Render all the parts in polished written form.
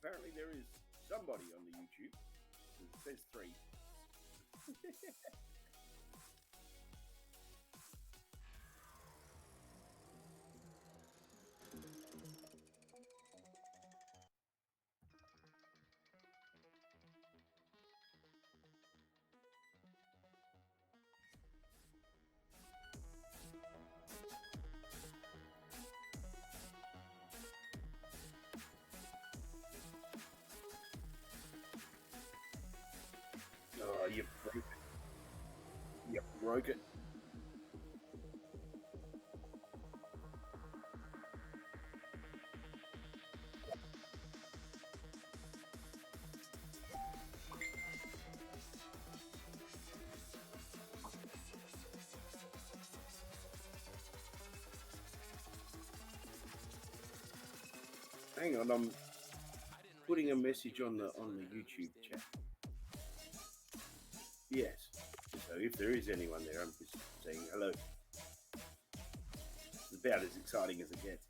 apparently there is somebody on the YouTube. It says 3. Oh, you broke it. You broke it. Hang on, I'm putting a message on the YouTube chat. Yes. So if there is anyone there, I'm just saying hello. It's about as exciting as it gets.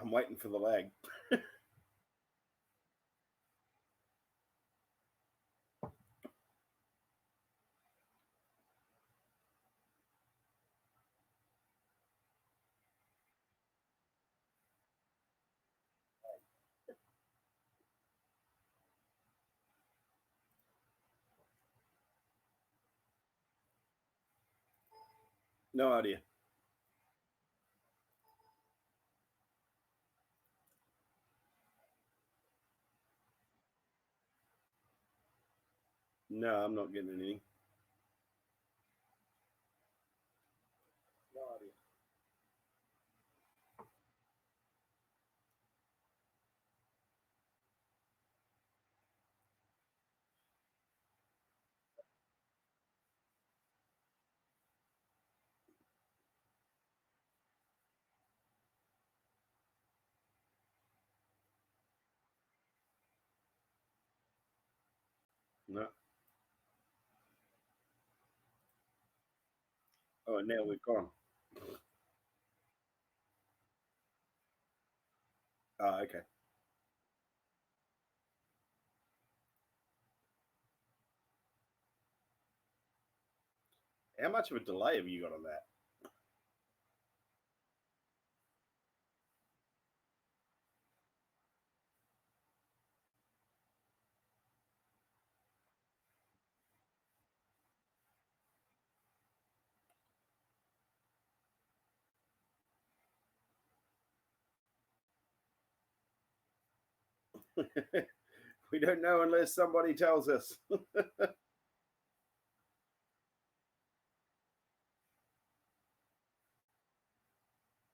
I'm waiting for the lag. No idea. No, I'm not getting anything. No idea. No. Oh, now we're gone. Oh, okay. How much of a delay have you got on that? We don't know unless somebody tells us.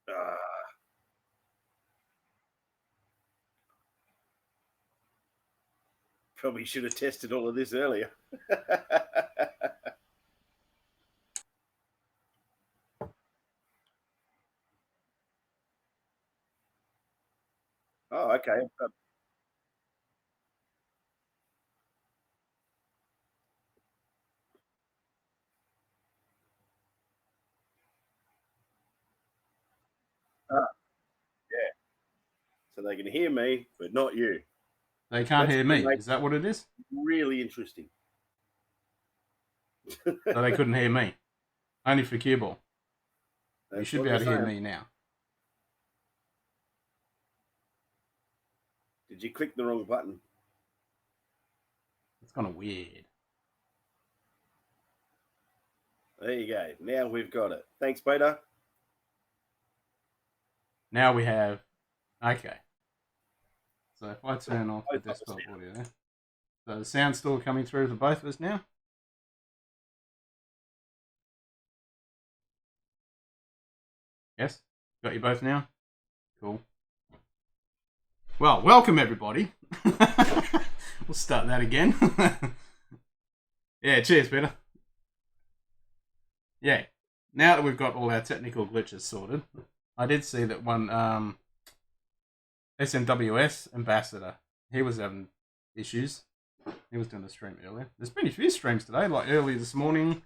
Ah, probably should have tested all of this earlier. Oh, okay. Ah, yeah. So they can hear me, but not you. They can't That's hear going me. to make Is that what it is? it really interesting. So they couldn't hear me. Only for cue ball. You That's should what be they're able to hear saying. me now. Did you click the wrong button? It's kind of weird. There you go. Now we've got it. Thanks, Peter. Now we have. Okay. So if I turn off the Both of us desktop audio, so the sound's still coming through for both of us now. Yes, got you both now. Cool. Well, welcome everybody. We'll start that again. Yeah, cheers, Peter. Yeah, now that we've got all our technical glitches sorted, I did see that one SMWS ambassador, he was having issues. He was doing the stream earlier. There's been a few streams today, like early this morning.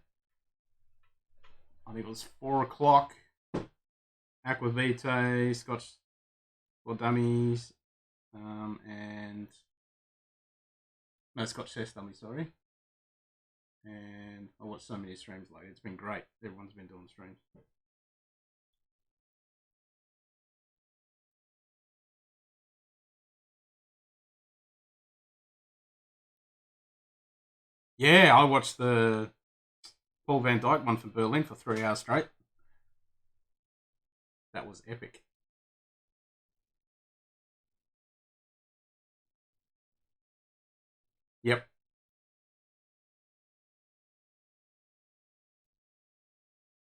I think it was 4 o'clock. Aquavitae, Scotch for Dummies, and no, Scotch Chess Dummies, sorry. And I watched so many streams, like it's been great. Everyone's been doing streams. Yeah, I watched the Paul Van Dyke one from Berlin for 3 hours straight. That was epic. Yep.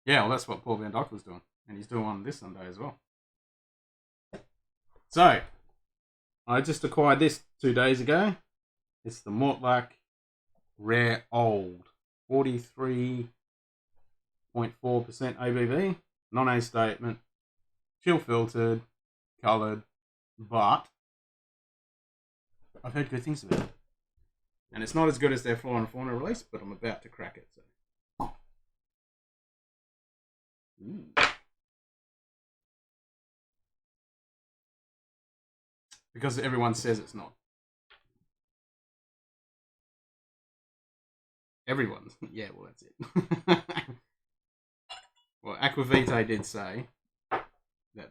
Yeah, well, that's what Paul Van Dyke was doing. And he's doing one this Sunday as well. So, I just acquired this 2 days ago. It's the Mortlach Rare Old. 43.4% ABV. Non-A statement. Chill filtered. Coloured. But I've heard good things about it. And it's not as good as their Flora and Fauna release, but I'm about to crack it. So. Because everyone says it's not. Everyone. Yeah, well, that's it. Well, Aquavitae did say that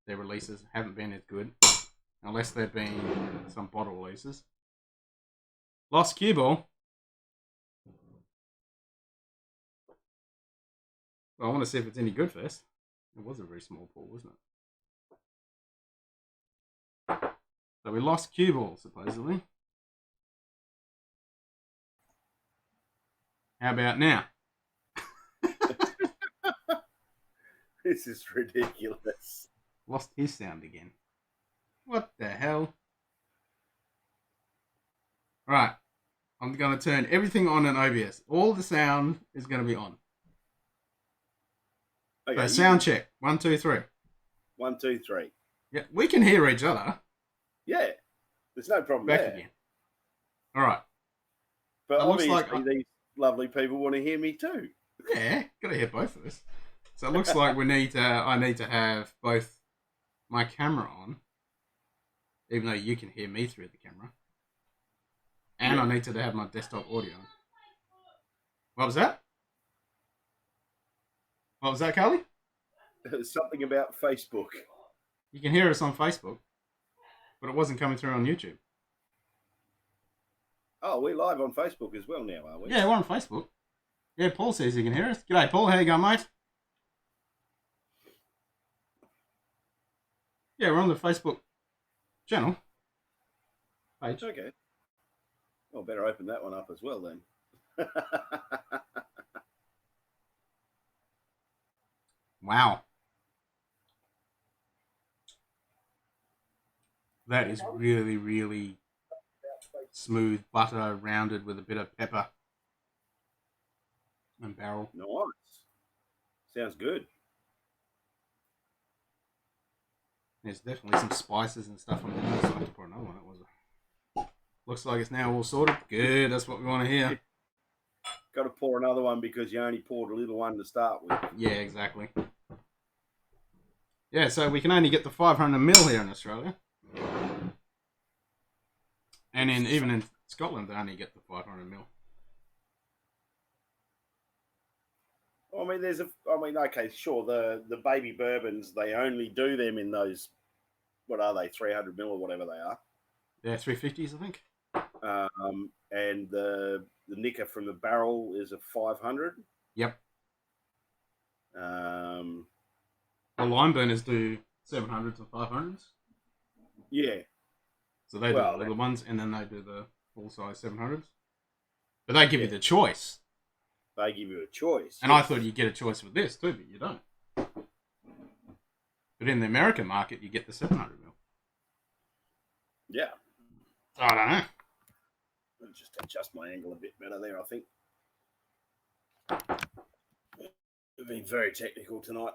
their releases haven't been as good, unless they've been some bottle releases. Lost Cue Ball. Well, I want to see if it's any good first. It was a very small pool, wasn't it? So we lost cue ball, supposedly. How about now? This is ridiculous. Lost his sound again. What the hell? Right. I'm going to turn everything on in OBS. All the sound is going to be on. Okay, So sound check. 1, 2, 3. 1, 2, 3. Yeah, we can hear each other. Yeah, there's no problem Back there. again. All right. But It looks obviously, like these lovely people want to hear me too. Yeah, gotta hear both of us. So it looks like I need to have both my camera on, even though you can hear me through the camera, and I need to have my desktop audio on. What was that? What was that, Carly? Something about Facebook. You can hear us on Facebook, but it wasn't coming through on YouTube. Oh, we're live on Facebook as well now, are we? Yeah, we're on Facebook. Yeah, Paul says he can hear us. G'day, Paul. How you going, mate? Yeah, we're on the Facebook channel page. Okay. Well, better open that one up as well then. Wow. That is really, really smooth butter rounded with a bit of pepper and barrel. Nice. Sounds good. There's definitely some spices and stuff on the other side to pour another one. It was looks like it's now all sorted. Good, that's what we want to hear. Got to pour another one because you only poured a little one to start with. Yeah, exactly. Yeah, so we can only get the 500ml here in Australia. And even in Scotland, they only get the 500ml. Okay, sure. The baby bourbons, they only do them in those, what are they, 300ml or whatever they are. Yeah, 350s, I think. And the Nicker from the barrel is a 500. Yep. The lime burners do 700s and 500s. Yeah. So they do the little ones, and then they do the full-size 700s. But they give you the choice. They give you a choice. And I thought you'd get a choice with this too, but you don't. But in the American market, you get the 700ml. Yeah. I don't know. I'll just adjust my angle a bit better there, I think. We've been very technical tonight.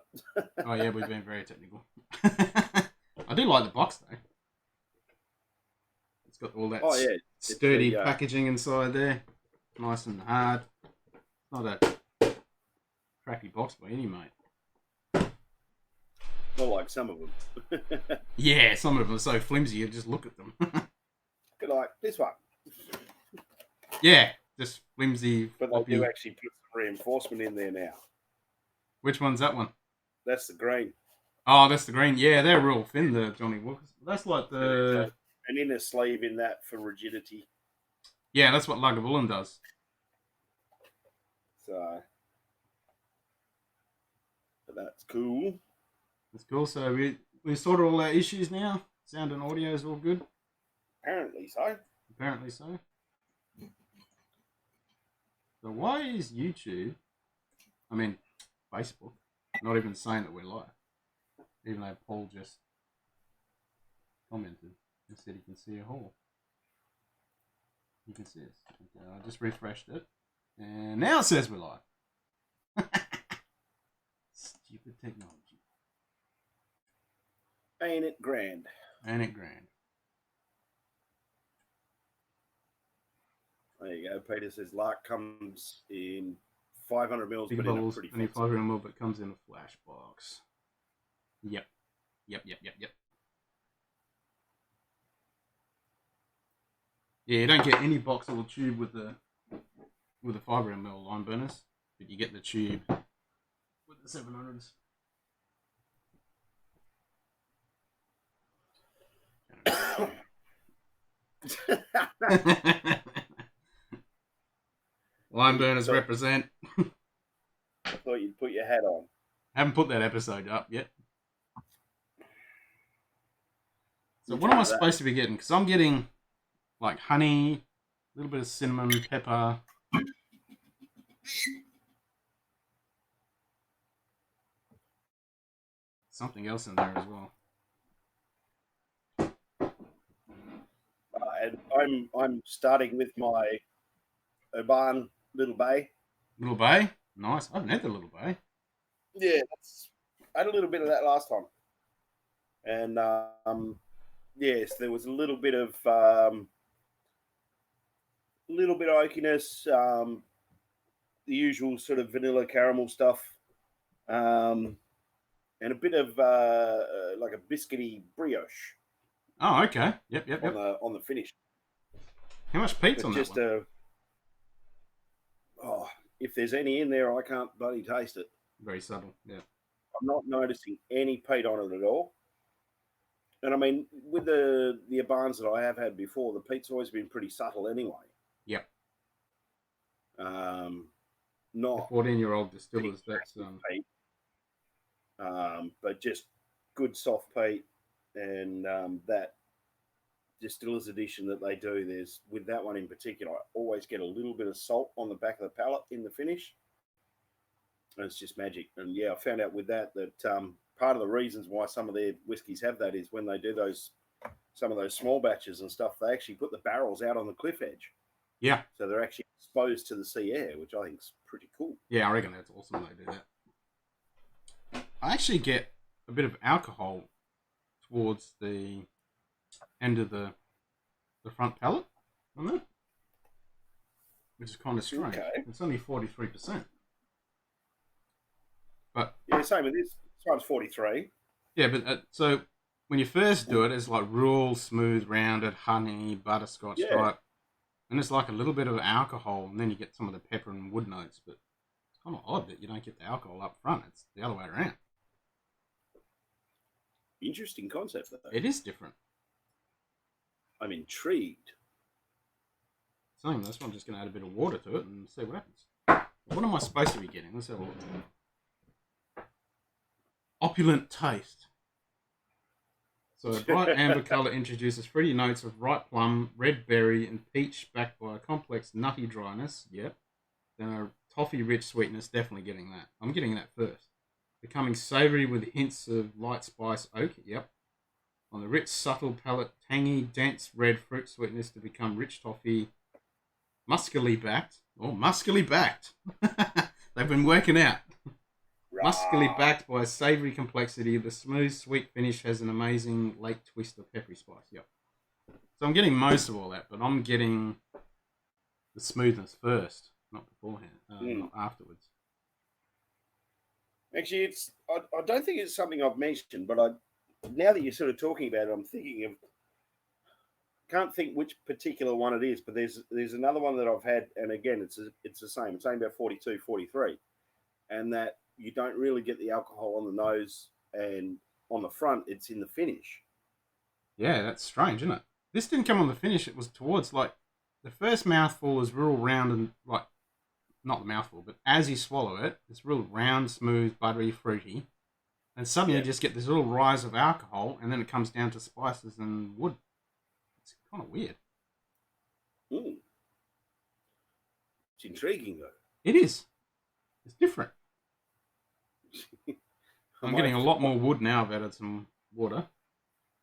Oh, yeah, we've been very technical. I do like the box, though. It's got all that sturdy packaging inside there. Nice and hard. Not a crappy box by any mate. Not like some of them. Yeah, some of them are so flimsy you just look at them. Like this one. Yeah, just flimsy. But they do actually put some reinforcement in there now. Which one's that one? That's the green. Oh, that's the green. Yeah, they're real thin, the Johnny Walkers. That's like the... An inner sleeve in that for rigidity. Yeah, that's what Lagavulin does. So... But that's cool. That's cool. So we sorted all our issues now. Sound and audio is all good. Apparently so. Apparently so. So why is YouTube, Facebook, not even saying that we're live? Even though Paul just commented and said he can see a hole. You can see us. Okay, I just refreshed it. And now it says we're live. Stupid technology. Ain't it grand? Ain't it grand? There you go. Peter says Lark comes in 500 mils, Big but bottles, in a pretty 25 ml, but comes in a flash box. Yep. Yeah, you don't get any box or tube with the 500ml lime burners, but you get the tube with the 700s. Lime burners represent. thought you'd put your hat on. Haven't put that episode up yet. So Which what am I one's that? supposed to be getting? Because I'm getting like honey, a little bit of cinnamon, pepper. Something else in there as well. And I'm starting with my Oban Little Bay. Little Bay? Nice. I haven't had the Little Bay. Yeah, I had a little bit of that last time. And yes, there was a little bit of oakiness, the usual sort of vanilla caramel stuff, and a bit of like a biscuity brioche. Oh, okay. Yep. On the finish. How much peat's But on just that one? If there's any in there, I can't bloody taste it. Very subtle. Yeah. I'm not noticing any peat on it at all. And I mean, with the Abans that I have had before, the peat's always been pretty subtle anyway. Yep. Not 14-year-old distillers. That's peat, but just good soft peat, and that distillers edition that they do. There's with that one in particular, I always get a little bit of salt on the back of the palate in the finish, and it's just magic. And yeah, I found out with that part of the reasons why some of their whiskies have that is when they do some of those small batches and stuff, they actually put the barrels out on the cliff edge. Yeah. So they're actually exposed to the sea air, which I think is pretty cool. Yeah, I reckon that's awesome they do that. I actually get a bit of alcohol towards the end of the front palate on that, which is kind of strange. Okay. It's only 43%. But yeah, same with this. This one's 43. Yeah, but so when you first do it, it's like real smooth, rounded honey, butterscotch type. And it's like a little bit of alcohol, and then you get some of the pepper and wood notes. But it's kind of odd that you don't get the alcohol up front. It's the other way around. Interesting concept, though. It is different. I'm intrigued. Same. That's why I'm just going to add a bit of water to it and see what happens. What am I supposed to be getting? Let's have a look. Opulent taste. So a bright amber colour introduces fruity notes of ripe plum, red berry, and peach, backed by a complex nutty dryness. Yep. Then a toffee-rich sweetness. Definitely getting that. I'm getting that first. Becoming savoury with hints of light spice oak. Yep. On the rich, subtle palate, tangy, dense red fruit sweetness to become rich toffee, muscally backed. Oh, muscally backed. They've been working out. Muscally backed by a savoury complexity, the smooth, sweet finish has an amazing late twist of peppery spice. Yep. So I'm getting most of all that, but I'm getting the smoothness first, not beforehand, not afterwards. Actually, I don't think it's something I've mentioned, but now that you're sort of talking about it, I'm thinking of. Can't think which particular one it is, but there's another one that I've had, and again, it's the same. It's only about 42, 43, and that you don't really get the alcohol on the nose and on the front. It's in the finish. Yeah, that's strange, isn't it? This didn't come on the finish. It was towards like the first mouthful is real round and like not the mouthful, but as you swallow it, it's real round, smooth, buttery, fruity, and suddenly you just get this little rise of alcohol, and then it comes down to spices and wood. It's kind of weird. It's intriguing though. It is. It's different. I'm getting a lot more wood now. I've added some water.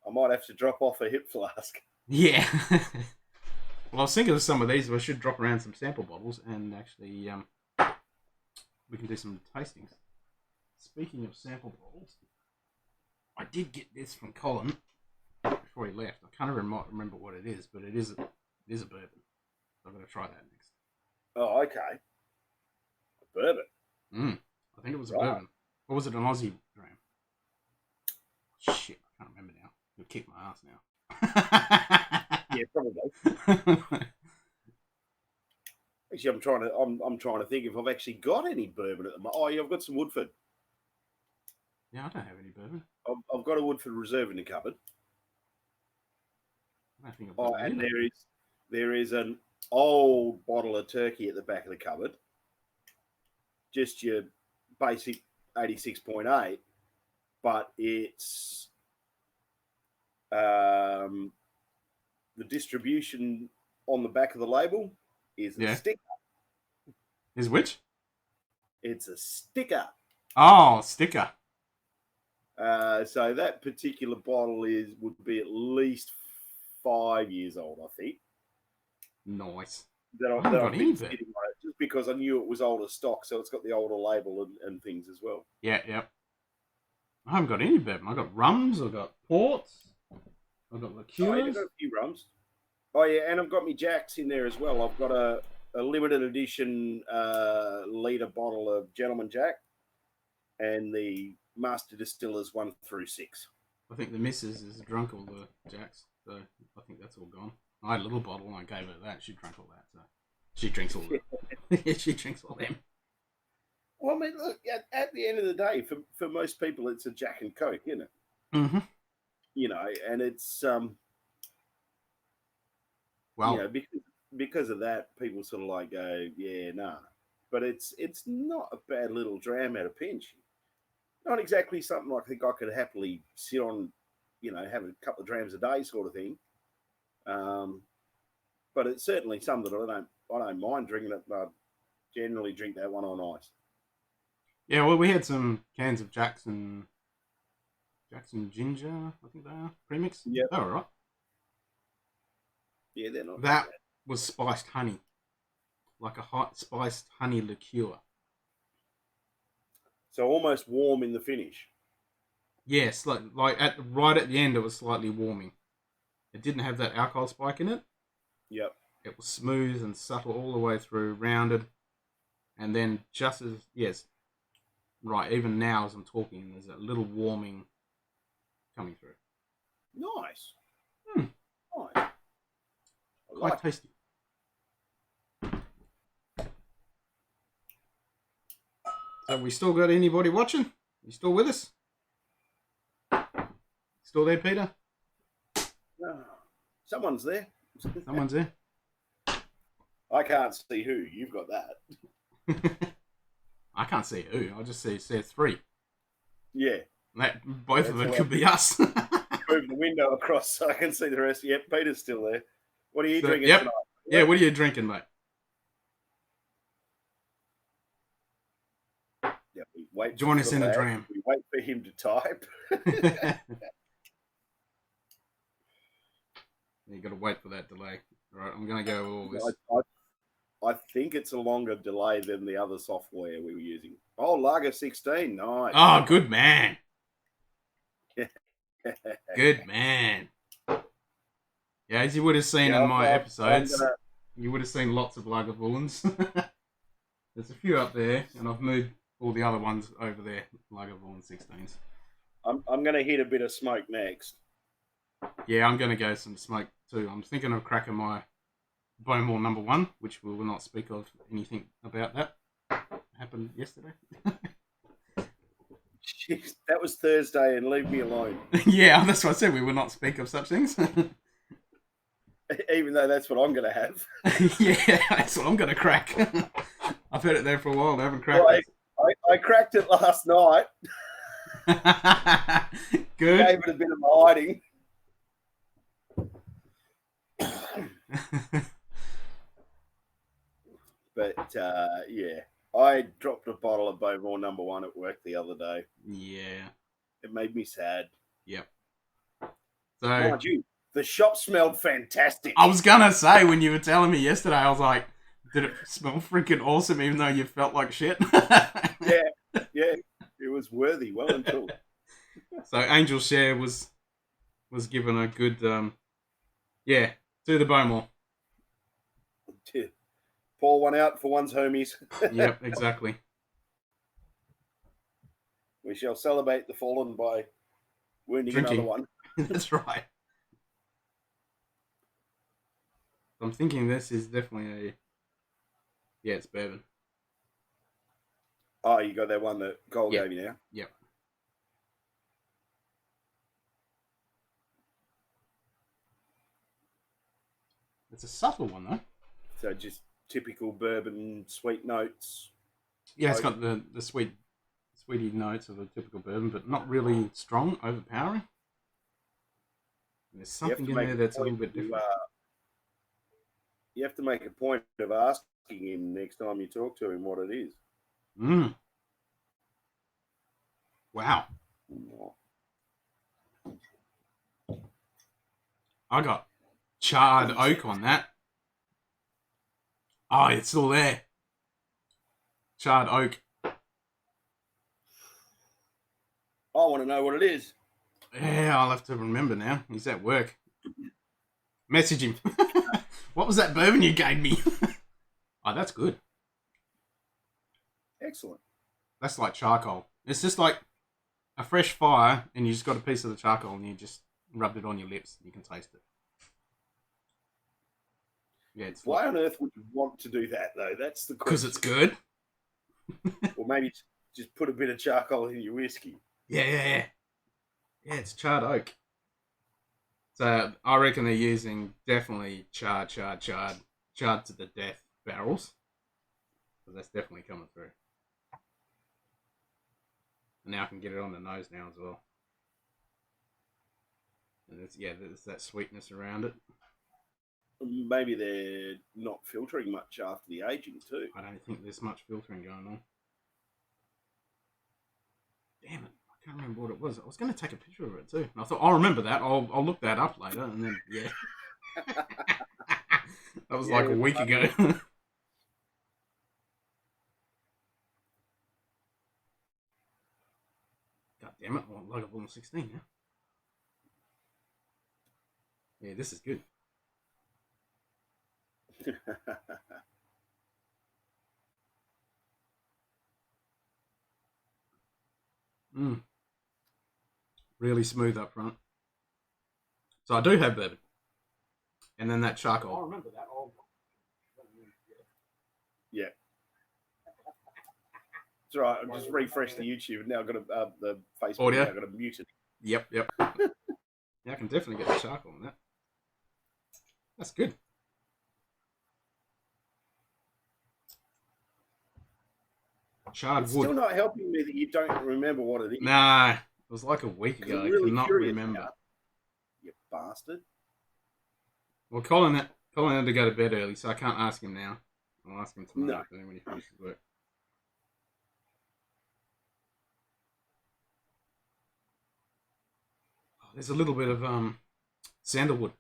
I might have to drop off a hip flask. Yeah. Well, I was thinking of some of these. I should drop around some sample bottles and actually we can do some tastings. Speaking of sample bottles, I did get this from Colin before he left. I can't remember what it is, but it is a bourbon. So I'm going to try that next. Oh, okay. A bourbon. I think it was a bourbon. Or was it an Aussie dram? Shit, I can't remember now. You'll kick my ass now. Yeah, probably. Actually, I'm trying to think if I've actually got any bourbon at the moment. Oh, yeah, I've got some Woodford. Yeah, I don't have any bourbon. I've got a Woodford Reserve in the cupboard. I don't think I've got and there is an old bottle of turkey at the back of the cupboard. Just your basic 86.8, but it's the distribution on the back of the label is a sticker. Is which? It's a sticker. Oh, sticker. So that particular bottle would be at least 5 years old, I think. Nice. I've been sitting on it just because I knew it was older stock, so it's got the older label and things as well. Yeah. I haven't got any bourbon. I've got rums, I've got ports, I've got liqueurs. Oh, yeah, I've got a few rums. Oh, yeah, and I've got my Jacks in there as well. I've got a limited edition litre bottle of Gentleman Jack and the Master Distillers 1 through 6. I think the missus has drunk all the Jacks, so I think that's all gone. I had a little bottle and I gave her that. She drank all that, so she drinks all that. She drinks all them. Well, I mean, look, at the end of the day, for most people, it's a Jack and Coke, isn't it? Mm-hmm. You know, and it's well, you know, because of that, people sort of like go, yeah, nah. But it's not a bad little dram at a pinch. Not exactly something I think I could happily sit on, you know, have a couple of drams a day sort of thing. But it's certainly something that I don't mind drinking it. I generally drink that one on ice. Yeah, well, we had some cans of Jackson Ginger, I think they are premix. Yeah, they were right. Yeah, they're not. That was spiced honey, like a hot spiced honey liqueur. So almost warm in the finish. Yes, like right at the end, it was slightly warming. It didn't have that alcohol spike in it. Yep. It was smooth and subtle all the way through, rounded, and then even now as I'm talking, there's a little warming coming through. Nice. Nice. Quite tasty. So we still got anybody watching? You still with us? Still there, Peter? Someone's there. Someone's there. I can't see who. You've got that. I can't see who. I just see 3. Yeah. Both of them could be us. Move the window across so I can see the rest. Yep, Peter's still there. What are you drinking tonight? Yeah, what are you drinking, mate? Yeah, we wait. Join us in a dram. We wait for him to type. You got to wait for that delay. All right, I'm going to go all this. I think it's a longer delay than the other software we were using. Oh, Lager 16. Nice. Oh, good man. Good man. Yeah, as you would have seen in my episodes, you would have seen lots of Lagerwollens. There's a few up there, and I've moved all the other ones over there, Lagerwollen 16s. I'm going to hit a bit of smoke next. Yeah, I'm going to go some smoke too. I'm thinking of cracking my Bowmore number 1, which we will not speak of anything about that. Happened yesterday. Jeez, that was Thursday, and leave me alone. Yeah, that's what I said. We will not speak of such things. Even though that's what I'm going to have. Yeah, that's what I'm going to crack. I've had it there for a while. I haven't cracked it. I cracked it last night. Good. Gave it a bit of hiding. But, yeah. I dropped a bottle of Bowmore number 1 at work the other day. Yeah. It made me sad. Yep. So, mind you, the shop smelled fantastic. I was going to say, when you were telling me yesterday, I was like, did it smell freaking awesome even though you felt like shit? Yeah. It was worthy, well and truly. So Angel Share was given a good, to the Bowmore. Pour one out for one's homies. Yep, exactly. We shall celebrate the fallen by wounding another one. That's right. I'm thinking this is definitely it's bourbon. Oh, you got that one that Cole gave you now? Yep. It's a subtle one, though. So just typical bourbon sweet notes. Yeah, it's got the sweet sweetie notes of a typical bourbon, but not really strong, overpowering. And there's something in there that's a little bit different. You have to make a point of asking him next time you talk to him what it is. Wow. I got charred oak on that. Oh, it's still there. Charred oak. I want to know what it is. Yeah, I'll have to remember now. He's at work. Message him. What was that bourbon you gave me? Oh, that's good. Excellent. That's like charcoal. It's just like a fresh fire, and you just got a piece of the charcoal, and you just rubbed it on your lips, and you can taste it. Yeah, it's why on earth would you want to do that, though? That's the question. Because it's good. Or maybe just put a bit of charcoal in your whiskey. Yeah, it's charred oak. So I reckon they're using definitely charred to the death barrels. So that's definitely coming through. And now I can get it on the nose now as well. And there's that sweetness around it. Maybe they're not filtering much after the aging too. I don't think there's much filtering going on. Damn it. I can't remember what it was. I was going to take a picture of it too. And I thought, I'll remember that. I'll look that up later. And then, yeah. That was like a week ago. God damn it. I'm like almost 16 now. Yeah, this is good. Really smooth up front. So I do have bourbon. And then that charcoal. I remember that. Yeah. It's all right. I just refreshed the YouTube. Now I've got the Facebook. Audio? Now I've got to mute it. Yep. Yeah, I can definitely get the charcoal on that. That's good. Charred it's wood. Still not helping me that you don't remember what it is. Nah, it was like a week ago. I cannot remember. Now. You bastard. Well, Colin had to go to bed early, so I can't ask him now. I'll ask him tomorrow afternoon when he finishes work. Oh, there's a little bit of sandalwood.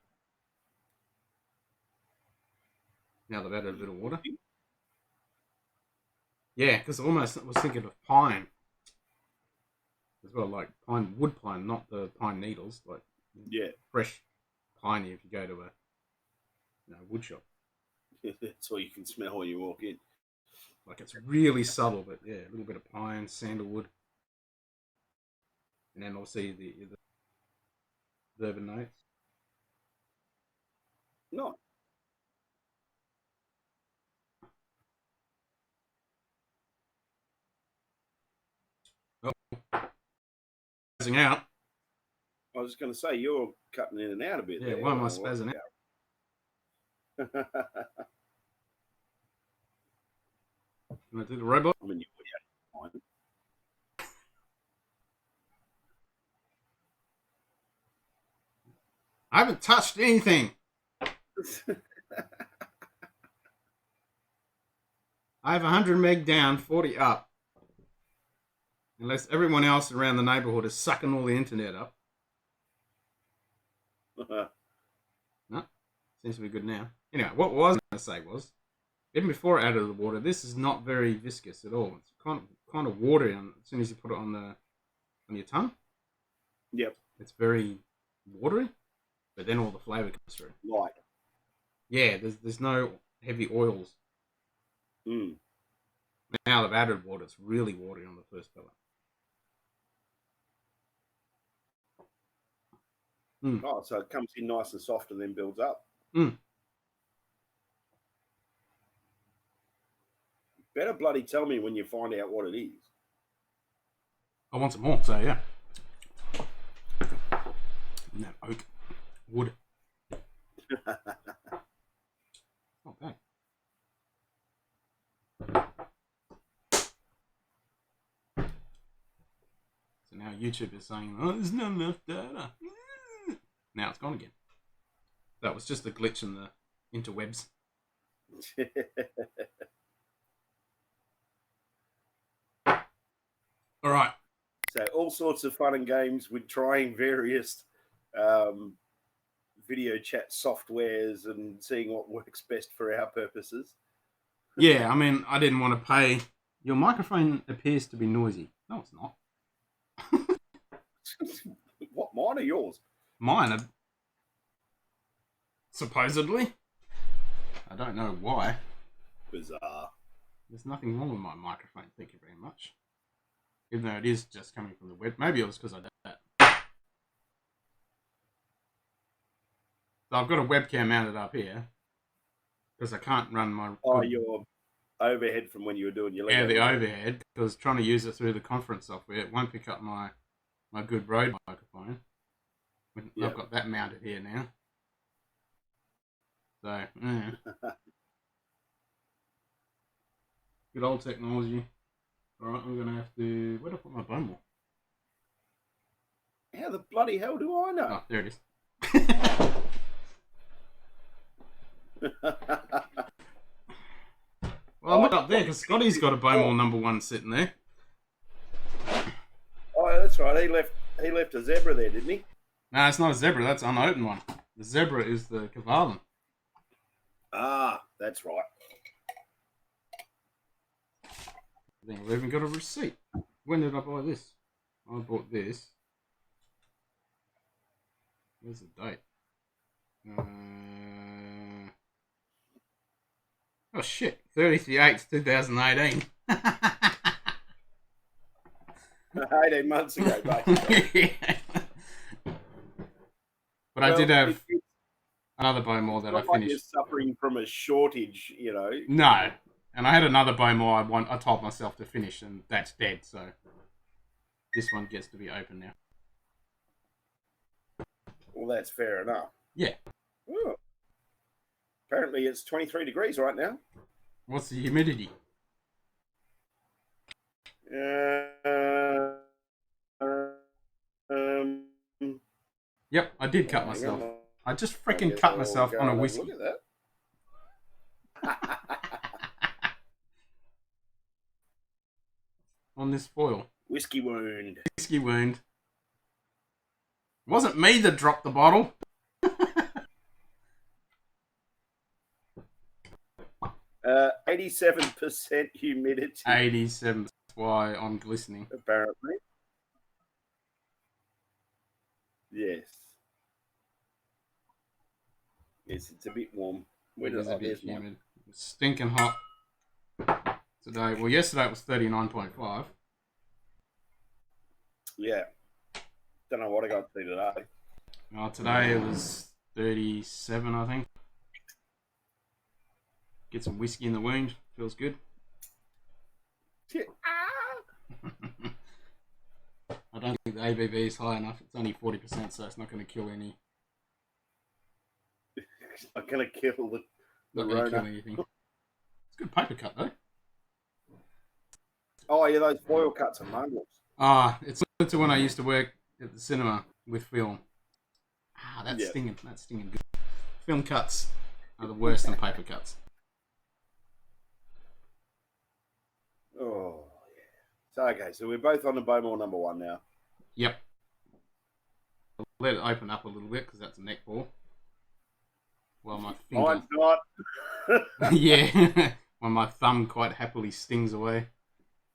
Now they've added a bit of water. Yeah, because I was thinking of pine as well, like wood pine, not the pine needles, like fresh piney if you go to a wood shop. That's all you can smell when you walk in. Like it's really subtle, but yeah, a little bit of pine, sandalwood, and then obviously the bourbon notes. No. Spazzing out. I was going to say you're cutting in and out a bit. Yeah, there. why am I spazzing out? Can I do the robot? I mean, you're fine. I haven't touched anything. I have 100 meg down, 40 up. Unless everyone else around the neighborhood is sucking all the internet up. No, seems to be good now. Anyway, what I was going to say was, even before I added the water, this is not very viscous at all. It's kind of watery as soon as you put it on your tongue. Yep. It's very watery, but then all the flavour comes through. Light. Yeah, there's no heavy oils. Now they've added water. It's really watery on the first pellet. Oh, so it comes in nice and soft and then builds up. Better bloody tell me when you find out what it is. I want some more, so yeah. And that oak wood. Not bad. YouTube is saying, oh, there's not enough data. Now it's gone again. That was just a glitch in the interwebs. All right. So all sorts of fun and games with trying various video chat softwares and seeing what works best for our purposes. Yeah, I mean, I didn't want to pay. Your microphone appears to be noisy. No, it's not. What, mine or yours? Mine are supposedly. I don't know why. Bizarre. There's nothing wrong with my microphone, thank you very much. Even though it is just coming from the web. Maybe it was because I did that. So I've got a webcam mounted up here. Because I can't run my... Oh, your overhead from when you were doing your Lego. Yeah, the overhead. Because trying to use it through the conference software, it won't pick up my good Rode microphone. I've got that mounted here now. So, good old technology. Alright, I'm going to have to... Where do I put my bone wall? How the bloody hell do I know? Oh, there it is. Well, look up there, because Scotty's got a bone wall number 1 sitting there. Oh, that's right. He left a zebra there, didn't he? No, it's not a zebra. That's an unopened one. The zebra is the Kavalan. Ah, that's right. I think I've even got a receipt. When did I buy this? I bought this. Where's the date? Oh shit, 30th 2018. 18 months ago, basically. But I did have another bone wall that I finished. You're suffering from a shortage, you know. No, and I had another bone wall I told myself to finish, and that's dead. So this one gets to be open now. Well, that's fair enough. Yeah. Ooh. Apparently, it's 23 degrees right now. What's the humidity? Yep, I did cut myself. I just freaking cut myself on a whiskey. Look at that. On this foil. Whiskey wound. Whiskey wound. It wasn't me that dropped the bottle. 87% humidity. 87. That's why I'm glistening. Apparently. Yes. Yes, it's a bit warm. It is a bit humid. It's stinking hot today. Well, yesterday it was 39.5. Yeah. Don't know what I got to do today. Today it was 37, I think. Get some whiskey in the wound. Feels good. I don't think the ABV is high enough. It's only 40%, so it's not going to kill any. It's not going to kill the Not going to kill anything. It's a good paper cut, though. Oh, yeah, those foil cuts are mongrels. It's similar to when I used to work at the cinema with film. That's stinging. That's stinging good. Film cuts are the worst than paper cuts. Oh, yeah. So, okay, so we're both on the Bowmore number 1 now. Yep. I'll let it open up a little bit because that's a neck ball. Well, my finger... Mine's not. Yeah. Well, my thumb quite happily stings away.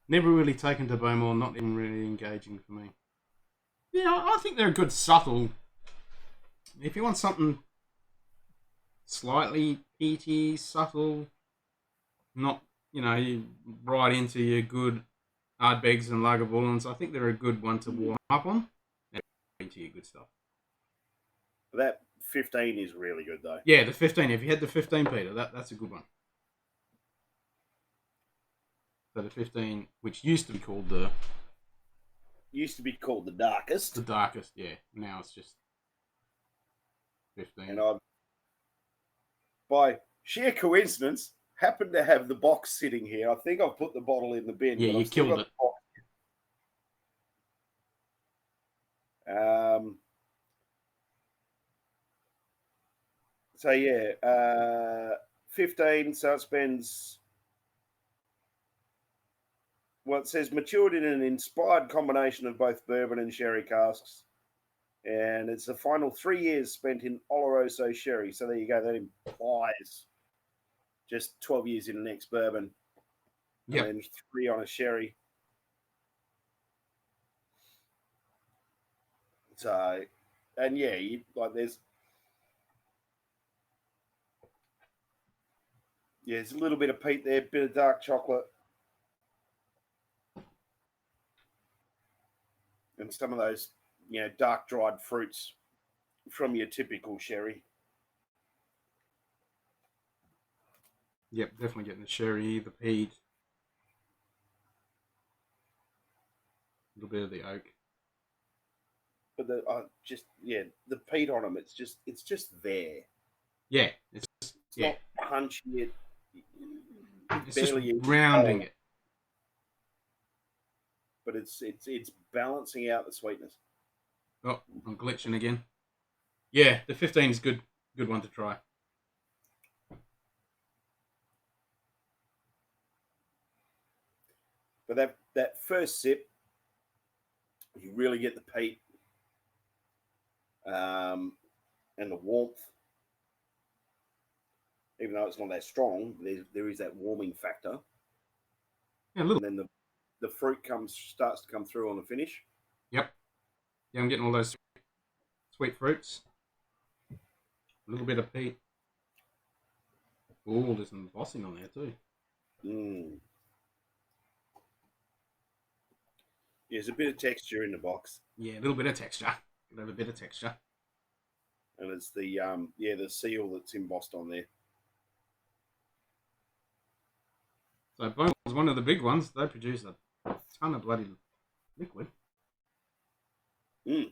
Never really taken to Bowmore, not even really engaging for me. Yeah, I think they're a good subtle... If you want something slightly peaty, subtle, not, right into your good Ardbegs and Lagavulins, I think they're a good one to warm up on. Into your good stuff. That 15 is really good, though. Yeah, the 15. If you had the 15, Peter, that's a good one. So the 15, which used to be called the... Used to be called the darkest. The darkest, yeah. Now it's just 15. And I, by sheer coincidence, happened to have the box sitting here. I think I've put the bottle in the bin. Yeah, you killed it. So yeah, 15. So it spends. Well, it says matured in an inspired combination of both bourbon and sherry casks, and it's the final 3 years spent in Oloroso sherry. So there you go. That implies just 12 years in an ex-bourbon, Yep. and then 3 on a sherry. So, and yeah, there's a little bit of peat there, bit of dark chocolate, and some of those, dark dried fruits from your typical sherry. Yep, definitely getting the sherry, the peat, a little bit of the oak. But the peat on them, it's just there. Yeah, it's not punchy. It's just rounding it. But it's balancing out the sweetness. Oh, I'm glitching again. Yeah, the 15 is good one to try. But that first sip, you really get the peat and the warmth. Even though it's not that strong, there is that warming factor. Yeah, a little. And then the fruit starts to come through on the finish. Yep. Yeah, I'm getting all those sweet fruits. A little bit of peat. Oh, there's some embossing on there too. Yeah, there's a bit of texture in the box. Yeah, a little bit of texture. A bit of texture. And it's the the seal that's embossed on there. So Beaumont was one of the big ones. They produce a ton of bloody liquid. Mm.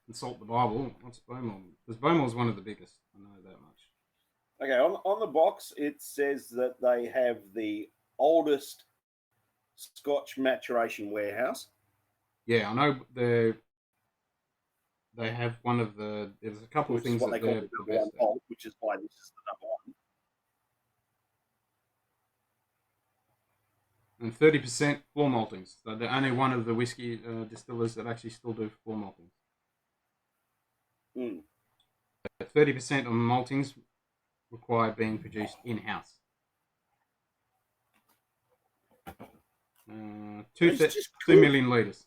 Consult the Bible. What's Beaumont? Because Beaumont's one of the biggest. I know that much. Okay, on the box it says that they have the oldest Scotch maturation warehouse. Yeah, I know they have one of the. There's a couple of things that they're the best at. Which is why this is the number one. And 30% floor maltings. So they're only one of the whiskey distillers that actually still do floor maltings. 30% of maltings require being produced in-house. 2 million litres.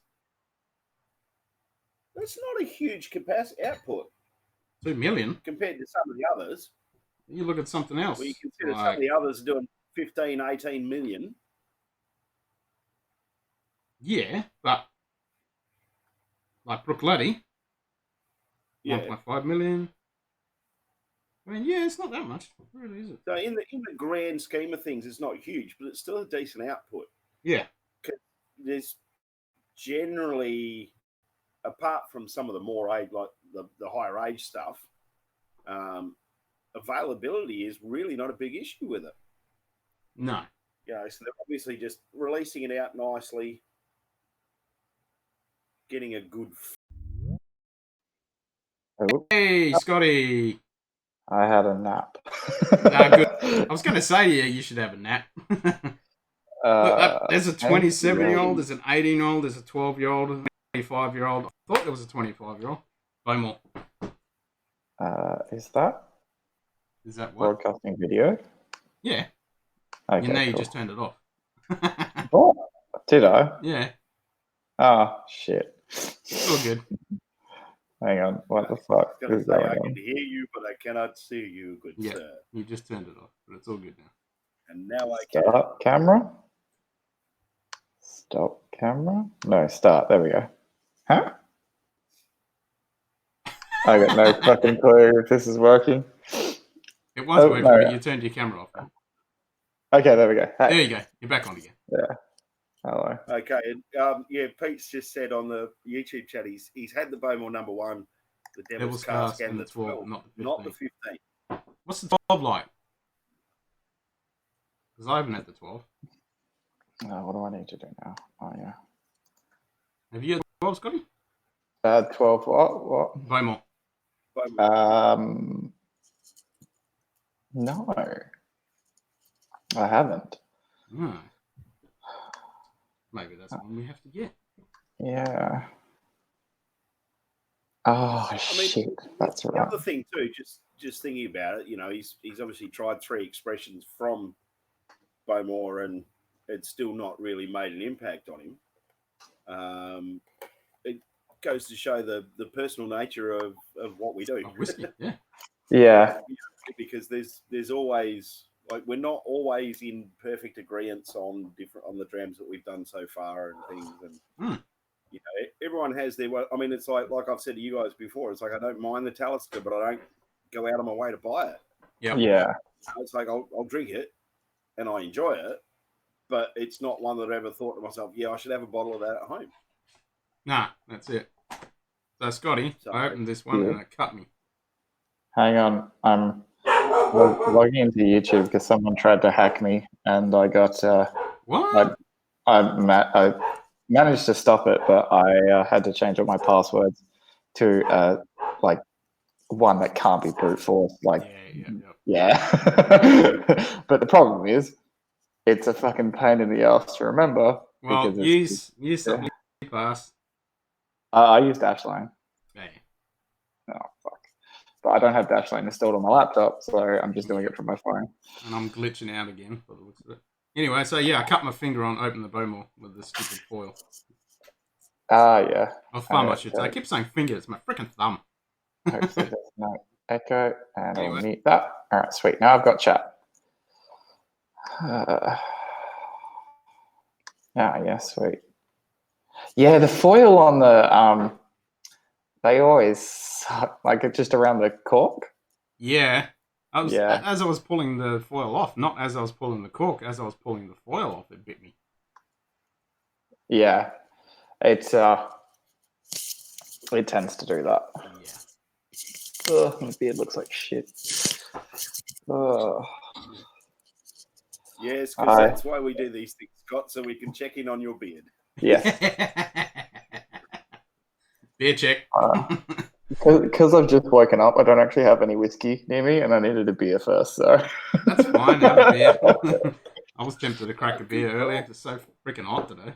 That's not a huge capacity output. 2 million? Compared to some of the others. You look at something else. Well, you consider some of the others doing 15, 18 million. Yeah, but like Brookletty, 1.5 million. I mean, yeah, it's not that much. Really, is it? So in the grand scheme of things, it's not huge, but it's still a decent output. Yeah. There's generally, apart from some of the more age, like the higher age stuff, availability is really not a big issue with it. No. So they're obviously just releasing it out nicely, getting a good. Hey, Scotty. I had a nap. Good. I was going to say, you should have a nap. Look, there's a 27-year-old, there's an 18-year-old, there's a 12-year-old, a 25-year-old. I thought there was a 25-year-old. Beaumont. Is that what? Broadcasting video? Yeah. Okay, you just turned it off. Oh, did I? Yeah. Oh, shit. It's all good. Hang on, what the fuck is going on? I can hear you, but I cannot see you, good sir. You just turned it off, but it's all good now. And now I can. Start camera? Stop camera? No, start. There we go. Huh? I got no fucking clue if this is working. It was working, but you turned your camera off. Then. Okay, there we go. Hey. There you go. You're back on again. Yeah. Hello. Okay. Pete's just said on the YouTube chat he's had the Beaumont number one, the Devil's Cask, and the 12, not the 15. What's the 12 like? Because I haven't had the 12. What do I need to do now? Oh, yeah. Have you had 12, Scotty? 12 what? Bowmore. No. I haven't. Hmm. Maybe that's one we have to get. Yeah. Oh, shit. That's the right. other thing too, just thinking about it, he's obviously tried 3 expressions from Bowmore, and it's still not really made an impact on him. It goes to show the personal nature of what we do. Oh, whiskey, yeah. Yeah. Because there's always, like, we're not always in perfect agreement on the drams that we've done so far and things, and everyone has their way. I mean, it's like I've said to you guys before, it's like I don't mind the Talisker, but I don't go out of my way to buy it. Yep. Yeah. It's like I'll drink it and I enjoy it, but it's not one that I ever thought to myself, yeah, I should have a bottle of that at home. Nah, that's it. So, Scotty, I opened this one and it cut me. Hang on. I'm logging into YouTube because someone tried to hack me, and I got What? I managed to stop it, but I had to change all my passwords to like one that can't be brute force. Like, yeah. But the problem is, it's a fucking pain in the ass to remember. Well, because use something fast. I use Dashlane. Yeah. Oh fuck! But I don't have Dashlane installed on my laptop, so I'm just doing it from my phone. And I'm glitching out again by the looks of it. Anyway, so yeah, I cut my finger on open the Bowmore with the stupid foil. Yeah. Or thumb, I should say. I keep saying finger, it's my freaking thumb. Hopefully there's no echo, and I'll mute that. All right, sweet. Now I've got chat. Yeah, sweet. Yeah, the foil on the they always suck, like it's just around the cork. Yeah. As I was pulling the foil off, not as I was pulling the cork, as I was pulling the foil off, it bit me. Yeah. It's it tends to do that. Yeah. Ugh, my beard looks like shit. Ugh. Yes, because that's why we do these things, Scott, so we can check in on your beard. Yes. Beer check. Because I've just woken up, I don't actually have any whiskey near me, and I needed a beer first, so... That's fine, have a beer. I was tempted to crack a beer earlier. It's so freaking hot today.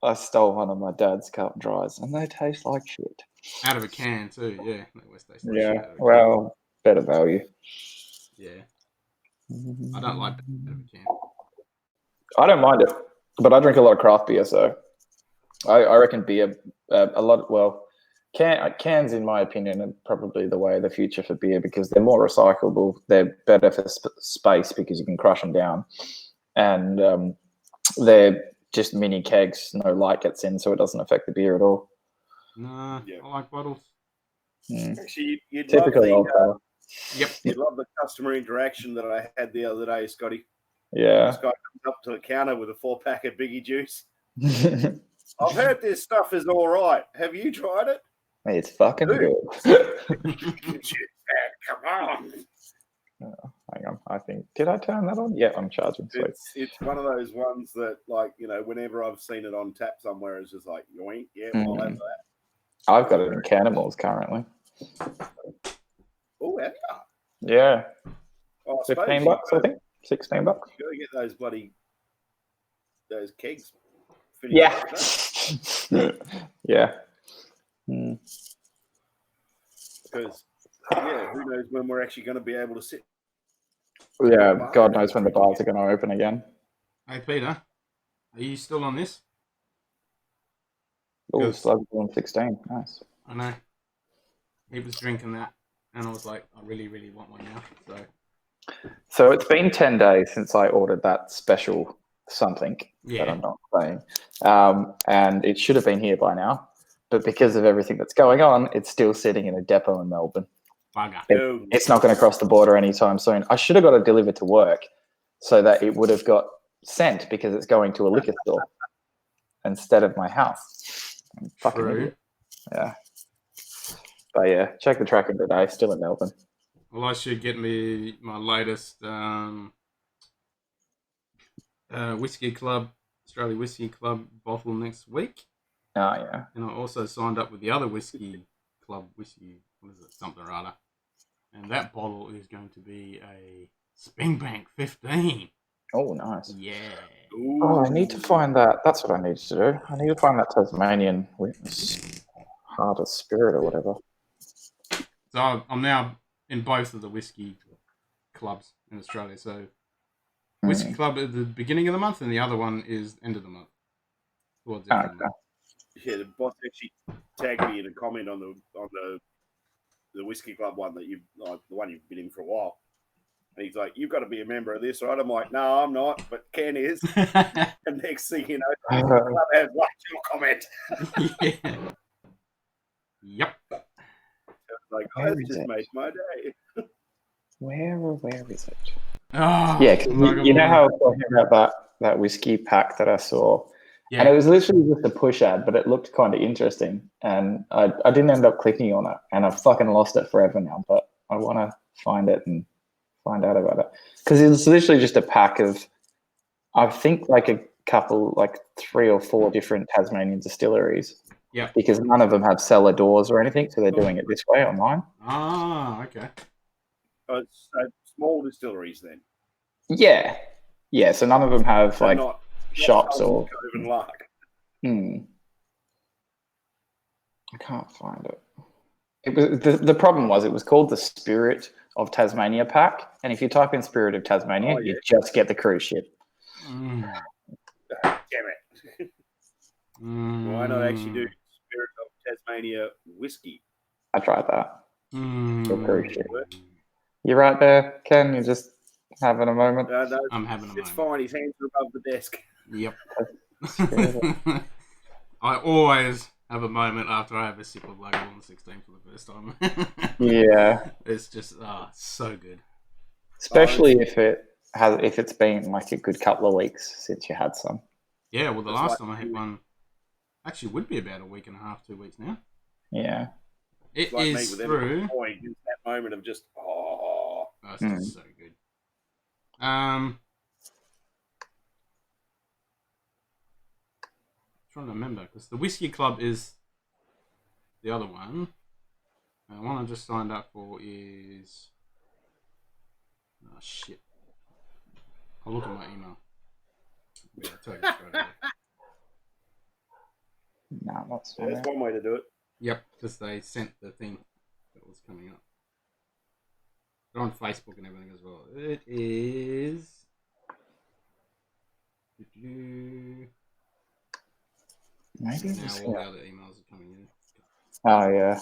I stole one of my dad's cut and dries, and they taste like shit. Out of a can, too, yeah. They always taste like Yeah, shit well, better value. Yeah. I don't like that out of a can. I don't mind it, but I drink a lot of craft beer, so I reckon beer, a lot, well, cans, in my opinion, are probably the way of the future for beer because they're more recyclable. They're better for space because you can crush them down. And they're just mini kegs. No light gets in, so it doesn't affect the beer at all. Nah, I like bottles. Actually, you'd typical love old you'd love the customer interaction that I had the other day, Scotty. Yeah. This guy comes up to the counter with a 4-pack of Biggie Juice. I've heard this stuff is all right. Have you tried it? It's fucking good. Come on. Hang on. I think, did I turn that on? Yeah, I'm charging. Sweet. It's one of those ones that, like, whenever I've seen it on tap somewhere, it's just like, yoink, yeah, I'll have that. I've got it in Cannibals currently. Oh, have you? Yeah. Oh, $15, I think. $16. You got to get those kegs finished. Yeah. Yeah. Because, who knows when we're actually going to be able to sit. Yeah, God knows when the bars are going to open again. Hey, Peter, are you still on this? Oh, Slug 16. Nice. I know. He was drinking that, and I was like, I really, really want one now. So it's been 10 days since I ordered that special something that I'm not playing. And it should have been here by now. But because of everything that's going on, it's still sitting in a depot in Melbourne. It's not going to cross the border anytime soon. I should have got it delivered to work so that it would have got sent because it's going to a liquor store instead of my house. I'm fucking idiot. Yeah. But yeah, check the tracking today. Still in Melbourne. Well, I should get me my latest Whiskey Club, Australia Whiskey Club bottle next week. Oh, yeah. And I also signed up with the other whiskey club, what is it, something or other. And that bottle is going to be a Springbank 15. Oh, nice. Yeah. Oh, I need to find that. That's what I need to do. I need to find that Tasmanian Heart of Spirit or whatever. So I'm now in both of the whiskey clubs in Australia. So whiskey club at the beginning of the month, and the other one is end of the month. Towards the end of the month. Yeah, the boss actually tagged me in a comment on the whiskey club one that the one you've been in for a while. And he's like, "You've got to be a member of this, right?" I'm like, "No, I'm not," but Ken is. And next thing you know, the club has liked your comment. Yeah. Yep. Like, oh, that just made my day. Where is it? Oh, yeah, because you know how I was talking about that whiskey pack that I saw? Yeah. And it was literally just a push ad, but it looked kind of interesting. And I didn't end up clicking on it. And I've fucking lost it forever now. But I want to find it and find out about it. Because it's literally just a pack of, I think, like a couple, like 3 or 4 different Tasmanian distilleries. Yeah. Because none of them have cellar doors or anything. So they're doing it this way online. Ah, okay. So small distilleries then. Yeah. Yeah. So none of them have like not shops or. Even Lark. I can't find it. It was the problem was it was called the Spirit of Tasmania pack, and if you type in Spirit of Tasmania, you just get the cruise ship. Damn it! Why not actually do Spirit of Tasmania whiskey? I tried that. Cruise ship. You're right there, Ken. You're just having a moment. No, I'm having a moment. It's fine. His hands are above the desk. Yep. I always have a moment after I have a sip of Lagavulin 16 for the first time. Yeah. It's just so good. Especially if it's been like a good couple of weeks since you had some. Yeah, well the last time I had one actually would be about a week and a half, 2 weeks now. Yeah. It is through that moment of just it's just so good. Trying to remember because the whiskey club is the other one. The one I just signed up for is shit. I'll look at my email. Yeah, I'll tell you straight away. No, that's one way to do it. Yep, because they sent the thing that was coming up. They're on Facebook and everything as well. It is. Maybe now all the other emails are coming in. Oh yeah.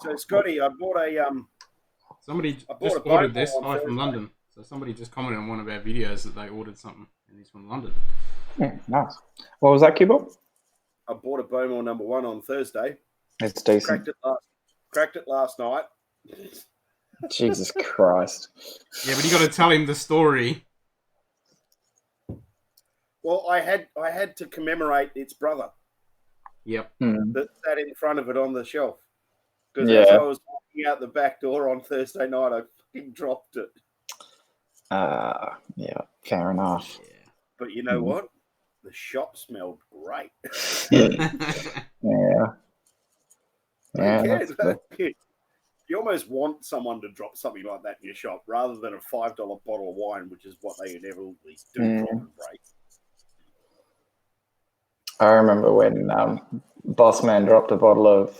So Scotty, I bought a Somebody just ordered this. Hi from London. So somebody just commented on one of our videos that they ordered something, and he's from London. Yeah, nice. What was that, Cubo? I bought a Bowmore number 1 on Thursday. It's decent. Cracked it last night. Jesus Christ. Yeah, but you got to tell him the story. Well, I had to commemorate its brother. Yep. That sat in front of it on the shelf. Because as I was walking out the back door on Thursday night, I fucking dropped it. Yeah, fair enough. Yeah. But you know what? The shop smelled great. Yeah. You almost want someone to drop something like that in your shop rather than a $5 bottle of wine, which is what they inevitably do drop and break. I remember when Bossman dropped a bottle of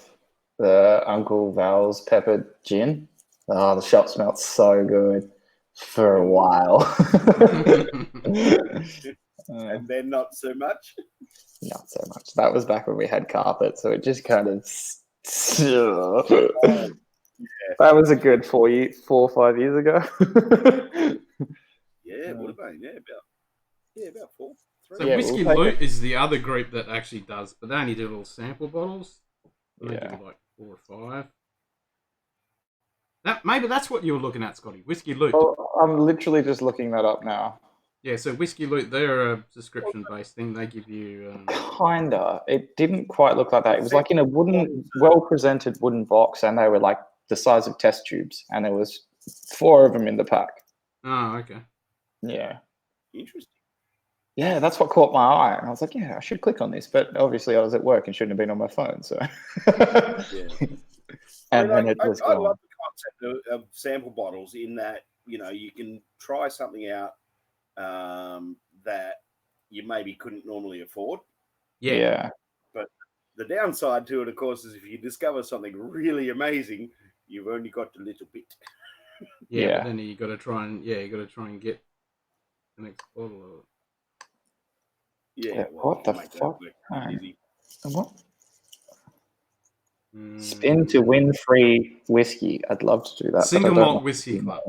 the Uncle Val's peppered gin. Oh, the shop smelled so good for a while. And then not so much? Not so much. That was back when we had carpet, so it just kind of... That was a good 4 or 5 years ago. Yeah, it would have been. About 4. 3. So Whiskey Loot is the other group that actually does, but they only do little sample bottles. They give you like 4 or 5. Maybe that's what you were looking at, Scotty. Whiskey Loot. Oh, I'm literally just looking that up now. Yeah, so Whiskey Loot, they're a subscription-based thing. They give you... Kinda. It didn't quite look like that. It was like in a well-presented wooden box, and they were like the size of test tubes, and there was 4 of them in the pack. Oh, okay. Yeah. Interesting. Yeah, that's what caught my eye. And I was like, yeah, I should click on this. But obviously I was at work and shouldn't have been on my phone. So, Yeah. and I then it was I gone. love the concept of sample bottles in that, you can try something out that you maybe couldn't normally afford. Yeah. But the downside to it, of course, is if you discover something really amazing, you've only got a little bit. Yeah, but then you got to try and get the next bottle of it. Yeah, well, what the make that fuck? work easy. What? Spin to win free whiskey. I'd love to do that. Single but I don't malt whiskey club.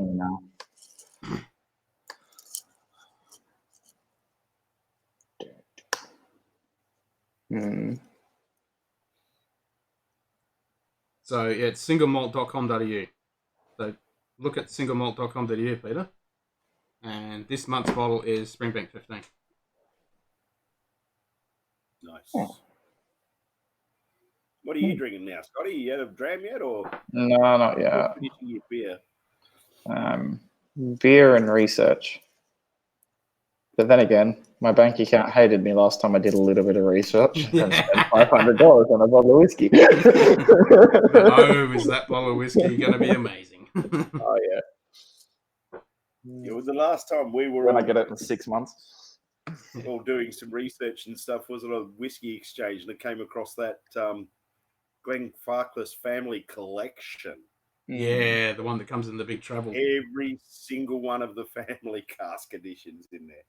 So yeah, it's singlemalt.com.au. So look at singlemalt.com.au, Peter. And this month's bottle is Springbank 15. Nice. Oh. What are you drinking now, Scotty? You had a dram yet, or no, not yet? Finishing your beer. Beer and research. But then again, my bank account hated me last time I did a little bit of research and spent $500 on a bottle of whiskey. Is that bottle of whiskey going to be amazing? Oh yeah. It was the last time we were. When I get it in 6 months. All doing some research and stuff. Was it a whiskey exchange? And I came across that Glenn Farkless family collection. Yeah, the one that comes in the big travel. Every single one of the family cask editions in there.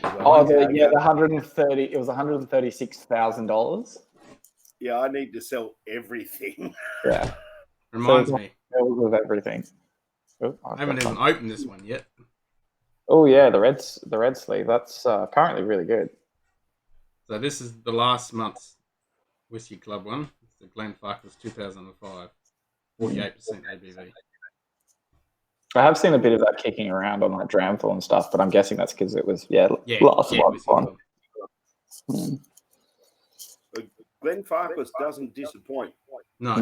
The 130. It was $136,000. Yeah, I need to sell everything. Yeah, reminds me of everything. I haven't even opened this one yet. Oh yeah, the red sleeve. That's apparently really good. So this is the last month's Whiskey Club one. It's the Glen Farkless 2005, 48% ABV. I have seen a bit of that kicking around on like Dramful and stuff, but I'm guessing that's because it was last one. Glen Farkless doesn't disappoint. No.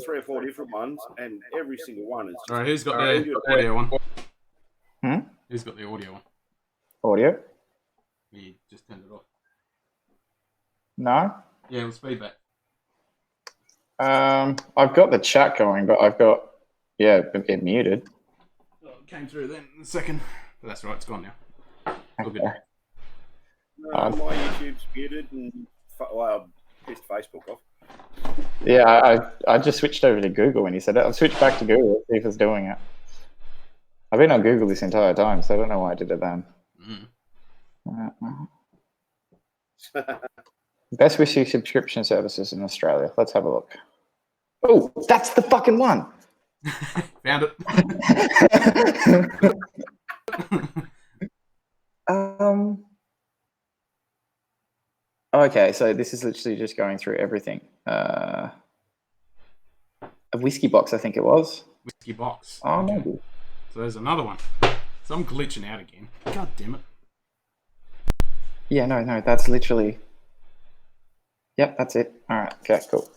Three or four different ones, and every single one is. All right, who's got the audio one? Who's got the audio one? Audio? You just turned it off. No? Yeah, it was feedback. I've got the chat going, but I've got it muted. Oh, it came through then in a second. But that's right, it's gone now. Okay. My YouTube's muted and pissed Facebook off. Yeah, I just switched over to Google when you said it. I've switched back to Google to see if it's doing it. I've been on Google this entire time, so I don't know why I did it then. Best whiskey subscription services in Australia. Let's have a look. Oh, that's the fucking one. Found it. Okay, so this is literally just going through everything. A whiskey box, I think it was. Whiskey box. Oh, okay. Maybe. So there's another one. So I'm glitching out again. God damn it. Yeah, no, that's literally. Yep, that's it. All right, okay, cool.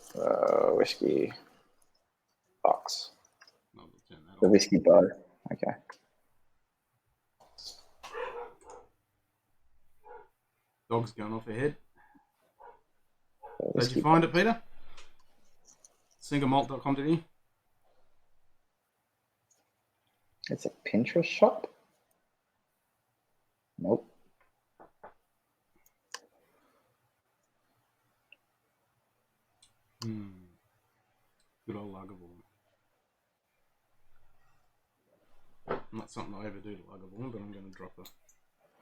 Whiskey box. The whiskey bar. Okay. Dog's going off ahead. Did you find it, Peter? Singlemalt.com.au. It's a Pinterest shop? Nope. Good old Lagavulin. Not something I ever do to Lagavulin, but I'm going to drop it.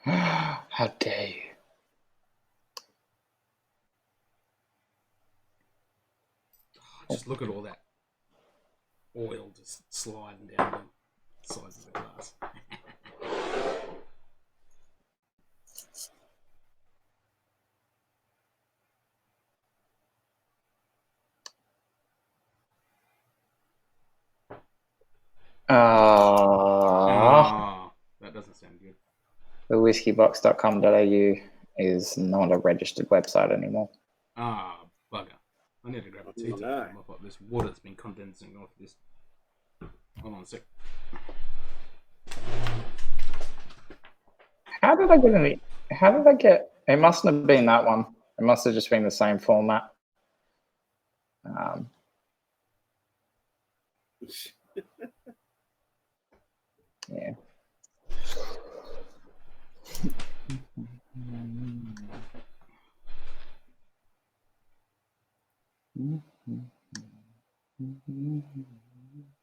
How dare you? Just look at all that oil just sliding down the sides of the glass. That doesn't sound good. The whiskeybox.com.au is not a registered website anymore. Bugger. I need to grab a tea to mop up this water that's been condensing off this Hold on a sec. How did I get any? How did I get? It mustn't have been that one. It must have just been the same format. Yeah.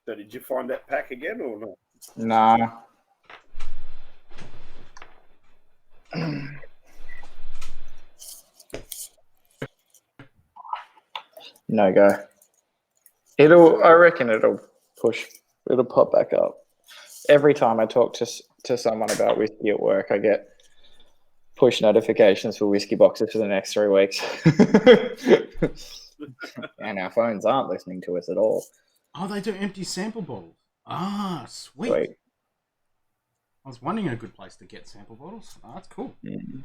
So did you find that pack again or not? Nah. No go. I reckon it'll push. It'll pop back up. Every time I talk to someone about whiskey at work, I get push notifications for whiskey boxes for the next 3 weeks. And our phones aren't listening to us at all. Oh, they do empty sample bottles. Ah, sweet. Sweet. I was wondering a good place to get sample bottles. Oh, that's cool. Mm.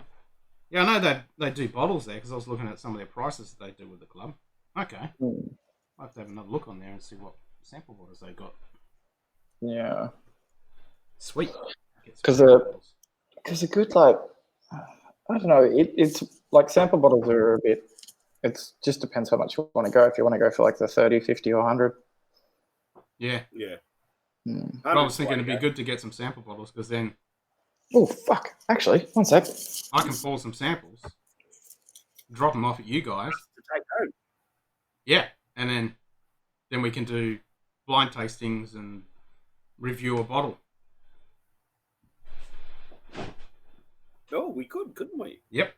Yeah, I know that they do bottles there because I was looking at some of their prices that they do with the club. Okay. Mm. I'll have to have another look on there and see what sample bottles they got. Yeah. Sweet. Because a good, like, I don't know, it's like sample bottles are a bit, it just depends how much you want to go. If you want to go for like the 30, 50 or 100. Yeah. Yeah. Mm. But I was thinking it'd be good to get some sample bottles because then Oh, fuck. Actually, one sec. I can pull some samples, drop them off at you guys. To take home. Yeah. And then we can do blind tastings and review a bottle. Oh, we could, couldn't we? Yep.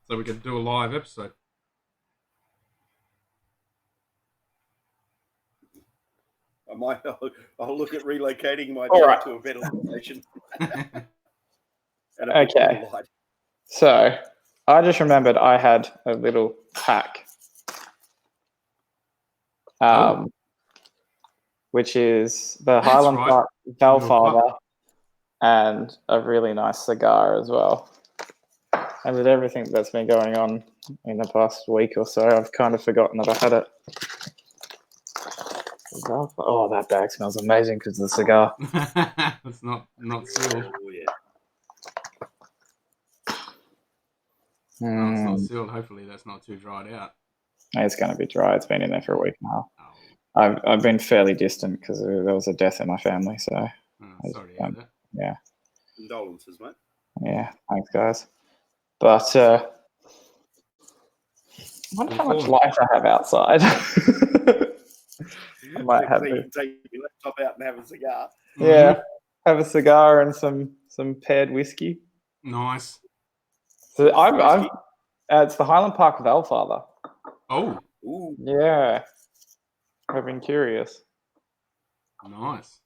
So we could do a live episode. I'll look at relocating my All right. to a better location. Okay. So I just remembered I had a little pack, which is the Highland Park Valfather and a really nice cigar as well. And with everything that's been going on in the past week or so, I've kind of forgotten that I had it. Oh, that bag smells amazing because of the cigar. It's not sealed. Oh, yeah. No, it's not sealed. Hopefully that's not too dried out. It's going to be dry. It's been in there for a week now. Oh. I've been fairly distant because there was a death in my family. So sorry to hear that. Yeah. Condolences, mate. Yeah, thanks, guys. But I wonder how much light I have outside. I might have to take your laptop out and have a cigar. Yeah, have a cigar and some paired whiskey. Nice. So it's the Highland Park Valfather. Oh. Ooh. Yeah. I've been curious. Nice.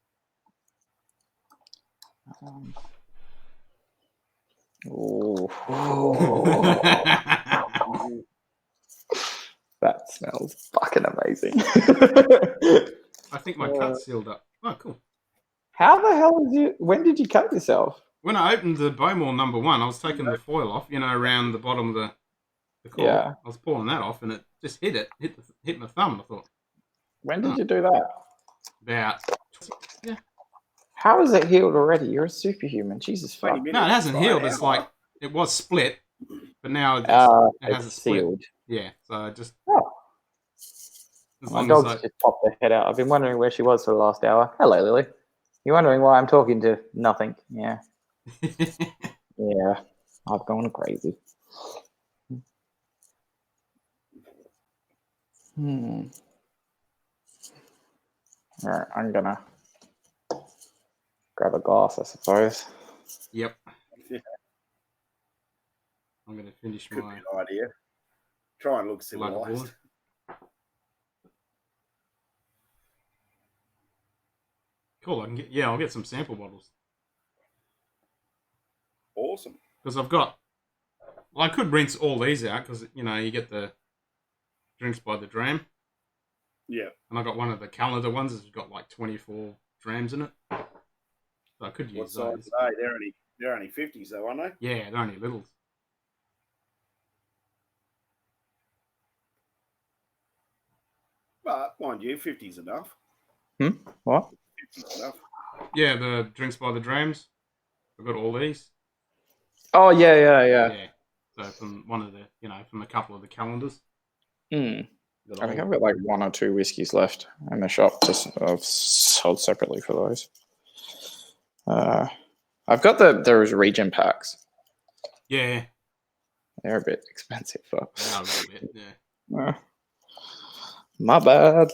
That smells fucking amazing. I think my cut's sealed up. Oh, cool. How the hell when did you cut yourself? When I opened the Bowmore number 1, I was taking the foil off, around the bottom of the cork. Yeah. I was pulling that off and it just hit my thumb. I thought. When did you do that? About, yeah. How is it healed already? You're a superhuman. Jesus fuck. No, it hasn't healed. It's like, it was split, but now it has a split. Sealed. Yeah, so I just... Oh. My dog's just popped her head out. I've been wondering where she was for the last hour. Hello, Lily. You're wondering why I'm talking to nothing. Yeah. Yeah. I've gone crazy. All right, I'm gonna grab a glass, I suppose. Yep. I'm gonna finish Could my be an idea. Try and look civilized. Cool. I'll get some sample bottles. Awesome. Because I could rinse all these out because you get the drinks by the dram. Yeah. And I got one of the calendar ones that's got like 24 drams in it. So I could use those. What size are they? They're only 50s though, aren't they? Yeah, they're only littles. But mind you, 50's enough. What? 50's enough. Yeah, the drinks by the Drams. I've got all these. Oh yeah. Yeah. So from one of the, from a couple of the calendars. I think I've got like 1 or 2 whiskeys left in the shop. Just I've sold separately for those. I've got those region packs. Yeah. They're a bit expensive, though. Yeah, a little bit, yeah. My bad.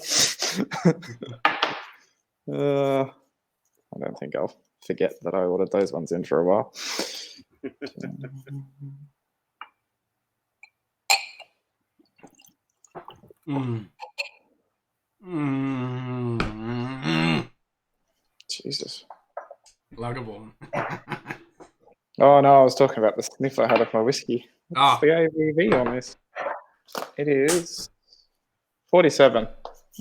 I don't think I'll forget that I ordered those ones in for a while. Jesus. Luggable. Oh no, I was talking about the sniff I had of my whiskey. What's Ah. the ABV on this? It is 47.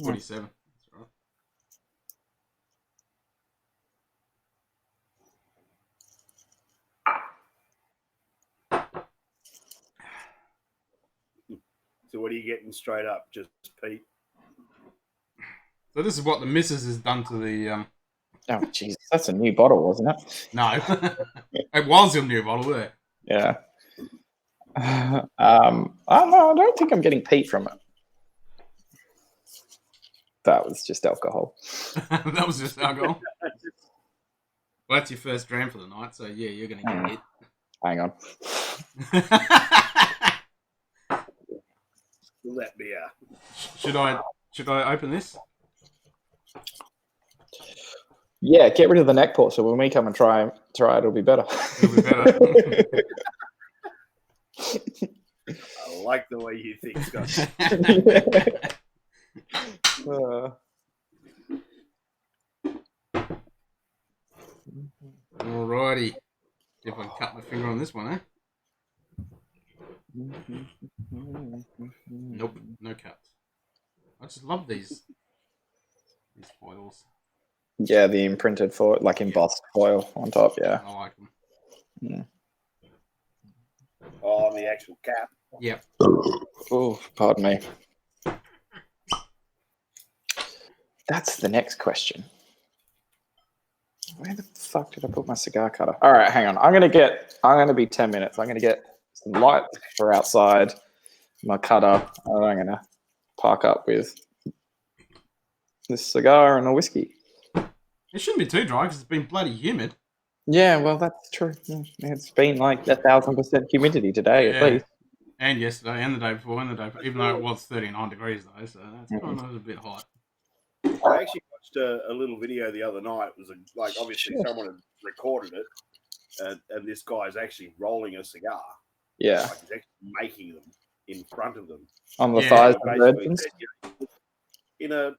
47. That's right. So what are you getting straight up? Just Pete? So this is what the missus has done to the... Oh, Jesus. That's a new bottle, wasn't it? No. It was a new bottle there. Yeah. I don't think I'm getting peat from it. That was just alcohol. That was just alcohol. Well, that's your first dram for the night, so yeah, you're going to get hit. Hang on. That beer. Should I open this? Yeah, get rid of the neck port so when we come and try it, it'll be better. It'll be better. I like the way you think, Scotch. Alrighty. If I can cut my finger on this one, eh? Nope, no cuts. I just love these foils. Yeah, the imprinted foil, like embossed foil on top, yeah. I like them. Yeah. Oh, on the actual cap. Yep. Oh, pardon me. That's the next question. Where the fuck did I put my cigar cutter? All right, hang on. I'm gonna be 10 minutes. I'm gonna get some lights for outside, my cutter, and I'm gonna park up with this cigar and a whiskey. It shouldn't be too dry because it's been bloody humid. Yeah, well, that's true. It's been like 1,000% humidity today, at least. And yesterday, and the day before, and the day before, even though it was 39 degrees though, so that's kind of a bit hot. I actually watched a little video the other night. It was obviously someone had recorded it, and this guy's actually rolling a cigar. Yeah. Like he's actually making them in front of them. On the thighs of the in a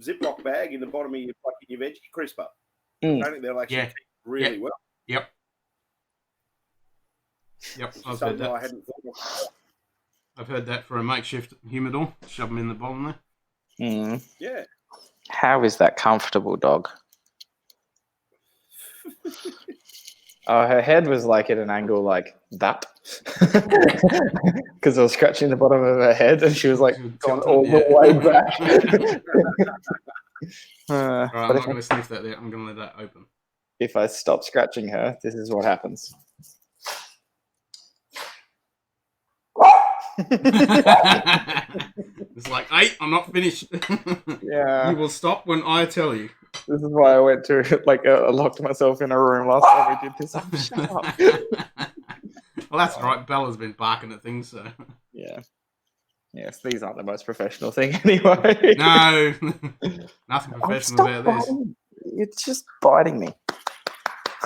Ziploc bag in the bottom of your veggie crisper. I think they'll actually keep really well. Yep. I've heard that. I hadn't thought of. I've heard that for a makeshift humidor. Shove them in the bottom there. Yeah. How is that comfortable, dog? Oh, her head was like at an angle like that. Because I was scratching the bottom of her head and she was like gone all the way back. Right, I'm not going to sniff that there. I'm going to let that open. If I stop scratching her, this is what happens. It's like, hey, I'm not finished. Yeah. You will stop when I tell you. This is why I went to, I locked myself in a room last time we did this. Oh, shut up. Well, that's right. Bella's been barking at things, so. Yeah. Yes, these aren't the most professional thing anyway. No. Nothing professional about this. It's just biting me.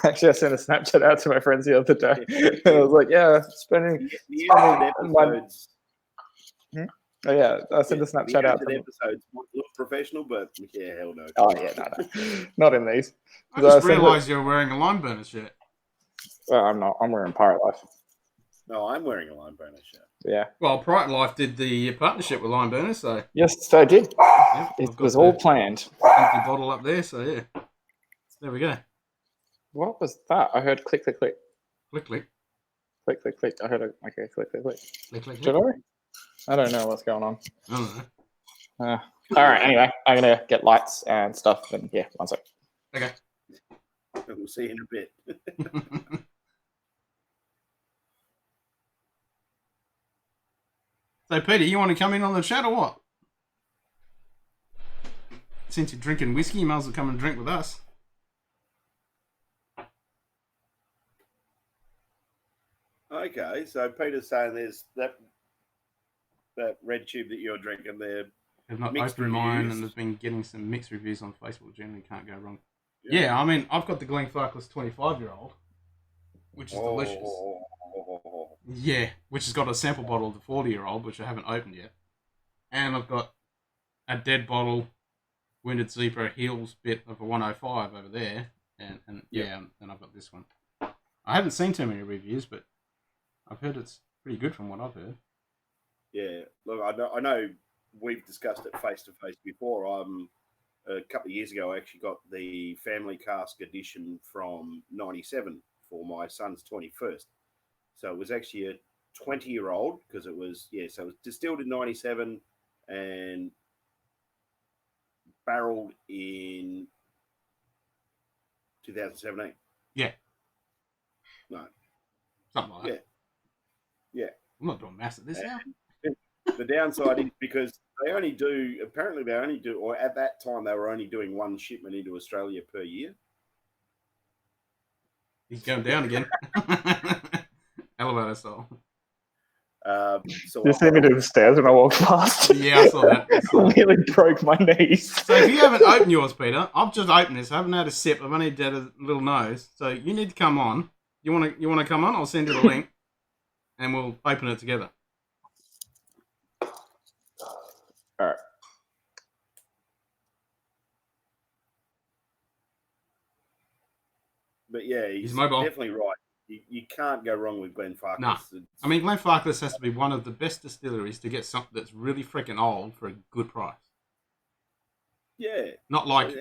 Actually, I sent a Snapchat out to my friends the other day. I was like, yeah, spending episodes. Oh, yeah, I sent a Snapchat out. The episodes look professional, but yeah, hell no. Oh, yeah, no. Not in these. I just realised you're wearing a Lime Burner shirt. Well, I'm not. I'm wearing Pirate Life. No, I'm wearing a Lime Burner shirt. Yeah. Well, Pirate Life did the partnership with Lime Burner, so. Yes, I did. Yep, it was all planned. Empty bottle up there, so yeah. There we go. What was that? I heard click, click, click. Click, click. Click, click, click. I heard okay, click, click, click. Click, click, click. Did I? I don't know what's going on. I don't know. All right. Anyway, I'm gonna get lights and stuff, and yeah, one sec. Okay. We'll see you in a bit. So, Peter, you want to come in on the chat or what? Since you're drinking whiskey, you might as well come and drink with us. Okay, so Peter's saying there's that red tube that you're drinking there. I've not Mixed opened mine, reviews. and there's been getting some mixed reviews on Facebook. Generally, can't go wrong. Yeah, I mean, I've got the Glenfarclas 25-year-old, which is delicious. Yeah, which has got a sample bottle of the 40-year-old, which I haven't opened yet. And I've got a dead bottle, Wounded Zebra Heels bit of a 105 over there. And I've got this one. I haven't seen too many reviews, but I've heard it's pretty good from what I've heard. Yeah, look, I know we've discussed it face to face before. A couple of years ago, I actually got the family cask edition from '97 for my son's 21st. So it was actually a 20-year-old because it was so it was distilled in '97 and barreled in 2017. Yeah. No. Something like that. Yeah. I'm not doing maths at this now. The downside is because they only do, or at that time, they were only doing one shipment into Australia per year. He's going down again. Elevator style. So You see me do the stairs when I walked past. Yeah, I saw that. I nearly broke my knees. So if you haven't opened yours, Peter, I've just opened this. I haven't had a sip. I've only had a little nose. So you need to come on. You want to come on? I'll send you the link, and we'll open it together. All right. But yeah, he's mobile. definitely right. You can't go wrong with Glenfarclas. No. I mean, Glenfarclas has to be one of the best distilleries to get something that's really freaking old for a good price. Yeah. Not like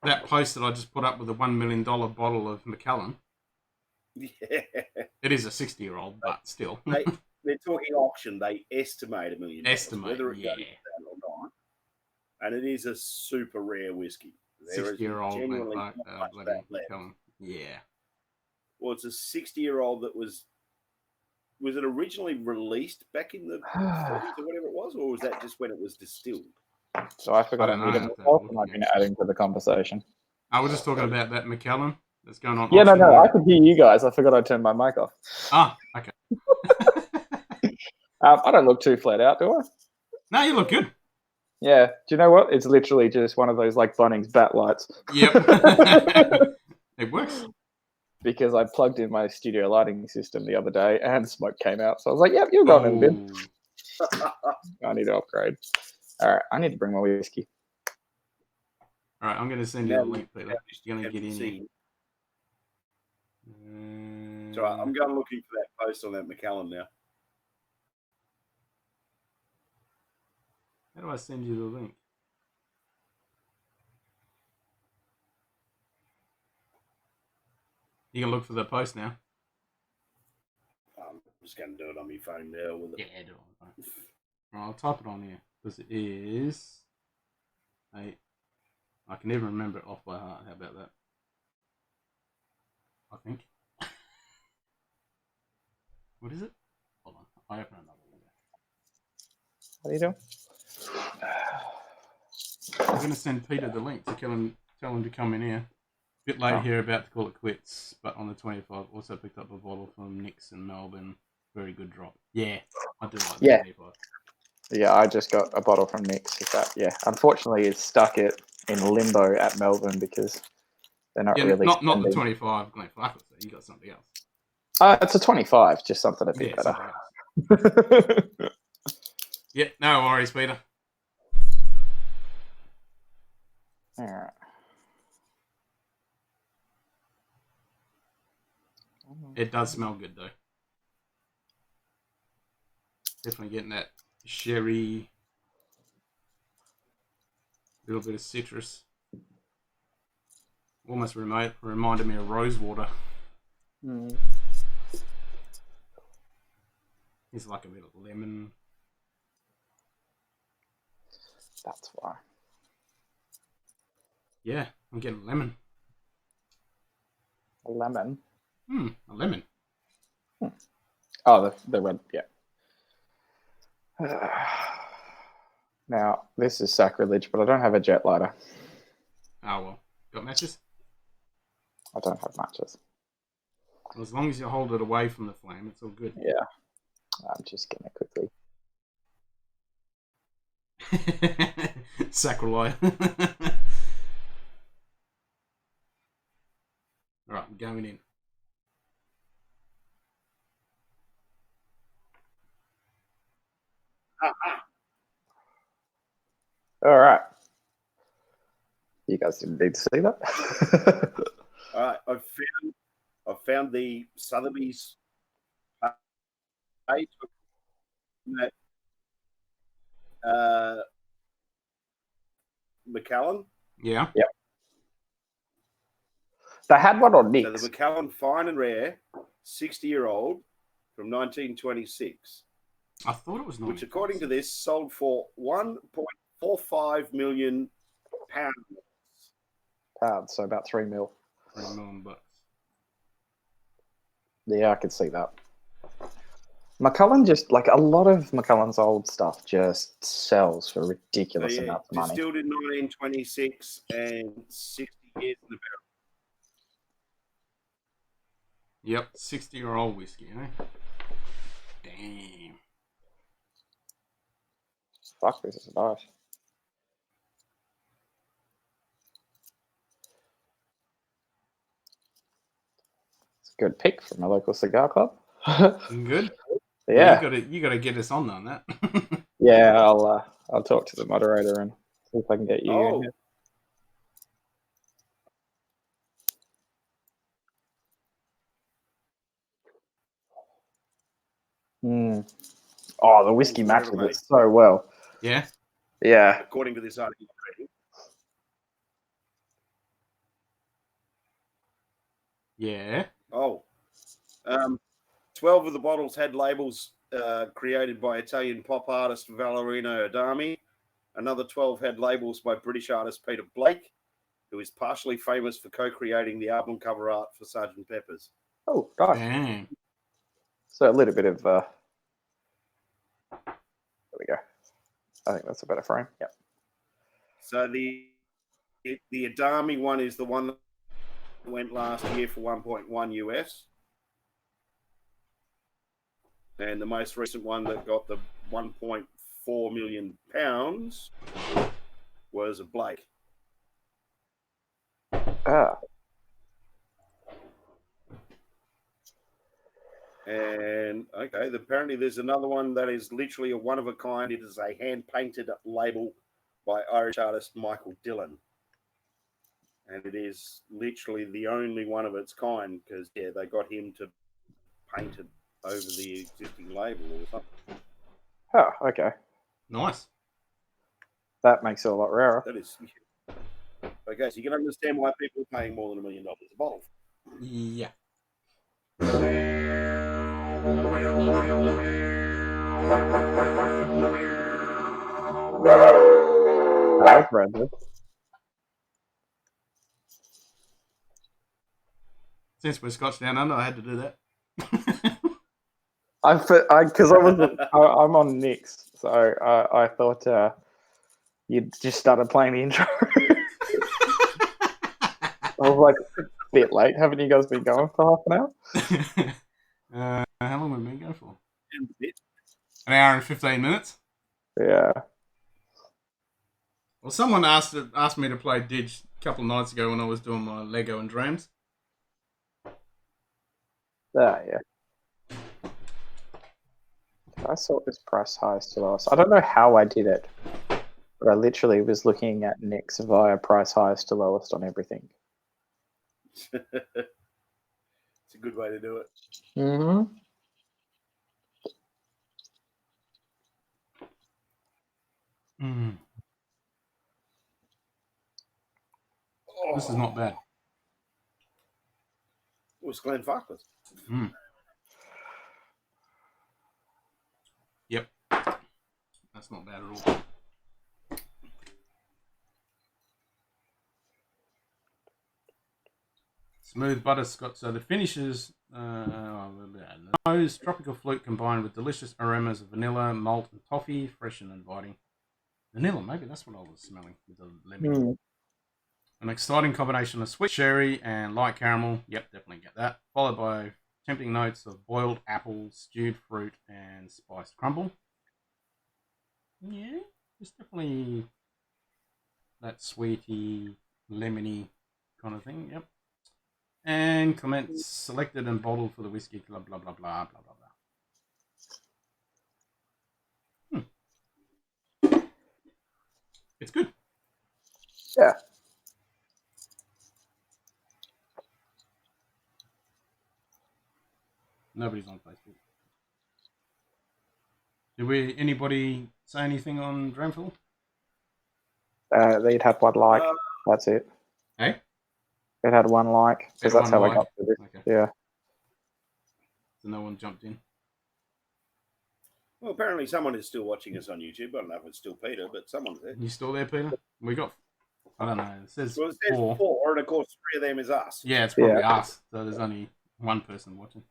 that post that I just put up with a $1 million bottle of Macallan. Yeah. It is a 60-year-old, but still. They're talking auction. They estimate $1 million. Estimate, whether it goes down or not. And it is a super rare whiskey. 60-year-old genuinely Macallan. Yeah. Well, it's a 60-year-old that was it originally released back in the 40s or whatever it was, or was that just when it was distilled? So I forgot to mute it myself, and I've been adding to the conversation. I was just talking about that Macallan that's going on. Yeah, no, I could hear you guys. I forgot I turned my mic off. Ah, okay. I don't look too flat out, do I? No, you look good. Yeah. Do you know what? It's literally just one of those like Bunnings bat lights. Yep. It works. Because I plugged in my studio lighting system the other day and smoke came out. So I was like, yep, you're going in the bin. I need to upgrade. All right, I need to bring my whiskey. All right, I'm going to send you the link, Peter. You're going to get in here. It's all right, I'm going looking for that post on that Macallan now. How do I send you the link? You can look for the post now. I'm just going to do it on my phone now. With it. Yeah, do it on the phone. Right, I'll type it on here because it is. I can never remember it off by heart. How about that? I think. What is it? Hold on. I open another window. What are you doing? I'm going to send Peter the link to tell him to come in here. Bit late here, about to call it quits, but on the 25, also picked up a bottle from Nick's in Melbourne. Very good drop. Yeah, I do like the 25. Yeah, I just got a bottle from Nick's. Unfortunately, it's stuck it in limbo at Melbourne because they're not really. Not the 25 Glenfarclas. You got something else. It's a 25, just something a bit better. Yeah, no worries, Peter. All right. It does smell good though. Definitely getting that sherry, little bit of citrus. Almost reminded me of rose water. It's like a bit of lemon. That's why. Yeah, I'm getting lemon. A lemon. A lemon. Oh, the red. Yeah. Now this is sacrilege, but I don't have a jet lighter. Oh well. Got matches? I don't have matches. Well, as long as you hold it away from the flame, it's all good. Yeah. I'm just getting it quickly. Sacrilege. Alright, I'm going in. All right. You guys didn't need to see that. All right, I've found the Sotheby's page. Macallan. Yeah. Yep. They had one on Nick's. So the Macallan Fine and Rare, 60-year-old from 1926. I thought it was not. Which, according to this, sold for £1.45 million. Pounds, so about $3 million. $3 million. Yeah, I could see that. McCullen just, like, a lot of McCullen's old stuff just sells for ridiculous amounts of money. Distilled in 1926 and 60 years in the barrel. Yep, 60-year-old whiskey, eh? Damn. Fuck, this is nice. It's a good pick from a local cigar club. Good? Yeah. Well, you gotta get us on that. Yeah, I'll talk to the moderator and see if I can get you in here. Oh, the whiskey matches it so well. Yeah? Yeah. According to this article. Yeah. 12 of the bottles had labels created by Italian pop artist Valeriano Adami. Another 12 had labels by British artist Peter Blake, who is partially famous for co-creating the album cover art for Sgt. Pepper's. Oh, nice. Damn. So a little bit of... there we go. I think that's a better frame. Yep. So the Adami one is the one that went last year for 1.1 US. And the most recent one that got the 1.4 million pounds was a Blake. Ah. And okay, apparently there's another one that is literally a one of a kind. It is a hand painted label by Irish artist Michael Dillon. And it is literally the only one of its kind because, yeah, they got him to paint it over the existing label or something. Oh, okay. Nice. That makes it a lot rarer. That is. Okay, so you can understand why people are paying more than $1 million a bottle. Yeah. Hello, Brandon. Since we're Scotch down under, I had to do that. I'm on Nick's, so I thought you just started playing the intro. I was like, a bit late. Haven't you guys been going for half an hour? How long have we been going for? An hour and 15 minutes. Yeah. Well, someone asked me to play Dig a couple of nights ago when I was doing my Lego and Drams. Yeah. I saw this price highest to lowest. I don't know how I did it, but I literally was looking at Nick's via price highest to lowest on everything. It's a good way to do it. Mm-hmm. Mm. Oh. This is not bad. It was Glenn Farkless. Mm. Yep. That's not bad at all. Smooth butterscotch. So the finishes, nose, tropical fruit combined with delicious aromas of vanilla, malt, and toffee, fresh and inviting. Vanilla, maybe that's what I was smelling with the lemon. An exciting combination of sweet cherry and light caramel. Yep, definitely get that. Followed by tempting notes of boiled apples, stewed fruit, and spiced crumble. Yeah, it's definitely that sweety, lemony kind of thing. Yep. And comments selected and bottled for the whiskey club. Blah blah blah blah blah blah. It's good. Yeah. Nobody's on Facebook. Did anybody say anything on Dramful? They'd had one like. That's it. Hey? It had one like, because that's how I got to this. Okay. Yeah. So no one jumped in? Well, apparently someone is still watching us on YouTube. I don't know if it's still Peter, but someone's there. You still there, Peter? We got... I don't know. It says, well, it says four, and of course 3 of them is us. Yeah, it's probably us. So there's only one person watching.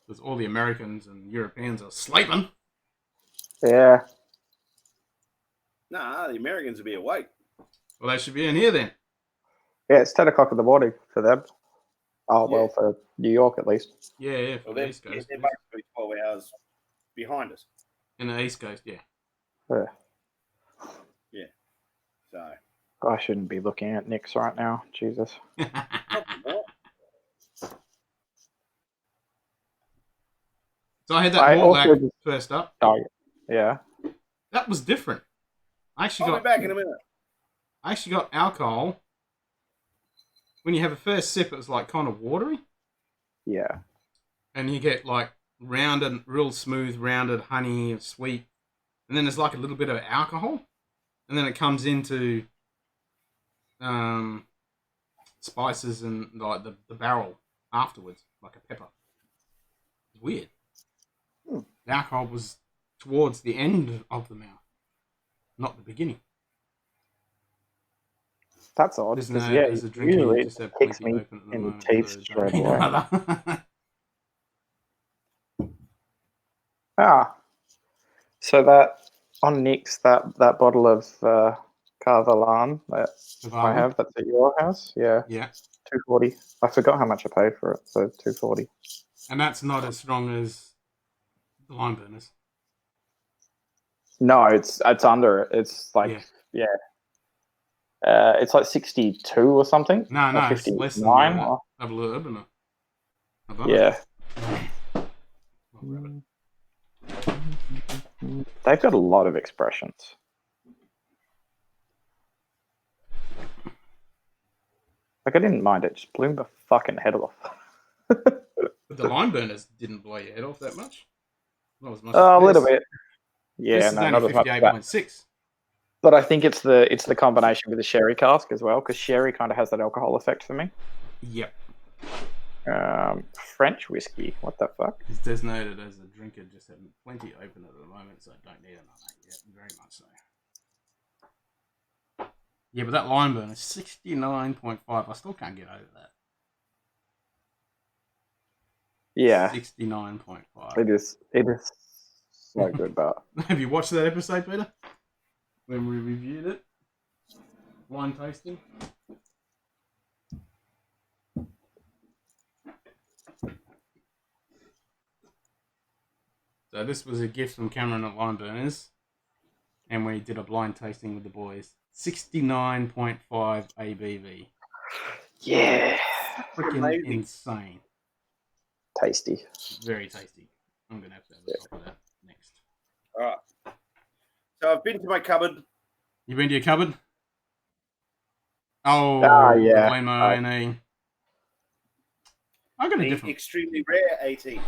Because all the Americans and Europeans are sleeping. Yeah. Nah, the Americans will be awake. Well, they should be in here then. Yeah, it's 10 o'clock in the morning for them. Oh, well, for New York at least. Yeah, for the East Coast. They're basically 12 hours behind us. In the East Coast, yeah. Yeah. Yeah. So. I shouldn't be looking at Nick's right now. Jesus. So I had that Mortlack first up. Oh, yeah. That was different. I'll be back in a minute. I actually got alcohol. When you have a first sip, it was like kind of watery. Yeah. And you get like rounded, real smooth, rounded honey, sweet. And then there's like a little bit of alcohol. And then it comes into spices and like the barrel afterwards, like a pepper. It's weird. The alcohol was towards the end of the mouth, not the beginning. That's odd. There's a drink usually you just have plenty me open at the in moment. the teeth straight away. So that on Nick's that bottle of Carvalan that I have that's at your house, yeah, $2.40. I forgot how much I paid for it, so $2.40. And that's not as strong as the lime burners. No, it's under it. It's like it's like 62 or something. No, it's less than that. Have a look, isn't it? Yeah. They've got a lot of expressions. Like, I didn't mind it. Just blew my fucking head off. But the lime burners didn't blow your head off that much? Not as much a little bit. Yeah, this is only 58.6. But I think it's the combination with the sherry cask as well, because sherry kind of has that alcohol effect for me. Yep. French whiskey. What the fuck? It's designated as a drinker, just having plenty open at the moment, so I don't need another yet. Very much so. Yeah, but that lime burner, 69.5. I still can't get over that. Yeah. 69.5. It is so good, but... Have you watched that episode, Peter? When we reviewed it? Wine tasting? So this was a gift from Cameron at Lime Burners. And we did a blind tasting with the boys. 69.5 ABV. Yeah. Freaking insane. Tasty. Very tasty. I'm going to have to have a top of that next. All right. So I've been to my cupboard. You been to your cupboard? Oh, yeah. Glen Moyne. I got a different... extremely rare 18.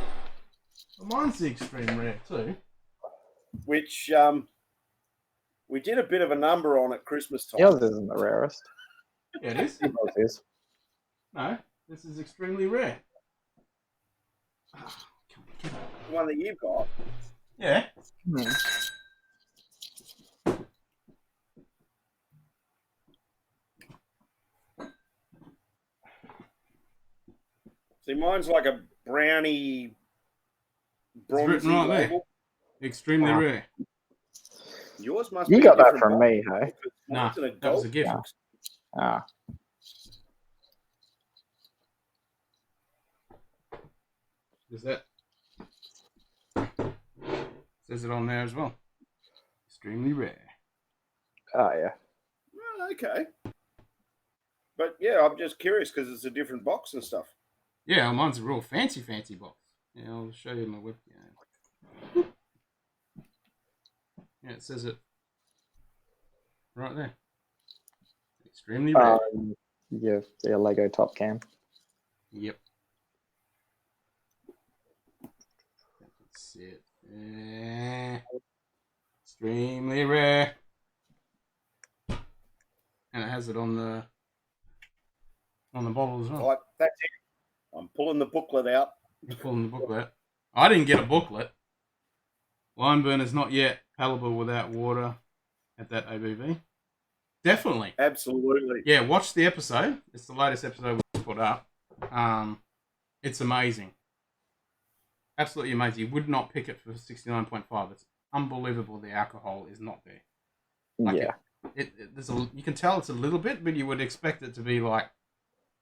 Well, mine's the extreme rare too. Which we did a bit of a number on at Christmas time. Yours isn't the rarest. Yeah, it is. Yours is. No, this is extremely rare. The one that you've got. Yeah. See, mine's like a brownie, bronzy written right there. label. Extremely rare. Yours must You be got a that different from box. me, hey? Nah, Mine's in a that was a gold gift. box. Ah. Is that? Says it on there as well. Extremely rare. Oh, yeah. Well, okay. But yeah, I'm just curious because it's a different box and stuff. Yeah, mine's a real fancy box. Yeah, I'll show you my webcam. Yeah, it says it right there. Extremely rare. Your Lego Top Cam. Yep. That's it. Extremely rare. And it has it on the bottle as well. Right, that's it. I'm pulling the booklet out. You're pulling the booklet. I didn't get a booklet. Lime burner's not yet palatable without water at that ABV. Definitely. Absolutely. Yeah, watch the episode. It's the latest episode we put up. It's amazing. Absolutely amazing. You would not pick it for 69.5. It's unbelievable the alcohol is not there. Like Yeah. You can tell it's a little bit, but you would expect it to be like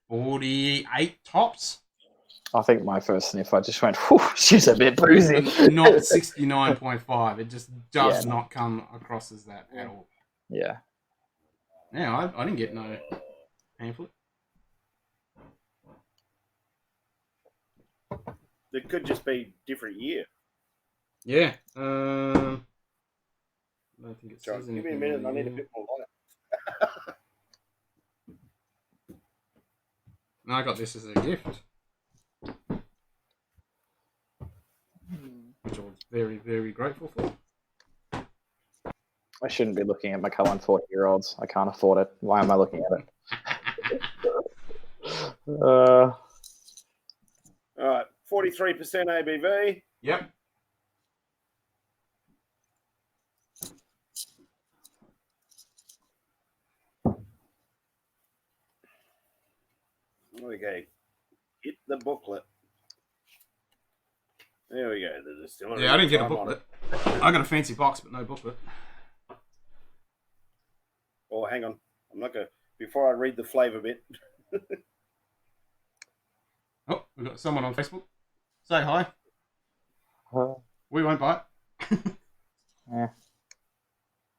48 tops. I think my first sniff, I just went, whew, she's a bit boozy. Not 69.5. It just does not come across as that at all. Yeah. Yeah, I didn't get no pamphlet. It could just be different year. Yeah. I don't think it says Give me a anything minute. on I need a here. bit more light. No, I got this as a gift. Which I was very, very grateful for. I shouldn't be looking at Macallan 40-year-olds. I can't afford it. Why am I looking at it? All right, 43% ABV. Yep. Okay, hit the booklet. There we go. The distillery. Yeah, I didn't get a booklet. I got a fancy box, but no booklet. Oh, hang on. I'm not going to... Before I read the flavour bit... Oh, we've got someone on Facebook. Say hi. We won't bite. Yeah.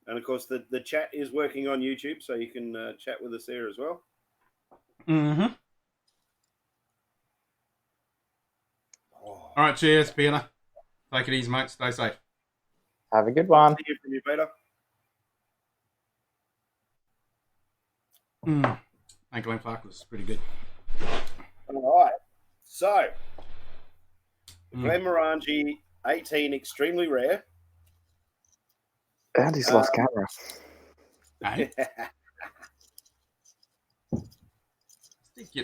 And, of course, the chat is working on YouTube, so you can chat with us there as well. Mm-hmm. Oh. All right, cheers, Peter. Take it easy, mate. Stay safe. Have a good one. See you from you, Peter. Ankle and Clark was pretty good. All right. So, Glenmorangie 18 extremely rare. And he's lost camera. Hey?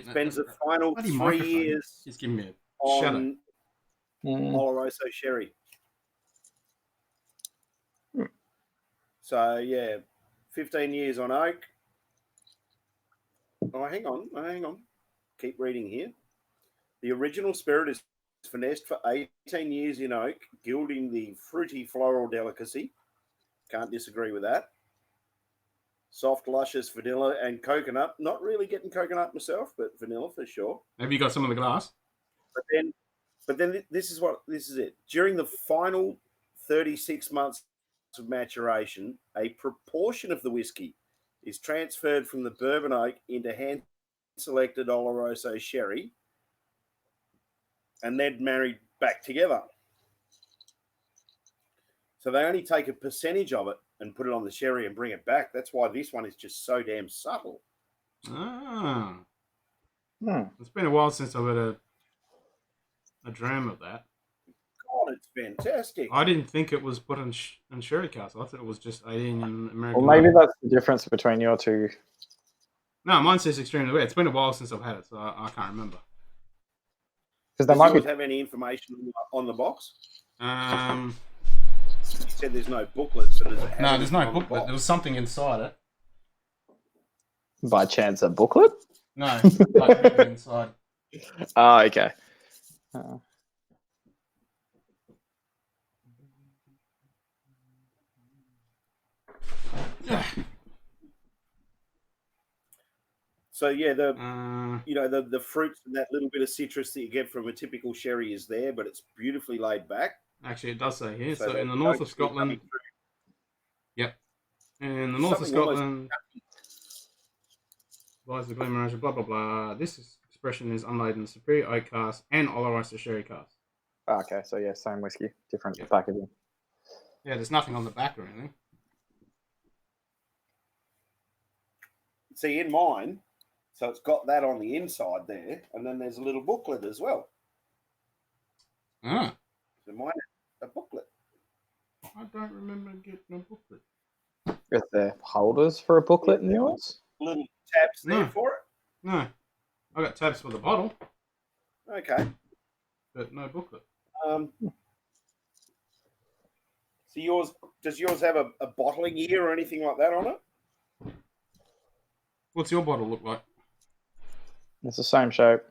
Spends the final 3 years Just give me a on Mm. Oloroso sherry. So, yeah, 15 years on oak. Oh, hang on. Keep reading here. The original spirit is finessed for 18 years in oak, gilding the fruity floral delicacy. Can't disagree with that. Soft, luscious vanilla and coconut. Not really getting coconut myself, but vanilla for sure. Have you got some of the glass? But then this is it. During the final 36 months of maturation, a proportion of the whiskey is transferred from the bourbon oak into hand-selected Oloroso sherry and then married back together. So they only take a percentage of it and put it on the sherry and bring it back. That's why this one is just so damn subtle. Ah. It's been a while since I've had a dram of that. God, it's fantastic. I didn't think it was put in sherry cask. I thought it was just 18 in American. Well, maybe that's the difference between your two. No, mine says extremely rare. It's been a while since I've had it, so I can't remember. Because there Does might yours be. have any information on the box? Um, You said there's no booklet, so does it have no, there's no anything on the booklet. box? There was something inside it. By chance, a booklet? No, like written inside. Oh, okay. So yeah, the Uh, the fruits and that little bit of citrus that you get from a typical sherry is there, but it's beautifully laid back. actually, it does say here. So So that in the you north don't of see it coming Scotland, yep. In the through. north of Something almost Scotland, lies the glimmeration, blah blah blah. Expression is unladen in superior oak cask and Oloroso sherry cask. Okay, so yeah, same whiskey, different Yep. packaging. Yeah, there's nothing on the back or anything. see in mine. So it's got that on the inside there, and then there's a little booklet as well. Ah, So mine has a booklet. I don't remember getting a booklet. Is there holders for a booklet in yours? Little tabs there No. for No, I got tabs for the bottle, it. Okay. but no booklet. So does yours have a bottling year or anything like that on it? What's your bottle look like? It's the same shape,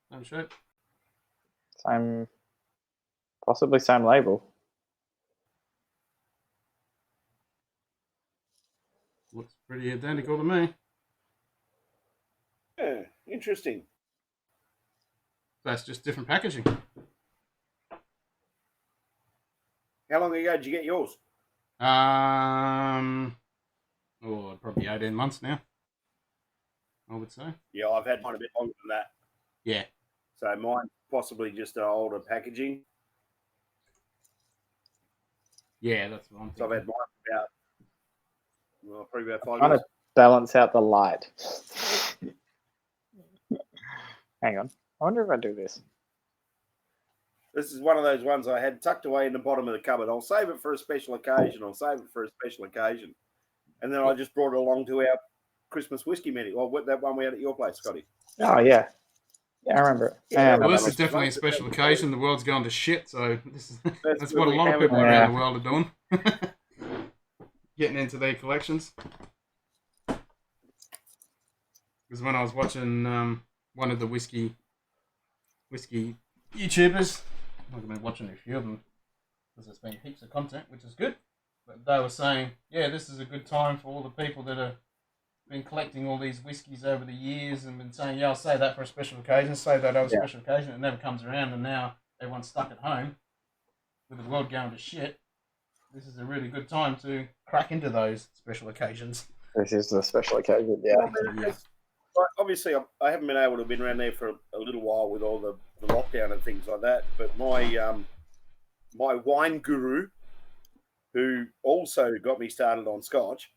Same shape. possibly same label. Looks pretty identical to me. Yeah, interesting. That's just different packaging. How long ago did you get yours? Probably 18 months now, I would say. Yeah, I've had mine a bit longer than that. Yeah. So mine possibly just an older packaging. Yeah, that's what I'm So I've thinking. had mine probably about 5 Trying years. to balance out the light. Hang on. I wonder if I do this. This is one of those ones I had tucked away in the bottom of the cupboard. I'll save it for a special occasion. And then I just brought it along to our Christmas whiskey meeting. Or that one we had at your place, Scotty. Oh, yeah. Yeah, I remember it. Yeah, Well, this is definitely a special occasion. The world's going to shit, so that's what a lot of people around the world are doing. Getting into their collections. Because when I was watching one of the whiskey YouTubers, I've been watching a few of them because there's been heaps of content, which is good. But they were saying, yeah, this is a good time for all the people that have been collecting all these whiskies over the years and been saying, yeah, I'll say that for a special occasion, say that over a special occasion. It never comes around, and now everyone's stuck at home with the world going to shit. This is a really good time to crack into those special occasions. This is the special occasion, yeah. Obviously, I haven't been able to have been around there for a little while with all the lockdown and things like that. But my wine guru, who also got me started on Scotch,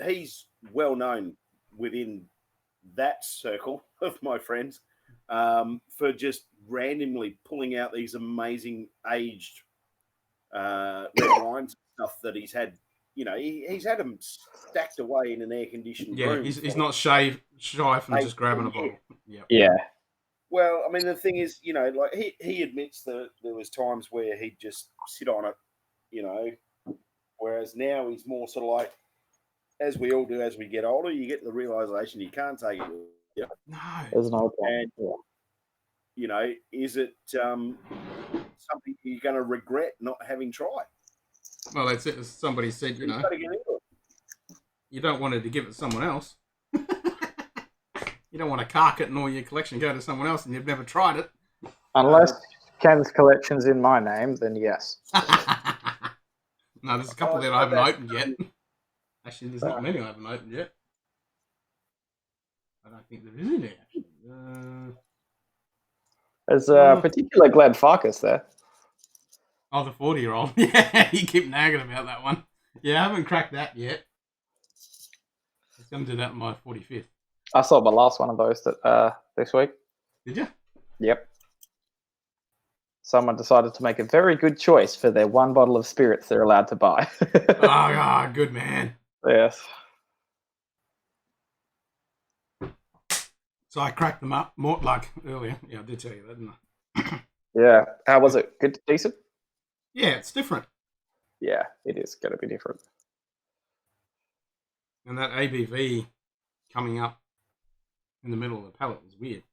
he's well known within that circle of my friends for just randomly pulling out these amazing aged red wines and stuff that he's had. He's had them stacked away in an air-conditioned room. He's not shy from just grabbing a bottle. Yeah. Well, I mean, the thing is, like he admits that there was times where he'd just sit on it, whereas now he's more sort of like, as we all do as we get older, you get the realization you can't take it. No. There's no point. And, is it something you're going to regret not having tried? Well, that's it. As somebody said, you don't want to give it to someone else. You don't want to cark it and all your collection go to someone else and you've never tried it. Unless Ken's collection's in my name, then yes. No, there's a couple that I haven't opened yet. Actually, there's not many I haven't opened yet. I don't think there is any, actually. There's a particular Glenfarclas there. Oh, the 40-year-old. Yeah, you keep nagging about that one. Yeah, I haven't cracked that yet. I was going to do that on my 45th. I saw my last one of those this week. Did you? Yep. Someone decided to make a very good choice for their one bottle of spirits they're allowed to buy. Oh, good man. Yes. So I cracked them up more like earlier. Yeah, I did tell you that, didn't I? Yeah. How was it? Good? Decent? Yeah, it's different. Yeah, it is going to be different. And that ABV coming up in the middle of the palate was weird.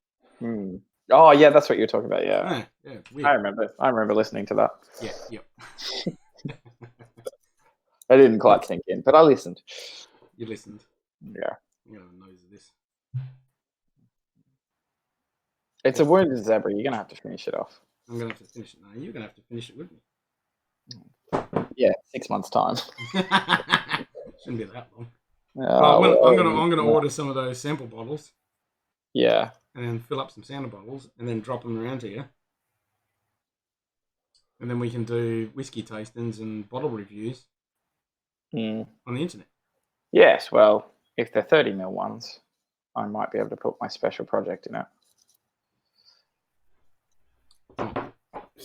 Hmm. Oh yeah, that's what you're talking about. Yeah, Yeah, it's weird. I remember listening to that. Yeah, yep. I didn't quite sink in, but I listened. You listened. Yeah. You got a nose of this. It's a wounded zebra. You're gonna have to finish it off. I'm gonna have to finish it now. You're gonna have to finish it with me. Yeah, 6 months time. Shouldn't be that long. Oh, I'm gonna order some of those sample bottles. Yeah. And then fill up some sample bottles and then drop them around to you. And then we can do whiskey tastings and bottle reviews on the internet. Yes, well, if they're 30ml ones, I might be able to put my special project in it.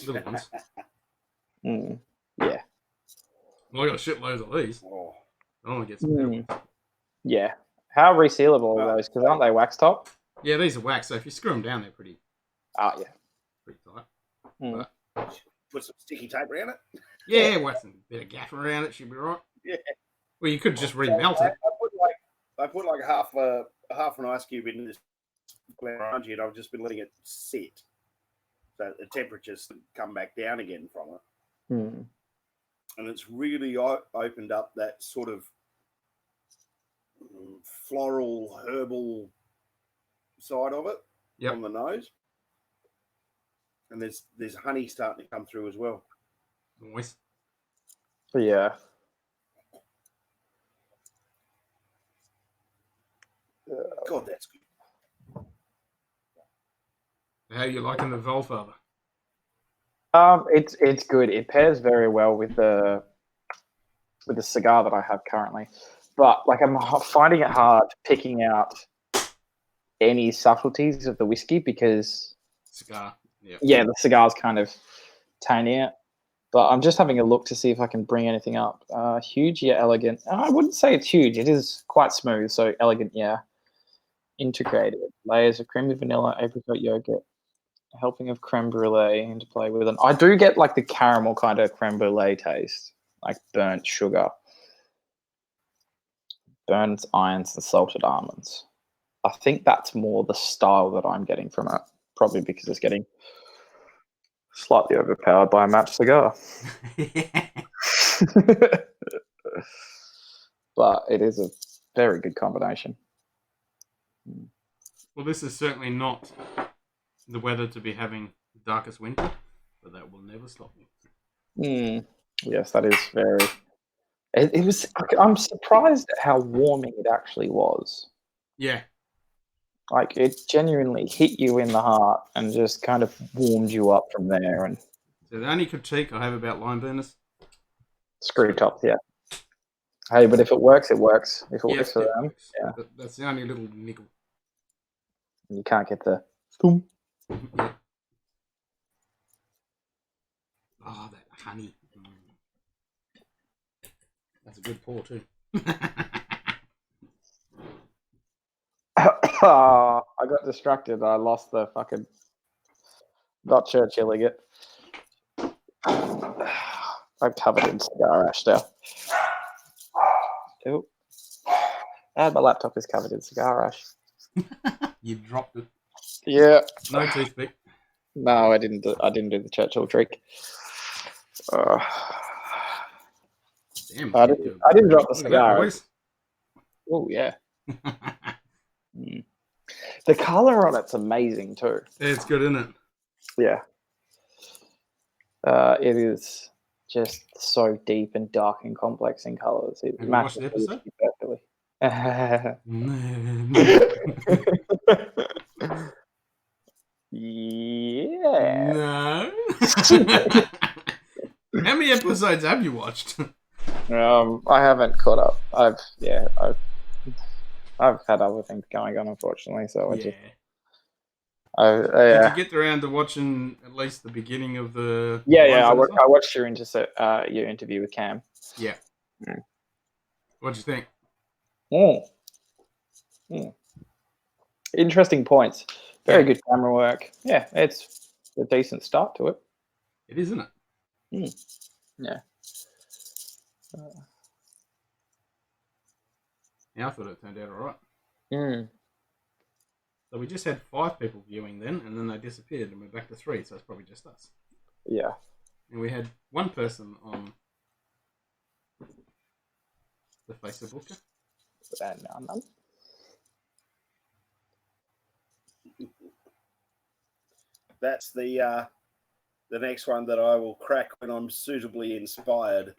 Little ones. Yeah. Well, I got shitloads of these. Oh. I don't want to get some little ones. Yeah. How resealable are those? Because aren't they wax top? Yeah, these are wax, so if you screw them down, they're pretty Oh, yeah. pretty tight. But, put some sticky tape around it. Yeah, wax a bit of gaff around it, should be right. Yeah. Well, you could just remelt it. I put like half an ice cube in this orange, and I've just been letting it sit, so the temperatures come back down again from it. And it's really opened up that sort of floral, herbal side of it on the nose. And there's honey starting to come through as well. Nice. Yeah. God, that's good. How are you liking the Volfather? It's good. It pairs very well with the cigar that I have currently, but like I'm finding it hard picking out any subtleties of the whiskey because cigar. Yep. Yeah, the cigar's kind of tainting it. But I'm just having a look to see if I can bring anything up. Huge, yeah, elegant. I wouldn't say it's huge. It is quite smooth, so elegant, yeah. Integrated. Layers of creamy vanilla, apricot yogurt, a helping of creme brulee into play with them. I do get like the caramel kind of creme brulee taste, like burnt sugar, burnt irons and salted almonds. I think that's more the style that I'm getting from it, probably because it's getting slightly overpowered by a match cigar. But it is a very good combination. Well, this is certainly not the weather to be having the darkest winter, but that will never stop me. Yes, that is very... It was... I'm surprised at how warming it actually was. Yeah. Like, it genuinely hit you in the heart and just kind of warmed you up from there. And so the only critique I have about lime burners... Screw tops, yeah. Hey, but if it works, it works. If it works for them, works. Yeah. That's the only little nickel. You can't get the... Boom. Yeah. Oh, that honey. That's a good pour too. I got distracted. I lost the fucking... Not Churchilling it. I'm covered in cigar ash now. Oh. And my laptop is covered in cigar ash. You dropped it. Yeah. No toothpick. No, I didn't do the Churchill trick. Damn, I didn't drop the cigar. Oh, yeah. The color on it's amazing too. It's good, isn't it? Yeah. It is just so deep and dark and complex in colors. It Have you watched the episode? Perfectly. Yeah. No. How many episodes have you watched? I haven't caught up. I've had other things going on, unfortunately. So yeah. Did you get around to watching at least the beginning of the? Yeah. I watched your interview with Cam. Yeah. What'd you think? Interesting points. Very good camera work. Yeah, it's a decent start to it. It is, isn't it? Yeah. Yeah, I thought it turned out all right. So we just had 5 people viewing then, and then they disappeared, and we're back to 3. So it's probably just us. Yeah. And we had 1 person on the Facebook. And none. That's the next one that I will crack when I'm suitably inspired.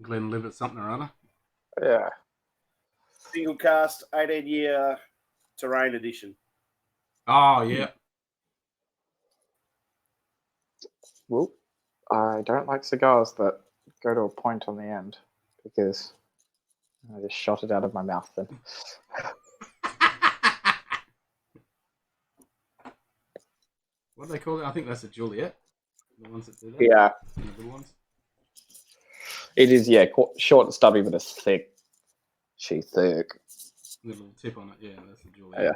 Glenn Livet something or other. Yeah. Single cast 18-year terrain edition. Oh, yeah. Well, I don't like cigars that go to a point on the end because I just shot it out of my mouth then. What do they call it? I think that's a Juliet. The ones that do that. Yeah. The little ones. It is, yeah, short and stubby, but it's thick. She's thick. The little tip on it. Yeah, that's a Juliet.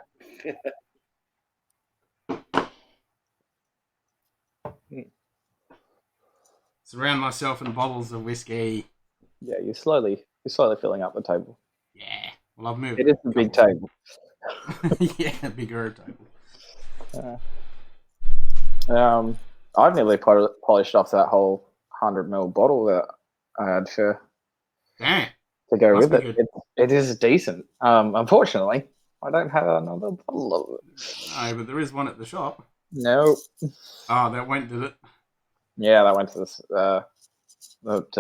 Yeah. Surround myself in bottles of whiskey. Yeah, you're slowly filling up the table. Yeah. Well, I've moved. It is a big table. Yeah, a bigger table. I've nearly polished off that whole 100ml bottle that I had to go with it. It is decent. Unfortunately, I don't have another bottle of it. No, but there is one at the shop. No. Oh, that went, did it? Yeah, that went to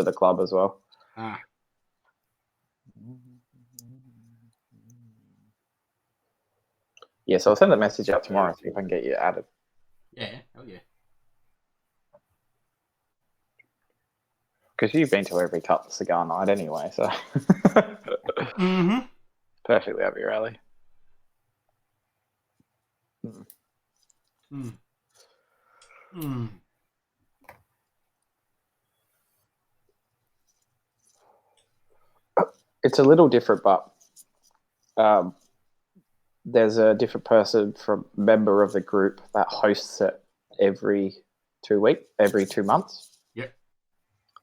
the club as well. Ah. Yeah, so I'll send a message out tomorrow, see if I can get you added. Yeah, hell yeah. Because you've been to every Cut Cigar night anyway, so perfectly up your alley. It's a little different, but there's a different person from member of the group that hosts it every 2 months. Yep.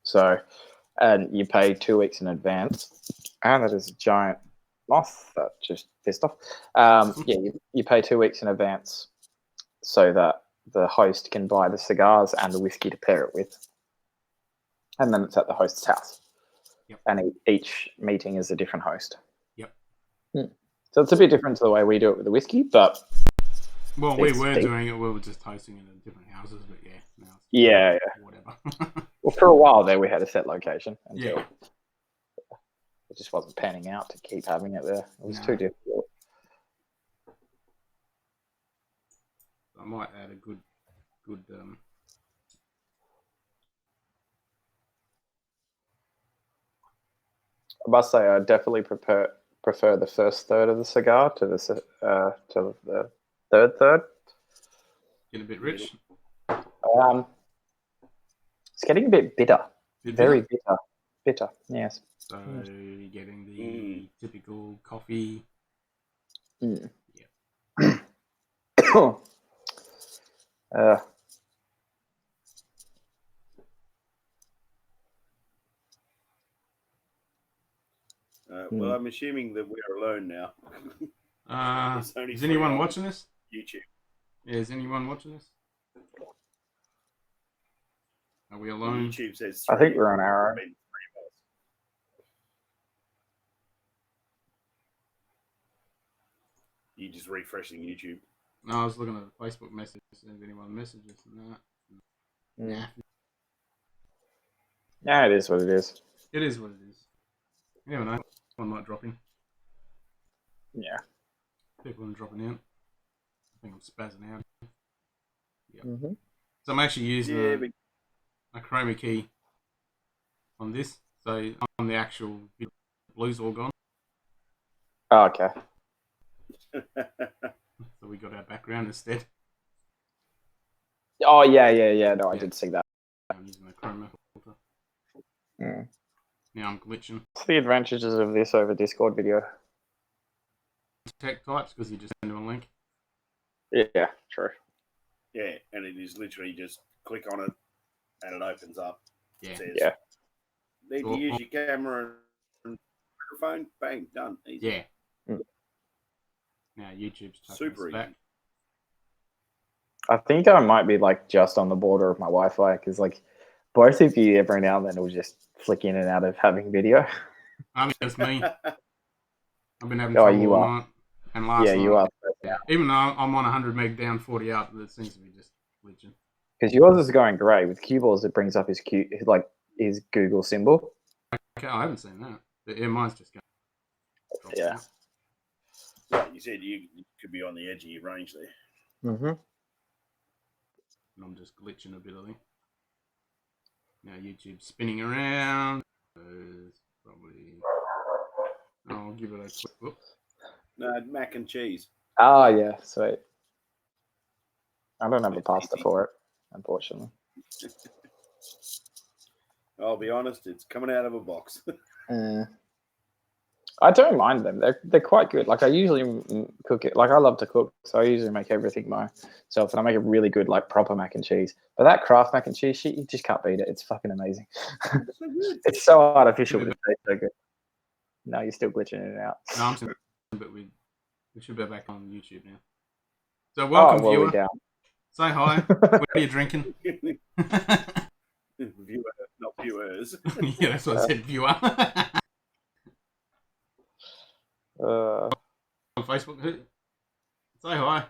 So, and you pay 2 weeks in advance. And that is a giant moth that just pissed off. You pay 2 weeks in advance so that the host can buy the cigars and the whiskey to pair it with. And then it's at the host's house. Yep. And each meeting is a different host. Yep. So it's a bit different to the way we do it with the whiskey, but... Well, we were doing it. We were just hosting it in different houses, but yeah. Now it's yeah. Whatever. Well, for a while there, we had a set location until it just wasn't panning out to keep having it there. It was too difficult. I might add a good I must say, I definitely prefer the first third of the cigar to the third. Get a bit rich. It's getting a bit bitter. Very bitter. Yes. So you're getting the typical coffee. Yeah. Well, I'm assuming that we're alone now. Is anyone watching this? YouTube. Yeah, is anyone watching this? Are we alone? YouTube says I think we're on our own. You just refreshing YouTube. No, I was looking at the Facebook messages. If anyone messages, nah. Yeah, it is what it is. It is what it is. You never know. One might drop in. Yeah. People are dropping out. I think I'm spazzing out. Yep. Mm-hmm. So I'm actually using a chroma key on this. So on the actual blue's all gone. Oh, okay. So we got our background instead. Oh, yeah. No, I did see that. I'm using the chroma filter. Now I'm glitching. What's the advantages of this over Discord video? Tech types, because you just send them a link. Yeah, true. Yeah, and it is literally just click on it and it opens up. Yeah. It says, Yeah. Need to use your camera and microphone. Bang, done. Easy. Yeah. Now YouTube's chucking Super us back. easy. I think I might be like just on the border of my Wi-Fi because like both of you every now and then will just flick in and out of having video. I think it's me. I've been having Oh, trouble you all are. night. And last Yeah, night. you are. Yeah. Even though I'm on 100 meg down, 40 up, it seems to be just glitching. Because yours is going great. With cue balls, it brings up his his Google symbol. Okay, I haven't seen that. But yeah, mine's just going. Yeah. Out. Yeah, you said you could be on the edge of your range there. Mm-hmm. And I'm just glitching a bit, I think. Now YouTube's spinning around. Probably. I'll give it a quick look. No, mac and cheese. Oh, yeah, sweet. I don't have a pasta for it, unfortunately. I'll be honest, it's coming out of a box. I don't mind them. They're quite good. Like I usually cook it. Like I love to cook, so I usually make everything myself, and I make a really good like proper mac and cheese. But that Kraft mac and cheese shit, you just can't beat it. It's fucking amazing. It's so artificial, but it tastes so good. No, you're still glitching in and out. No, I'm still, but we should be back on YouTube now. So welcome, viewer. We're down. Say hi. What are you drinking? Viewer, not viewers. Yeah, that's what I said, viewer. On Facebook. Say hi.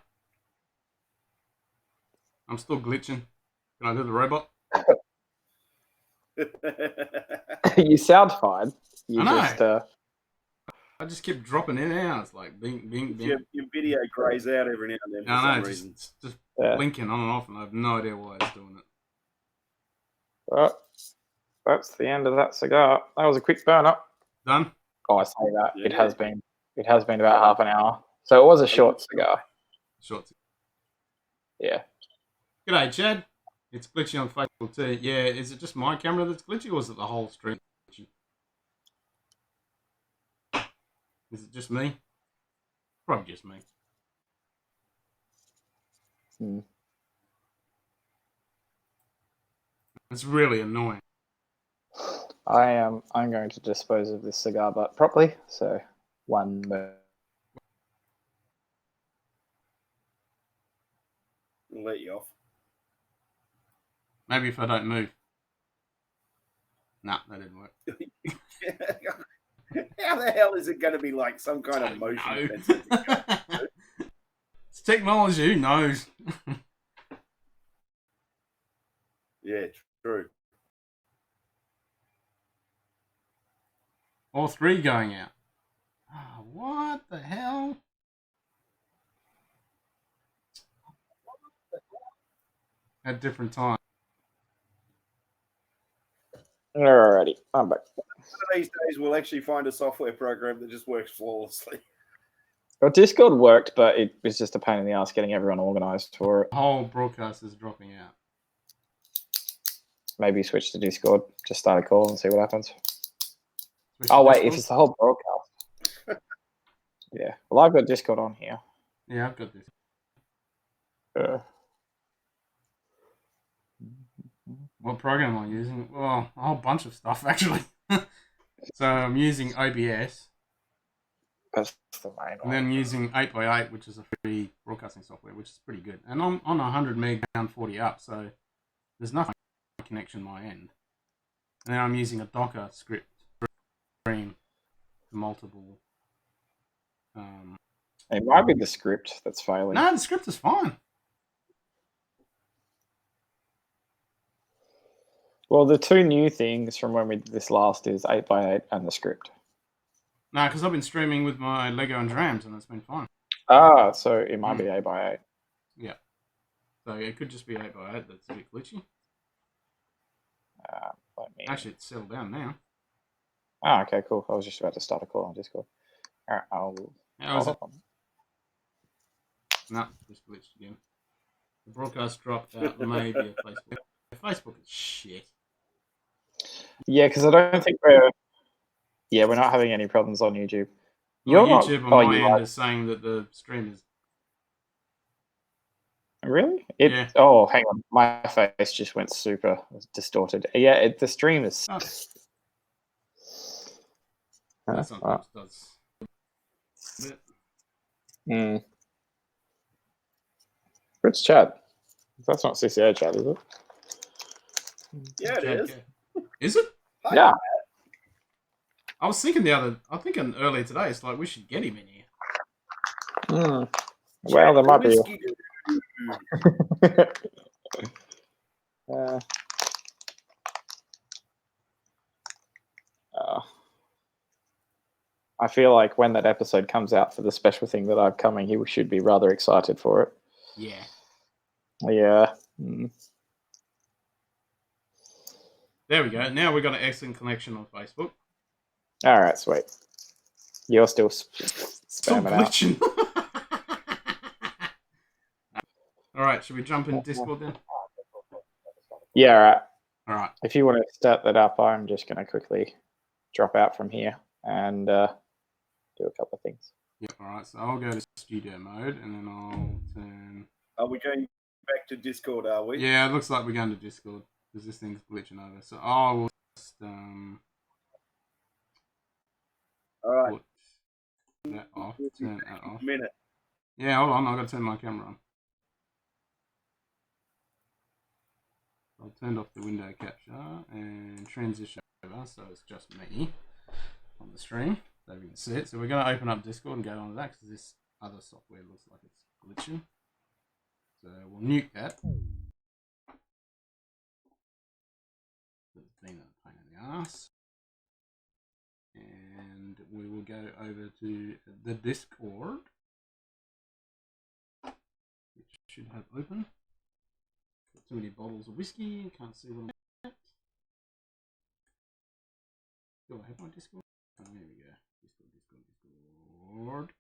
I'm still glitching. Can I do the robot? You sound fine. You I know. just I just keep dropping in and out. It's like bing, bing, bing. Your video grays out every now and then for some reason. Just blinking on and off, and I have no idea why it's doing it. Well, that's the end of that cigar. That was a quick burn up. Done? Oh, I say that. Yeah. It has been about half an hour. So it was a short cigar. Short. Yeah. G'day, Chad. It's glitchy on Facebook too. Yeah, is it just my camera that's glitchy, or is it the whole stream glitchy? Is it just me? Probably just me. It's really annoying. I'm going to dispose of this cigar butt properly. So one more. I'll let you off. Maybe if I don't move. Nah, that didn't work. How the hell is it going to be like some kind of motion sensor? It's technology, who knows? Yeah, true. All three going out. Oh, what the hell? At different times. Alrighty, I'm back. One of these days, we'll actually find a software program that just works flawlessly. Well, Discord worked, but it was just a pain in the ass getting everyone organized for it. The whole broadcast is dropping out. Maybe switch to Discord. Just start a call and see what happens. Switch Oh, to wait, Discord? if it's the whole broadcast. Yeah. Well, I've got Discord on here. Yeah, I've got this. What program am I using? Well, a whole bunch of stuff, actually. So I'm using OBS. That's the main And then using 8x8, which is a free broadcasting software, which is pretty good. And I'm on 100 meg down, 40 up, so there's nothing connection my end. And then I'm using a Docker script stream to multiple. It might be the script that's failing. No, the script is fine. Well, the two new things from when we did this last is 8x8 and the script. No, because I've been streaming with my Lego and Drams, and it's been fine. Ah, so it might be 8x8. Yeah. So it could just be 8x8 that's a bit glitchy. Actually, it's settled down now. Ah, okay, cool. I was just about to start a call on Discord. All right, How is it? No, just glitched again. The broadcast dropped out. Maybe a Facebook. Facebook is shit. Yeah, because I don't think we're not having any problems on YouTube. YouTube on my end is saying that the stream is... Really? Yeah. Oh, hang on. My face just went super distorted. Yeah, the stream is... Oh. That sometimes does. Mm. It's Chad. That's not CCA Chad, is it? Yeah, it is. Is it? Hi, Yeah. I was thinking earlier today, it's like we should get him in here. Mm. Well, there might be. Whiskey I feel like when that episode comes out for the special thing that I've coming, he should be rather excited for it. Yeah. Yeah. Mm. There we go. Now we've got an excellent connection on Facebook. All right, sweet. You're still Still spamming out. glitching. All right, should we jump in Discord then? Yeah, all right. All right. If you want to start that up, I'm just going to quickly drop out from here and do a couple of things. Yep. All right. So I'll go to studio mode, and then I'll turn. Are we going back to Discord? Are we? Yeah, it looks like we're going to Discord because this thing's glitching over. So I will just All right. put that off. Turn that off. Minute. Yeah, hold on. I've got to turn my camera on. I've turned off the window capture and transition over, so it's just me on the stream, so we can see it. So we're going to open up Discord and go on to that because this other software looks like it's glitching. So we'll nuke that. It's been a pain in the ass. And we will go over to the Discord, which should have open. Got too many bottles of whiskey, can't see what I'm at. Do I have my Discord? Oh, there we go. Discord.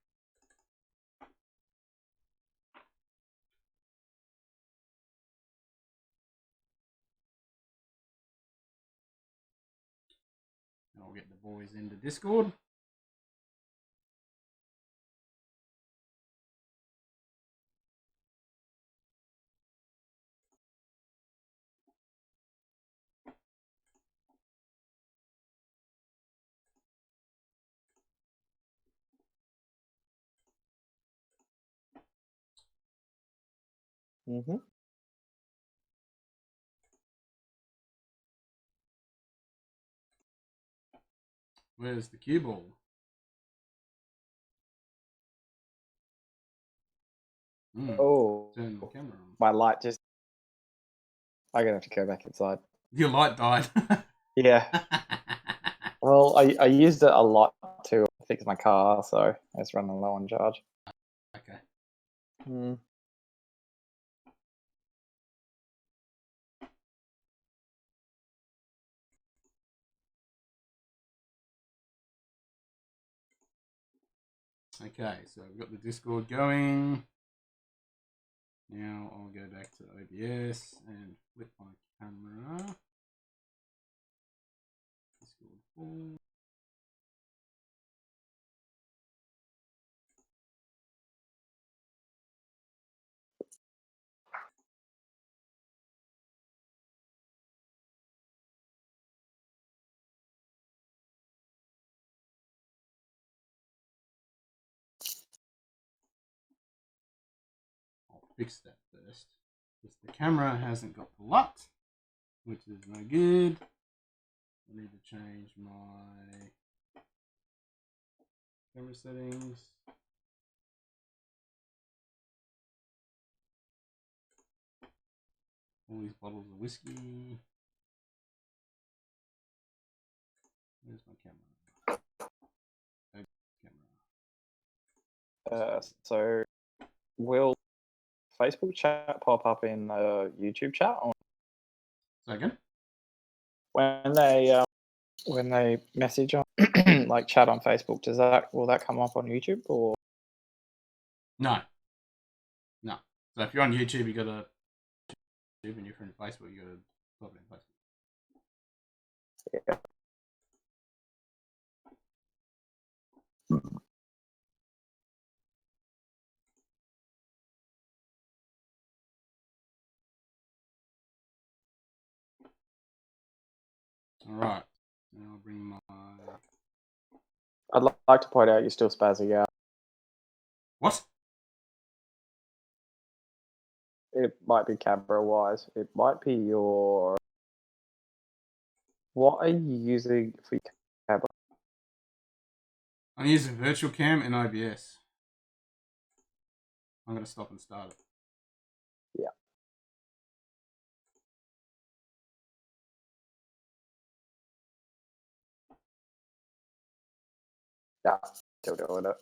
And I'll get the boys into Discord. Mm-hmm. Where's the cue ball? Oh, turn the camera on. My light just. I'm gonna have to go back inside. Your light died. Yeah. Well, I used it a lot to fix my car, so it's running low on charge. Okay. Mm. Okay, so we've got the Discord going. Now I'll go back to OBS and flip my camera. Discord full. I'll fix that first. Because the camera hasn't got the LUT, which is no good. I need to change my camera settings. All these bottles of whiskey. Where's my camera? So will Facebook chat pop up in the YouTube chat? Or Second. when they message on like chat on Facebook, will that come up on YouTube or? No. So if you're on YouTube, you got to YouTube, and if you're in Facebook, you got to pop it in Facebook. Yeah. All right. Now I'll bring my. I'd like to point out you're still spazzing out. What? it might be camera wise. It might be your. What are you using for your camera? I'm using Virtual Cam and OBS. I'm going to stop and start it. Yeah. Yeah, still doing it.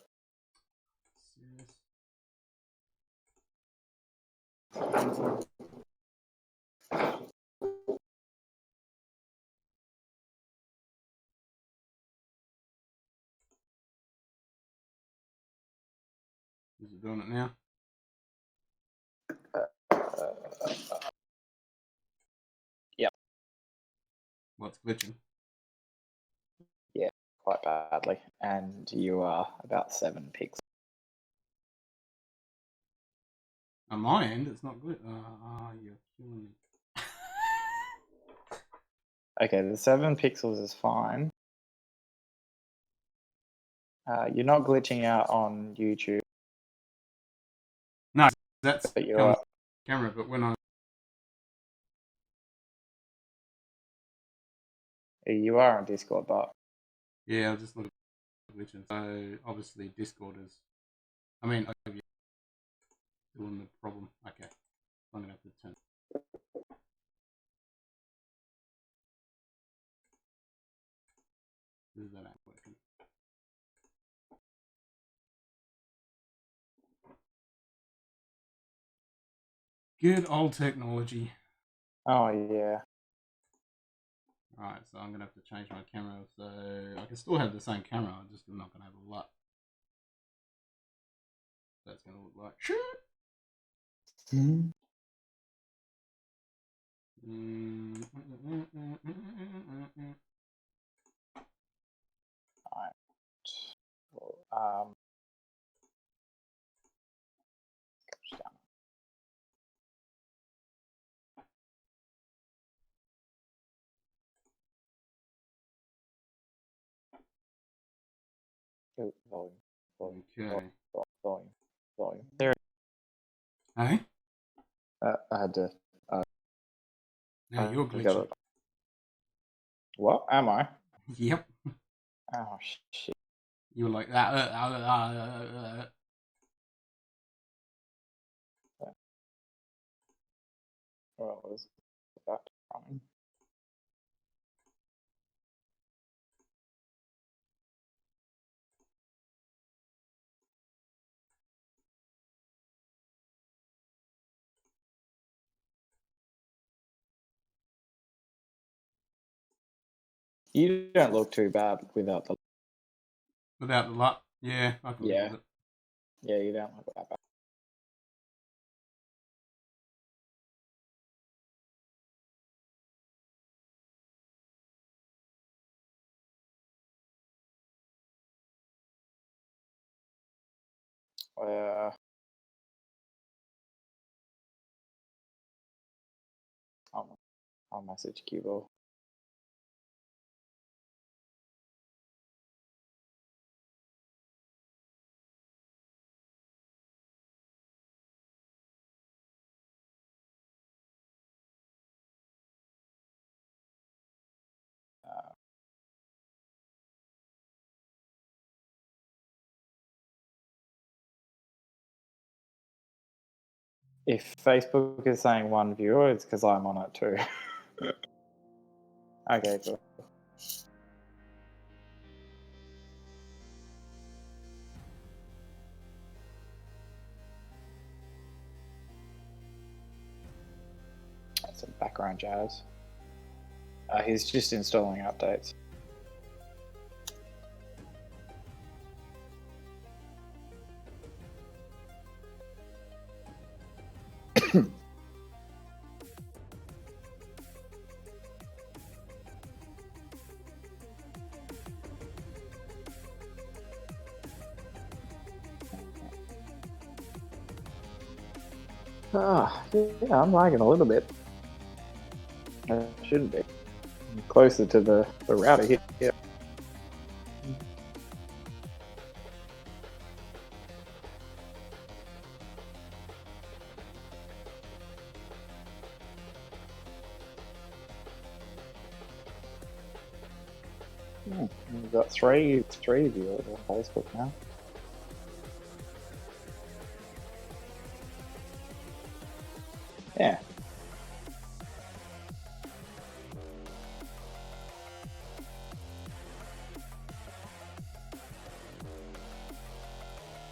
Is it doing it now? Yep. What's glitching? Yeah, quite badly. And you are about 7 pixels. On my end, it's not good. You're killing me. Okay, the 7 pixels is fine. You're not glitching out on YouTube. No, that's but you're camera. But when you are on Discord, but yeah, I'll just look at glitching. So obviously Discord is. I mean, OBS doing the problem. Okay, I'm gonna have to turn. That ain't working. Good old technology. oh yeah. Alright, so I'm gonna have to change my camera. So I can still have the same camera. I'm just not gonna have a lot. That's gonna look like shit. Alright. Well, volume. Okay. Volume. There. Hey? I had to. Now you're glitching. What am I? Yep. Oh shit! You were like that. Well, was that coming? You don't look too bad without the. Without the luck. Yeah, I can live with it. Yeah, you don't look that bad. I'll message Cubo. If Facebook is saying 1 viewer, it's because I'm on it too. Okay, cool. That's some background jazz. He's just installing updates. Yeah, I'm lagging a little bit. I shouldn't be. I'm closer to the router here. Yeah. We've got three viewers on Facebook now. Yeah.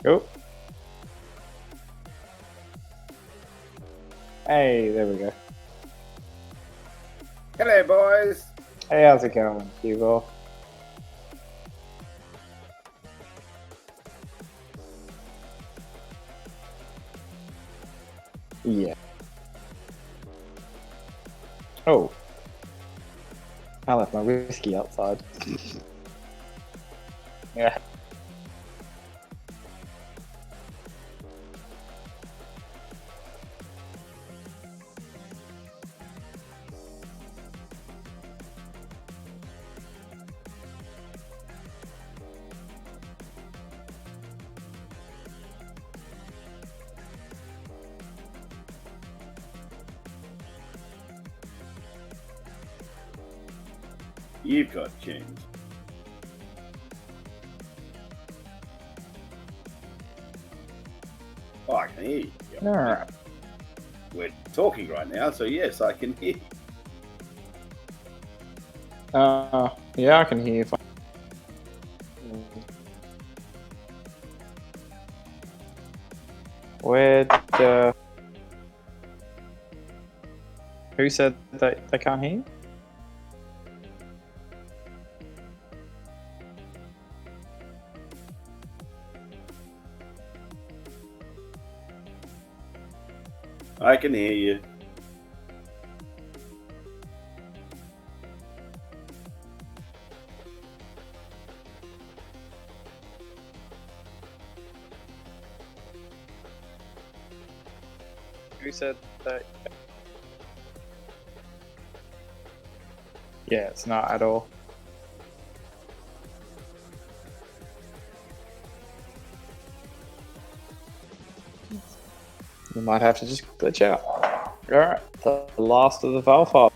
Oh. Hey, there we go. Hello, boys. Hey, how's it going, Hugo? Yeah. Oh. I left my whiskey outside. Yeah. You've got tunes. Oh, I can hear you. Alright. We're talking right now, so yes, I can hear you. Yeah, I can hear you fine. Who said they can't hear you? I can hear you. Who said that? Yeah, it's not at all. You might have to just glitch out. Alright, the last of the Valfather.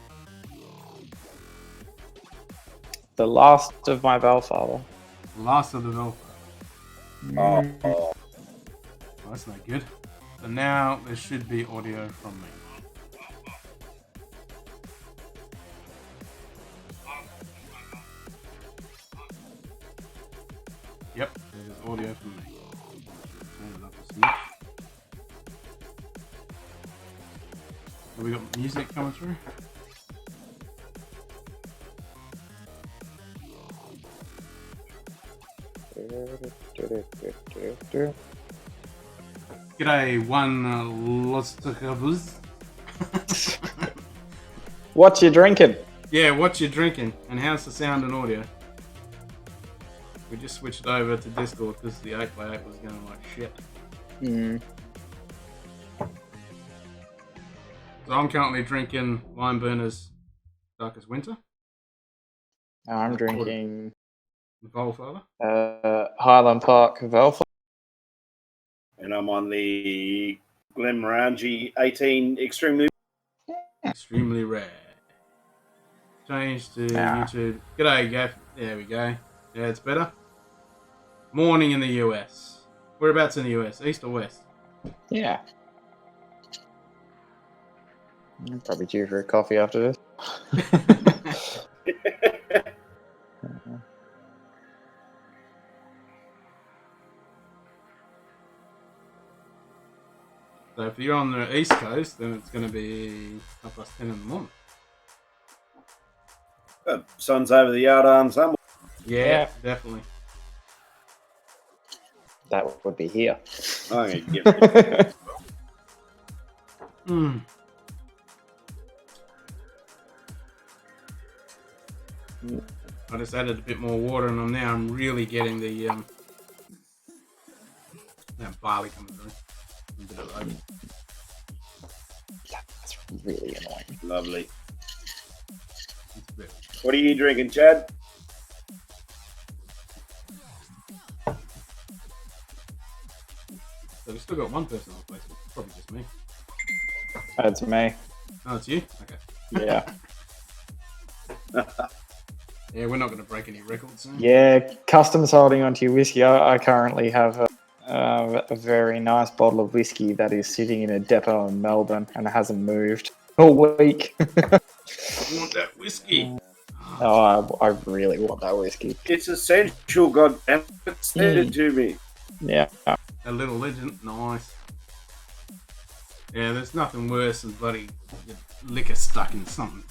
The last of my Valfather. Last of the Velvet. Oh, Oh, that's not good. So now there should be audio from me. Yep, there's audio from me. Turn it up a smidge. Have we got music coming through? G'day, one Lost Covers. What you drinking? Yeah, what you drinking? And how's the sound and audio? We just switched over to Discord because the 8x8 was going like shit. So I'm currently drinking Lime Burner's Darkest Winter. I'm drinking Volfather. Highland Park Valfather. and I'm on the Glenmorangie 18 Extremely. Extremely rare. Change to YouTube. G'day, Gaff. There we go. Yeah, it's better. Morning in the US. Whereabouts in the US? East or west? Yeah. I'm probably due for a coffee after this. So if you're on the East Coast, then it's going to be 10:30 in the morning. Sun's over the yardarm somewhere. Yeah, definitely. That would be here. I'm going to get I just added a bit more water and now I'm really getting the that barley coming through. A bit of oat. That's really annoying. Lovely. It's a bit- What are you drinking, Chad? So we've still got one person on Facebook. Probably just me. That's me. Oh, it's you? Okay. Yeah. Yeah, we're not going to break any records soon. Yeah, customs holding onto your whiskey. I currently have a very nice bottle of whiskey that is sitting in a depot in Melbourne and it hasn't moved all week. I want that whiskey. Oh, I really want that whiskey. It's essential, goddamn it. Send it to me. Yeah. A little legend. Nice. Yeah, there's nothing worse than bloody liquor stuck in something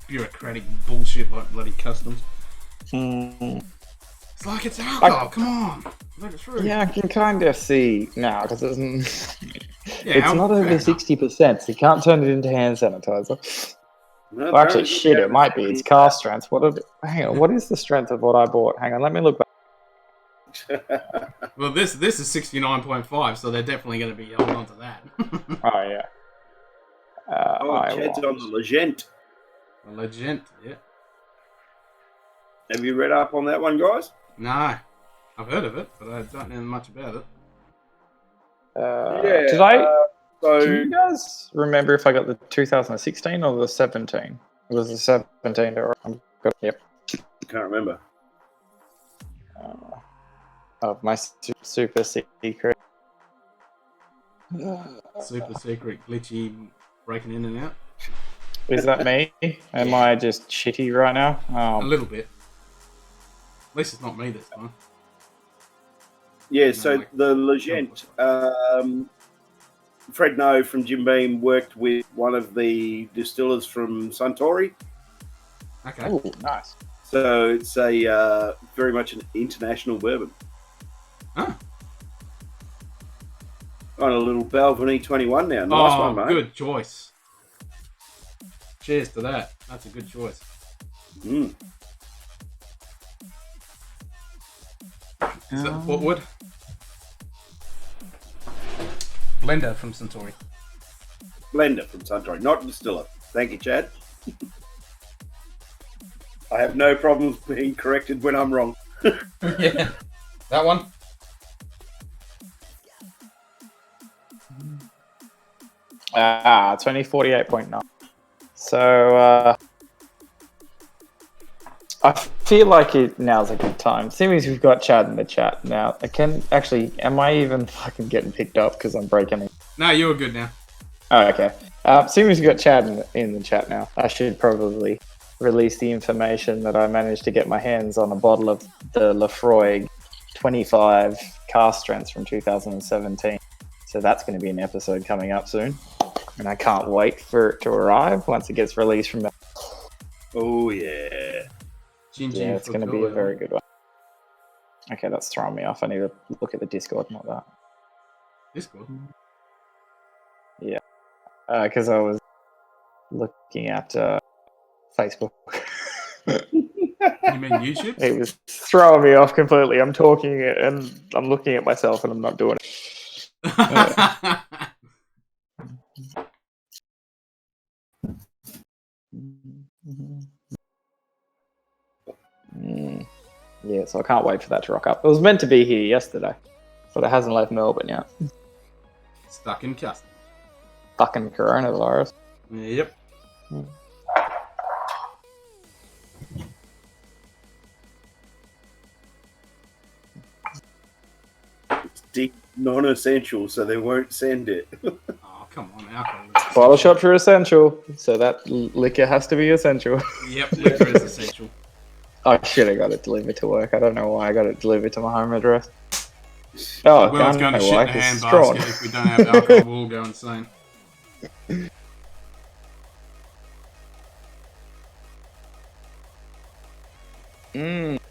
bureaucratic bullshit like bloody customs. It's like it's alcohol. Come on. Let it through. Yeah, I can kind of see now because it's not over 60%, so you can't turn it into hand sanitizer. No, Well, actually, shit, it might be. It's car strength. Hang on, what is the strength of what I bought? Hang on, let me look back. Well, this is 69.5, so they're definitely going to be holding on to that. Oh, yeah. Chad's on the Legend. A legend, yeah. Have you read up on that one, guys? No. I've heard of it, but I don't know much about it. Did do you guys remember if I got the 2016 or the 17? It was the 17. Yep. Can't remember. Of my super secret. Super secret, glitchy, breaking in and out. Is that me? Am I just shitty right now? A little bit. At least it's not me this time. Yeah, so the Legend, Fred No from Jim Beam worked with one of the distillers from Suntory. Okay. Oh, nice. So it's a very much an international bourbon. Huh. On a little Balvenie 21 now. Nice one, mate. Good choice. Cheers to that. That's a good choice. Mm. Is that Portwood? Blender from Suntory. Blender from Suntory, not distiller. Thank you, Chad. I have no problems being corrected when I'm wrong. Yeah. That one? It's only 48.9. So, I feel like now's a good time. Seeing as we've got Chad in the chat now, am I even fucking getting picked up because I'm breaking it? No, you're good now. Oh, okay. Seeing as we've got Chad in the chat now, I should probably release the information that I managed to get my hands on a bottle of the Lafroig 25 cask strengths from 2017. So that's going to be an episode coming up soon. And I can't wait for it to arrive once it gets released from that. Oh, yeah. Yeah, it's going to be a very good one. Okay, that's throwing me off. I need to look at the Discord, not that. Discord? Yeah. Because I was looking at Facebook. You mean YouTube? It was throwing me off completely. I'm talking and I'm looking at myself and I'm not doing it. Yeah, so I can't wait for that to rock up. It was meant to be here yesterday, but it hasn't left Melbourne yet. Stuck in customs. Fucking coronavirus. Yep. It's deep non-essential, so they won't send it. Oh, come on. Alcohol. Bottle shops are essential, so that liquor has to be essential. Yep, liquor is essential. I should have got it delivered to work. I don't know why I got it delivered to my home address. Oh, Well, it's going to shit why, in a 'cause it's handbasket. drawn. If we don't have alcohol, we'll all go insane.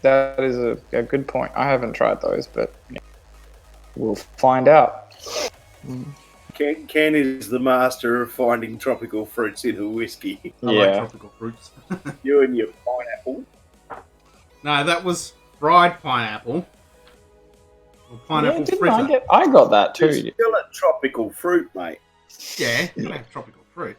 That is a good point. I haven't tried those, but we'll find out. Ken is the master of finding tropical fruits in a whiskey. I like tropical fruits. You and your pineapple. No, that was fried pineapple. Or pineapple fritter. I got that too. It's still a tropical fruit, mate. Yeah, you can have tropical fruit.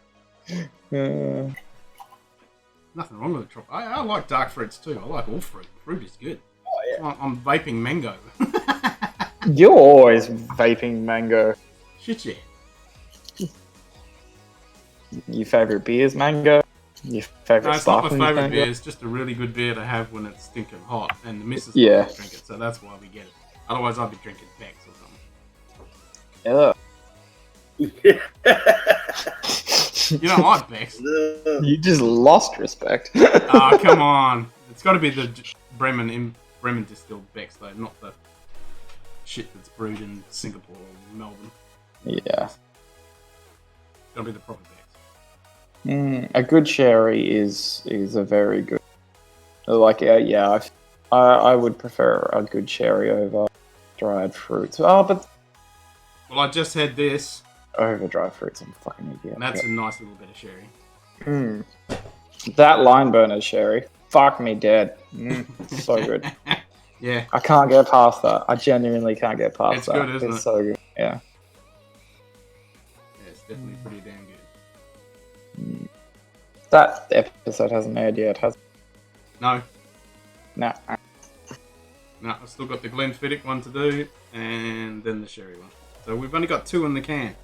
Nothing wrong with the tropical. I like dark fruits too. I like all fruit. Fruit is good. Oh, yeah. I'm vaping mango. You're always vaping mango. Shit, yeah. Your favorite beer is mango? Your favourite No, it's not my sparkling favourite thing? beer. It's just a really good beer to have when it's stinking hot, and the missus Yeah. won't drink it, so that's why we get it. Otherwise, I'd be drinking Beck's or something. Ugh. You don't like Beck's? You just lost respect. Oh, come on. It's got to be the Bremen distilled Beck's, though, not the shit that's brewed in Singapore or Melbourne. Yeah. It's got to be the proper Beck's. A good sherry is a very good. Like, yeah, I would prefer a good sherry over dried fruits. Oh, but Well, I just had this, over dried fruits, I'm a fucking idiot. and that's a nice little bit of sherry. That line burner sherry, fuck me dead. So good. Yeah. I can't get past that. I genuinely can't get past It's that. good, isn't it's it? so good. Yeah. Yeah, it's definitely pretty damn good. That episode hasn't aired yet, has it? No. Nah. No, I've still got the Glenfiddich one to do, and then the sherry one. So we've only got 2 in the can.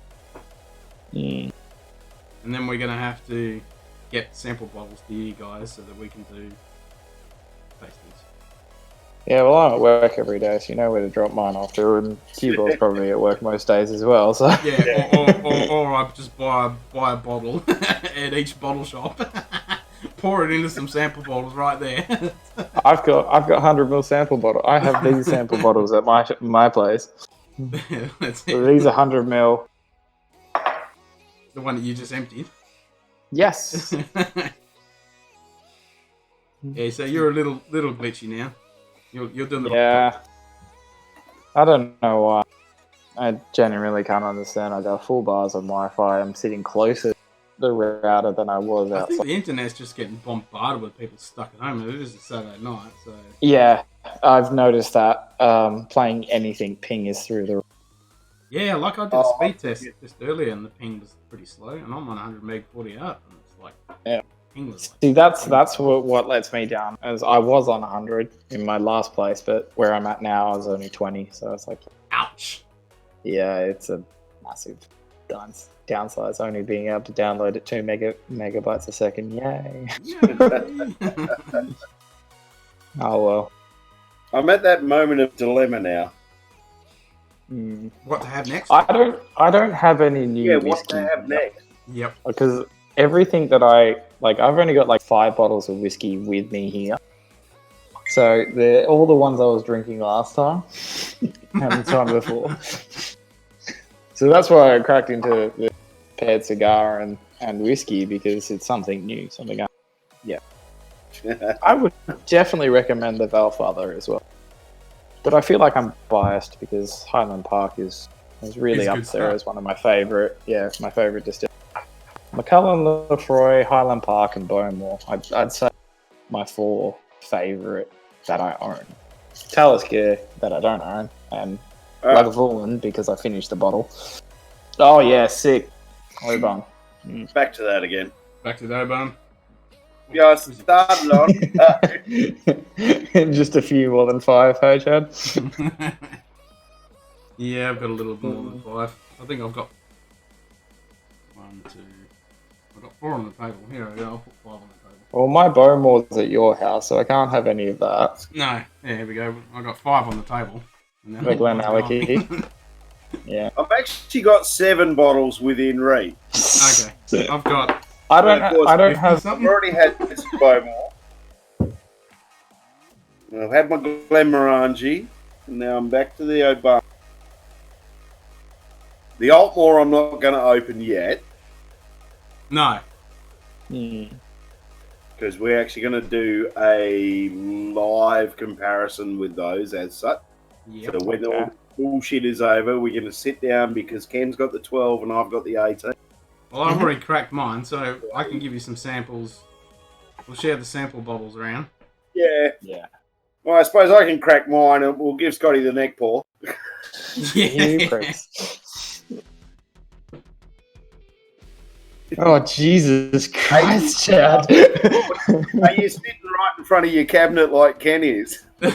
Mm. And then we're going to have to get sample bottles to you guys so that we can do tastings. Yeah, well, I'm at work every day, so you know where to drop mine off to, and Q-Ball's probably at work most days as well, so... Yeah, or I just buy a bottle at each bottle shop, pour it into some sample bottles right there. I've got 100ml sample bottle. I have these sample bottles at my place. That's So it. these are 100ml. The one that you just emptied. Yes. Yeah, so you're a little glitchy now. You're doing the Yeah. I don't know why. I genuinely can't understand. I got full bars on Wi-Fi. I'm sitting closer to the router than I was I think outside. the internet's just getting bombarded with people stuck at home. It is a Saturday night, so Yeah, I've noticed that. Playing anything ping is through the... yeah. Like I did a speed test just earlier, and the ping was pretty slow, and I'm on 100 meg 40 up, and it's like Yeah. ping was like, See, that's what lets me down. As I was on 100 in my last place, but where I'm at now, I was only 20. So it's like, ouch. yeah, it's a massive downside. Only being able to download at 2 megabytes a second. Yay! Yay. Oh well. I'm at that moment of dilemma now. What to have next? I don't have any new Yeah, what whiskey to have next? Yep. because everything that I've only got like 5 bottles of whiskey with me here. So they're all the ones I was drinking last time and the time before. So that's why I cracked into the paired cigar and whiskey, because it's something new, something else. Yeah. I would definitely recommend the Valfather as well. But I feel like I'm biased because Highland Park is really It's up good there stuff. as one of my favourite. Yeah, it's my favourite distillery. Macallan, Lefroy, Highland Park, and Bowmore. I'd say my 4 favourite that I own. Talisker that I don't own, and Lagavulin because I finished the bottle. Oh yeah, sick. Oban. Back to that again. Back to the Oban. Yeah, I started on. Just a few more than 5, hey Chad? Yeah, I've got a little bit more than 5. I think I've got 1, 2. I've got 4 on the table. Here I go. I'll put 5 on the table. Well, my Bowmore's at your house, so I can't have any of that. No, yeah, here we go. I've got 5 on the table. And then The Glen one's gone. Alecky. Yeah. I've actually got 7 bottles within reach. Okay, I've got. I don't have. I've already had this Bowmore. I've had my Glenmorangie, and now I'm back to the Oban. The Altmore I'm not going to open yet, No. because we're actually going to do a live comparison with those as such. Yep. So when all the bullshit is over, we're going to sit down because Ken's got the 12 and I've got the 18. Well, I've already cracked mine, so I can give you some samples. We'll share the sample bottles around. Yeah. Yeah. Well, I suppose I can crack mine and we'll give Scotty the neck paw. You pricks. Oh, Jesus Christ, Chad. Are you sitting right in front of your cabinet like Ken is? Do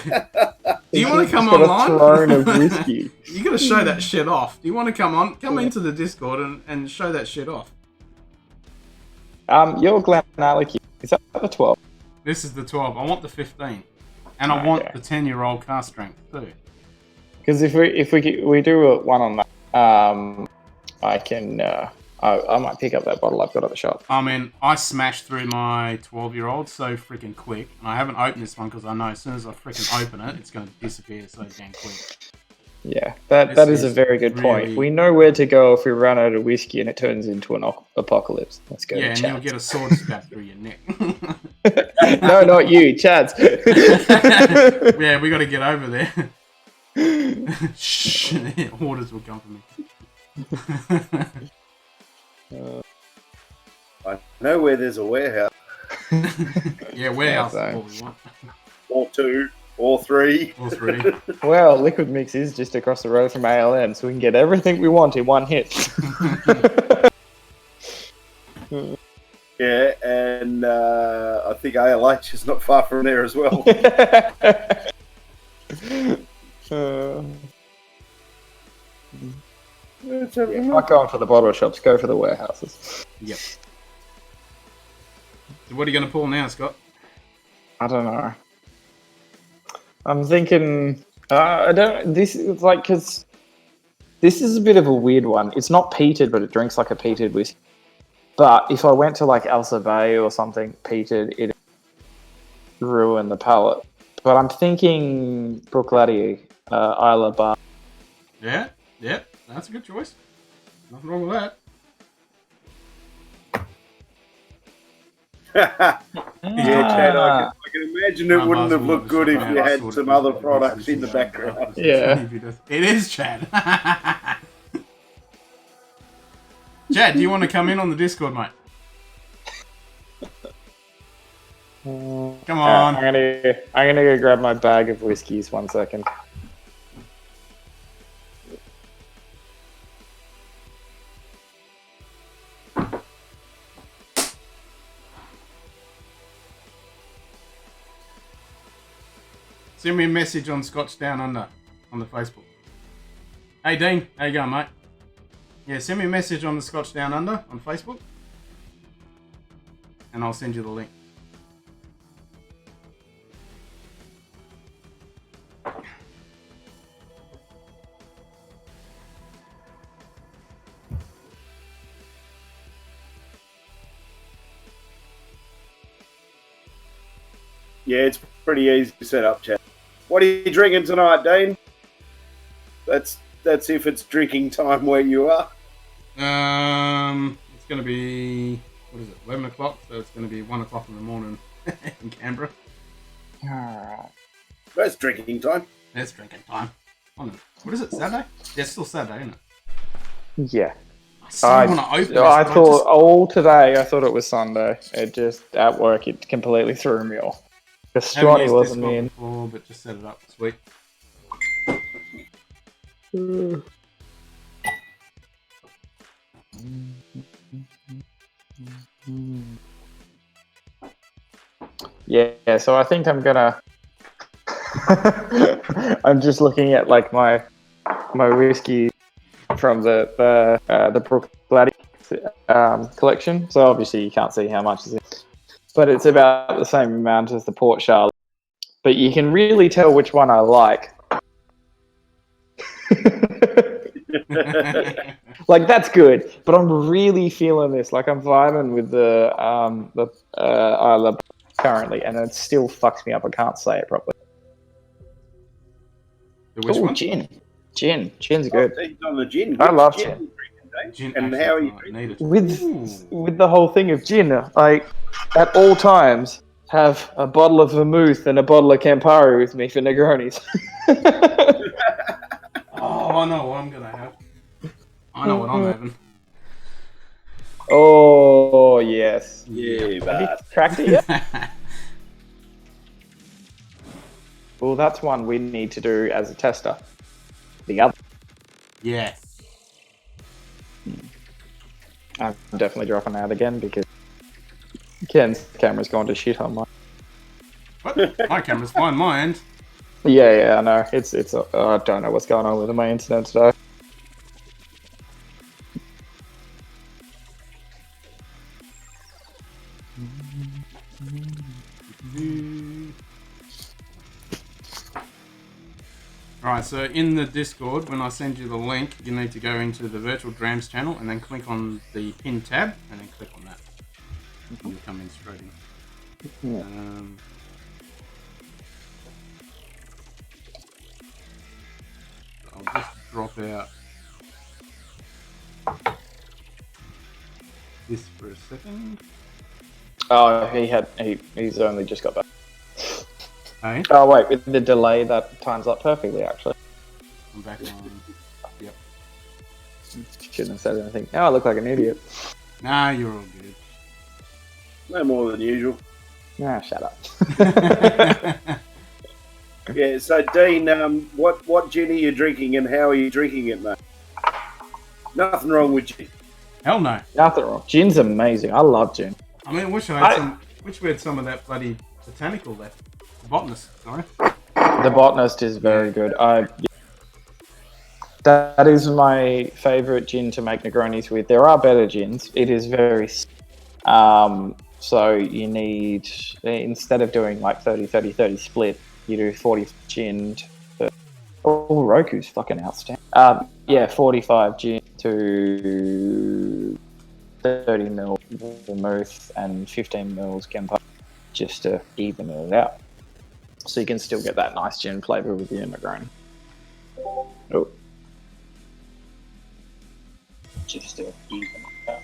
you want to come He's got online? a throne of whiskey. You got to show that shit off. Do you want to come into the Discord and show that shit off? Your Glen Alec, is that the 12? This is the 12. I want the 15. And I want the 10-year-old cast strength too. Because if we do one on that, I can I might pick up that bottle I've got at the shop. I mean, I smashed through my 12-year-old so freaking quick, and I haven't opened this one because I know as soon as I freaking open it, it's going to disappear so damn quick. Yeah, that is a very good point. We know where to go if we run out of whiskey and it turns into an apocalypse. Let's go. Yeah, and you'll get a sword stabbed through your neck. No, not you, Chad's. Yeah, we got to get over there. Shh, orders will come from me. I know where there's a warehouse. Yeah, warehouse is what we want. Or 2, or 3. Or 3. Well, Liquid Mix is just across the road from ALM, so we can get everything we want in one hit. Yeah, and I think ALH is not far from there as well. Not going for the bottle shops, go for the warehouses. Yep. So what are you going to pull now, Scott? I don't know. I'm thinking, this is like, because this is a bit of a weird one. It's not peated, but it drinks like a peated whiskey. But if I went to like Elsa Bay or something peated, it'd ruin the palate. But I'm thinking Bruichladdich, Isla Bar. Yeah, that's a good choice. Nothing wrong with that. Yeah, Chad, I can imagine it wouldn't have looked good if you had some other products in the background. Yeah. It is Chad. Chad, do you want to come in on the Discord, mate? Come on. I'm gonna go grab my bag of whiskeys. 1 second. Send me a message on Scotch Down Under on the Facebook. Hey Dean, how you going, mate? Yeah, send me a message on the Scotch Down Under on Facebook, and I'll send you the link. Yeah, it's pretty easy to set up, Chad. What are you drinking tonight, Dean? That's if it's drinking time where you are. It's going to be, 11 o'clock, so it's going to be 1 o'clock in the morning in Canberra. That's drinking time. That's drinking time. What is it, Saturday? Yeah, it's still Saturday, isn't it? Yeah. I still want to open this, I thought all today. I thought it was Sunday. It just at work it completely threw me off. Because Stronny wasn't in. Before, but just set it up this week. Yeah, so I think I'm gonna. I'm just looking at like my whiskey from the Bruichladdich collection. So obviously you can't see how much is in, but it's about the same amount as the Port Charlotte. But you can really tell which one I like. Like that's good, but I'm really feeling this. Like I'm vibing with the Isla currently, and it still fucks me up. I can't say it properly. Which one? Gin's good. On the gin. I love gin. And how are you drinking? With the whole thing of gin, like at all times have a bottle of vermouth and a bottle of Campari with me for Negronis. Oh, I know what I'm gonna have. I know what I'm having. Oh yes. Yeah, Have you cracked it yet? Well, that's one we need to do as a tester. The other. Yeah. I'm definitely dropping out again because Ken's camera's gone to shit on mine. What? My camera's fine, my end. Yeah, I know. It's. I don't know what's going on with my internet today. so in the Discord, when I send you the link, you need to go into the Virtual Drams channel and then click on the pin tab and then click on that. And you'll come in straight in. Yeah. I'll just drop out this for a second. Oh, he's only just got back. Hey, Oh wait, with the delay that times up perfectly actually. I'm back on. Yep. Shouldn't have said anything. Now I look like an idiot. Nah, you're all good. No more than usual. Nah, shut up. Yeah, so Dean, what gin are you drinking and how are you drinking it, mate? Nothing wrong with gin. Hell no. Nothing wrong. Gin's amazing. I love gin. I mean, wish we had some of that bloody botanical left. The botanist, sorry. The botanist is very good. That is my favourite gin to make Negronis with. There are better gins. It is very... so you need... Instead of doing like 30-30-30 split, you do 40 gin to... Oh, Roku's fucking outstanding. 45 gin to 30 ml vermouth and 15 ml Genpei, just to even it out. So you can still get that nice gin flavour with your Negroni. Oh. Just to even it out.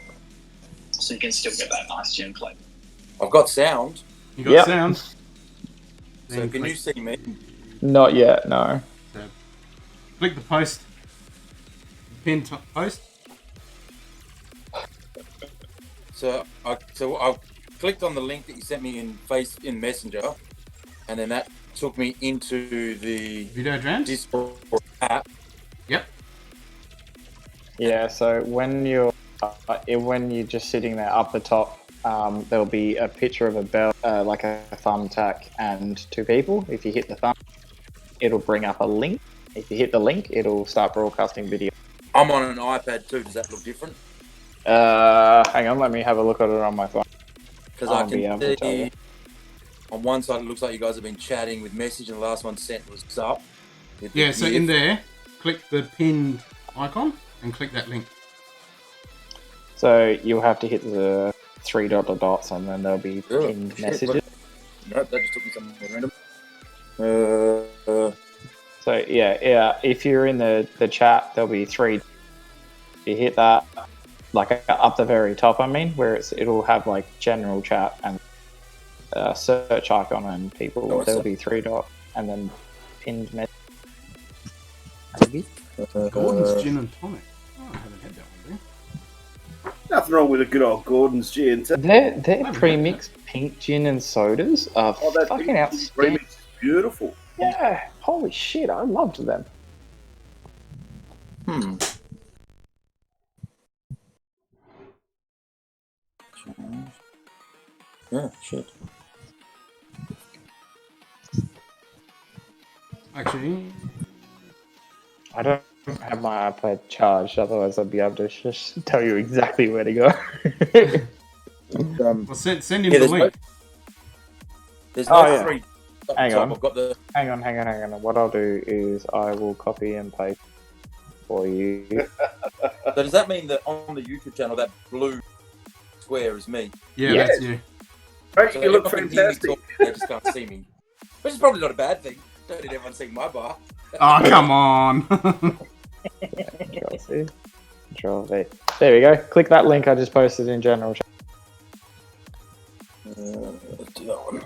So you can still get that nice gin flavour. I've got sound. You got sound? So can you see me? Not yet, no. So click the post. Pin post. So I clicked on the link that you sent me in Messenger, and then that took me into the Virtua Drams? Discord app. Yep. Yeah, so when you're just sitting there up the top, there'll be a picture of a bell, like a thumbtack and two people. If you hit the thumb, it'll bring up a link. If you hit the link, it'll start broadcasting video. I'm on an iPad too. Does that look different? Hang on, let me have a look at it on my phone. Because I can see on one side it looks like you guys have been chatting with message, and the last one sent was up. Yeah, so in there, click the pinned icon and click that link. So you'll have to hit the three dots, and then there'll be pinned messages. Nope, that just took me somewhere random. So yeah. If you're in the chat, there'll be three. If you hit that, like up the very top, where it'll have like general chat and search icon and people. There'll be three dots and then pinned message. Maybe. Gordon's Gin and Tonic. Oh, I haven't had that one, dude. Nothing wrong with a good old Gordon's gin. Their pre-mixed pink gin and sodas are fucking outstanding. Premix is beautiful. Yeah, holy shit, I loved them. Yeah, shit. Actually, I don't have my iPad charged, otherwise I'd be able to just tell you exactly where to go. well, send him the link. There's no three. Hang on. I've got the... Hang on. What I'll do is I will copy and paste for you. So does that mean that on the YouTube channel, that blue square is me? Yeah, that's you. Right, So you look everyone can hear me fantastic. talk, they just can't see me. Which is probably not a bad thing. Don't need everyone seeing my bar. Oh, come on. Control-C. Control-V. There we go. Click that link I just posted in general. Let's do that one.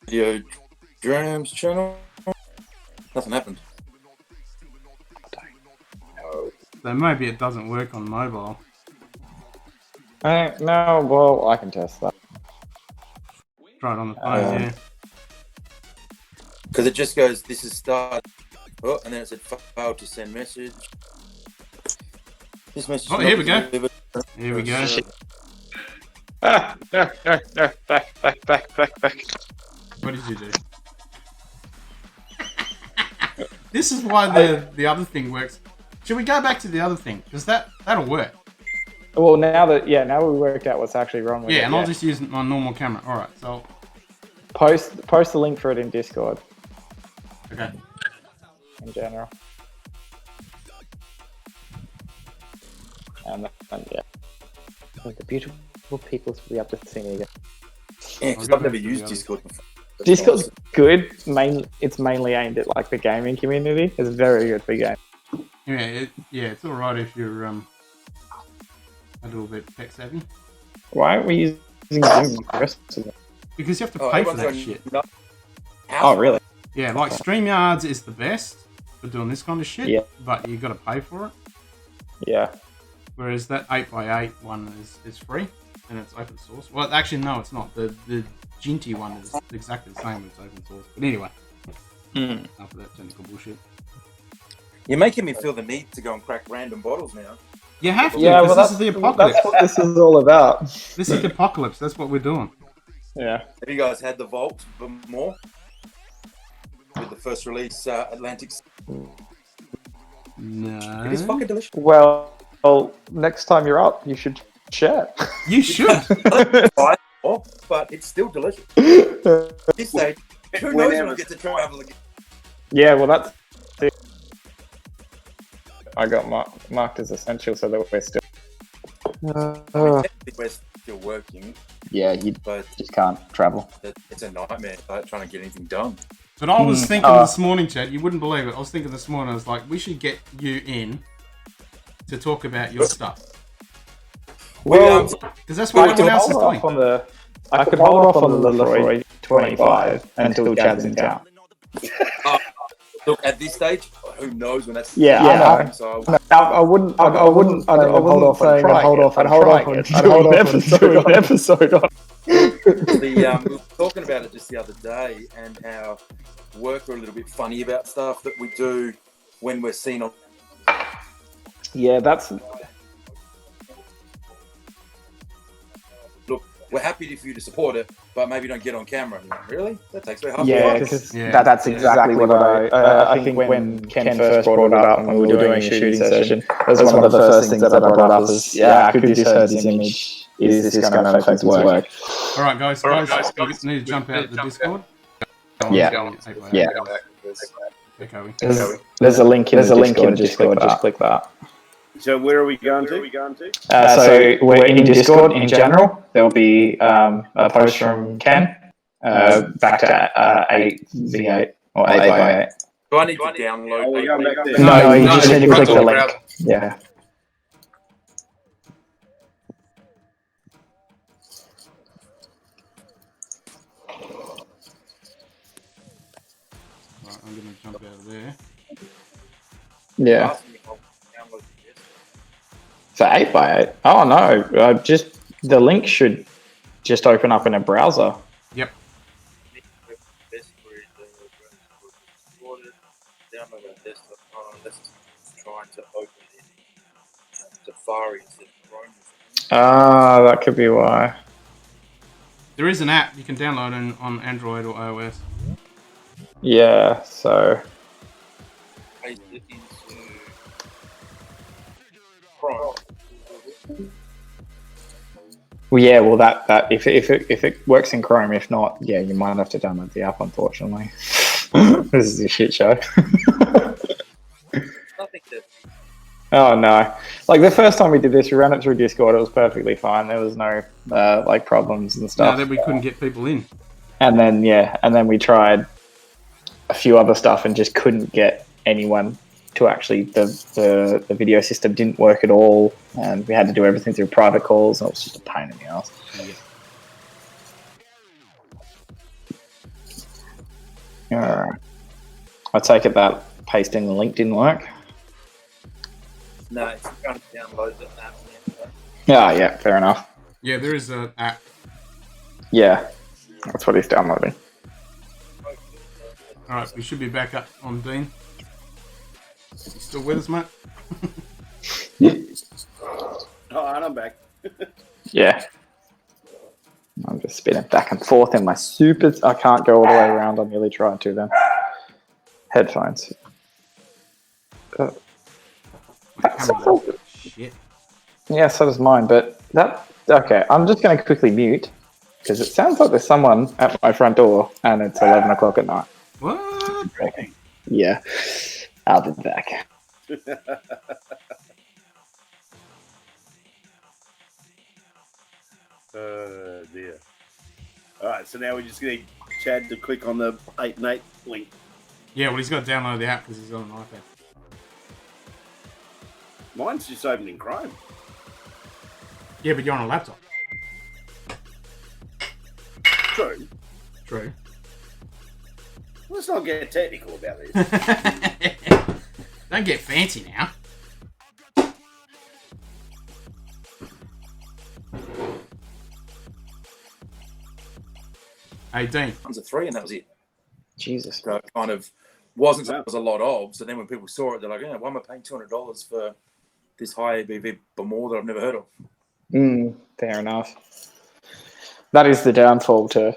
Video Drams channel. Nothing happened. So maybe it doesn't work on mobile. No, well, I can test that. Try it on the phone, yeah. Because it just goes, this is start. Oh, and then it said failed to send message. This message. Oh, here we go. Here we go. Back. What did you do? This is why the other thing works. Should we go back to the other thing? Because that'll work. Well, now we worked out what's actually wrong with it. Yeah, and I'll just use my normal camera. Alright, so post the link for it in Discord Okay. in general. And yeah, the beautiful people will be able to see me again. Yeah, because I've never used Discord before. Discord's good. It's mainly aimed at like the gaming community. It's very good for games. Yeah, it's all right if you're a little bit tech savvy. Why aren't we using Zoom the rest of them? Because you have to pay for that everyone's shit. going, Oh, really? Yeah, like StreamYards is the best for doing this kind of shit. Yeah. But you got to pay for it. Yeah. Whereas that 8x8 one is free and it's open source. Well, actually, no, it's not. The Ginty one is exactly the same. It's open source. But anyway, after that technical bullshit. You're making me feel the need to go and crack random bottles now. You have to, Yeah, because well, this is the apocalypse. That's what this is all about. This is the apocalypse. That's what we're doing. Yeah. Have you guys had the Vault more? With the first release, Atlantic's. No. It is fucking delicious. Well, next time you're up, you should share. You should. Oh, but it's still delicious. At this stage, who knows when we get to travel again? Yeah, well, that's it. I got marked as essential, so that we're still. Technically, we're still working, Yeah, you but just can't travel. it's a nightmare trying to get anything done. But I was thinking this morning, Chad, you wouldn't believe it. I was thinking this morning, I was like, we should get you in to talk about your stuff. Well, Because that's what everyone else is doing. I could hold off on the Lefroy 25 until Chad's in town. Look, at this stage, who knows when that's... Yeah, I know. So I wouldn't hold off and try it. I'd hold off and do an episode on we were talking about it just the other day, and how work are a little bit funny about stuff that we do when we're seen on. Yeah, that's... Look, we're happy for you to support it, but maybe don't get on camera. Really? That takes away half Yeah, because that's exactly what I think when Ken first brought it up and we were doing a shooting session, that was one of the first things that I brought up is, could this hurt his image? Is this going to affect his work? All right, guys, you need to jump out of the Discord. Yeah. Okay. There's a link in the Discord, just click that. So where are we going to? So we're in Discord in general. There'll be a post from Ken back to 8v8 or 8x8. Do I need to download? we're going back there. No, you just need to click the link. Yeah. Right, I'm going to jump out of there. Yeah. For 8x8? Oh no, just the link should just open up in a browser. Yep. That could be why. There is an app you can download on Android or iOS. Yeah, so... Well, yeah, well, that if it works in Chrome, if not, yeah, you might have to download the app. Unfortunately, this is a shit show. Oh no! Like the first time we did this, we ran it through Discord. It was perfectly fine. There was no like problems and stuff. No, that we couldn't get people in. And then we tried a few other stuff and just couldn't get anyone to actually, the video system didn't work at all, and we had to do everything through private calls, and it was just a pain in the ass. Yeah. I take it that pasting the link didn't work? No, it's trying to download the app. Yeah, fair enough. Yeah, there is an app. Yeah, that's what he's downloading. Alright, we should be back up on Dean. You still with us, mate? Oh, and I'm back. Yeah. I'm just spinning back and forth in my super... I can't go all the way around. I nearly tried to then. Headphones. Shit. Yeah, so does mine, but that... Okay, I'm just going to quickly mute Because it sounds like there's someone at my front door, and it's 11 o'clock at night. What? Yeah, I'll be back. Dear. All right, so now we just need Chad to click on the 8 and 8 link. Yeah, well, he's got to download the app because he's on an iPad. Mine's just opened in Chrome. Yeah, but you're on a laptop. True. True. Let's not get technical about this. Don't get fancy now. Hey, Dean. One's a 3, and that was it. Jesus. So it kind of wasn't something there was a lot of. So then when people saw it, they're like, why am I paying $200 for this high ABV Bemore that I've never heard of? Fair enough. That is the downfall to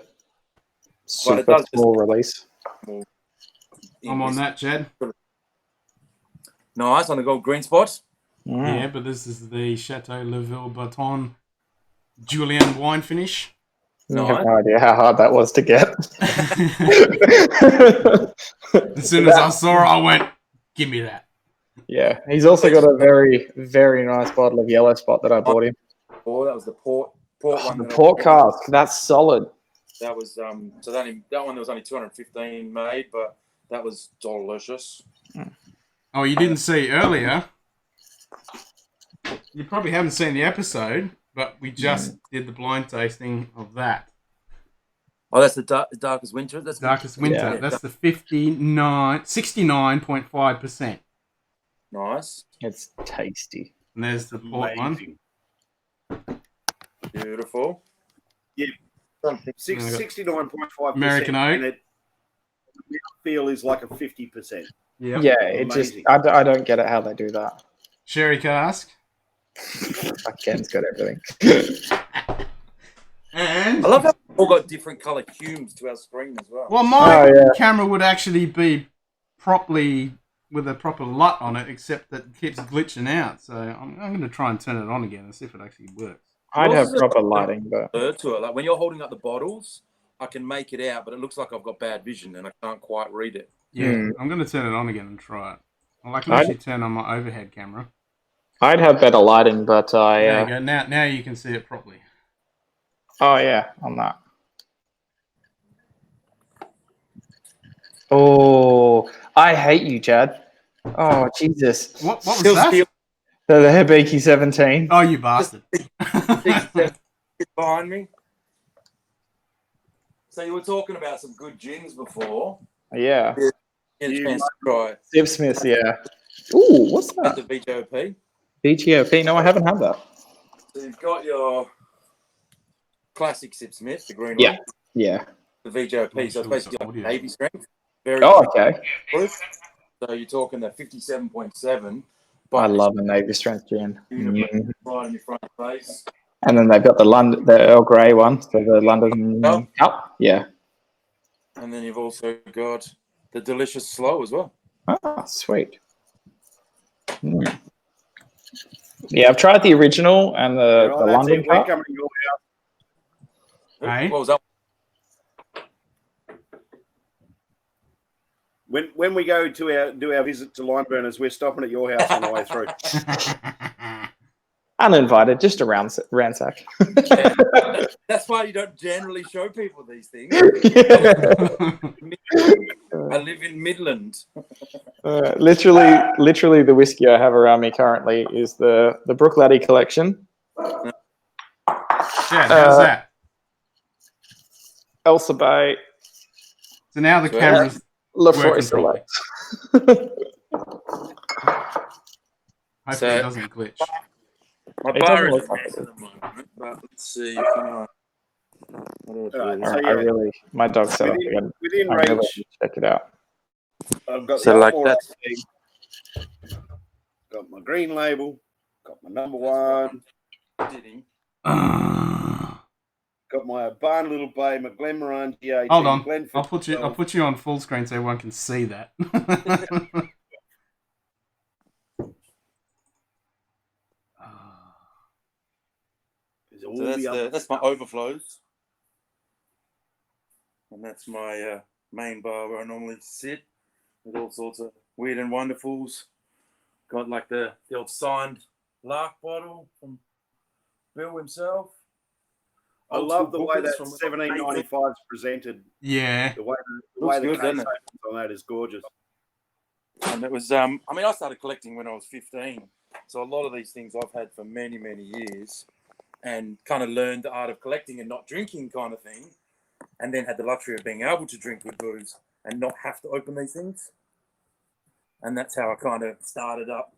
super small release. I'm on that, Chad. Nice, on the gold green spot. Yeah, but this is the Chateau Leville Baton Julian wine finish. I have no idea how hard that was to get. As soon as I saw it, I went, give me that. Yeah, he's also got a very, very nice bottle of yellow spot that I bought him. Oh, that was the port one. The port cask, that's solid. That was so that one there was only 215 made, but that was delicious. Oh, you didn't see earlier. You probably haven't seen the episode, but we just did the blind tasting of that. Oh, that's the darkest winter. That's Darkest winter. Yeah. That's the 69.5%. Nice. It's tasty. And there's the port one. Beautiful. Yeah. 69.5%. American oak. And the feel is like a 50%. Yep. Yeah, it just, I don't get it how they do that. Sherry cask. Ken's got everything. And I love how we all got different color hues to our screen as well. well, my camera would actually be properly with a proper LUT on it, except that it keeps glitching out. So I'm going to try and turn it on again and see if it actually works. I'd have proper lighting, but To it. Like when you're holding up the bottles, I can make it out, but it looks like I've got bad vision and I can't quite read it. Yeah, I'm going to turn it on again and try it. Well, I can actually turn on my overhead camera. I'd have better lighting, but There you go. Now you can see it properly. Oh yeah, on that. Oh, I hate you, Chad. Oh Jesus! What was that? The Hibiki 17. Oh, you bastard! Behind me. So you were talking about some good gins before. Yeah. Get a chance to try. Sip Smith, yeah. Ooh, what's that? The VJOP. BTOP? No, I haven't had that. So you've got your classic Sip Smith, the green Yeah. one. Yeah. The VJOP. So it's basically like Navy strength. Very okay. proof. So you're talking the 57.7. I love a Navy strength gin. Right in your front face. And then they've got the Earl Grey one, so the London Cup. Yeah. And then you've also got the delicious slow as well. Ah, sweet. Yeah, I've tried the original and the London Cup. Coming to your house. Hey? What was that? When we go to do our visit to Lineburners, we're stopping at your house on the way through. Uninvited, just a ransack. That's why you don't generally show people these things. I live in Midland. Literally, the whiskey I have around me currently is the Brook Laddie collection. Yeah, how's that? Elsa Bay. So now the camera's Lefroy working Select. Hopefully it doesn't glitch. My It bar doesn't is look a like mess it. at the moment, but let's see. What do I do? So, My dog's set up again. Within I really range, should check it out. I've got So the like Almore that. AC, got my green label, got my number one, got my Barn Little Bay, my Glenmoran G18. Hold on, Glenford I'll put you on full screen so everyone can see that. So that's my overflows. and that's my main bar where I normally sit with all sorts of weird and wonderfuls. Got like the old signed Lark bottle from Bill himself. I love the way that 1795 is presented. Yeah. The way the good, case doesn't it? opens on that is gorgeous. And it was, I mean, I started collecting when I was 15. So a lot of these things I've had for many, many years, and kind of learned the art of collecting and not drinking kind of thing. And then had the luxury of being able to drink good booze and not have to open these things. And that's how I kind of started up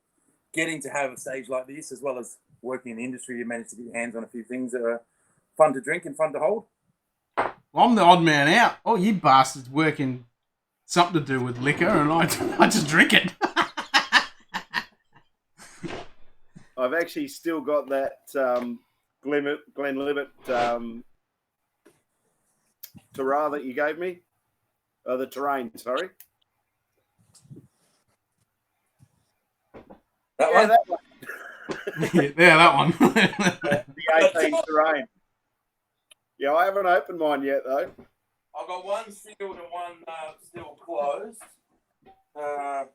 getting to have a stage like this, as well as working in the industry. You managed to get your hands on a few things that are fun to drink and fun to hold. Well, I'm the odd man out. Oh, you bastards working something to do with liquor, and I just drink it. I've actually still got that Glenlivet Terra that you gave me. The Terrain, sorry. That one? That one. Yeah, that one. The 18 Terrain. Yeah, I haven't opened mine yet, though. I've got one sealed and one still closed. I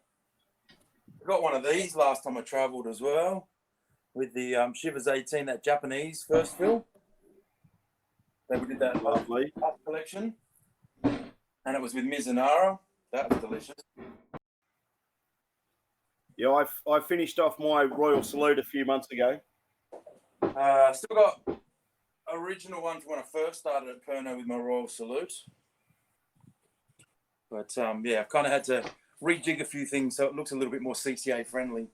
got one of these last time I travelled as well, with the Shivers 18, that Japanese first fill. They did that Lovely collection, and it was with Mizunara. That was delicious. Yeah, I finished off my Royal Salute a few months ago. Still got original ones when I first started at Perno with my Royal Salute. But yeah, I've kind of had to rejig a few things so it looks a little bit more CCA friendly.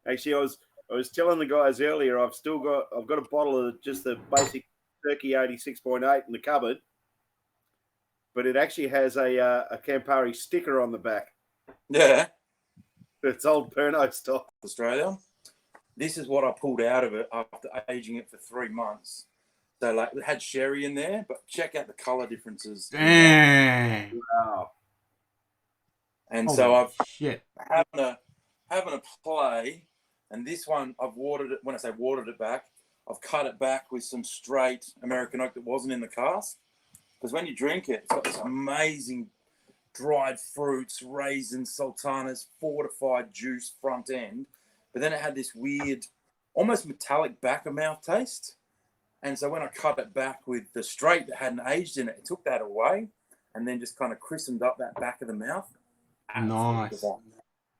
Actually, I was telling the guys earlier, I've got a bottle of just the basic Turkey 86.8 in the cupboard, but it actually has a Campari sticker on the back. Yeah. It's old Perno stock. Australia. This is what I pulled out of it after aging it for 3 months. So like it had sherry in there, but check out the color differences. Dang. Wow. And Holy so I've shit. having a play, and this one I've watered it. When I say watered it back, I've cut it back with some straight American oak that wasn't in the cask. Because when you drink it, it's got this amazing dried fruits, raisins, sultanas, fortified juice front end. But then it had this weird, almost metallic back of mouth taste. And so when I cut it back with the straight that hadn't aged in it, it took that away and then just kind of christened up that back of the mouth. Nice.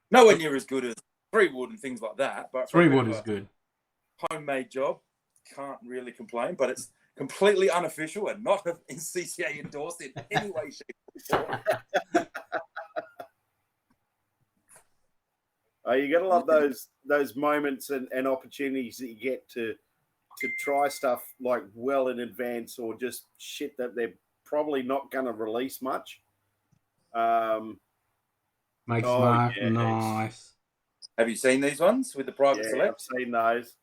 Nowhere near as good as 3 Wood and things like that. But 3 Wood is good. Homemade job, can't really complain. But it's completely unofficial and not in CCA endorsed in any way, shape, or form. You got to love those moments and opportunities that you get to try stuff like well in advance, or just shit that they're probably not going to release much. Makes life nice. Have you seen these ones with the private select? I've seen those.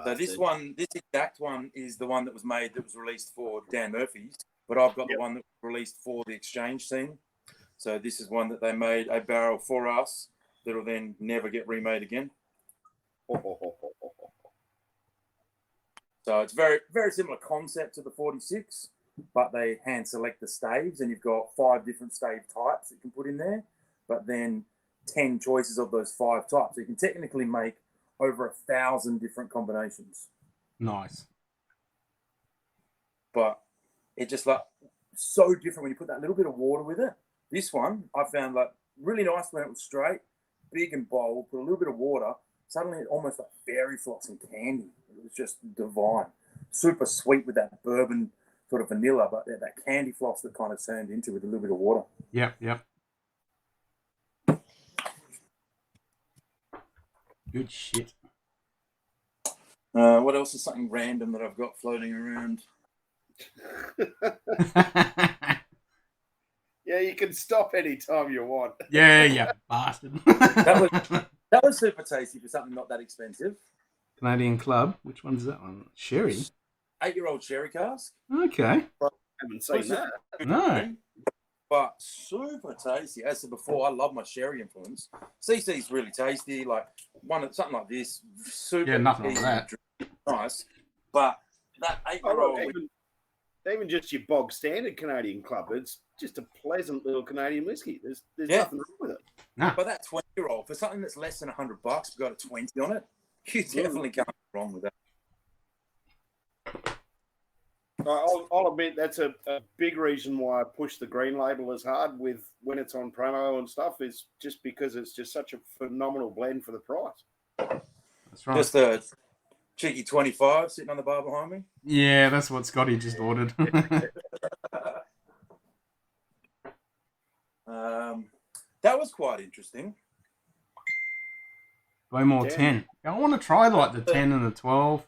So this exact one is the one that was released for Dan Murphy's, but I've got the one that was released for the exchange scene. So this is one that they made a barrel for us that'll then never get remade again. So it's very, very similar concept to the 46, but they hand select the staves, and you've got 5 different stave types that you can put in there, but then 10 choices of those 5 types. So you can technically make over 1,000 different combinations. Nice. But it just like so different when you put that little bit of water with it. This one I found like really nice when it was straight, big and bold, put a little bit of water, suddenly it almost like fairy floss and candy. It was just divine. Super sweet with that bourbon sort of vanilla, but that candy floss that kind of turned into with a little bit of water. Yep. Good shit. What else is something random that I've got floating around? Yeah, you can stop anytime you want. Yeah, bastard. That was super tasty for something not that expensive. Canadian Club. Which one's that one? Sherry. 8-year-old sherry cask. Okay. Haven't seen that. No. But super tasty. As I said before, I love my sherry influence. CC's really tasty. Like something like this, super. Yeah, nothing like that. Nice, but that 8-year-old even just your bog standard Canadian club, it's just a pleasant little Canadian whiskey. There's Yeah. nothing wrong with it. No. But that 20-year-old, for something that's less than $100, we've got a 20 on it. You definitely can't go wrong with that. I'll admit that's a big reason why I push the green label as hard with when it's on promo and stuff, is just because it's just such a phenomenal blend for the price. That's right. Just a cheeky 25 sitting on the bar behind me. Yeah, that's what Scotty just ordered. That was quite interesting. Bowmore 10. I want to try like the 10 and the 12.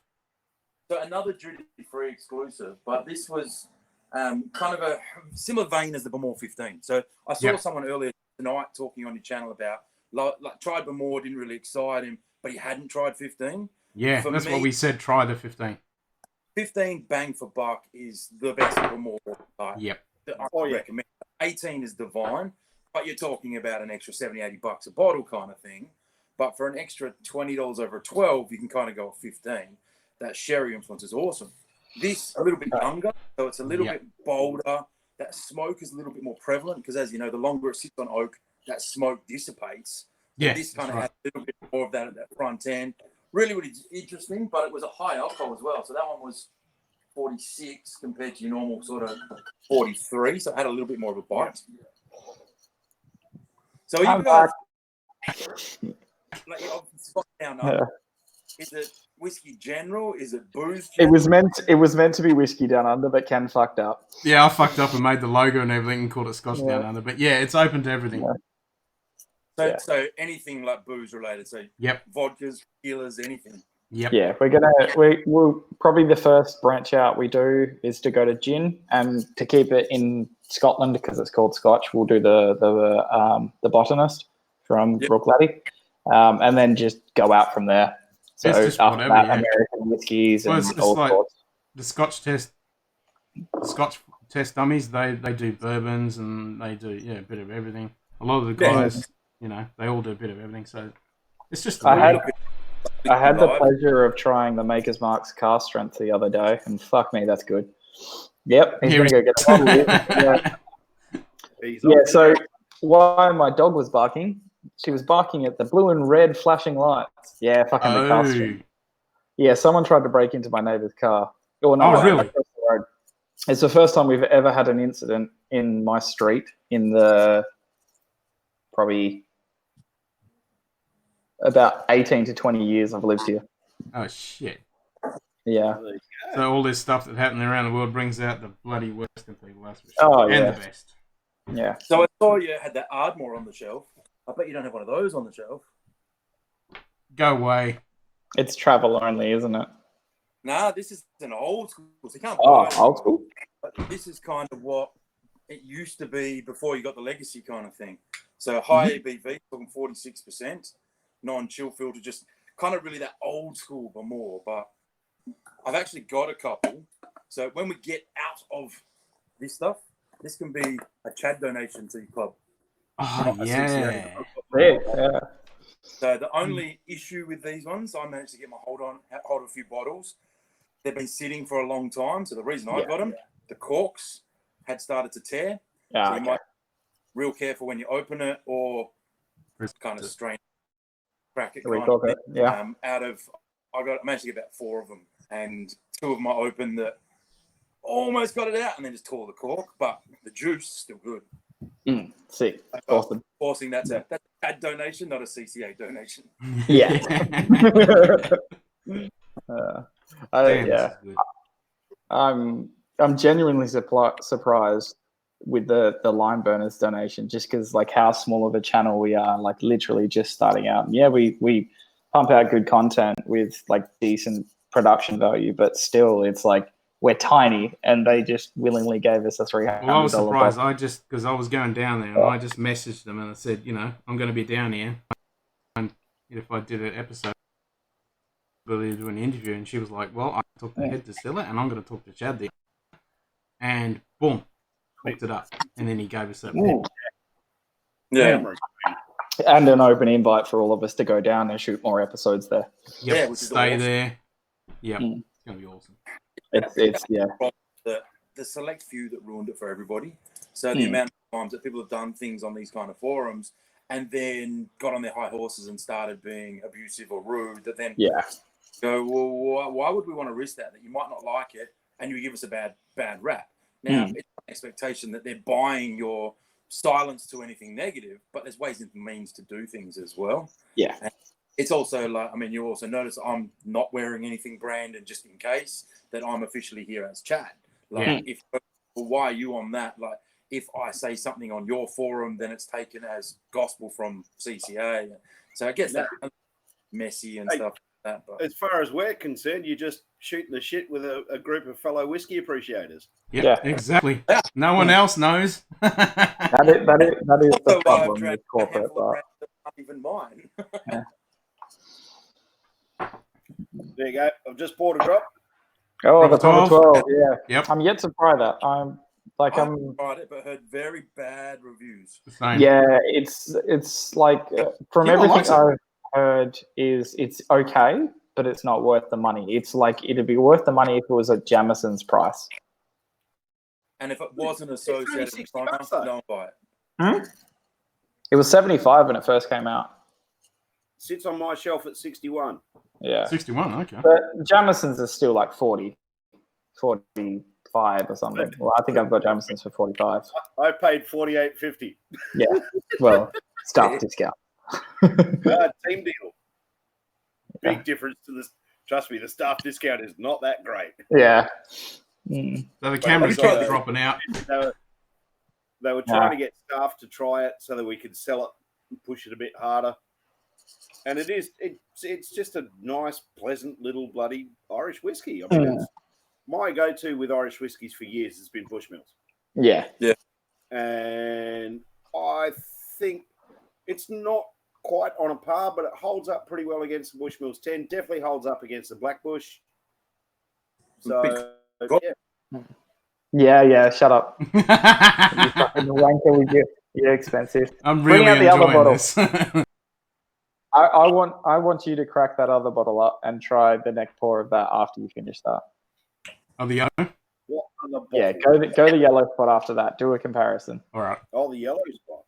So another duty-free exclusive, but this was kind of a similar vein as the Bowmore 15. So I saw someone earlier tonight talking on your channel about like tried Bowmore, didn't really excite him, but he hadn't tried 15. Yeah, that's what we said. Try the 15. 15 bang for buck is the best Bowmore Yep. that I recommend. 18 is divine, but you're talking about an extra $70-$80 a bottle kind of thing. But for an extra $20 over a 12, you can kind of go at 15. That sherry influence is awesome. This a little bit younger, so it's a little bit bolder. That smoke is a little bit more prevalent because, as you know, the longer it sits on oak, that smoke dissipates. Yeah, this kind of has a little bit more of that at that front end. Really, really interesting, but it was a high alcohol as well. So that one was 46 compared to your normal sort of 43. So it had a little bit more of a bite. So you guys, like, is it whiskey general? Is it booze general? It was meant to be whiskey down under, but Ken fucked up. Yeah, I fucked up and made the logo and everything and called it Scotch down under. But yeah, it's open to everything. Yeah. So anything like booze related. So vodkas, tequilas, anything. Yeah, we'll probably the first branch out we do is to go to gin, and to keep it in Scotland because it's called Scotch. We'll do the botanist from Brookladdy, and then just go out from there. So after that, American whiskies and all sorts. The Scotch test dummies. They do bourbons and they do a bit of everything. A lot of the guys, they all do a bit of everything. So it's just. I had the pleasure of trying the Maker's Mark's cask strength the other day, and fuck me, that's good. Yep, he's going to go get a bottle of it. Yeah, so while my dog was barking, she was barking at the blue and red flashing lights. Yeah, fucking the cask strength. Yeah, someone tried to break into my neighbour's car. Really? It's the first time we've ever had an incident in my street in the probably about 18 to 20 years I've lived here. Oh, shit. Yeah. So all this stuff that happened around the world brings out the bloody Western people, that's for sure. Oh, and the best. Yeah. So I saw you had that Ardmore on the shelf. I bet you don't have one of those on the shelf. Go away. It's travel only, isn't it? Nah, this is an old school. So you can't old school? But this is kind of what it used to be before you got the legacy kind of thing. So high ABV, talking 46%. Non-chill filter, just kind of really that old school Bowmore. But I've actually got a couple. So when we get out of this stuff, this can be a Chad donation to your club. Oh, yeah. Yeah. So the only issue with these ones, I managed to get my hold of a few bottles. They've been sitting for a long time. So the reason I got them, the corks had started to tear. So you might be real careful when you open it or kind of strain. Crack it, I managed to get about 4 of them, and 2 of them I opened that almost got it out, and then just tore the cork, but the juice is still good. Sick, awesome. Forcing that's a donation, not a CCA donation. Yeah. I'm genuinely surprised with the lime burners donation, just because like how small of a channel we are, like literally just starting out. And we pump out good content with like decent production value, but still it's like we're tiny, and they just willingly gave us a $300. Well, I was surprised. Because I was going down there, and I just messaged them and I said, I'm going to be down here, and if I did an episode, ability to do an interview, and she was like, well, I talked to the head distiller, and I'm going to talk to Chad there, and boom. Hooked it up, and then he gave us that. And an open invite for all of us to go down and shoot more episodes there. Stay there. Yeah, it's gonna be awesome. It's That the select few that ruined it for everybody. So the amount of times that people have done things on these kind of forums and then got on their high horses and started being abusive or rude, that then go, well, why would we want to risk that? That you might not like it and you give us a bad rap. Now, it's an expectation that they're buying your silence to anything negative, but there's ways and means to do things as well. Yeah. And it's also like, I mean, you also notice I'm not wearing anything branded just in case that I'm officially here as Chad. Like, well, why are you on that? Like, if I say something on your forum, then it's taken as gospel from CCA. So it gets that messy and stuff like that. But as far as we're concerned, you're just shooting the shit with a group of fellow whiskey appreciators. Yeah, exactly. No one else knows. That is the problem with corporate. Not even mine. There you go. I've just bought a drop. Oh, the top 12. Yeah. Yep. I'm yet to try that. I'm tried it, but heard very bad reviews. Yeah, it's like from everything I've heard, it's okay, but it's not worth the money. It's like it'd be worth the money if it was at Jamison's price. And if it wasn't associated with China, don't buy it. It was 75 when it first came out. Sits on my shelf at 61. Yeah. 61, okay. But Jamison's is still like 40, 45 or something. Well, I think I've got Jamison's for 45. I paid $48.50. Yeah. Well, staff discount. Team deal. Big difference to this. Trust me, the staff discount is not that great. Yeah. So the cameras kept dropping out. They were trying to get staff to try it so that we could sell it and push it a bit harder. And it's just a nice, pleasant little bloody Irish whiskey. I mean, my go-to with Irish whiskies for years has been Bushmills. Yeah. Yeah. And I think it's not quite on a par, but it holds up pretty well against the Bushmills 10. Definitely holds up against the Black Bush. So, yeah, shut up. You fucking wanker with you. You're expensive. I'm really Bring out the other bottle. this. I want you to crack that other bottle up and try the neck pour of that after you finish that. Oh, the yellow? What other Yeah, go the yellow spot after that. Do a comparison. All right. Oh, the yellow spot.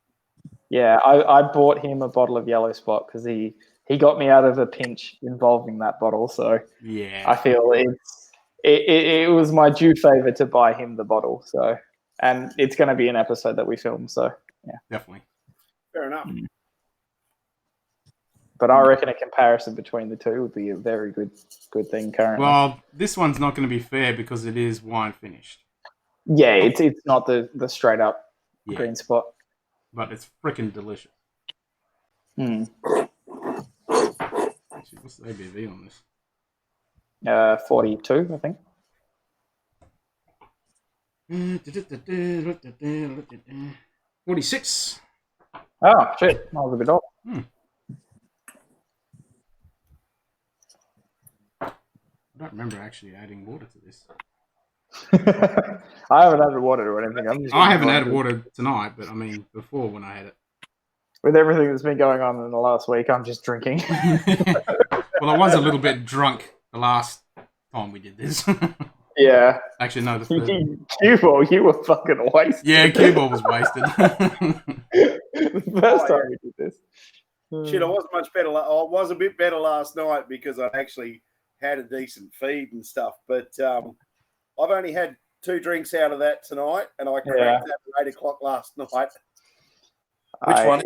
Yeah, I bought him a bottle of yellow spot because he got me out of a pinch involving that bottle. So yeah, I feel it was my due favor to buy him the bottle. So, and it's going to be an episode that we film. So yeah, definitely. Fair enough. But I reckon a comparison between the two would be a very good thing currently. Well, this one's not going to be fair because it is wine finished. Yeah, it's not the straight up green spot. But it's freaking delicious. Mm. Actually, what's the ABV on this? 42, I think. 46. Oh, shit. That was a bit off. I don't remember actually adding water to this. I haven't added water or anything. I haven't added water tonight, but I mean before when I had it. With everything that's been going on in the last week, I'm just drinking. Well, I was a little bit drunk the last time we did this. Yeah. Actually, no. Cue-ball, you were fucking wasted. Yeah, cue-ball was wasted. The first time we did this. Shit, I wasn't much better. I was a bit better last night because I actually had a decent feed and stuff. But I've only had 2 drinks out of that tonight, and I cracked that at 8 o'clock last night. Which one?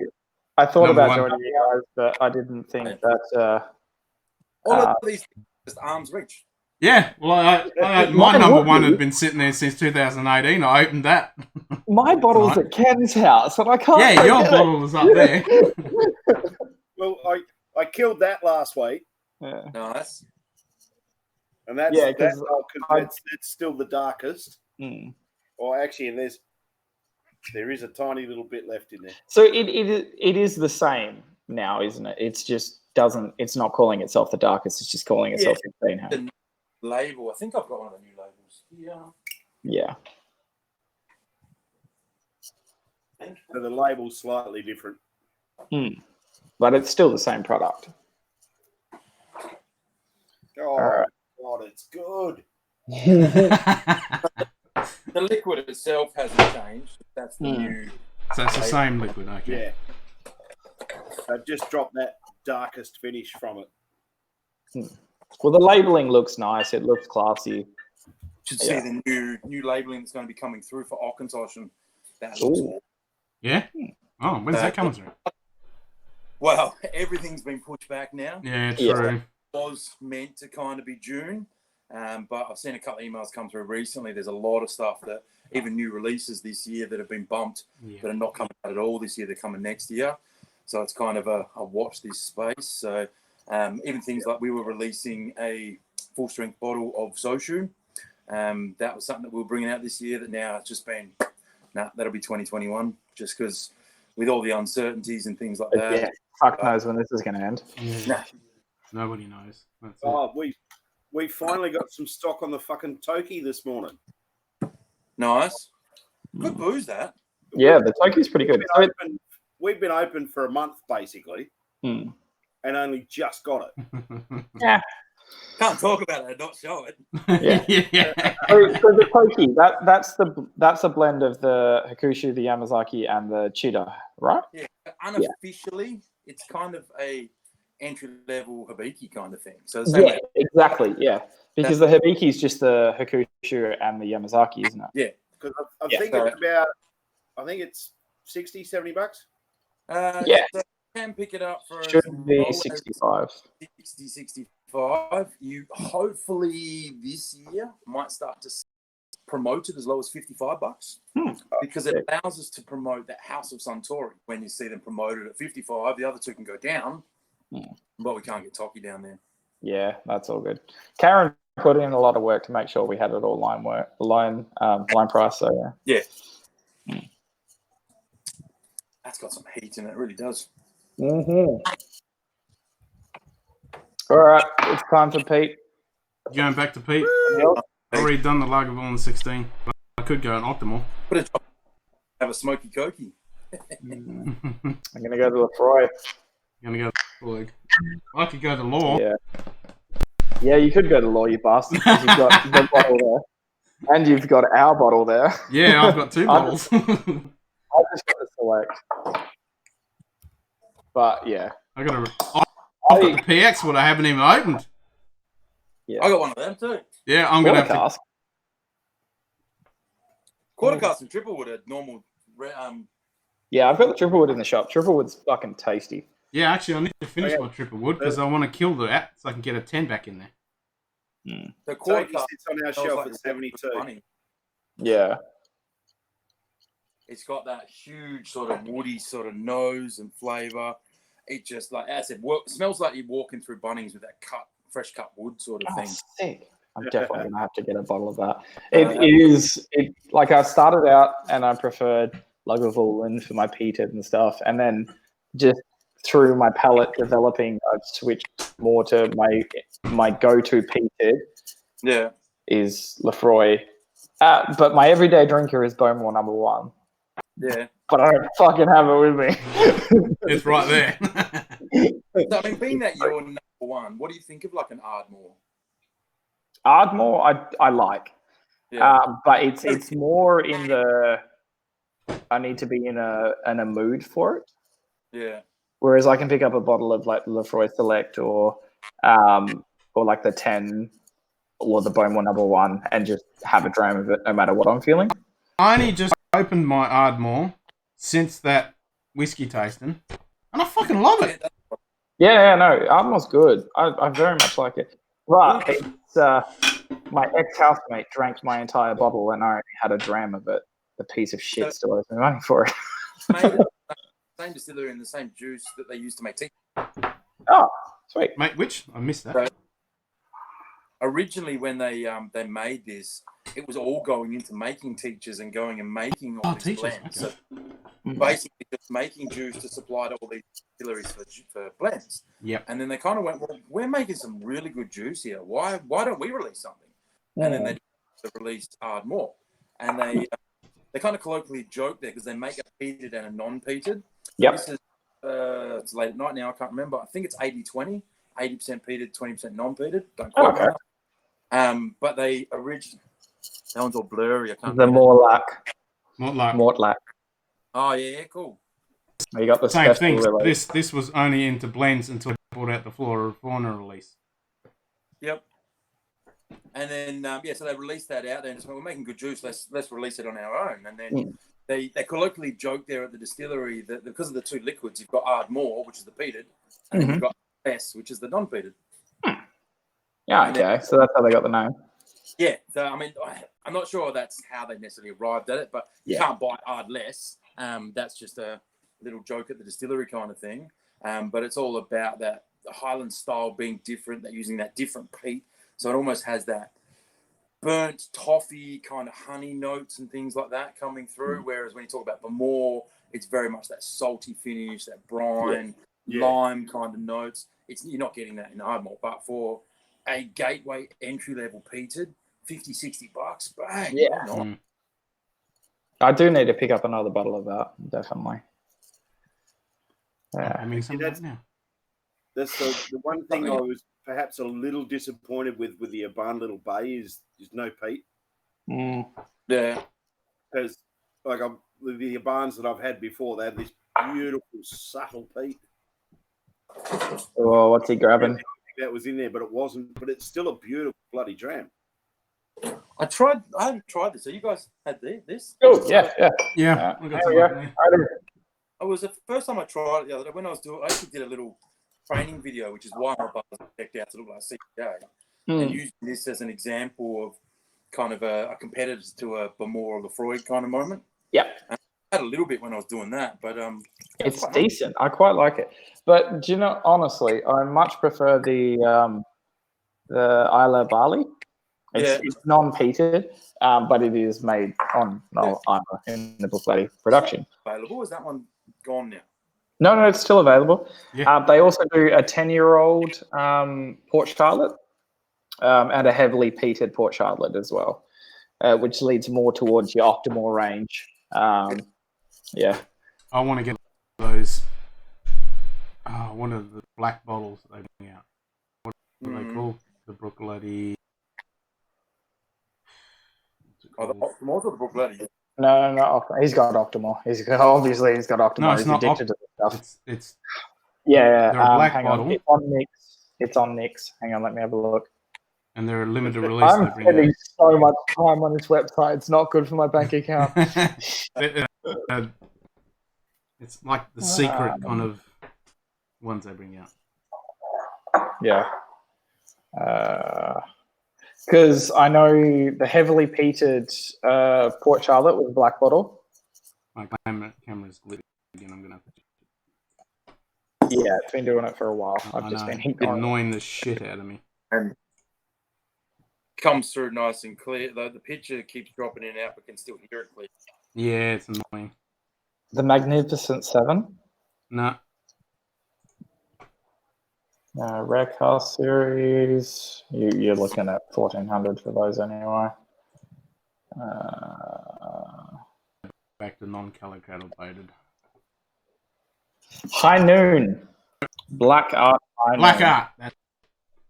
I thought about joining you guys, but I didn't think that. All of these things are just arm's reach. Yeah, well, my number one had been sitting there since 2018. I opened that. My bottle's at Ken's house, and I can't. Yeah, your bottle is up there. Well, I killed that last week. Yeah. Nice. And that's it's still the darkest. Mm. Or actually, there is a tiny little bit left in there. So it is the same now, isn't it? It's just it's not calling itself the darkest. It's just calling itself 16. The label. I think I've got one of the new labels. Yeah. So the label's slightly different. But it's still the same product. Oh, God, it's good. The liquid itself hasn't changed. That's the new. So it's the same liquid, okay. Yeah. They've just dropped that darkest finish from it. Well, the labelling looks nice. It looks classy. Should see the new labelling that's going to be coming through for Ockentoshan. And that looks awesome. Yeah? Oh, when's that coming through? Well, everything's been pushed back now. Yeah, true. It was meant to kind of be June, but I've seen a couple of emails come through recently. There's a lot of stuff that, even new releases this year that have been bumped, that are not coming out at all this year. They're coming next year. So it's kind of a watch this space. So even things like we were releasing a full-strength bottle of Soshu. That was something that we were bringing out this year that now it's just been, that'll be 2021, just because with all the uncertainties and things like that. Yeah, fuck knows when this is going to end. Yeah. Nobody knows. That's we finally got some stock on the fucking Toki this morning. Nice. Good booze, that. Yeah, the Toki's pretty good. We've been open for a month, basically, and only just got it. Yeah. Can't talk about it and not show it. Yeah. So the Toki, that's a blend of the Hakushu, the Yamazaki, and the Cheetah, right? Yeah. Unofficially, it's kind of a entry-level Hibiki kind of thing. So exactly. Yeah, because the Hibiki is just the Hakushu and the Yamazaki, isn't it? Yeah, because I think it's about, I think it's 60, 70 bucks. So you can pick it up for should be 65. 60, 65. You hopefully this year might start to promote it as low as $55 because it allows us to promote that House of Suntory. When you see them promoted at 55, the other two can go down, but we can't get Toki down there. Yeah, that's all good. Karen put in a lot of work to make sure we had it all line price. So yeah. That's got some heat in it. It really does. All right, it's time for Pete. Going back to Pete. Yep. I've already done the Lagavulin 16. But I could go an Optimal. Have a smoky cokey. I'm going to go to Lefroy. I'm going to go to I could go to Law. Yeah, you could go to Law, you bastard. Because you've got the bottle there. And you've got our bottle there. Yeah, I've got two bottles. I just got to select. But yeah. I've got the PX one I haven't even opened. Yeah. I got one of them too. Yeah, I'm going to have cask. Quarter cask and triple wood are normal. Yeah, I've got the triple wood in the shop. Triple wood's fucking tasty. Yeah, actually, I need to finish my triple wood because I want to kill the app so I can get a 10 back in there. The quarter cask sits on our shelf at 72. Yeah. It's got that huge sort of woody sort of nose and flavour. It just, like as I said, smells like you're walking through Bunnings with that fresh cut wood sort of thing. Sick. I'm definitely going to have to get a bottle of that. It is, like I started out and I preferred Lagavulin for my peated and stuff. And then just through my palate developing, I've switched more to my go-to peated. Yeah. Is Lefroy. But my everyday drinker is Bowmore number 1. Yeah. But I don't fucking have it with me. It's right there. So, I mean, being that you're number 1, what do you think of like an Ardmore? Ardmore, I like. Yeah. But it's more in the I need to be in a mood for it. Yeah. Whereas I can pick up a bottle of like Lefroy Select or like the 10 or the Bowmore number 1 and just have a dram of it no matter what I'm feeling. I only just opened my Ardmore since that whiskey tasting, and I fucking love it. Yeah, no, Ardmore's good. I very much like it. But it's my ex-housemate drank my entire bottle and I only had a dram of it. The piece of shit still owes me money for it. Same distillery and the same juice that they used to make tea. Oh, sweet. Mate, which? I missed that. So, originally, when they made this, it was all going into making teachers and going and making all these blends. Okay. So basically, just making juice to supply to all these distilleries for blends. Yep. And then they kind of went, well, we're making some really good juice here. Why don't we release something? And then they released Ardmore. And they kind of colloquially joke there because they make a peated and a non-peated. Yep. This is, it's late at night now. I can't remember. I think it's 80-20, 80% peated, 20% non-peated. Don't quote me. But they originally... That one's all blurry. I can't The read it. Mortlack. Oh, yeah, cool. You got the Same special thing. release. This was only into blends until I brought out the Flora of Fauna release. Yep. And then, so they released that out there and said, we're making good juice. Let's release it on our own. And then they colloquially joke there at the distillery that because of the two liquids, you've got Ardmore, which is the peated, and then you've got S, which is the non-peated. Yeah, okay. So that's how they got the name. Yeah. So, I mean, I'm not sure that's how they necessarily arrived at it, but you can't buy Ard less. That's just a little joke at the distillery kind of thing. But it's all about that Highland style being different. They're using that different peat. So it almost has that burnt toffee kind of honey notes and things like that coming through. Whereas when you talk about Bamore, it's very much that salty finish, that brine, lime kind of notes. You're not getting that in Ardmore. But for a gateway entry level peated, $50-$60, bang. Yeah. I do need to pick up another bottle of that, definitely. I mean, that's the one thing I was perhaps a little disappointed with the Aban Little Bay is no peat. Yeah. Because the Abans that I've had before, they had this beautiful, subtle peat. Oh, what's he grabbing? I think that was in there, but it wasn't. But it's still a beautiful bloody dram. I haven't tried this. So you guys had this? Oh, yeah. It was the first time I tried it the other day. When I actually did a little training video, which is why my bars checked out to look like CPA, and using this as an example of kind of a competitor to a Bamore or Lefroy kind of moment. Yeah. I had a little bit when I was doing that, but it's decent. I quite like it. But do you know, honestly, I much prefer the Isla Barley. It's non-peated, but it is made on Isla in the Buccleuch production. Available? Is that one gone now? No, it's still available. Yeah. They also do a 10-year-old Port Charlotte and a heavily peated Port Charlotte as well, which leads more towards your Octomore range. Yeah. I want to get those. One of the black bottles that they bring out. What are they called? The Buccleuch. The Octomores or the Buccleuch? No. He's got Octomore. He's got Octomore. No, it's he's not addicted to the stuff. It's yeah. They're a black hang bottle. on. It's on Nix. It's on Nix. Hang on, let me have a look. And they're a limited release. I'm spending so much time on this website. It's not good for my bank account. It's like the secret kind of ones they bring out. Yeah. Because I know the heavily peated Port Charlotte with black bottle. My camera's glitching again. I'm going to have to... Yeah, it's been doing it for a while. I've just been annoying the shit out of me. And comes through nice and clear, though the picture keeps dropping in and out, but can still hear it clear. Yeah, it's annoying. The Magnificent Seven? No. Rare Cast Series. You're looking at 1,400 for those anyway. Back to non-color cattle plated. High Noon. Black Art High Noon. Black Art.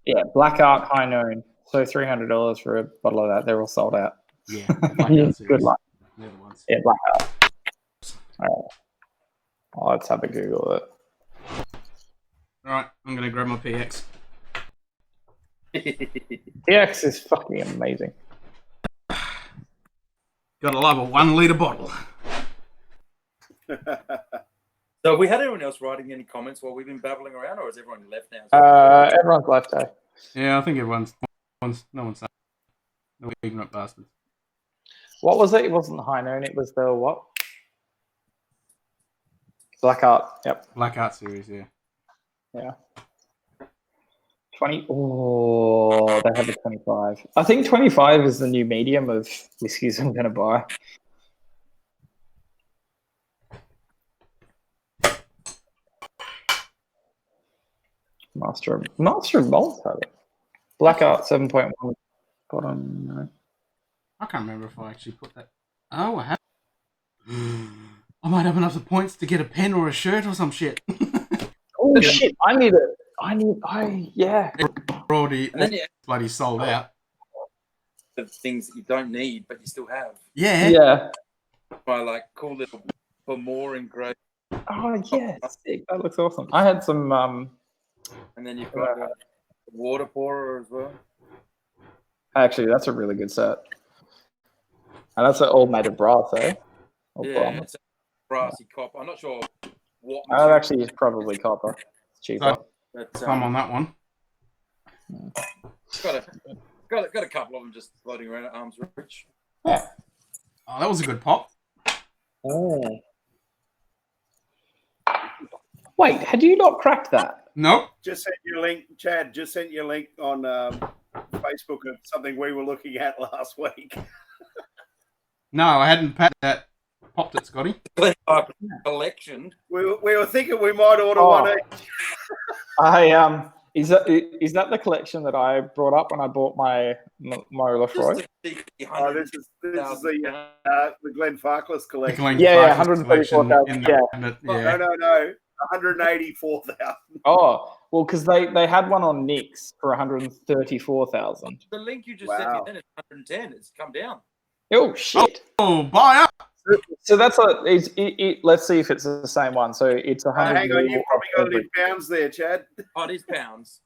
Yeah, Black Art High Noon. So $300 for a bottle of that. They're all sold out. Yeah. Good luck. Yeah, Black Art. All right. Oh, let's have a Google of it. All right, I'm going to grab my PX. PX is fucking amazing. Gotta love a 1 litre bottle. So have we had anyone else writing any comments while we've been babbling around, or has everyone left now? Everyone's left, eh? Yeah, I think no one's saying. No ignorant bastards. What was it? It wasn't High Noon. It was the what? Black Art. Yep. Black Art series, yeah. Yeah. 20. Oh, they have a 25. I think 25 is the new medium of whiskies I'm going to buy. Master of Malts have it. Black Art 7.1. Bottom. No. I can't remember if I actually put that. Oh, I have. I might have enough points to get a pen or a shirt or some shit. Oh shit! Yeah. Already bloody sold out. of things that you don't need, but you still have. Yeah. My like cool little for more engraved. Oh yeah, sick. That looks awesome. I had some. And then you've got the water pourer as well. Actually, that's a really good set. And that's all made of brass, eh? Or Yeah, bronze. it's a brassy copper. I'm not sure what. That actually is probably copper. It's cheaper. But, Thumb on that one. got a couple of them just floating around at arm's reach. Yeah. Oh, that was a good pop. Oh. Wait, had you not cracked that? Nope. Just sent you a link, Chad. Just sent you a link on Facebook of something we were looking at last week. No, I hadn't popped it, Scotty. Collection. We were thinking we might order one each. Is that the collection that I brought up when I bought my Lefroy? This is the Glenn Farkless collection. Yeah, 134,000. Yeah. No, 184,000. Oh, well, because they had one on Nix for 134,000. The link you just sent me then is 110. It's come down. Oh shit! Oh, buy up. So that's let's see if it's the same one. So it's 100. Hang on, you probably got it in pounds there, Chad. Oh, it is pounds.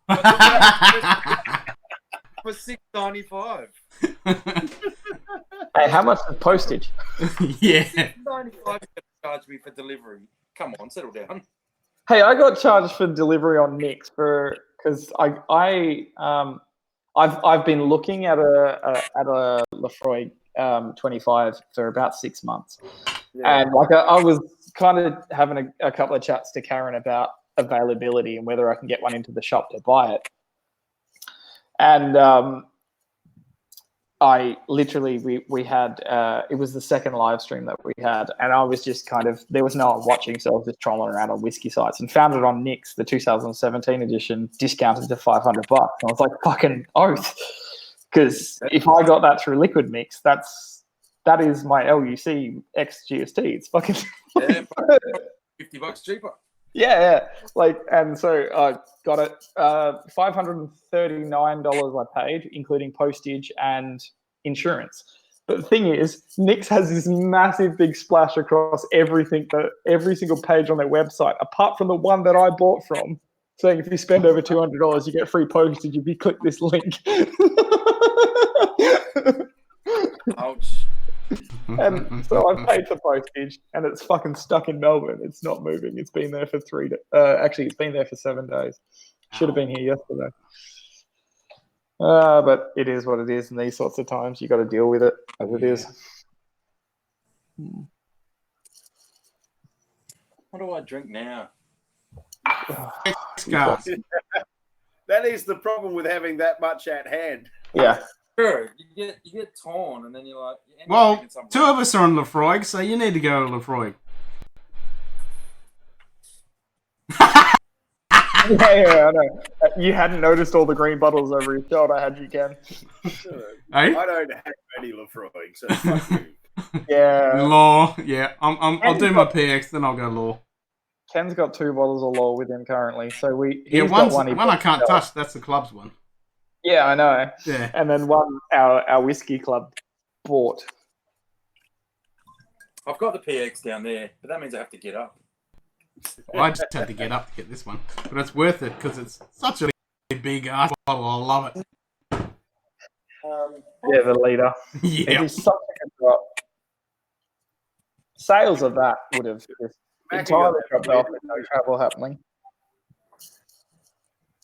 For $6.95. Hey, how much is postage? Yeah. $6.95 charge me for delivery. Come on, settle down. Hey, I got charged for delivery on Nix because I've been looking at a Lefroy 25 for about 6 months, and like I was kind of having a couple of chats to Karen about availability and whether I can get one into the shop to buy it, and I literally we had it was the second live stream that we had, and I was just there was no one watching, so I was just trolling around on whiskey sites and found it on Nix, the 2017 edition, discounted to $500. And I was like, fucking oath, because if I got that through Liquid Mix, that is my LUC X GST. It's fucking $50 cheaper. Yeah. And so I got it. $539 I paid, including postage and insurance. But the thing is, Nix has this massive big splash across every single page on their website, apart from the one that I bought from, saying if you spend over $200, you get free postage if you click this link. Ouch. And so I paid for postage, and it's fucking stuck in Melbourne. It's not moving. It's been there for 3 days. Actually, it's been there for 7 days. Should have been here yesterday. But it is what it is. In these sorts of times, you got to deal with it as it is. What do I drink now? Scars. That is the problem with having that much at hand. Yeah. Sure, you get torn, and then you're like. Well, 2 of us are on Lefroy, so you need to go to Lefroy. Yeah, I know. You hadn't noticed all the green bottles over his shoulder, had you, Ken? Hey? I don't have any Lefroy, so fuck you. Yeah. Law, yeah. I'll do my PX, then I'll go Law. Ken's got 2 bottles of Law with him currently, so he's got one I can't touch. That's the club's one. Yeah, I know. Yeah. And then one our whiskey club bought. I've got the PX down there, but that means I have to get up. Well, I just had to get up to get this one. But it's worth it because it's such a big ass bottle. I love it. Yeah, the leader. Yeah. It is such a good drop. Sales of that would have just entirely dropped off with no travel happening.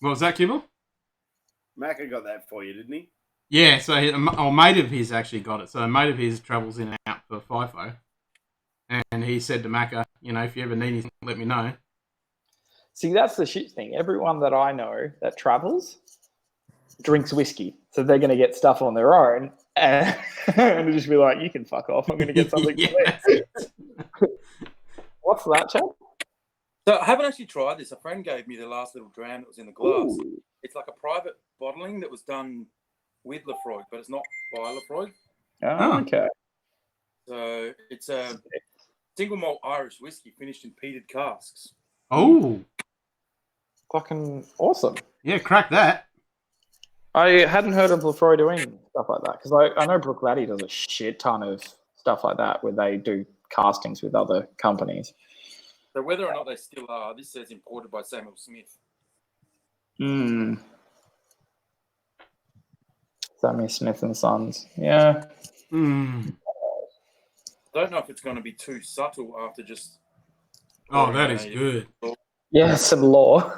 What was that, Kibble? Macca got that for you, didn't he? Yeah, so a mate of his actually got it. So a mate of his travels in and out for FIFO. And he said to Macca, if you ever need anything, let me know. See, that's the shit thing. Everyone that I know that travels drinks whiskey. So they're going to get stuff on their own. And just be like, you can fuck off. I'm going to get something What's that, Chad? So I haven't actually tried this. A friend gave me the last little dram that was in the glass. Ooh. It's like a private bottling that was done with Lefroy, but it's not by Lefroy. Oh, okay. So it's a single malt Irish whiskey finished in peated casks. Oh. Fucking awesome. Yeah, crack that. I hadn't heard of Lefroy doing stuff like that. Because I know Brook Laddie does a shit ton of stuff like that where they do castings with other companies. So whether or not they still are, this says imported by Samuel Smith. Sammy Smith and Sons. Yeah. Mm. I don't know if it's going to be too subtle after just. Oh, that is good. Yeah, some law.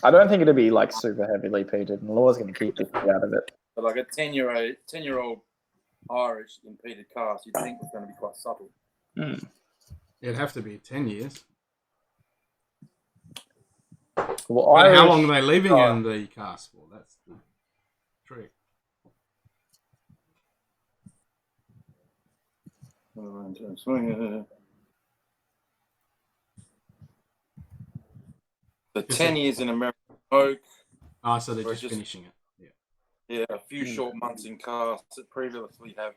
I don't think it'll be like super heavily peated, and law's going to keep the shit out of it. But like a 10-year-old Irish in peated cast, you'd think it's going to be quite subtle. It'd have to be 10 years. Well, but how long are they leaving in the cast for? That's the trick. The 10 years in American oak. Ah, so they're just finishing it. Yeah, a few short months in casts that previously have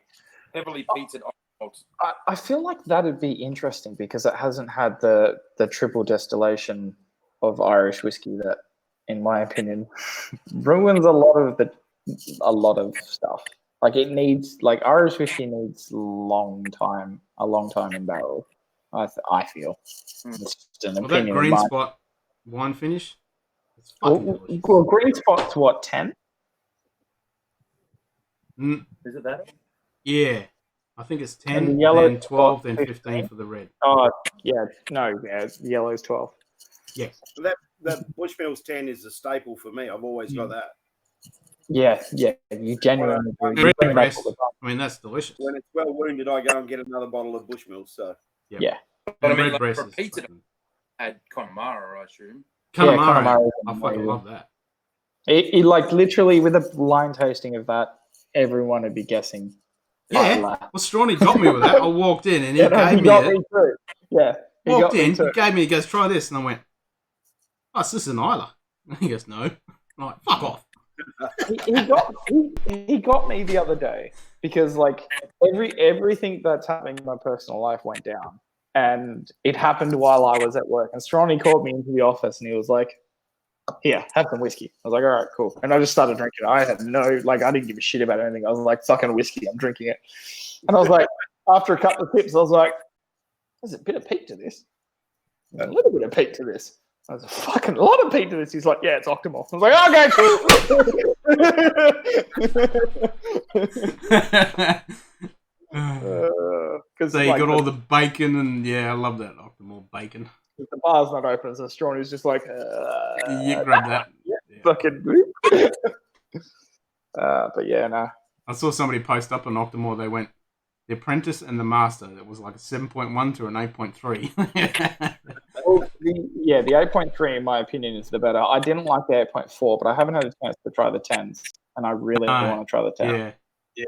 heavily peated malts. I feel like that'd be interesting because it hasn't had the triple distillation of Irish whiskey that, in my opinion, ruins a lot of stuff. Like it needs, like Irish whiskey needs a long time in barrel. I feel. It's just an opinion. That green spot wine finish. It's well, green spot's what, 10? Is it that? Yeah. I think it's 10, and the yellow then 12, then 15 for the red. Oh, yeah. No, yeah, the yellow's 12. Yeah. That Bushmills 10 is a staple for me. I've always got that. Yeah. You genuinely do. I mean, that's delicious. When it's well wounded, I go and get another bottle of Bushmills. So yeah. But I mean, like, repeated at Connemara, I assume. Connemara, I fucking love that. It like literally with a blind tasting of that, everyone would be guessing. Yeah, well, Strawny got me with that. I walked in and he gave me it. Yeah, walked in, he gave me. He goes, "Try this," and I went, "Oh, is this an Isla?" And he goes, "No." I'm like, "Fuck off." he got me the other day because like everything that's happening in my personal life went down, and it happened while I was at work. And Strawny called me into the office and he was like, "Here, have some whiskey." I was like, "All right, cool." And I just started drinking. I had I didn't give a shit about anything. I was like, "Sucking whiskey, I'm drinking it." And I was like, after a couple of sips, I was like, "There's a bit of peat to this. A little bit of peat to this." There's a fucking lot of peat to this. He's like, "Yeah, it's Octomore." I was like, "Okay, cool." So you got all the bacon and I love that Octomore bacon. The bar's not open, so Strawny's just like, you grab that. Fucking. But yeah, no. I saw somebody post up on Octomore. They went, The Apprentice and The Master. That was like a 7.1 to an 8.3. Well, the 8.3, in my opinion, is the better. I didn't like the 8.4, but I haven't had a chance to try the 10s, and I really want to try the 10. Yeah.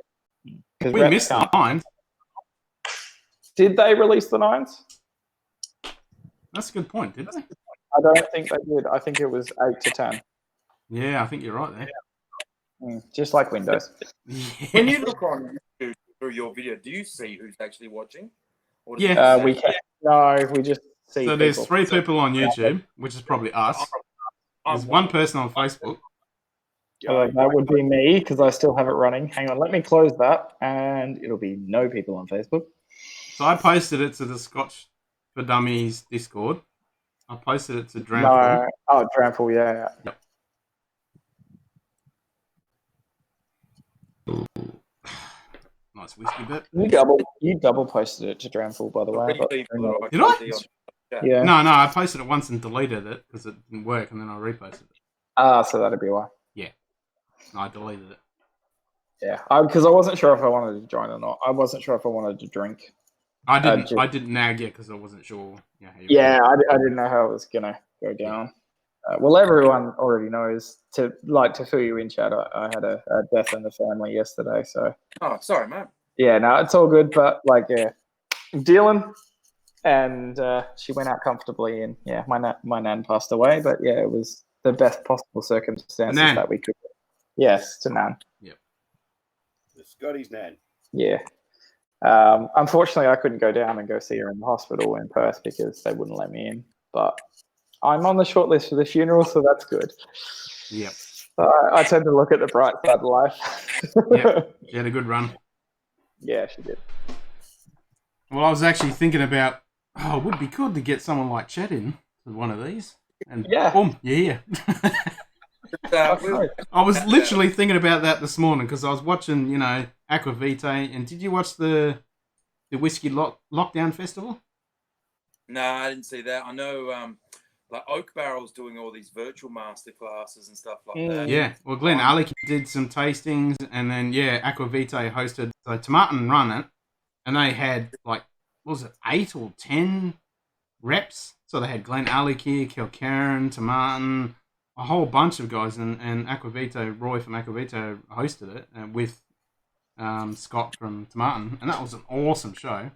We missed the 9s. Did they release the 9s? That's a good point, didn't they? I don't think they did. I think it was 8 to 10. Yeah, I think you're right there. Just like Windows. When you look on YouTube through your video, do you see who's actually watching? We can. No, we just see. So there's 3 people on YouTube, which is probably us. There's 1 person on Facebook. That would be me because I still have it running. Hang on, let me close that, and it'll be no people on Facebook. So I posted it to the Scotch for Dummies Discord. I posted it to Dramful. No. Oh, Dramful, yeah. Yep. Nice whiskey bit. You double posted it to Dramful, by the way. Did I? Yeah. No, I posted it once and deleted it because it didn't work, and then I reposted it. So that'd be why. Yeah. No, I deleted it. Yeah, because I wasn't sure if I wanted to join or not. I wasn't sure if I wanted to drink. I didn't nag yet because I wasn't sure. I didn't know how it was gonna go down. Well, everyone already knows. To fill you in, chat, I had a death in the family yesterday. So. Oh, sorry, mate. Yeah, no, it's all good. But I'm dealing, and she went out comfortably, and my nan passed away. But it was the best possible circumstances that we could. Yes, to Nan. Yep. Scotty's Nan. Yeah. Unfortunately, I couldn't go down and go see her in the hospital in Perth because they wouldn't let me in. But I'm on the short list for the funeral, so that's good. Yep. I tend to look at the bright side of life. Yeah, she had a good run. Yeah, she did. Well, I was actually thinking about, it would be good to get someone like Chet in to one of these. And boom, you're here. I was literally thinking about that this morning because I was watching, Aquavite. And did you watch the Whiskey Lockdown Festival? No, I didn't see that. I know like Oak Barrel's doing all these virtual master classes and stuff like that. Yeah, well, Glenn Alec did some tastings, and then, Aquavite hosted, so Tomatin run it, and they had, like, what was it, 8 or 10 reps? So they had Glenn Alec here, Kilkerran, Tomatin, a whole bunch of guys, and Aquavite, Roy from Aquavite hosted it with Scott from Tomatin, and that was an awesome show.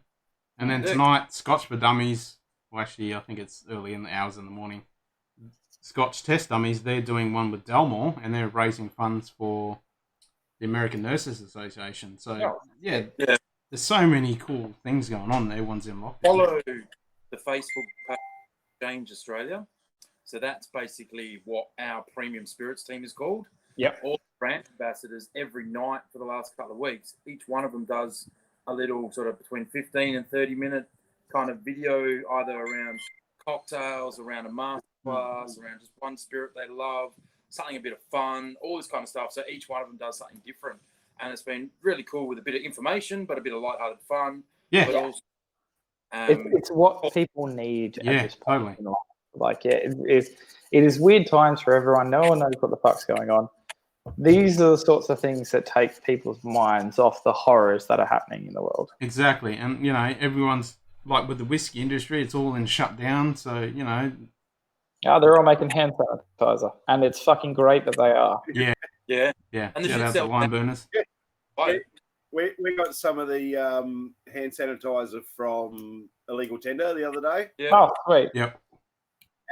And then tonight, Scotch for Dummies. Well, actually, I think it's early in the hours in the morning. Scotch Test Dummies, they're doing one with Delmore, and they're raising funds for the American Nurses Association. So, yeah, there's so many cool things going on. Everyone's in lockdown. Follow the Facebook page, Change Australia. So that's basically what our premium spirits team is called. Yep. All brand ambassadors every night for the last couple of weeks. Each one of them does a little sort of between 15 and 30-minute kind of video, either around cocktails, around a master class, around just one spirit they love, something a bit of fun, all this kind of stuff. So each one of them does something different. And it's been really cool with a bit of information, but a bit of lighthearted fun. Yeah. But also, it's what people need. Yeah, totally. Like, it is weird times for everyone. No one knows what the fuck's going on. These are the sorts of things that take people's minds off the horrors that are happening in the world. Exactly. And, everyone's, like with the whiskey industry, it's all in shutdown. So, Yeah, they're all making hand sanitizer. And it's fucking great that they are. Yeah. Yeah. And shout out to wine burners. Yeah. We got some of the hand sanitizer from Illegal Tender the other day. Yeah. Oh, sweet. Yep.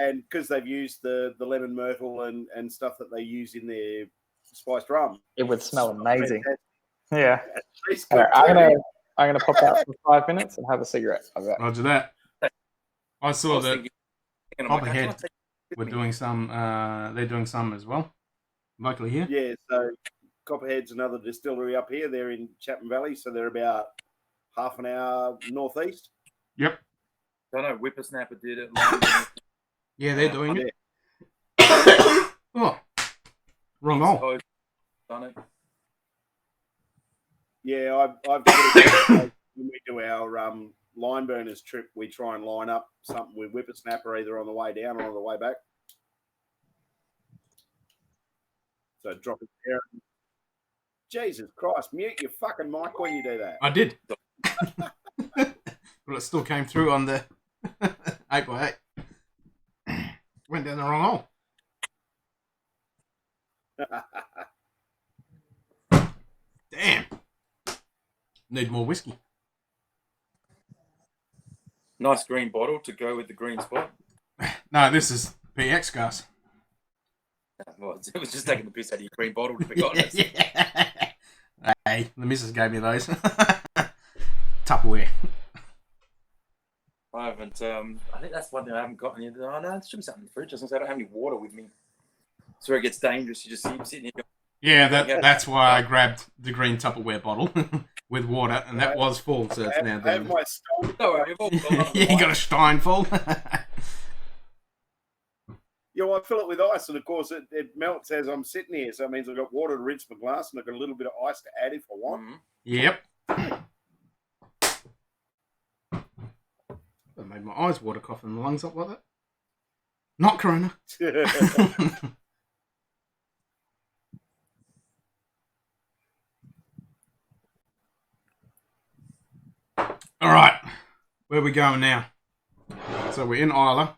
And because they've used the lemon myrtle and stuff that they use in their spiced rum. It would smell amazing. Yeah. All right, I'm gonna pop out for 5 minutes and have a cigarette. Roger that. I saw that Copperhead were doing some. They're doing some as well, locally here. Yeah, so Copperhead's another distillery up here. They're in Chapman Valley, so they're about half an hour northeast. Yep. I know Whippersnapper did it. Yeah, they're doing it. Oh, wrong hole. Done it. Yeah, I've got it. When we do our line burners trip, we try and line up something with Whippersnapper either on the way down or on the way back. So drop it there. Jesus Christ, mute your fucking mic when you do that. I did. But it still came through on the 8x8. Went down the wrong hole. Damn. Need more whiskey. Nice green bottle to go with the green spot. No, this is PX gas. Well, it was just taking the piss out of your green bottle, to be honest. Hey, the missus gave me those. Tupperware. I haven't. I think that's one thing I haven't got. Oh, no, there should be something in the fridge. I was going to say, I don't have any water with me. So it gets dangerous. You just sitting here. Yeah, that's why I grabbed the green Tupperware bottle with water, and that was full, so it's now done. My Stein. Yeah, you got a Stein full. Yeah, well, I fill it with ice, and of course it melts as I'm sitting here. So it means I've got water to rinse my glass, and I've got a little bit of ice to add if I want. Mm-hmm. Yep. That made my eyes water, coughing the lungs up like that. Not Corona. All right, where are we going now? So we're in Isla.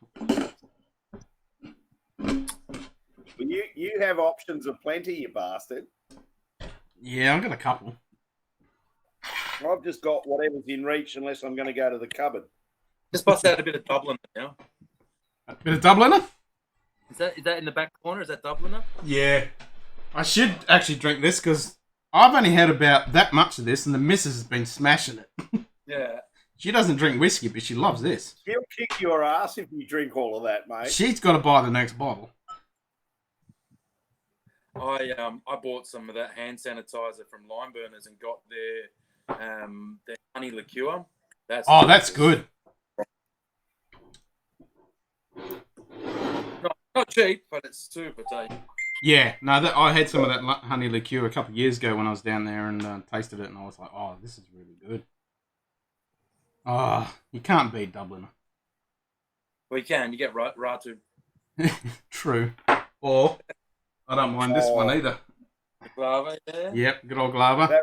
You have options of plenty, you bastard. Yeah, I've got a couple. I've just got whatever's in reach unless I'm going to go to the cupboard. Just bust out a bit of Dublin now. A bit of Dubliner? Is that in the back corner? Is that Dubliner? Yeah. I should actually drink this because I've only had about that much of this and the missus has been smashing it. Yeah. She doesn't drink whiskey, but she loves this. She'll kick your ass if you drink all of that, mate. She's got to buy the next bottle. I bought some of that hand sanitizer from Lime Burners and got their honey liqueur. That's good. Not cheap, but it's super tasty. Yeah, no, I had some of that honey liqueur a couple of years ago when I was down there and tasted it, and I was like, oh, this is really good. Oh, you can't beat Dublin. Well, you can. You get Ratu. True. Or, I don't mind this one either. Glava, yeah. Yep, good old Glava. That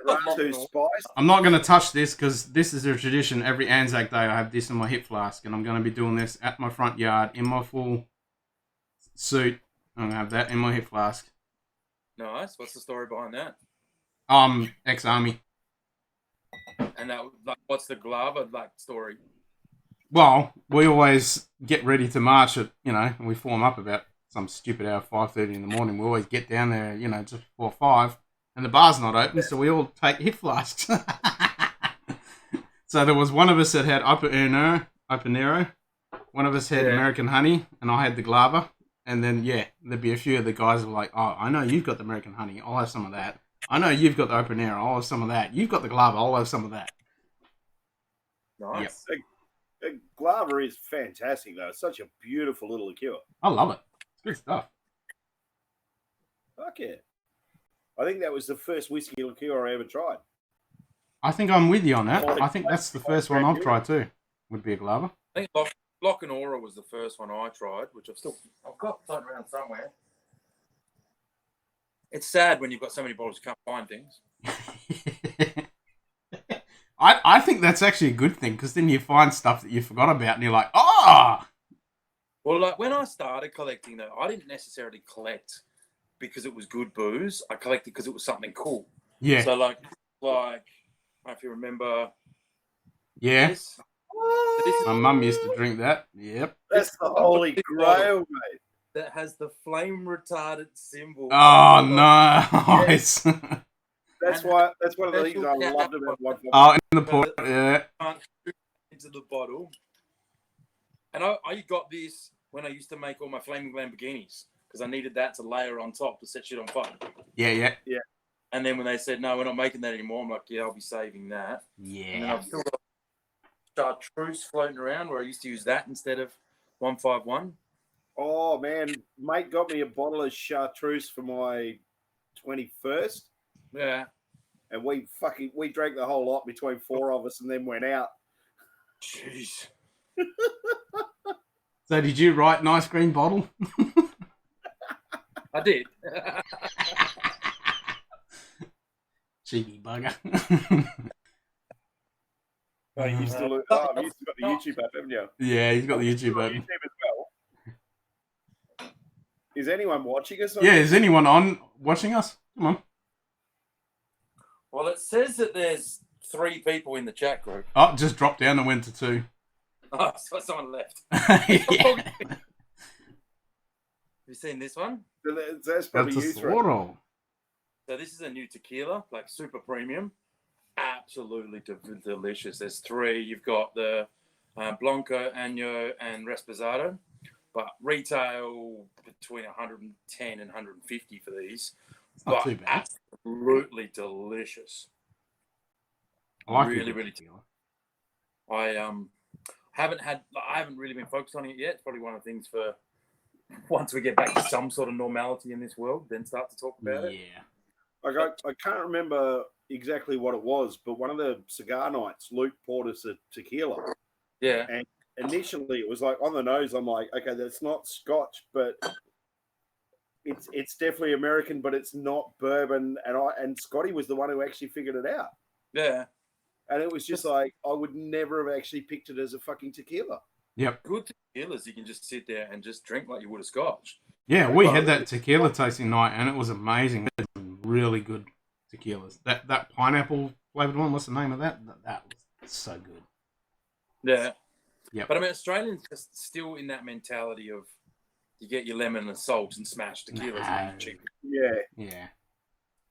Ratu spice. I'm not going to touch this because this is a tradition. Every Anzac Day I have this in my hip flask, and I'm going to be doing this at my front yard in my full suit. I'm going to have that in my hip flask. Nice. What's the story behind that? Ex-army. And that, like, what's the Glava story? Well, we always get ready to march at, and we form up about some stupid hour, 5:30 in the morning. We always get down there, just before 5, and the bar's not open, so we all take hip flasks. So there was one of us that had Openero, one of us had American honey, and I had the Glava, and then, there'd be a few of the guys who were like, oh, I know you've got the American honey, I'll have some of that. I know you've got the Openero, I'll have some of that. You've got the Glava, I'll have some of that. Nice. Yep. Glava is fantastic, though. It's such a beautiful little liqueur. I love it. It's good stuff. Fuck yeah. I think that was the first whiskey liqueur I ever tried. I think I'm with you on that. I think that's the first one I've tried too. Would be a Glava. I think Lock and Aura was the first one I tried, which I've got floating around somewhere. It's sad when you've got so many bottles you can't find things. I think that's actually a good thing because then you find stuff that you forgot about and you're like, oh! Well, like when I started collecting, though, I didn't necessarily collect because it was good booze. I collected because it was something cool. Yeah. So, like, I don't know if you remember. Yeah. This. My mum used to drink that. Yep. That's the holy grail, mate. That has the flame retardant symbol. Oh, nice. That's one of the things I loved about one. Oh, in the port, yeah. Into the bottle. And I got this when I used to make all my flaming Lamborghinis because I needed that to layer on top to set shit on fire. Yeah. And then when they said, no, we're not making that anymore, I'm like, yeah, I'll be saving that. Yeah. And then I've still got chartreuse floating around where I used to use that instead of 151. Oh, man. Mate got me a bottle of chartreuse for my 21st. Yeah. And we drank the whole lot between 4 of us and then went out. Jeez. So did you write nice green bottle? I did. Cheeky bugger. You've got the YouTube app, haven't you? Yeah, he's got the YouTube app. YouTube as well. Is anyone watching us? Yeah, is anyone on watching us? Come on. Well, it says that there's 3 people in the chat group. Oh, just dropped down and went to 2. Oh, so someone left. Yeah. Have you seen this one? That's probably That's a you, Swirl. So this is a new tequila, like super premium. Absolutely delicious. There's 3. You've got the Blanco, Año, and Reposado. But retail between 110 and 150 for these. It's not too bad. Absolutely delicious. I like really tequila. I haven't really been focused on it yet. It's probably one of the things for once we get back to some sort of normality in this world, then start to talk about it. Yeah. Like I can't remember exactly what it was, but one of the cigar nights, Luke poured us a tequila. Yeah. And initially it was like on the nose, I'm like, okay, that's not Scotch, but it's definitely American, but it's not bourbon. And Scotty was the one who actually figured it out. Yeah. And it was just like, I would never have actually picked it as a fucking tequila. Yep. Good tequilas, you can just sit there and just drink like you would a Scotch. Yeah, we had that tequila tasting night, and it was amazing. It was really good tequilas. That pineapple flavored one, what's the name of that? That was so good. Yeah. Yeah. But I mean, Australians are still in that mentality of you get your lemon and salt and smash tequilas and cheap. Yeah. Yeah.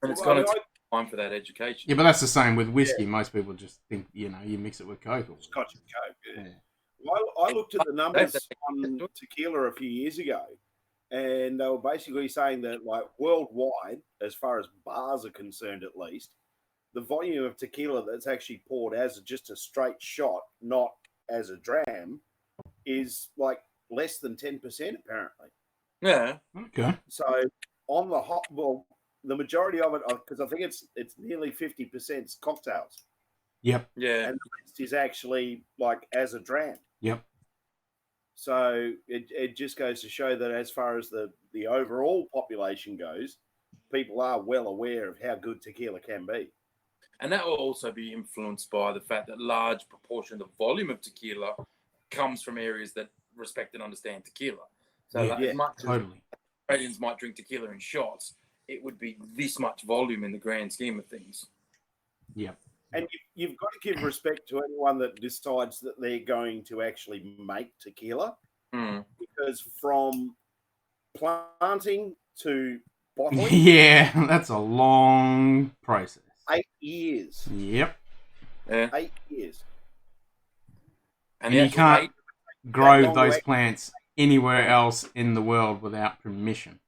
And it's going to take time for that education. Yeah, but that's the same with whiskey. Yeah. Most people just think, you mix it with Coke. Or Scotch and Coke, yeah. Well, I looked at the numbers on tequila a few years ago, and they were basically saying that, like, worldwide, as far as bars are concerned, at least, the volume of tequila that's actually poured as just a straight shot, not as a dram, is like less than 10%, apparently. Yeah. Okay. So on the hot, well, the majority of it, because I think it's nearly 50% cocktails, Yep. Yeah. and the rest is actually like as a dram. Yep. So it just goes to show that as far as the overall population goes, people are well aware of how good tequila can be. And that will also be influenced by the fact that large proportion of the volume of tequila comes from areas that respect and understand tequila. So Yeah, like, as much Totally. as Australians might drink tequila in shots, it would be this much volume in the grand scheme of things. Yep. And you've got to give respect to anyone that decides that they're going to actually make tequila, because from planting to bottling, Yeah, that's a long process. 8 years. Yep. Yeah. 8 years. And you can't grow those plants anywhere else in the world without permission.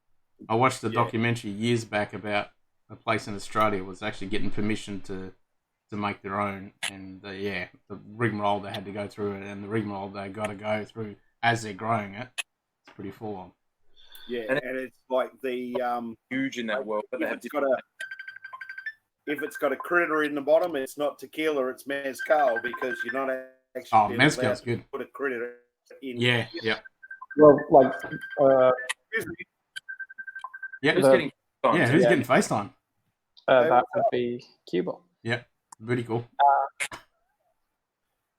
I watched a documentary years back about a place in Australia was actually getting permission to make their own, and the rigmarole they had to go through it, and the rigmarole they got to go through as they're growing it. It's pretty full on. Yeah, and it's like the huge in that world. But if it's got a critter in the bottom, it's not tequila, it's mezcal, because you're not actually mezcal's good. To put a critter in. Yeah, yeah. Well, like, yeah, who's getting getting FaceTime? that would be Cuba. Yeah, pretty cool.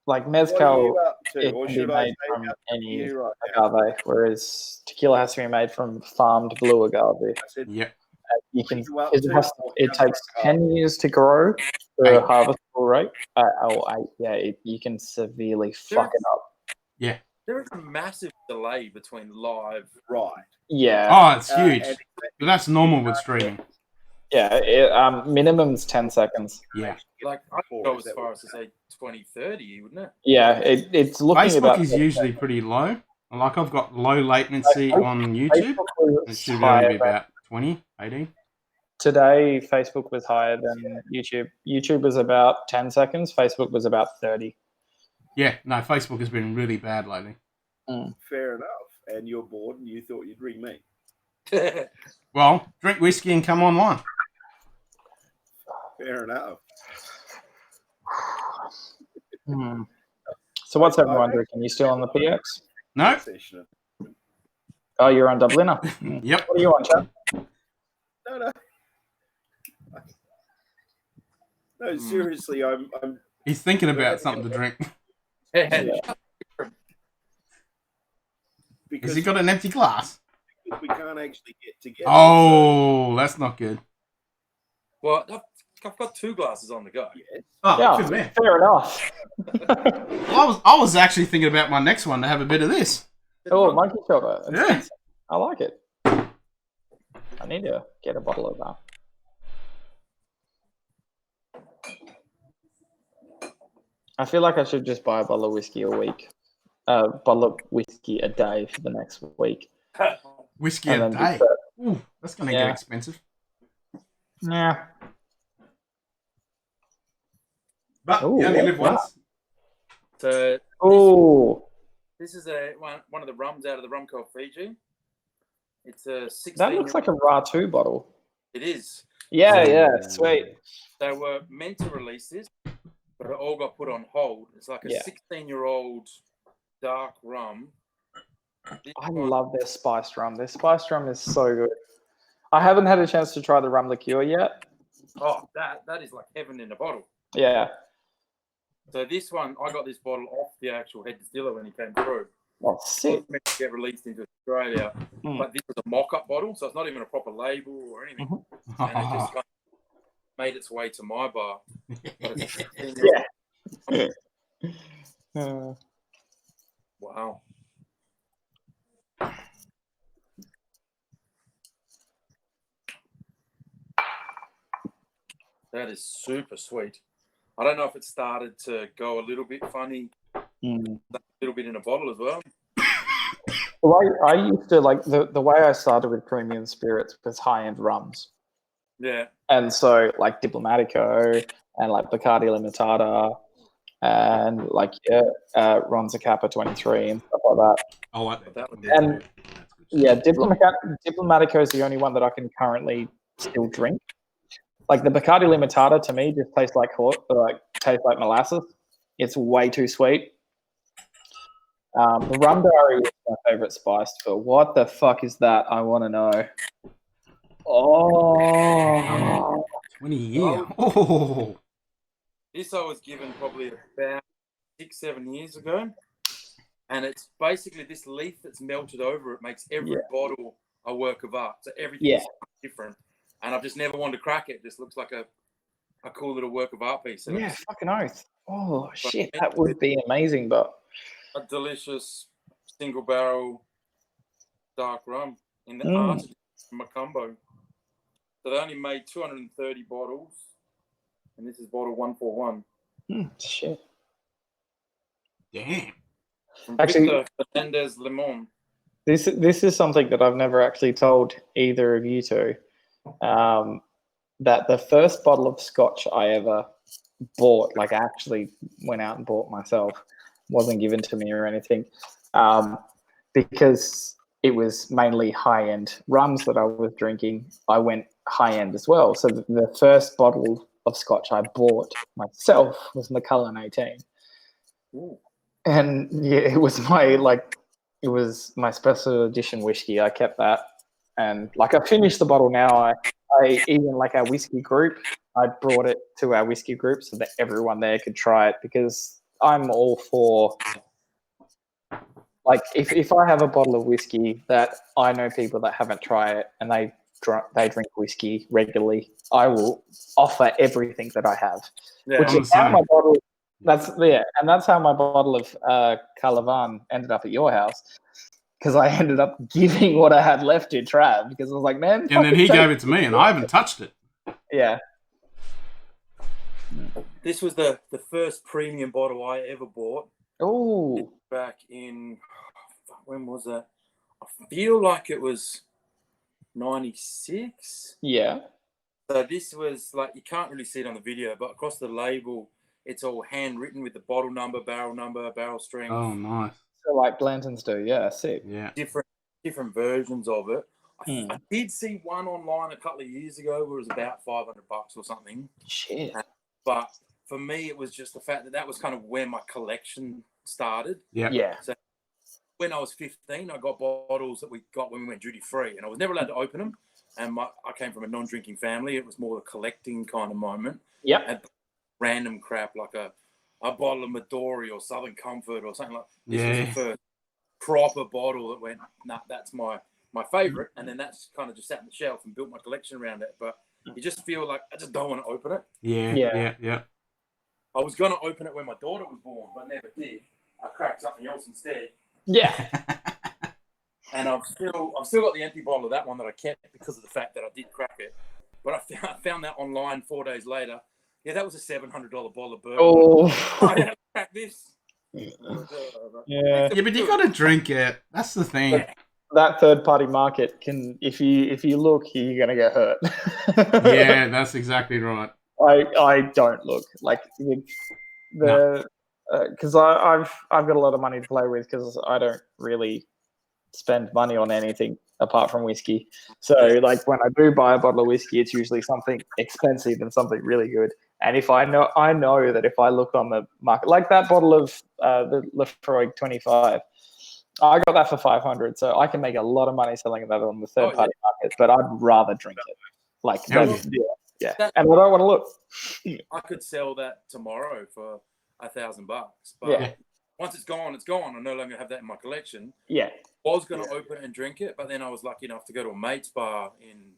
Like mezcal, What are you up to? it Or can be should I made say from about any you right now? agave, whereas tequila has to be made from farmed blue agave. I said, Yep. You can. What are you up to? It takes 10 years to grow the 8. harvestable rate. 8. Yeah, you can severely fuck it up. Yeah. There is a massive delay between live. Right. Yeah. Oh, it's huge. and- But that's normal with streaming. Yeah. Minimum's 10 seconds. Yeah. Like, I'd go as far as to say 2030, wouldn't it? Yeah, it's looking Facebook about. is usually pretty low. Like, I've got low latency on YouTube. It should only be about 20, 18. Today, Facebook was higher than YouTube. YouTube was about 10 seconds. Facebook was about 30. Yeah, no, Facebook has been really bad lately. Fair enough. And you're bored and you thought you'd ring me. Well, drink whiskey and come online. Fair enough. So what's everyone drinking? You still on the PX? No? Oh, you're on Dubliner. Yep. What are you on, chap? No. No, seriously, I'm He's thinking about something to drink. because Has he got an empty glass? we can't actually get together. Oh, that's not good. Well, I've got 2 glasses on the go. Yes. Oh, Yeah, good man. fair enough. I was actually thinking about my next one to have a bit of this. Oh, monkey shoulder. Yeah. I like it. I need to get a bottle of that. I feel like I should just buy a bottle of whiskey a week. A bottle of whiskey a day for the next week. Whiskey And a then day. just, Ooh, that's going to get expensive. Nah. But Ooh, you only live wow. once. So Oh, this is one of the rums out of the rum called Fiji. It's a 16. that looks like a Ra2 bottle. It is. Yeah, sweet. They were meant to release this, but it all got put on hold. It's like a 16-year-old dark rum. I love their spiced rum. Their spiced rum is so good. I haven't had a chance to try the rum liqueur yet. Oh, that is like heaven in a bottle. Yeah. So this one, I got this bottle off the actual head distiller when he came through. Oh, It sick. was meant to get released into Australia, but this was a mock-up bottle, so it's not even a proper label or anything. And it just kind of made its way to my bar. But it's a 16-year-old. Wow. That is super sweet. I don't know if it started to go a little bit funny, a little bit in a bottle as well. Well, I used to like the way I started with premium spirits was high end rums. Yeah. And so like Diplomatico and like Bacardi Limitada and like Ronza Kappa 23 and stuff like that. I like that. And yeah, Diplomatico is the only one that I can currently still drink. Like the Bacardi Limitada to me just tastes like molasses. It's way too sweet. The rum berry is my favorite spice, but what the fuck is that? I want to know. Oh, 20 years. Oh, This I was given probably about 6-7 years ago, and it's basically this leaf that's melted over. It makes every bottle a work of art. So everything's different, and I've just never wanted to crack it. It just looks like a cool little work of art piece. And fucking oath. Oh shit, that would be amazing, but a delicious single barrel dark rum in the art from Macumbo. So they only made 230 bottles, and this is bottle 141. Shit. damn. From Actually, Victor Fernandez Limon. This is something that I've never actually told either of you two. That the first bottle of Scotch I ever bought, like I actually went out and bought myself, wasn't given to me or anything, because it was mainly high-end rums that I was drinking. I went high-end as well. So the first bottle of Scotch I bought myself was Macallan 18. Ooh. And yeah, it was my special edition whiskey. I kept that, and like I finished the bottle now. I even like our whiskey group, I brought it to our whiskey group so that everyone there could try it, because I'm all for, like, if I have a bottle of whiskey that I know people that haven't tried it and they drink whiskey regularly, I will offer everything that I have. Yeah, which is how my bottle. And that's how my bottle of Calavan ended up at your house, because I ended up giving what I had to Trav, because I was like, man. And then he gave it to me, and I haven't touched it. Yeah. This was the first premium bottle I ever bought. Oh. Back in, when was that? I feel like it was 96. Yeah. So this was like, you can't really see it on the video, but across the label, it's all handwritten with the bottle number, barrel strength. Oh, nice. So like Blantons do, yeah, sick. Yeah. Different versions of it. I did see one online a couple of years ago where it was about $500 or something. Shit. But for me, it was just the fact that was kind of where my collection started. Yeah. Yeah. So when I was 15, I got bottles that we got when we went duty free, and I was never allowed to open them. And I came from a non-drinking family. It was more a collecting kind of moment. Yep. And random crap like a bottle of Midori or Southern Comfort or something like that. This was the first proper bottle that went, nah, that's my favorite. And then that's kind of just sat on the shelf and built my collection around it. But you just feel like I just don't want to open it. Yeah. I was going to open it when my daughter was born, but I never did. I cracked something else instead. Yeah. And I've still got the empty bottle of that one that I kept because of the fact that I did crack it. But I found that online 4 days later. Yeah, that was a $700 bottle of bourbon. Oh. I had to crack this. Yeah. Yeah, but you got to drink it. That's the thing. That third-party market can, if you look, you're gonna get hurt. Yeah, that's exactly right. I don't look like because I've got a lot of money to play with, because I don't really spend money on anything apart from whiskey. So like when I do buy a bottle of whiskey, it's usually something expensive and something really good. And if I know that if I look on the market, like that bottle of the Lefroy 25, I got that for $500, so I can make a lot of money selling that on the third-party market. But I'd rather drink it. Like and I don't want to look. I could sell that tomorrow for $1,000, but once it's gone, it's gone. I no longer have that in my collection. Yeah, I was going to open it and drink it, but then I was lucky enough to go to a mate's bar in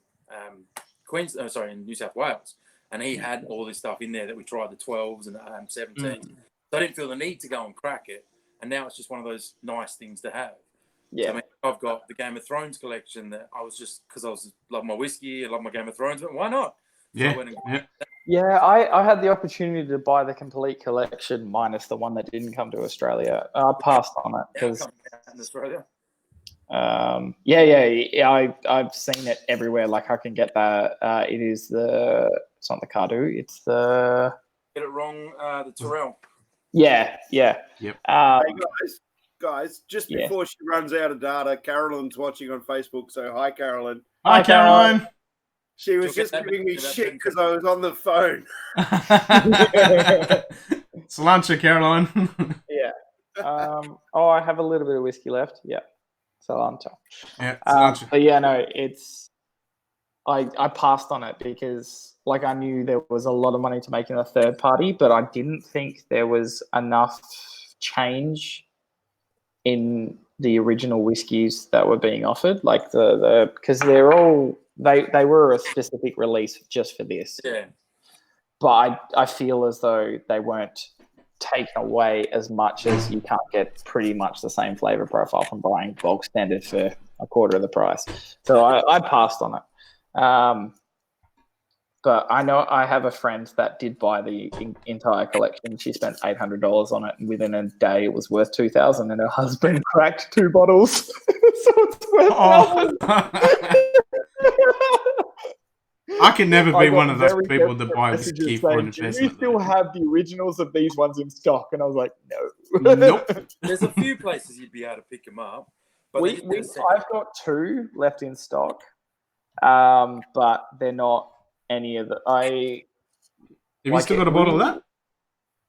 in New South Wales, and he had all this stuff in there that we tried, the 12s and the 17s. So I didn't feel the need to go and crack it, and now it's just one of those nice things to have. Yeah, so, I mean, I've got the Game of Thrones collection that I was just, because I love my whiskey, I love my Game of Thrones, but why not? Yeah, I had the opportunity to buy the complete collection minus the one that didn't come to Australia. I passed on it because in Australia. I've seen it everywhere. Like I can get that. It's not the Cardu. It's the. Get it wrong. The Tyrrell. Yeah. Yep. Hey guys, just Yeah. before she runs out of data, Carolyn's watching on Facebook. So hi, Carolyn. Hi, Caroline. She was She'll just get that giving me back in about shit 10 because I was on the phone. Cilantro, Caroline. Yeah. I have a little bit of whiskey left. Yeah. Cilantro. Yeah, cilantro. But yeah, no, it's. I passed on it because like I knew there was a lot of money to make in a third party, but I didn't think there was enough change in the original whiskies that were being offered. Like because they're all they were a specific release just for this. Yeah. But I feel as though they weren't taken away as much as you can't get pretty much the same flavor profile from buying bulk standard for a quarter of the price. So I passed on it. But I know I have a friend that did buy the entire collection. She spent $800 on it, and within a day it was worth $2,000. And her husband cracked 2 bottles, so it's worth nothing. I can never be one of those people that buy whiskey for an Do you investment. still have the originals of these ones in stock? And I was like, no. Nope. There's a few places you'd be able to pick them up. But I've got 2 left in stock, but they're not any of the. Have you still got a bottle of that?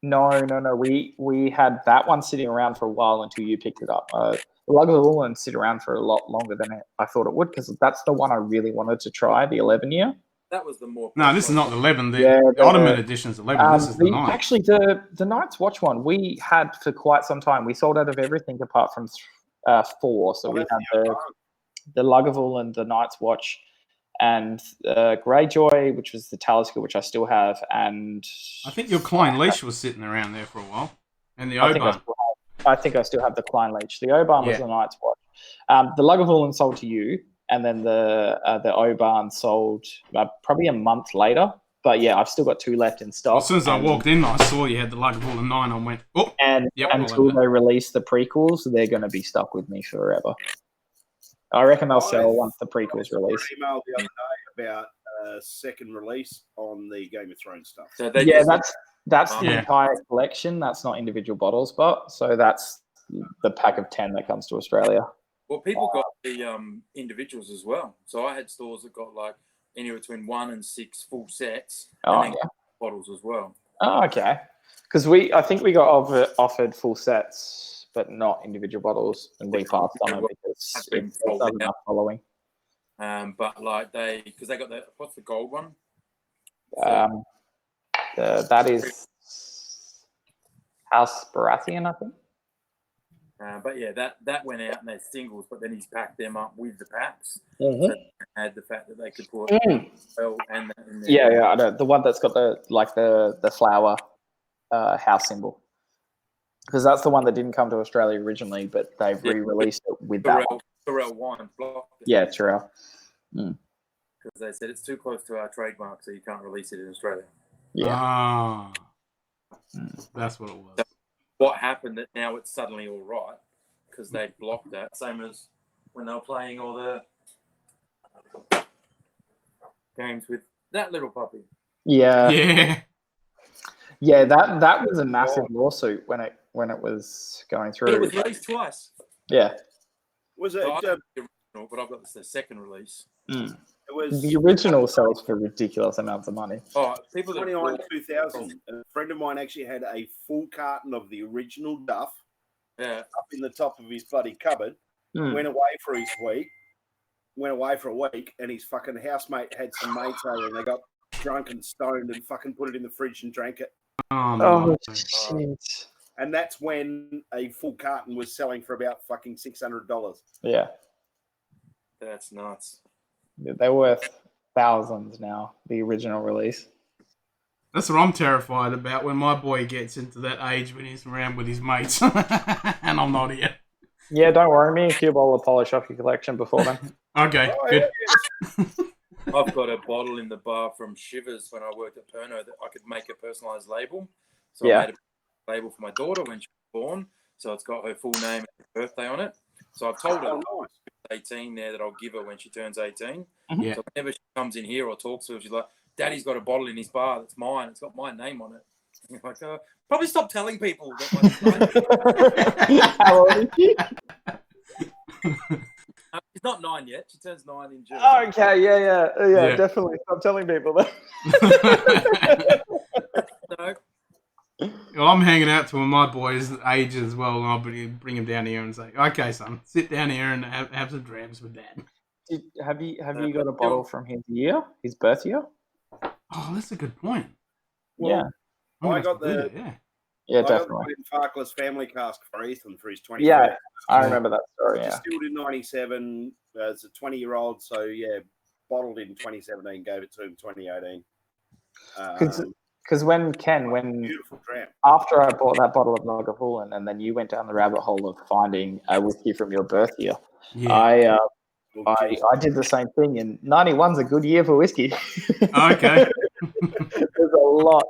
No. We had that one sitting around for a while until you picked it up. The Lagavulin sit around for a lot longer than I thought it would because that's the one I really wanted to try, the 11-year. That was the more. No, this is not the 11. The Ottoman edition is 11. This is the 9. Actually, the Night's Watch one we had for quite some time. We sold out of everything apart from 4. So we had the Lagavulin, the Night's Watch, and Greyjoy, which was the Talisker, which I still have, and I think your Klein Leash was sitting around there for a while, and the Oban. I think I still have the Klein Leash. The Oban was the Night's Watch. The Lagavulin sold to you, and then the Oban sold probably a month later. But yeah, I've still got 2 left in stock. Well, as soon as I walked in, I saw you had the Lagavulin 9. I went, oh, and until they release the prequels, they're going to be stuck with me forever. I reckon they'll sell once the prequels release. I emailed the other day about second release on the Game of Thrones stuff. So that's the entire collection. That's not individual bottles, but so that's the pack of 10 that comes to Australia. Well, people got the individuals as well. So I had stores that got like anywhere between 1 and 6 full sets, and then bottles as well. Oh, okay. Because I think we got offered full sets, but not individual bottles, and we passed on it because it doesn't have following. But like because they got what's the gold one? That is House Baratheon, I think. But yeah, that went out and they're singles, but then he's packed them up with the packs. Mm-hmm. So they had the fact that they could put well and in there. Yeah, I know the one that's got the flower house symbol, because that's the one that didn't come to Australia originally, but they've re-released it with that one. Tyrrell wine blocked it. Yeah, Tyrrell. Because they said it's too close to our trademark, so you can't release it in Australia. Yeah. That's what it was. So what happened that now it's suddenly all right because they blocked that, same as when they were playing all the games with that little puppy. Yeah, that was a massive lawsuit when it was going through. It was released twice. Yeah, Was it? So I got the original, but I've got the second release. It was the original sells for ridiculous amounts of money. Oh, people 29 2000. A friend of mine actually had a full carton of the original Duff up in the top of his bloody cupboard. Went away for a week, and his fucking housemate had some mates over, and they got drunk and stoned and fucking put it in the fridge and drank it. Oh shit! And that's when a full carton was selling for about fucking $600. Yeah, that's nuts. They're worth thousands now. The original release. That's what I'm terrified about when my boy gets into that age when he's around with his mates, and I'm not here. Yeah, don't worry. Me and Cube will polish off your collection before then. Okay, good. I've got a bottle in the bar from Shivers when I worked at Pernod that I could make a personalised label. So I made a label for my daughter when she was born. So it's got her full name and her birthday on it. So I've told her 18 there that I'll give her when she turns 18. Yeah. So whenever she comes in here or talks to her, she's like, Daddy's got a bottle in his bar that's mine. It's got my name on it. And you're like, probably stop telling people that my How old is she? she's not 9 yet. She turns 9 in June. Okay, yeah, Yeah. definitely. Stop telling people that. No. Well, I'm hanging out to my boys' age as well, and I'll bring him down here and say, "Okay, son, sit down here and have some drams with Dad." Have you got a bottle from his year, his birth year? Oh, that's a good point. Yeah, I got the yeah, I got the definitely. Farkless family cask for Ethan for his 25th. Yeah, I remember that story. Yeah, Distilled in '97. It's a 20-year-old, so yeah, bottled in 2017. Gave it to him 2018. because when Beautiful dram. after I bought that bottle of Lagavulin, and then you went down the rabbit hole of finding a whiskey from your birth year, Yeah. I did the same thing, and 91's a good year for whiskey. Okay. There's a lot.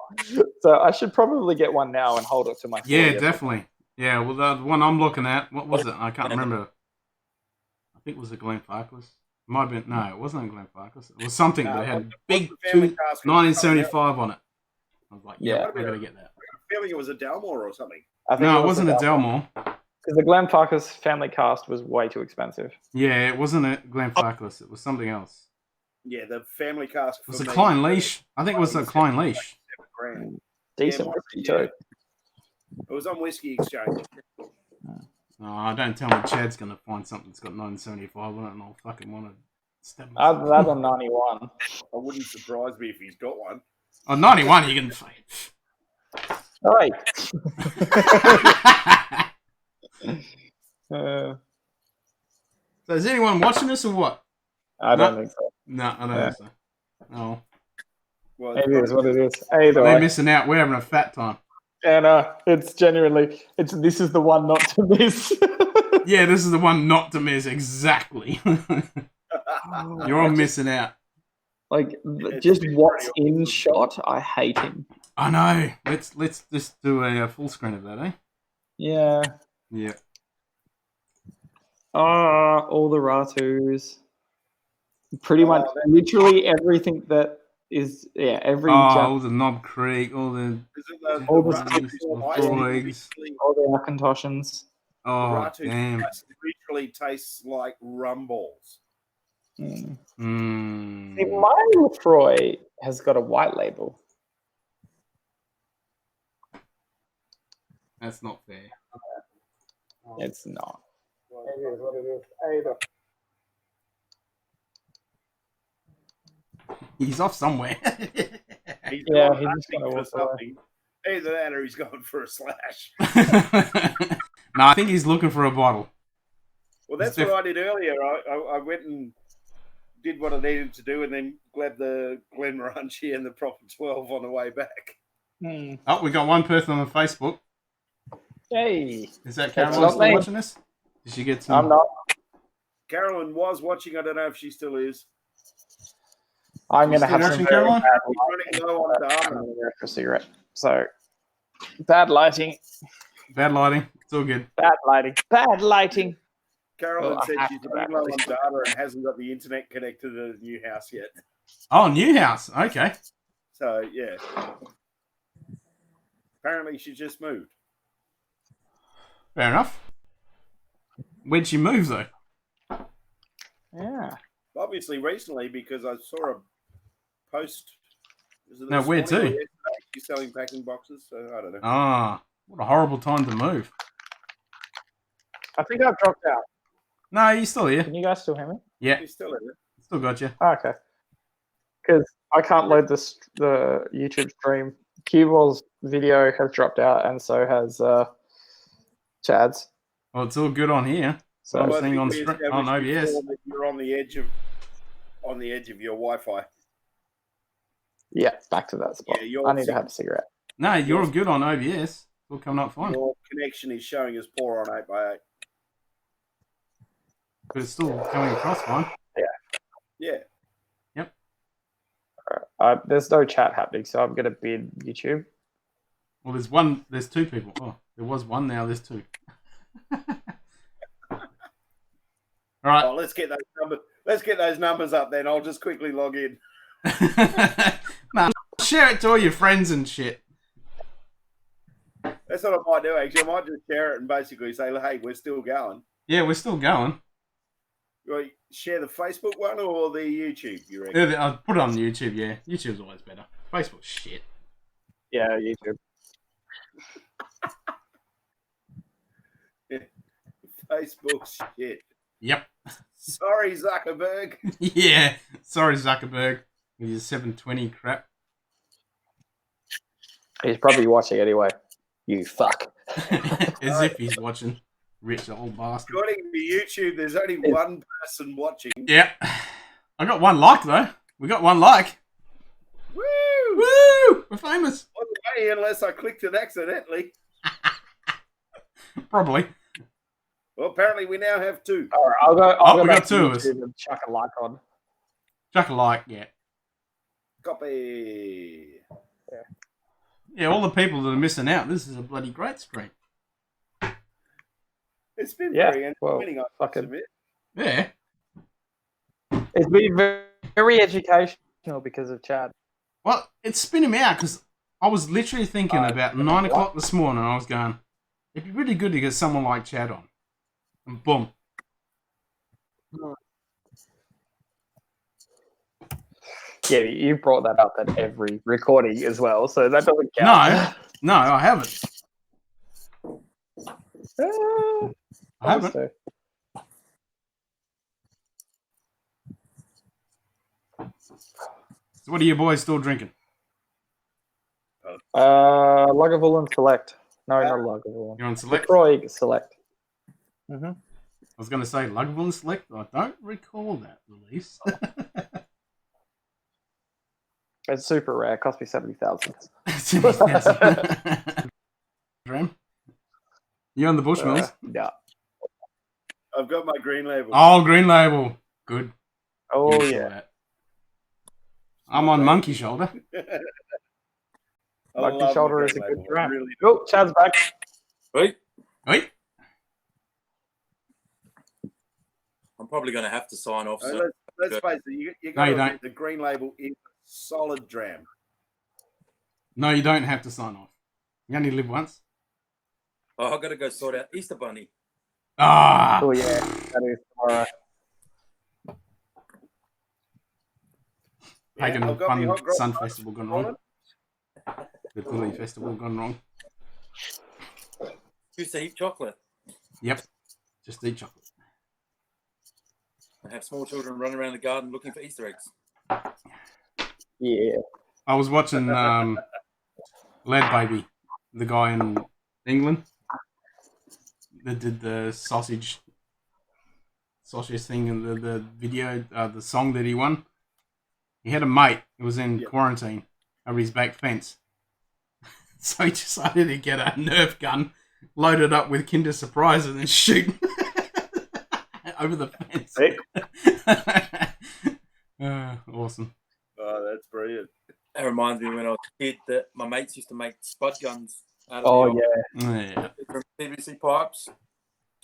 So I should probably get one now and hold it to my 40th. Definitely. Yeah, well, the one I'm looking at, what was it? I can't remember. I think it was a Glenfarclas. Might have been, no, it wasn't a Glenfarclas. It was something that had big 1975 on it. I was like, yeah, I gotta get that. I feel like it was a Dalmore or something. No, it wasn't a Dalmore. Because the Glenfarclas family cast was way too expensive. Yeah, it wasn't a Glenfarclas. It was something else. Yeah, the family cask. It was a Klein Leash. I think it was a Klein Leash. Decent whiskey too. It was on Whiskey Exchange. Oh, don't tell me Chad's going to find something that's got 975 on it and I'll fucking want to step Other than 91. I wouldn't surprise me if he's got one. Oh, 91, you can say. Right. So is anyone watching this or what? I don't think so. No, I don't think so. Oh. Well, Maybe it is what it is. Either They're way. missing out. We're having a fat time. And it's genuinely, this is the one not to miss. Yeah, this is the one not to miss. Exactly. You're all missing out. Like, just what's in shot, I hate him. I know. Let's just do a full screen of that, eh? Yeah. Yeah. All the Ratus. Pretty much, literally everything that is, every all the Knob Creek, all the Freud's, all the Akintoshans. Oh, damn. Literally tastes like rum balls. See, my Lefroy has got a white label. That's not fair. It's not. It is what it is. Either. He's off somewhere. He's just going to walk something. Either that or he's going for a slash. No, I think he's looking for a bottle. Well, that's what I did earlier. I went and did what I needed to do and then grabbed the Glenmorangie and the Proper 12 on the way back. Oh, we got one person on the Facebook. Hey. Is that Carolyn still watching this? Did she get some? I'm not. Carolyn was watching. I don't know if she still is. I'm going to have some Caroline? Running low on data. I'm going to go for a cigarette. So, bad lighting. Bad lighting. It's all good. Bad lighting. Bad lighting. Carolyn said she's running low on data and hasn't got the internet connected to the new house yet. Oh, new house. Okay. So, yeah. Apparently, she just moved. Fair enough. Where'd she move, though? Yeah. Obviously, recently, because I saw a post. No, where to? She's selling packing boxes, so I don't know. Ah, what a horrible time to move. I think I've dropped out. No, you're still here. Can you guys still hear me? Yeah. She's still in it. Still got you. Oh, okay. Because I can't load the YouTube stream. Cueball's video has dropped out, and so has Chad's. Well, it's all good on here. So I'm seeing on OBS. You're on the edge of your Wi-Fi. Yeah, back to that spot. Yeah, I need to have a cigarette. No, you're all good on OBS. It's all coming up fine. Your connection is showing as poor on 8x8. But it's still coming across fine. Yeah. Yep. All right. There's no chat happening, so I'm going to bid YouTube. Well, there's two people. Oh, there was one, now there's two. All right. Oh, let's get those numbers. Let's get those numbers up. Then I'll just quickly log in. No, share it to all your friends and shit. That's what I might do. Actually, I might just share it and basically say, "Hey, we're still going." Yeah, we're still going. Right, share the Facebook one or the YouTube? You reckon? Yeah, I'll put it on YouTube. Yeah, YouTube's always better. Facebook's shit. Yeah, YouTube. Facebook shit. Yep. Sorry, Zuckerberg. Yeah. Sorry, Zuckerberg. With your 720 crap. He's probably watching anyway. You fuck. As if he's watching. Rich old bastard. According to YouTube, there's only one person watching. Yeah. I got one like, though. We got one like. Woo! Woo! We're famous. Wasn't me unless I clicked it accidentally. Probably. Well, apparently we now have two. All right, I'll go we back got to two of us. YouTube and chuck a like on. Chuck a like, yeah. Copy. Yeah, all the people that are missing out, this is a bloody great screen. It's been Yeah, very well, entertaining, I must fucking- admit. Yeah. It's been very educational because of Chad. Well, it's spinning me out because I was literally thinking about 9 o'clock this morning and I was going, it'd be really good to get someone like Chad on. And boom. Yeah, you brought that up at every recording as well, so that doesn't count. No, I haven't. I haven't. So. So what are you boys still drinking? Lagavulin Select. No, not Lagavulin. You're on Select? LaCroix Select. I was going to say Lagavulin Select, but I don't recall that release. It's super rare. It cost me 70,000. Dram? You on the Bushmills? Yeah. I've got my green label. Oh, Green Label. Good. Oh, Good for yeah. that. I'm on Monkey Shoulder. I Monkey love Shoulder my is a green good label. dram. Really Oh, Chad's back. Wait, Wait. I'm probably going to have to sign off do. soon. Let's face it, you No, got you to don't. admit the green label is a solid dram. No, you don't have to sign off. You only live once. Oh, I've got to go sort out Easter Bunny. Ah. Oh, yeah. That is tomorrow. Pagan I've got my Fun hot grog Sun ice Festival gone on wrong. The Bully Festival gone wrong. Used to eat chocolate Yep. Just eat chocolate. and have small children run around the garden looking for Easter eggs. Yeah. I was watching Lead Baby, the guy in England that did the sausage thing and the video, the song that he won. He had a mate who was in quarantine over his back fence. So he decided to get a Nerf gun, load it up with Kinder Surprises and shoot over the fence. Sick. Awesome. Oh, that's brilliant. That reminds me when I was a kid that my mates used to make spud guns out of Oh, the yeah. Yeah. from PVC pipes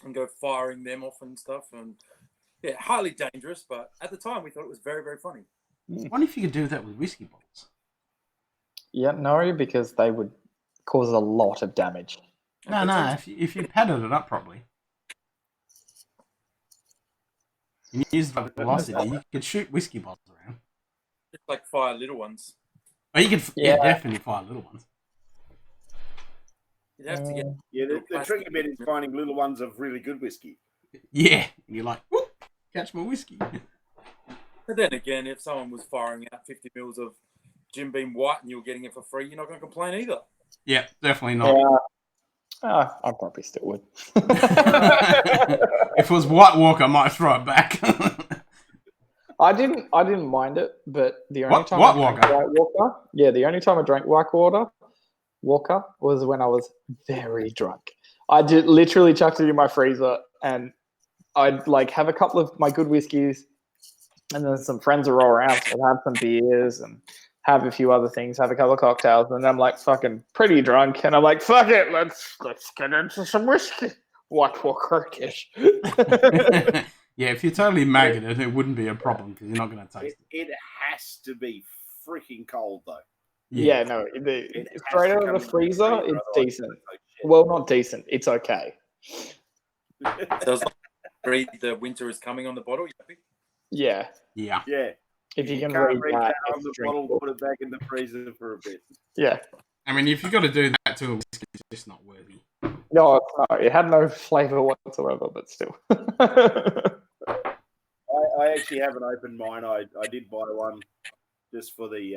and go firing them off and stuff. And yeah, highly dangerous, but at the time we thought it was very, very funny. I wonder if you could do that with whiskey bottles. Yeah, no, because they would cause a lot of damage. No. If you padded it up properly, and you used the velocity, you could shoot whiskey bottles around. Just like fire little ones. Oh, you could Yeah. definitely fire little ones. You'd have to get Yeah, the tricky bit is finding little ones of really good whiskey. Yeah, and you're like, whoop, catch my whiskey. But then again, if someone was firing out 50 mils of Jim Beam White and you were getting it for free, you're not going to complain either. Yeah, definitely not. I probably still would. If it was White Walker, I might throw it back. I didn't mind it, but the only What- time what I drank Walker? White Walker, the only time I drank White Walker was when I was very drunk. I did literally chucked it in my freezer, and I'd like have a couple of my good whiskeys, and then some friends would roll around, so I'd have some beers and have a few other things, have a couple of cocktails, and I'm like fucking pretty drunk, and I'm like, fuck it, let's get into some whiskey. White Walker-ish. Yeah, if you're totally maggoted, it wouldn't be a problem because you're not going to taste it. It has to be freaking cold though. Yeah, no, It has straight to out come of the in freezer, otherwise it's it's decent. like shit. Well, not decent. It's okay. Does read the winter is coming on the bottle? You happy? Yeah. Yeah. Yeah. If you can can't read read that, that on it's the bottle, drinkable. put it back in the freezer for a bit. Yeah. I mean, if you've got to do that to a whiskey, it's just not worthy. No, it had no flavour whatsoever, but still. I actually haven't opened mine. I did buy one just for the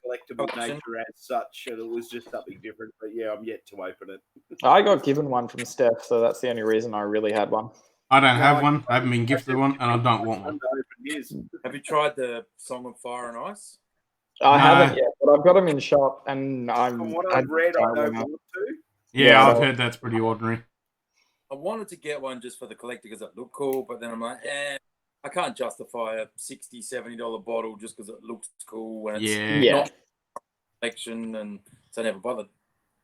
collectible nature as such, and it was just something different. But yeah, I'm yet to open it. I got given one from Steph, so that's the only reason I really had one. I don't have one. I haven't been gifted one, and I don't want one. Have you tried the Song of Fire and Ice? I haven't yet, but I've got them in shop, and From what I've read, I don't want to. Yeah, I've heard that's pretty ordinary. I wanted to get one just for the collector because it looked cool, but then I'm like, I can't justify a $60, $70 bottle just because it looks cool and it's not collection, and so I never bothered.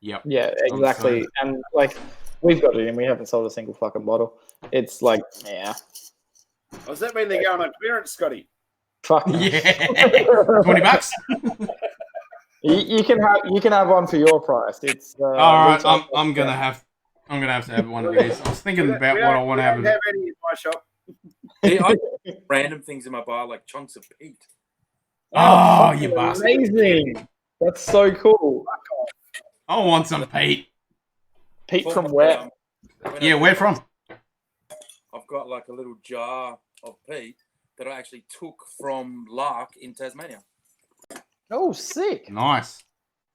Yep. Yeah, exactly. And like, we've got it and we haven't sold a single fucking bottle. It's like, yeah. Does that mean they're going on clearance, Scotty? Fuck no. Yeah. $20. You can have one for your price. It's all right. I'm gonna have to have one of these. I was thinking about what I want to have. I don't have any in my shop. I have random things in my bar like chunks of peat. Oh, you bastard! Amazing. That's so cool. I want some peat. Peat from where? Yeah, where from? I've got like a little jar of peat that I actually took from Lark in Tasmania. Oh, sick! Nice.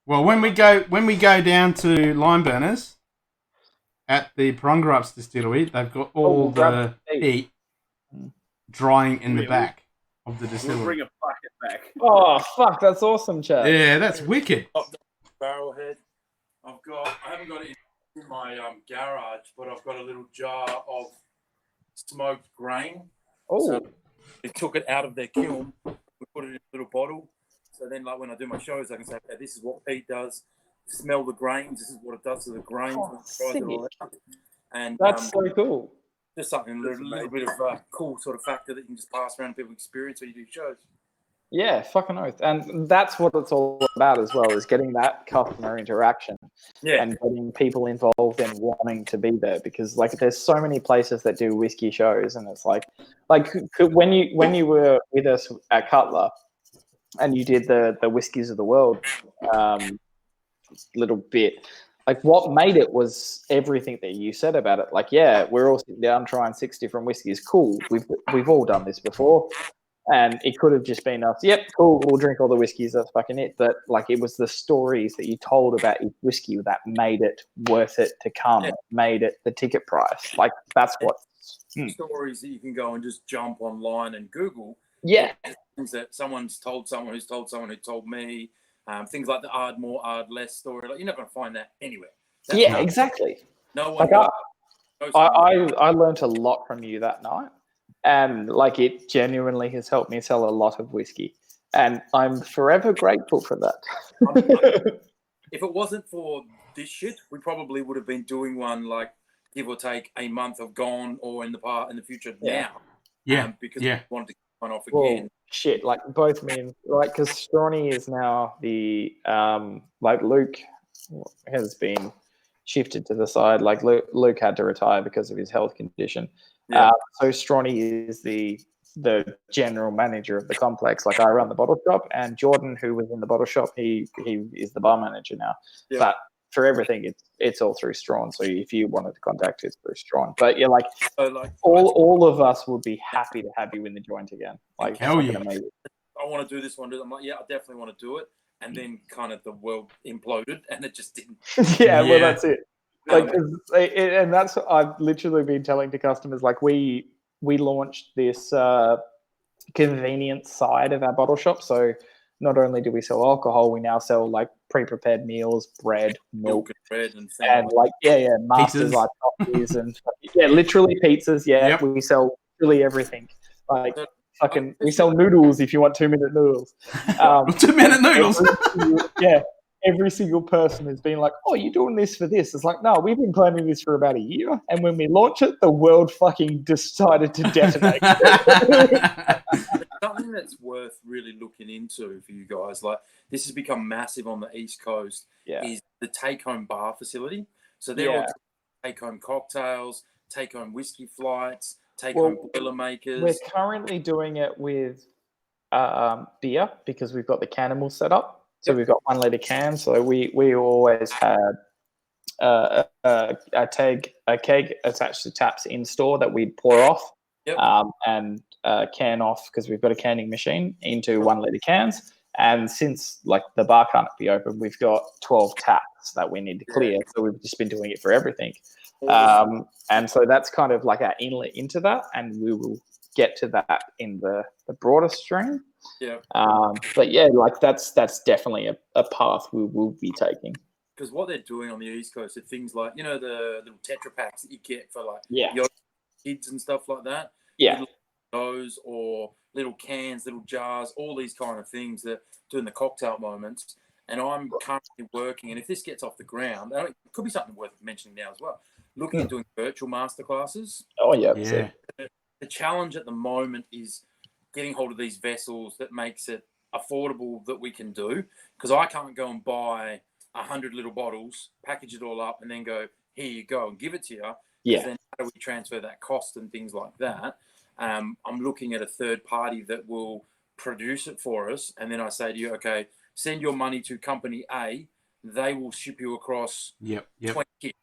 Well, when we go down to Lime Burners at the Prongerups distillery, they've got all the peat drying in the back of the distillery. We'll bring a bucket back. Oh, fuck! That's awesome, Chad. Yeah, that's wicked. Barrel head. I haven't got it in my garage, but I've got a little jar of smoked grain. Oh. So we took it out of their kiln. We put it in a little bottle. So then, like when I do my shows, I can say, okay, this is what peat does. Smell the grains. This is what it does to the grains. And that's so cool. Just something, a little bit of a cool sort of factor that you can just pass around and people experience when you do shows. Yeah, fucking oath. And that's what it's all about as well, is getting that customer interaction and getting people involved and wanting to be there. Because like there's so many places that do whiskey shows, and it's like when you were with us at Cutler and you did the Whiskies of the World little bit, like what made it was everything that you said about it. Like, yeah, we're all sitting down trying 6 different whiskies. Cool. We've all done this before. And it could have just been us. Yep, cool. We'll drink all the whiskeys. That's fucking it. But like, it was the stories that you told about each whiskey that made it worth it to come. Made it the ticket price. Like that's what stories that you can go and just jump online and Google. Yeah, things that someone's told someone who's told someone who told me. Things like the ard more, ard less story. Like you're not going to find that anywhere. Exactly. No one. Like I learned a lot from you that night. And like it genuinely has helped me sell a lot of whiskey, and I'm forever grateful for that. If it wasn't for this shit, we probably would have been doing one like give or take a month of gone or in the future now. Yeah, because we wanted to get one off again. Well, shit, like both men, like because Strawny is now the like Luke has been shifted to the side. Like Luke had to retire because of his health condition. Yeah. So Strawny is the general manager of the complex. Like I run the bottle shop, and Jordan, who was in the bottle shop, he is the bar manager now. Yeah. But for everything, it's all through Strawn. So if you wanted to contact us through Strawn, but yeah, like all of us would be happy to have you in the joint again. Like hell yeah. I want to do this one. I'm like, yeah, I definitely want to do it. And then kind of the world imploded, and it just didn't. Well, that's it. Like, and that's I've literally been telling to customers. Like, we launched this convenience side of our bottle shop. So not only do we sell alcohol, we now sell like pre-prepared meals, bread, milk, bread, and like masters like coffees and literally pizzas. Yeah, we sell really everything. Like we sell noodles if you want 2-minute noodles. 2-minute noodles. every single person has been like, "Oh, you're doing this for this." It's like, no, we've been planning this for about a year, and when we launch it, the world fucking decided to detonate. Something that's worth really looking into for you guys, like this has become massive on the East Coast, is the take-home bar facility. So they're all take-home cocktails, take-home whiskey flights, take-home Boilermakers. We're currently doing it with beer because we've got the cannibal set up. So we've got 1 litre cans. So we always had a keg attached to taps in store that we'd pour off and can off because we've got a canning machine into 1 litre cans. And since like the bar can't be open, we've got 12 taps that we need to clear. So we've just been doing it for everything. And so that's kind of like our inlet into that, and we will get to that in the broader stream. But yeah, like that's definitely a path we will be taking. Because what they're doing on the East Coast are things like, you know, the little Tetra packs that you get for like your kids and stuff like that. Those or little cans, little jars, all these kind of things that doing the cocktail moments. And I'm currently working, and if this gets off the ground, it could be something worth mentioning now as well. Looking at doing virtual masterclasses. Oh yeah. The challenge at the moment is getting hold of these vessels that makes it affordable that we can do, because I can't go and buy 100 little bottles, package it all up, and then go, here you go, and give it to you. Then how do we transfer that cost and things like that? I'm looking at a third party that will produce it for us, and then I say to you, okay, send your money to company A. They will ship you across 20 kits.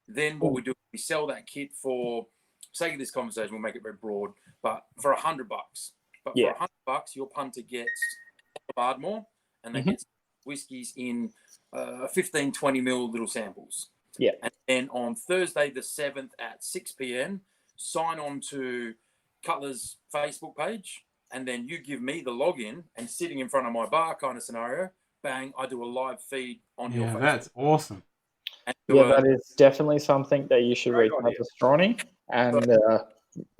Then what we do, we sell that kit for, sake of this conversation, we'll make it very broad, but for $100. But for $100, your punter gets Ardmore, and they get whiskies in 15, 20 ml little samples. And then on Thursday the 7th at 6 p.m, sign on to Cutler's Facebook page, and then you give me the login, and sitting in front of my bar kind of scenario, bang, I do a live feed on your Facebook. That's awesome. That is definitely something that you should reach out to Strawny and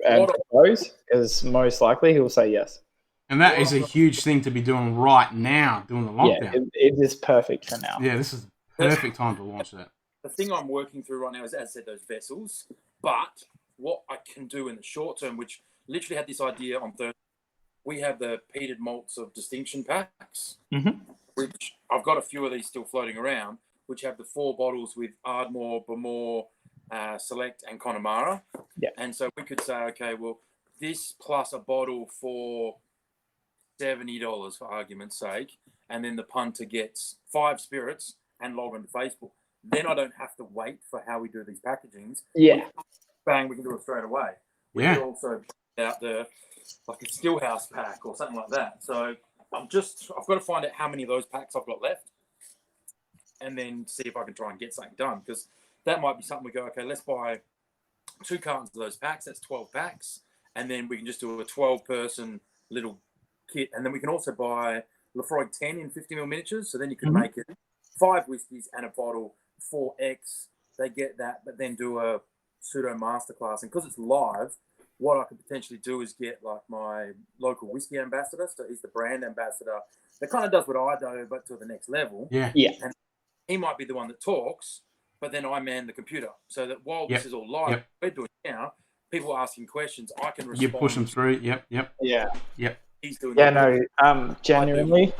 propose, because most likely he will say yes. And that is a huge thing to be doing right now, during the lockdown. Yeah, it is perfect for now. Yeah, this is the perfect time to launch that. The thing I'm working through right now is, as I said, those vessels. But what I can do in the short term, which literally had this idea on Thursday, we have the peated malts of distinction packs, which I've got a few of these still floating around, which have the 4 bottles with Ardmore, Bamore, Select, and Connemara. And so we could say, okay, well, this plus a bottle for $70 for argument's sake, and then the punter gets 5 spirits and log on to Facebook. Then I don't have to wait for how we do these packagings. Bang, we can do it straight away. We could also put out like a Stillhouse pack or something like that. So I've got to find out how many of those packs I've got left, and then see if I can try and get something done, because that might be something we go, okay, let's buy 2 cartons of those packs. That's 12 packs. And then we can just do a 12-person little kit. And then we can also buy Lefroy 10 in 50 ml miniatures. So then you can make it 5 whiskeys and a bottle, 4X. They get that, but then do a pseudo masterclass. And because it's live, what I could potentially do is get like my local whiskey ambassador. So he's the brand ambassador that kind of does what I do, but to the next level. And he might be the one that talks, but then I man the computer, so that while this is all live, we're doing it now, people are asking questions, I can respond. You push them through. He's doing genuinely,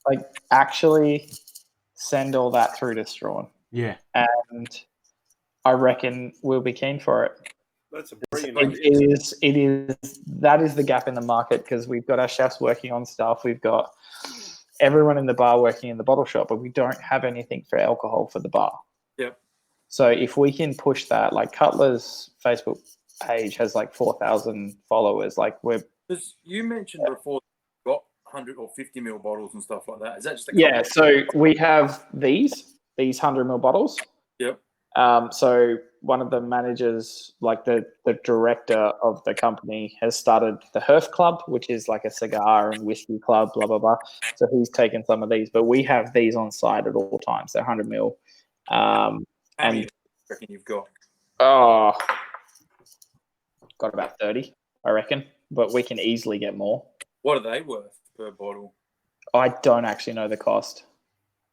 like, actually send all that through to Strawn. And I reckon we'll be keen for it. That's a brilliant idea. That is the gap in the market, because we've got our chefs working on stuff. We've got everyone in the bar working in the bottle shop, but we don't have anything for alcohol for the bar. So if we can push that, like Cutler's Facebook page has like 4,000 followers. Like because you mentioned before, you've got 100 or 50 ml bottles and stuff like that. Is that just a so we have these 100 ml bottles. So one of the managers, like the director of the company, has started the Herf Club, which is like a cigar and whiskey club, blah, blah, blah. So he's taken some of these, but we have these on site at all times. They're 100 ml. How many do you reckon you've got? Got about 30, I reckon, but we can easily get more. What are they worth per bottle? I don't actually know the cost.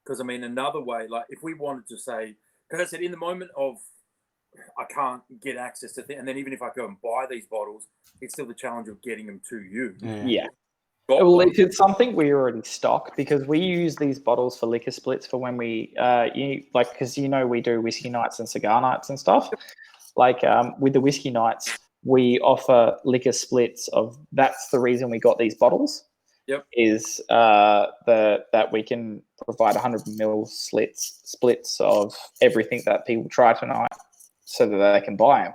Because I mean, another way, like if we wanted to say, because I said in the moment of I can't get access to things, and then even if I go and buy these bottles, it's still the challenge of getting them to you. Yeah. Well, if it's something we already stock, because we use these bottles for liquor splits for when we, because we do whiskey nights and cigar nights and stuff. Like with the whiskey nights, we offer liquor splits of. That's the reason we got these bottles. Yep. Is that we can provide 100 ml splits of everything that people try tonight, so that they can buy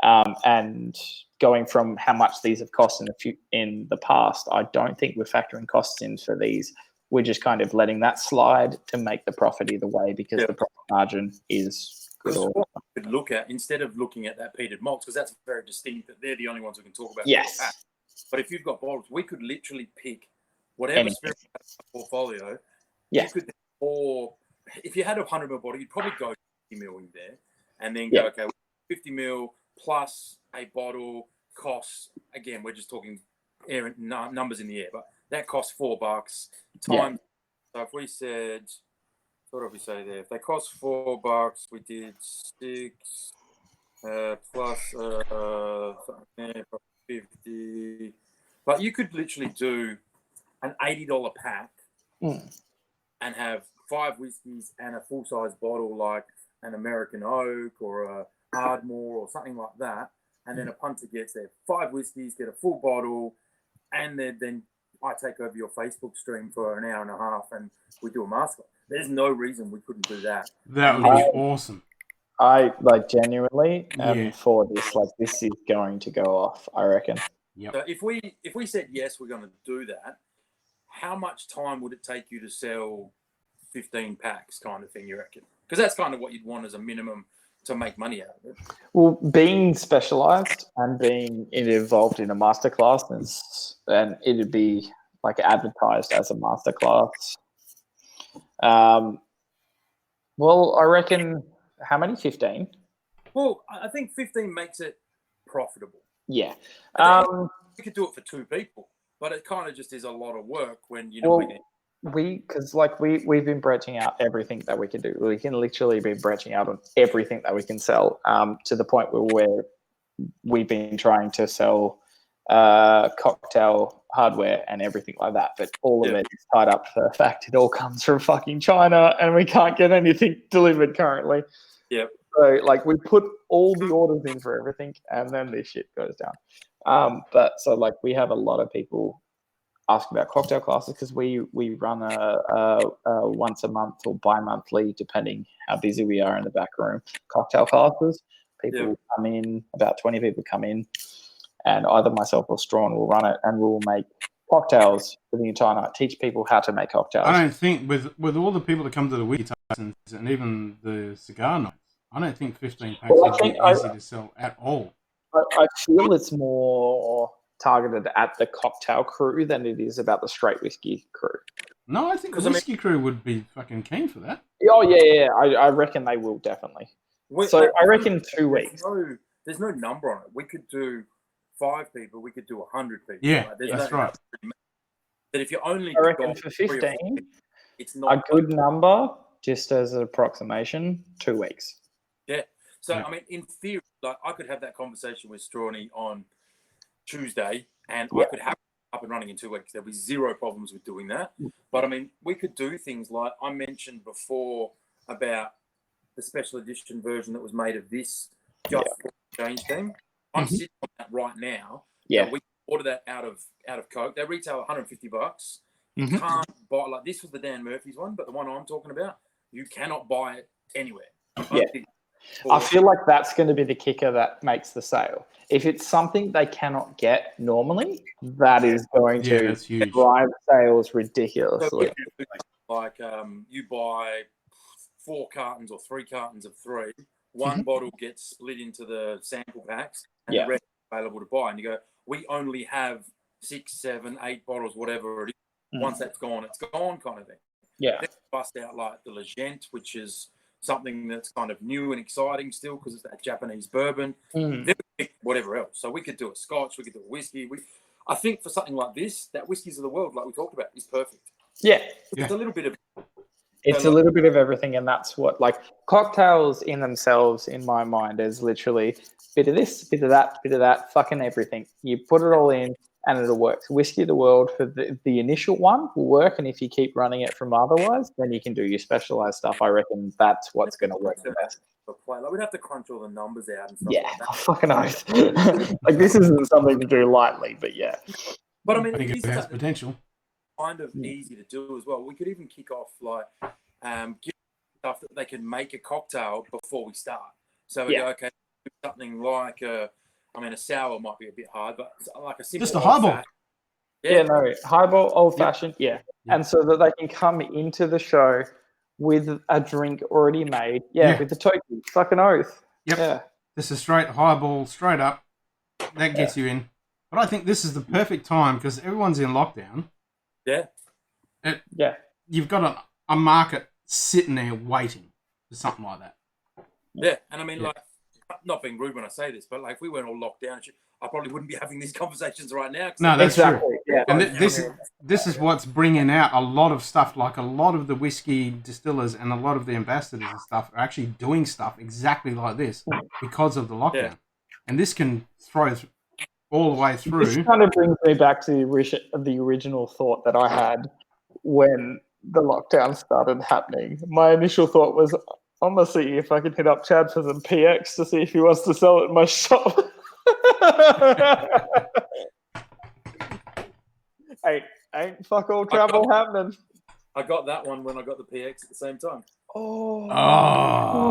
them, and going from how much these have cost in the past, I don't think we're factoring costs in for these. We're just kind of letting that slide to make the profit either way, because the profit margin is good. What we could look at, instead of looking at that peated malts, because that's very distinct, that they're the only ones we can talk about. Yes. But if you've got bottles, we could literally pick whatever spirit portfolio. Yeah. You could, or if you had a 100 ml bottle, you'd probably go 50 ml in there, and then go, okay, 50 ml plus a bottle costs, again, we're just talking numbers in the air, but that costs $4 times. So if we said, what did we say there? If they cost $4, we did 6 plus 50. But you could literally do an $80 pack and have 5 whiskeys and a full-size bottle like an American Oak or a Ardmore or something like that, and then a punter gets their 5 whiskeys, get a full bottle, and then I take over your Facebook stream for an hour and a half and we do a master. There's no reason we couldn't do that. That would be awesome. I genuinely for this, this is going to go off, I reckon. Yep. So if we said yes, we're going to do that, how much time would it take you to sell 15 packs kind of thing, you reckon? Because that's kind of what you'd want as a minimum to make money out of it. Well, being specialized and being involved in a masterclass, and it'd be advertised as a masterclass. Well, I reckon, how many? 15? Well, I think 15 makes it profitable. Yeah. We could do it for 2 people, but it kind of just is a lot of work when you're not making it. Because we've been branching out everything that we can do. We can literally be branching out on everything that we can sell, to the point where we've been trying to sell cocktail hardware and everything like that, but all of it is tied up to the fact it all comes from fucking China and we can't get anything delivered currently. Yep. So we put all the orders in for everything, and then this shit goes down. But we have a lot of people ask about cocktail classes, because we run a once a month or bi-monthly, depending how busy we are in the back room, cocktail classes. People come in, about 20 people come in, and either myself or Strawn will run it, and we'll make cocktails for the entire night, teach people how to make cocktails. I don't think, with all the people that come to the wiki tastings and even the cigar nights, I don't think 15 packs would be easy to sell at all. I feel it's more targeted at the cocktail crew than it is about the straight whiskey crew. No, I think the whiskey crew would be fucking keen for that. Oh, yeah. I reckon they will, definitely. So I reckon 2 weeks. There's no number on it. We could do 5 people. We could do 100 people. Yeah, that's right. But if you only I reckon for 15, it's not a good number, just as an approximation, 2 weeks. Yeah. So, I mean, in theory, I could have that conversation with Strawny on Tuesday, and I could have it up and running in 2 weeks. There'll be 0 problems with doing that. But I mean, we could do things like I mentioned before about the special edition version that was made of this just for the exchange team. I'm sitting on that right now. Yeah. We order that out of Coke. They retail $150. You can't buy, this was the Dan Murphy's one, but the one I'm talking about, you cannot buy it anywhere. I feel like that's going to be the kicker that makes the sale. If it's something they cannot get normally, that is going to drive sales ridiculously. So you buy 4 cartons or 3 cartons of 3. One bottle gets split into the sample packs, and the rest is available to buy. And you go, we only have 6, 7, 8 bottles, whatever it is. Once that's gone, it's gone, kind of thing. Yeah. Then bust out like the Legend, which is something that's kind of new and exciting still, because it's that Japanese bourbon. Then we pick whatever else. So we could do a Scotch, we could do a whiskey. I think for something like this, that Whiskies of the World, like we talked about, is perfect. Yeah. It's a little bit of It's a little bit of everything, and that's what, like, cocktails in themselves, in my mind, is literally bit of this, bit of that, fucking everything. You put it all in, and it'll work. Whiskey of the World for the initial one will work, and if you keep running it from otherwise, then you can do your specialized stuff. I reckon that's what's going to work the best. Like, we'd have to crunch all the numbers out and stuff. Yeah, like that. fucking oath. Like, this isn't something to do lightly, but yeah. But I mean, I think it it has is potential. kind of easy to do as well. We could even kick off like give stuff that they can make a cocktail before we start. So we go, okay, something like a sour might be a bit hard, but like a simple just a highball. Yeah, no, highball, old fashioned, and so that they can come into the show with a drink already made, with the toki, fucking oath. Yep. Yeah. This is straight highball, straight up. That gets you in. But I think this is the perfect time because everyone's in lockdown. Yeah. You've got a market sitting there waiting for something like that. Yeah, and I mean, like, not being rude when I say this, but like, if we weren't all locked down, I probably wouldn't be having these conversations right now. No, that's true. Yeah. And this is what's bringing out a lot of stuff. Like a lot of the whiskey distillers and a lot of the ambassadors and stuff are actually doing stuff exactly like this because of the lockdown. Yeah. And this can throw all the way through. This kind of brings me back to the original thought that I had when the lockdown started happening. My initial thought was, I'm going to see if I can hit up Chad for some PX to see if he wants to sell it in my shop. ain't fuck all travel happening. I got that one when I got the PX at the same time. Oh.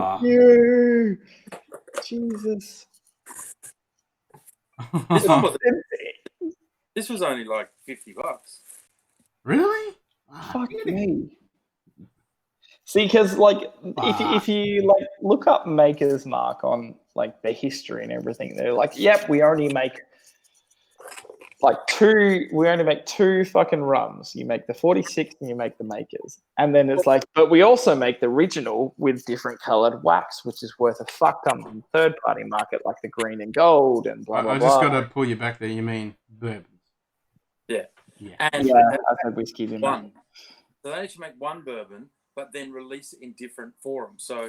Fuck you. Jesus. This was only like $50. Really? Fuck me. See, because like if you like look up Maker's Mark on like the history and everything, they're like, yep, we only make two fucking rums. You make the 46 and you make the Makers. And then it's like, but we also make the original with different coloured wax, which is worth a fuck ton on the third party market, like the green and gold and blah blah blah. I just got to pull you back there. You mean bourbons? Yeah. And I said whiskey in one. So they actually make one bourbon, but then release it in different forums. So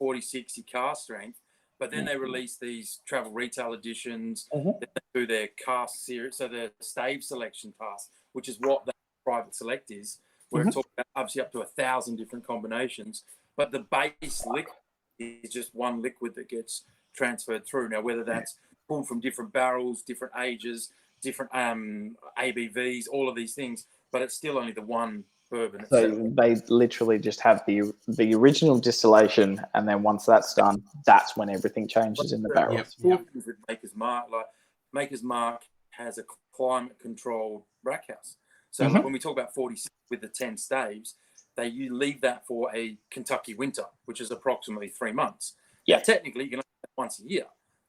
40-60 cask strength, but then they release these travel retail editions. Then they do their cask series, so their stave selection cask, which is what the private select is, where it's obviously up to 1,000 different combinations. But the base liquid is just one liquid that gets transferred through. Now, whether that's pulled from different barrels, different ages, different ABVs, all of these things, but it's still only the one bourbon itself. So they literally just have the original distillation, and then once that's done, that's when everything changes in the barrels. With Maker's Mark, like Maker's Mark has a climate-controlled rack house. So like when we talk about 46 with the 10 staves, you leave that for a Kentucky winter, which is approximately 3 months. Yeah, now, technically you can only have it once a year,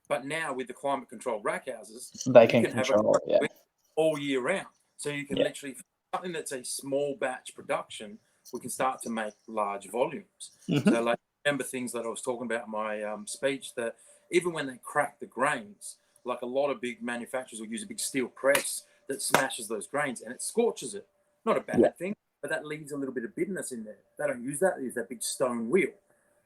but now with the climate-controlled rack houses, they can control it all year round. So you can literally, something that's a small batch production, we can start to make large volumes. So like, remember things that I was talking about in my speech, that even when they crack the grains, like a lot of big manufacturers will use a big steel press that smashes those grains and it scorches it. Not a bad thing, but that leaves a little bit of bitterness in there. They don't use that. They use that big stone wheel.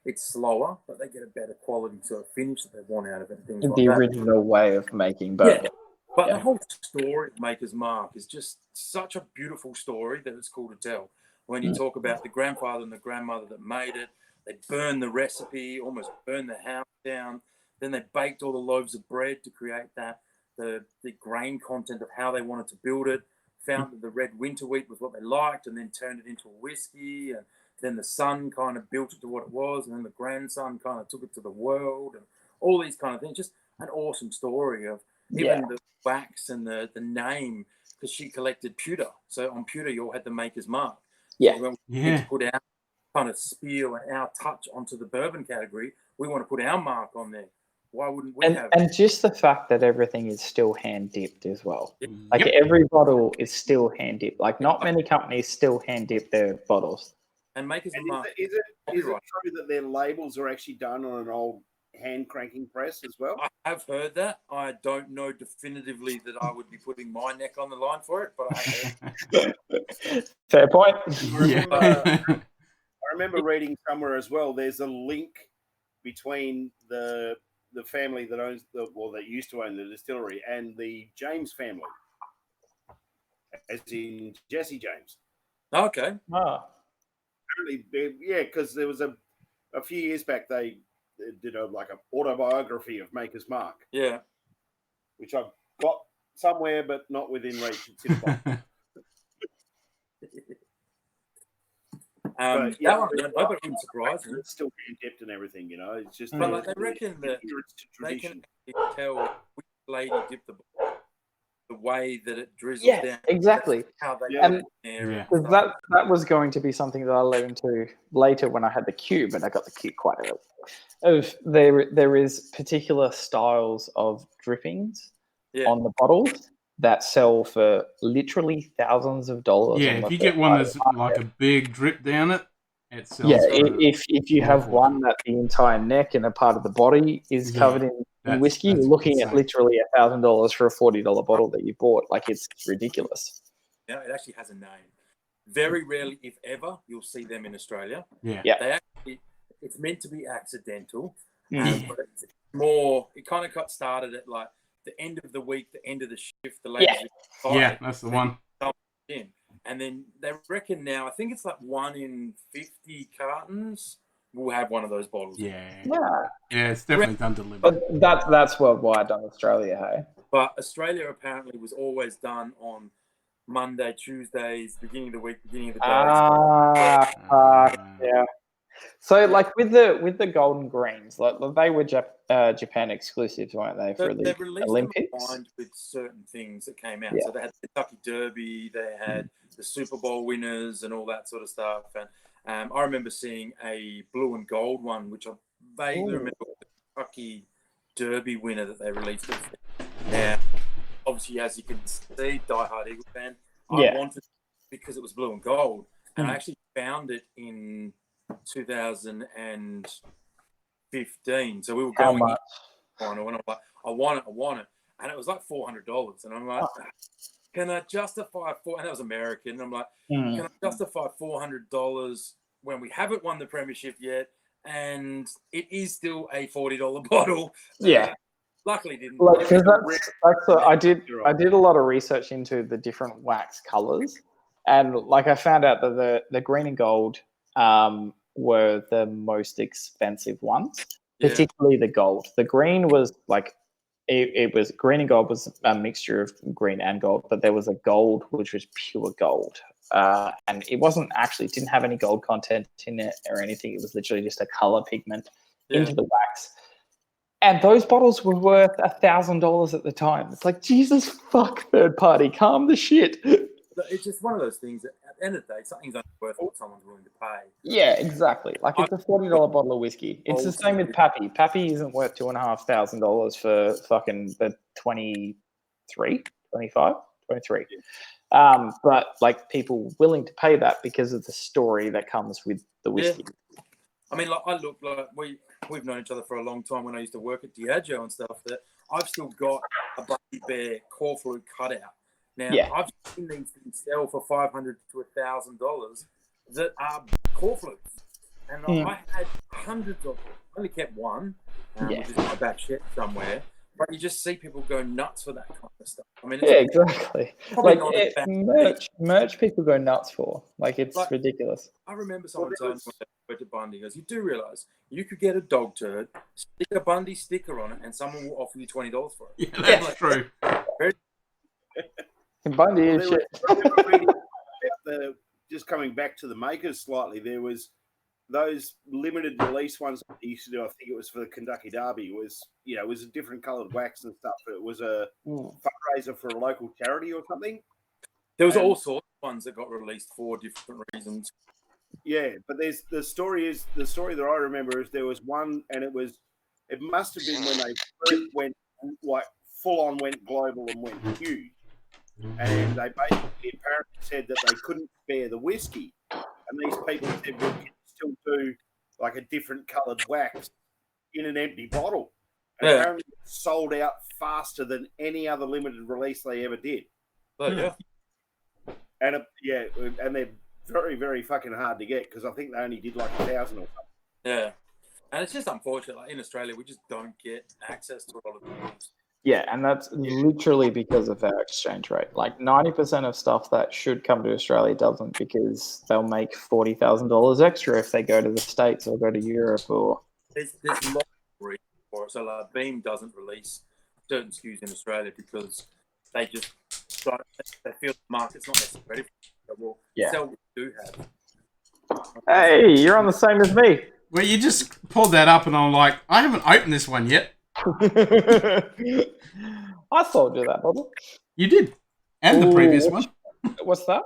It's slower, but they get a better quality sort of finish that they want out of it. And things like the that. original way of making bourbon. But the whole story of Maker's Mark is just such a beautiful story that it's cool to tell. When you talk about the grandfather and the grandmother that made it, they burned the recipe, almost burned the house down. Then they baked all the loaves of bread to create that, the grain content of how they wanted to build it. Found that the red winter wheat was what they liked, and then turned it into a whiskey. And then the son kind of built it to what it was, and then the grandson kind of took it to the world, and all these kind of things. Just an awesome story of even the wax and the name, because she collected pewter. So on pewter, you all had the Maker's Mark. So when we need to put our kind of spiel and our touch onto the bourbon category, we want to put our mark on there. Why wouldn't we have it? And just the fact that everything is still hand dipped as well. Like every bottle is still hand dipped. Like not many companies still hand dip their bottles. And Maker's Mark. Is it true that their labels are actually done on an old hand cranking press as well. I have heard that. I don't know definitively that I would be putting my neck on the line for it, but I have heard. Fair point. I remember reading somewhere as well. There's a link between the family that owns that used to own the distillery and the James family, as in Jesse James. Okay. Ah. Apparently, yeah, because there was a few years back they did an autobiography of Maker's Mark. Yeah. Which I've got somewhere, but not within reach. It's in the box. But yeah, nobody wouldn't surprise me. It's still hand dipped and everything, you know. It's just. But like, they reckon that they can tell which lady dipped the way that it drizzles down. Yeah, exactly. How they because that was going to be something that I led into later when I had the cube, and I got the cube quite early. There is particular styles of drippings on the bottles that sell for literally thousands of dollars. Yeah, if you get one that's like a big drip down it, it sells. Yeah, if you have one that the entire neck and a part of the body is covered in whiskey, you're looking at literally $1,000 for a $40 bottle that you bought. Like, it's ridiculous. Yeah, it actually has a name. Very rarely, if ever, you'll see them in Australia. Yeah. They actually, it's meant to be accidental, but it's more. It kind of got started at like the end of the week, the end of the shift. The ladies, that's the one. And then they reckon now, I think it's like 1 in 50 cartons will have one of those bottles. Yeah, it's definitely done delivered. But that's worldwide done Australia, hey? But Australia apparently was always done on Monday, Tuesdays, beginning of the week, beginning of the day. Yeah. So, like with the golden greens, like they were Japan exclusives, weren't they, for the Olympics? Combined with certain things that came out. So they had the Kentucky Derby, they had the Super Bowl winners, and all that sort of stuff. And I remember seeing a blue and gold one, which I vaguely remember the Kentucky Derby winner that they released. Now, obviously, as you can see, diehard Eagle fan. I wanted it because it was blue and gold, and I actually found it in 2015. So we were going in, and I'm like, I want it, and it was like $400, and I'm like, can I justify and that was American. And I'm like, can I justify $400 when we haven't won the premiership yet, and it is still a $40 bottle? Yeah. Luckily, didn't. Because I did a lot of research into the different wax colors, and like I found out that the green and gold were the most expensive ones, particularly the gold. The green was like it was green and gold was a mixture of green and gold, but there was a gold which was pure gold, and it didn't have any gold content in it or anything. It was literally just a color pigment into the wax. And those bottles were worth $1,000 at the time. It's like, Jesus fuck, third party, calm the shit. It's just one of those things that at the end of the day, something's only worth what someone's willing to pay. Yeah, exactly. Like, it's a $40 bottle of whiskey. It's the same with Pappy. Pappy isn't worth $2,500 for fucking the 23. But like, people willing to pay that because of the story that comes with the whiskey. I mean, like, I look like we've known each other for a long time. When I used to work at Diageo and stuff, that I've still got a Bucky Bear core flute cutout. Now, I've seen these things sell for $500 to $1,000 that are core flutes, and I had hundreds of them. I only kept one, which is in my back shed somewhere. But you just see people go nuts for that kind of stuff. I mean, exactly. Like, merch people go nuts for. Like, it's ridiculous. I remember someone telling me when I went to Bundy, goes, you do realise you could get a dog turd, stick a Bundy sticker on it, and someone will offer you $20 for it. Yeah, that's true. Bundy is shit. Just coming back to the makers slightly, there was those limited release ones that they used to do. I think it was for the Kentucky Derby. It was a different coloured wax and stuff. But it was a fundraiser for a local charity or something. There was all sorts of ones that got released for different reasons. Yeah, but the story that I remember is there was one, and it must have been when they first went like full on went global and went huge, and they basically apparently said that they couldn't spare the whiskey, and these people said, well, can you still do like a different coloured wax in an empty bottle. And Yeah. apparently it sold out faster than any other limited release they ever did. Oh, yeah. And and they're very, very fucking hard to get because I think they only did like 1,000 or something. Yeah. And it's just unfortunate. Like in Australia, we just don't get access to a lot of things. Yeah, and that's literally because of our exchange rate. Like 90% of stuff that should come to Australia doesn't, because they'll make $40,000 extra if they go to the States or go to Europe or. There's lots of reasons for it. So like Beam doesn't release certain SKUs in Australia because they just they feel the market's not necessarily ready for it. So we'll sell what we do have. Hey, you're on the same as me. Well, you just pulled that up, and I'm like, I haven't opened this one yet. I sold you that bottle. You did, and the previous one. What's that?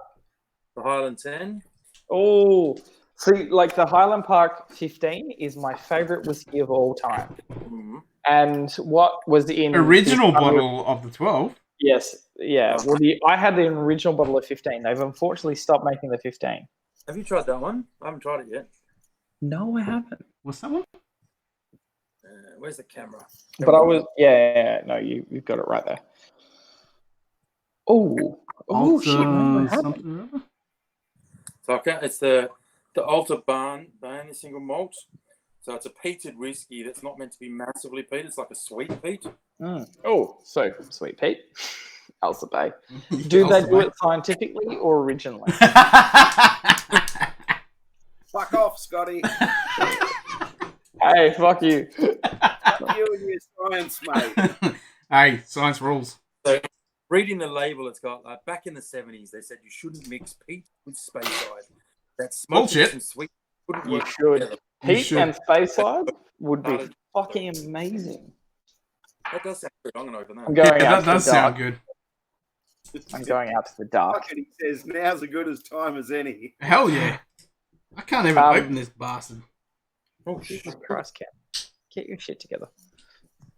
The Highland 10. Oh, see, like the Highland Park 15 is my favorite whiskey of all time. Mm-hmm. And what was in Original bottle of the 12? Yes, yeah. Well, I had the original bottle of 15. They've unfortunately stopped making the 15. Have you tried that one? I haven't tried it yet. No, I haven't. What's that one? Where's the camera? But I was, no, you've got it right there. Oh, shit! No, I haven't. So it's the Alta Barn single malt. So it's a peated whiskey that's not meant to be massively peated. It's like a sweet peat. Oh, so sweet peat. Alta Bay. Do they do it scientifically or originally? Fuck off, Scotty. Hey, fuck you. Fuck you and your science, mate. Hey, science rules. So, reading the label, it's got like back in the 70s, they said you shouldn't mix peat with Speyside. That's bullshit. And sweet wouldn't You work should. together. Peat and Speyside would be fucking amazing. That does sound good. I'm gonna open that. I'm going Yeah, out that to does the sound dark. good. I'm going out to the dark. Fucking, he says, now's as good as time as any. Hell yeah. I can't even open this bastard. Oh, Jesus Christ, Cam. Get your shit together.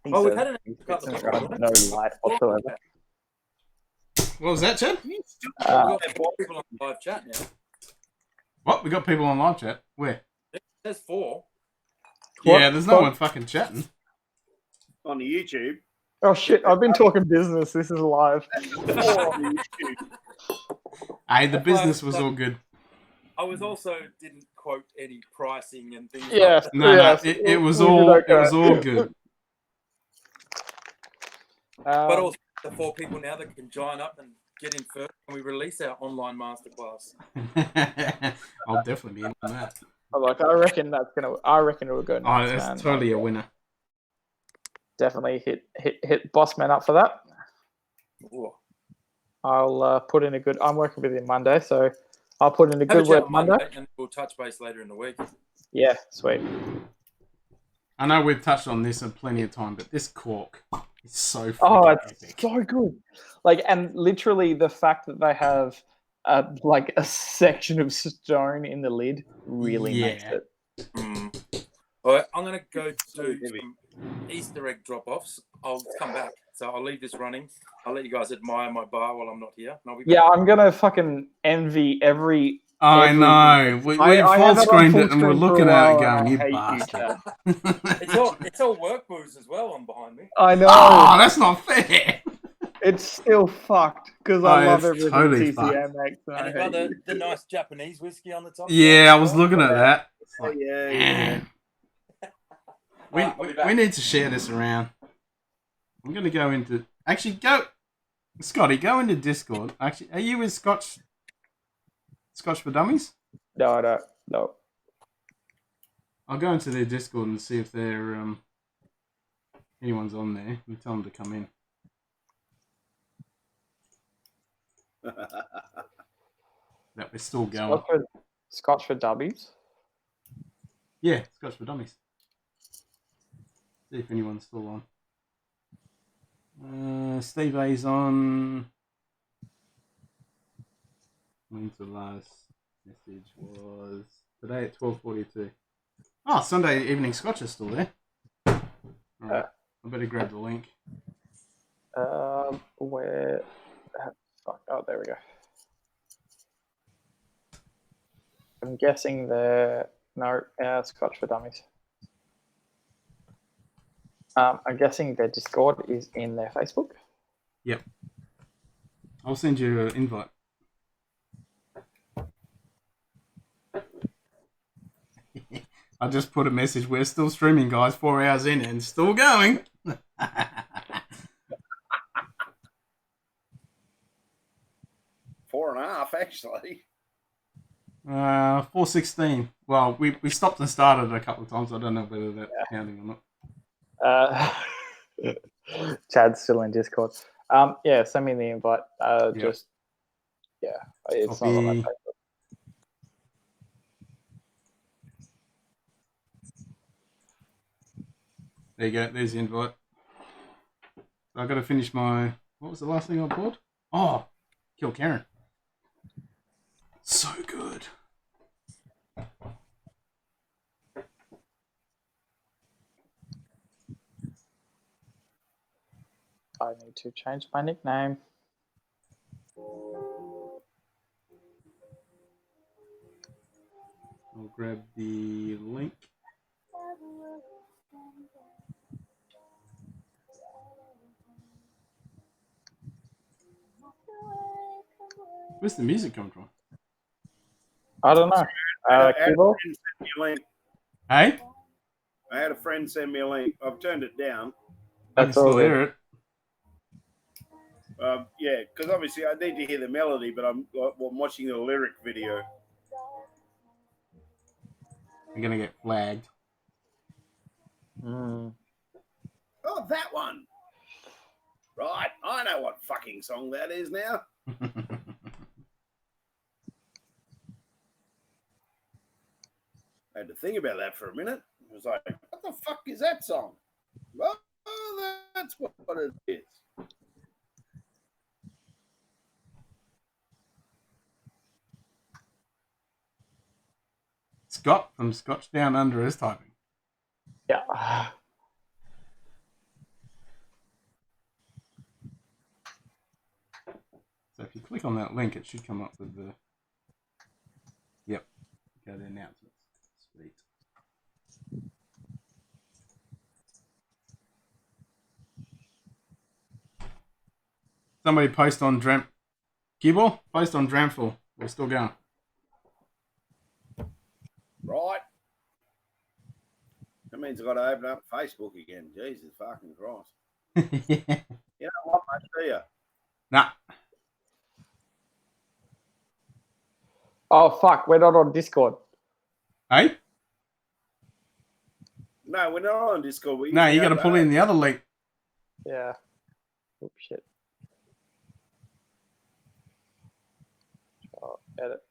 Oh, we've had an no light whatsoever. What was that, Chad? We've got people on live chat now. What? We got people on live chat? Where? There's 4. Yeah, there's no one fucking chatting. On the YouTube. Oh shit, I've been talking business. This is live. On the YouTube. Hey, the business was all good. I was also didn't quote any pricing and things. Yeah. Like that. No, it was all good. But also the 4 people now that can join up and get in first when we release our online masterclass. I'll definitely be in on that. I reckon it will go nice. Oh, that's man. totally a winner. Definitely hit Bossman up for that. Ooh. I'll put in a good. I'm working with him Monday, so I'll put in a good word Monday. And we'll touch base later in the week. Yeah, sweet. I know we've touched on this in plenty of time, but this cork is so It's epic. so good. Like, and literally the fact that they have like a section of stone in the lid really makes it. All right, I'm gonna go do some Easter egg drop-offs. I'll come back, so I'll leave this running. I'll let you guys admire my bar while I'm not here. And I'll be back. Yeah, I'm gonna fucking envy every. I know. We full screened it and we're looking at it going, you bastard. It's all work booze as well on behind me. I know. Oh, that's not fair. It's still fucked because I love everything totally TCM makes. And you've got the nice Japanese whiskey on the top. Yeah, I was looking at that. Like, yeah. We need to share this around. I'm going to go into... Actually, Scotty, go into Discord. Actually, are you with Scotch for Dummies? No, I don't. No. I'll go into their Discord and see if they're anyone's on there and tell them to come in. That we're still going. Scotch for Dummies? Yeah, Scotch for Dummies. See if anyone's still on. Steve A's on. When's the last message was? Today at 12:42. Oh, Sunday evening Scotch is still there. Alright, I better grab the link. Where? Fuck. Oh, there we go. I'm guessing Scotch for Dummies. I'm guessing their Discord is in their Facebook. Yep. I'll send you an invite. I just put a message. We're still streaming, guys. 4 hours in and still going. 4.5 actually. 4:16. Well, we stopped and started a couple of times. I don't know whether that's counting or not. Chad's still in Discord. Yeah, send me the invite. Just it's Copy. not on my Facebook. There you go. There's the invite. I've got to finish my... What was the last thing I bought? Oh, Kill Karen. So good. I need to change my nickname. I'll grab the link. Where's the music coming from? I don't know. Keyboard? Hey? I had a friend send me a link. I've turned it down. I can still hear it. Yeah, because obviously I need to hear the melody, but I'm watching the lyric video. I'm going to get flagged. Mm. Oh, that one. Right, I know what fucking song that is now. I had to think about that for a minute. I was like, what the fuck is that song? Oh, that's what it is. Scott from Scotch Down Under is typing. Yeah. So if you click on that link, it should come up with the... Yep. Go to the announcements. Sweet. Somebody post on Dram... Keyboard? Post on Dramful. We're still going. Right. That means I've got to open up Facebook again. Jesus fucking Christ. You know what, mate, do you? Nah. Oh, fuck. We're not on Discord. Hey? No, we're not on Discord. No, you got to pull in the other link. Yeah. Oops, shit. Oh, edit.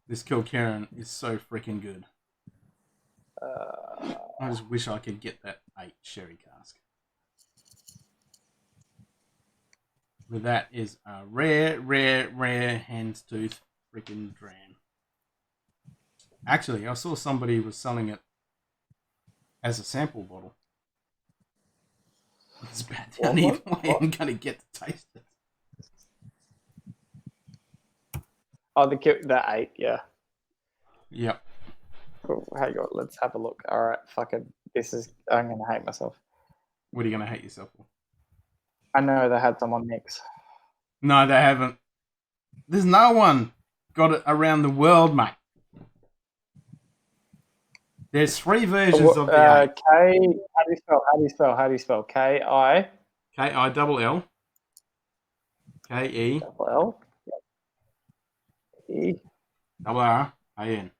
This Kill Karen is so freaking good. I just wish I could get that 8 sherry cask. But that is a rare hand's tooth freaking dram. Actually, I saw somebody was selling it as a sample bottle. It's bad. I need I'm gonna get to taste it. Oh, the 8, yeah. Yep. Cool. Hang on, let's have a look. All right, fucking, I'm gonna hate myself. What are you gonna hate yourself for? I know they had some on mix. No, they haven't. There's no one got it around the world, mate. There's 3 versions of the 8. K. How do you spell? K-I? K-I-double-L. K-E. Double L. E. Double R-A-N.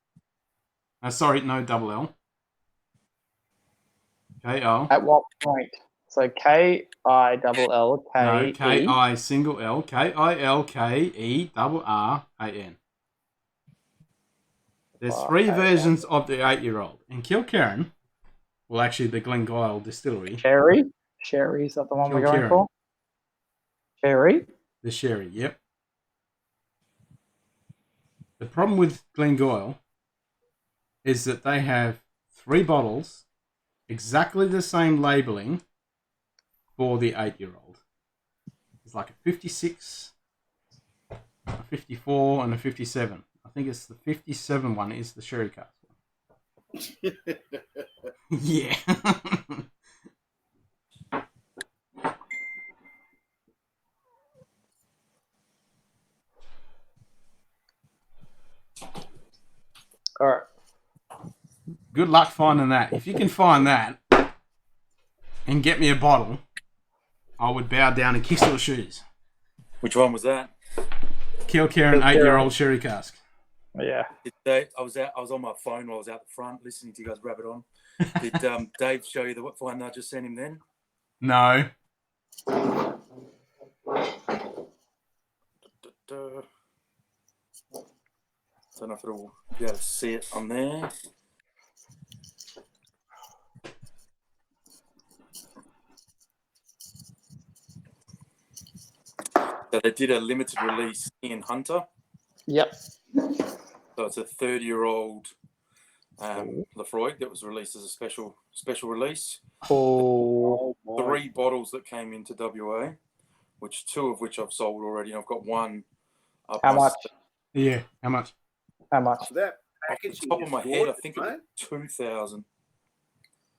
Sorry, no double L. K-O. At what point? So K-I-double-L-K-E. No, K-I single L. K-I-L-K-E-double-R-A-N. There's 3 versions of the 8-year-old. And Kill Karen, well, actually, the Glengyle distillery. Sherry? Sherry, is that the one we're going for? Sherry? The sherry, yep. The problem with Glengyle is that they have 3 bottles, exactly the same labelling for the 8-year-old. It's like a 56, a 54, and a 57. I think it's the 57 one is the sherry cask one. Yeah. All right. Good luck finding that. If you can find that and get me a bottle, I would bow down and kiss your shoes. Which one was that? Kilcare, an 8-year-old sherry cask. Yeah. I was on my phone while I was out the front listening to you guys rub it on. Did Dave show you the one I just sent him then? No. Don't know if it'll be able to see it on there. So they did a limited release Ian Hunter. Yep. So it's a 30-year-old Lafroig that was released as a special release. Oh, 3 bottles that came into WA, which 2 of which I've sold already. And I've got one up. How much? Yeah, how much? How much? That Off the packaging top of is my head, I gorgeous, think mate. it's 2,000.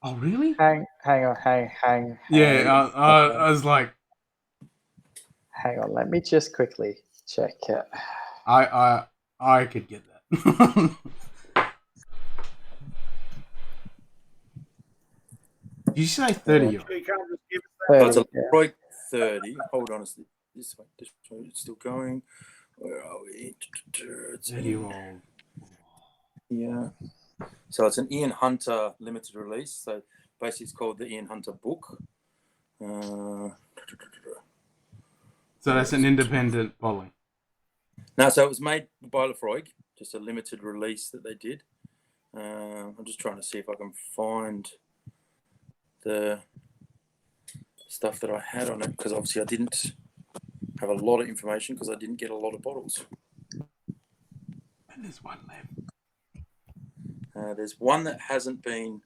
Oh, really? Hang on. Yeah, I was like, Hang on. Let me just quickly check it. I could get that. Did you say 30? You can't just give us So that. it's a 30, yeah. Lafroig 30. Hold on, this one, it's still going. Where are we? It's 30-year-old. Yeah. So it's an Ian Hunter limited release. So basically, it's called the Ian Hunter book. So that's an independent bottling. No, so it was made by Lafroig, just a limited release that they did. I'm just trying to see if I can find the stuff that I had on it, because obviously I didn't have a lot of information because I didn't get a lot of bottles. And there's one left. There's one that hasn't been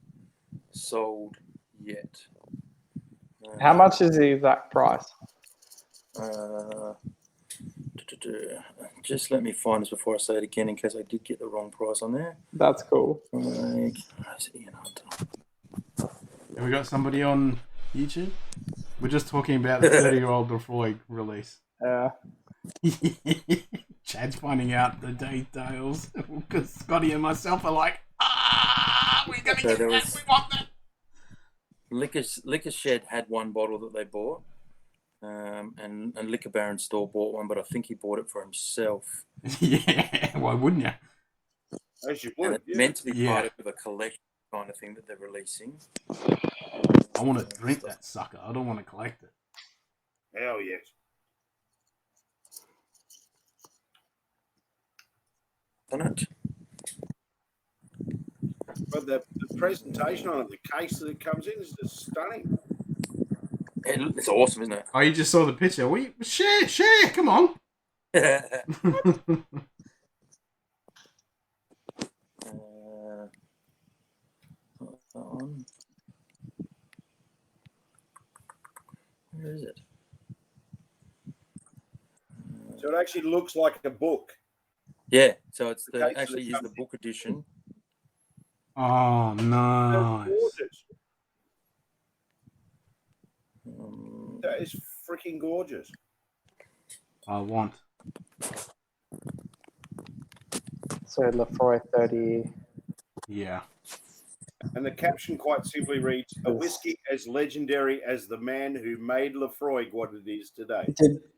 sold yet. How much is the exact price? Just let me find this before I say it again in case I did get the wrong price on there. That's cool. Ian Hunter. Have we got somebody on YouTube? We're just talking about the 30-year-old Lafroig release. Chad's finding out the details because Scotty and myself are like, we're going to get that. We want that. Liquor Shed had one bottle that they bought, and Liquor Baron Store bought one, but I think he bought it for himself. Yeah, why wouldn't you? As you And would. it's meant to be part of a collection kind of thing that they're releasing. I want to drink that sucker. I don't want to collect it. Hell yes. Isn't it? But the presentation on it, the case that it comes in is just stunning. It's awesome, isn't it? Oh, you just saw the picture. Share, come on. Where is it? So it actually looks like a book. Yeah, so it's Okay, so actually it is comes the book edition. Oh, nice. Gorgeous. That is freaking gorgeous. I want. So Lafroy 30. Yeah. And the caption quite simply reads, "A whiskey as legendary as the man who made Lafroig what it is today."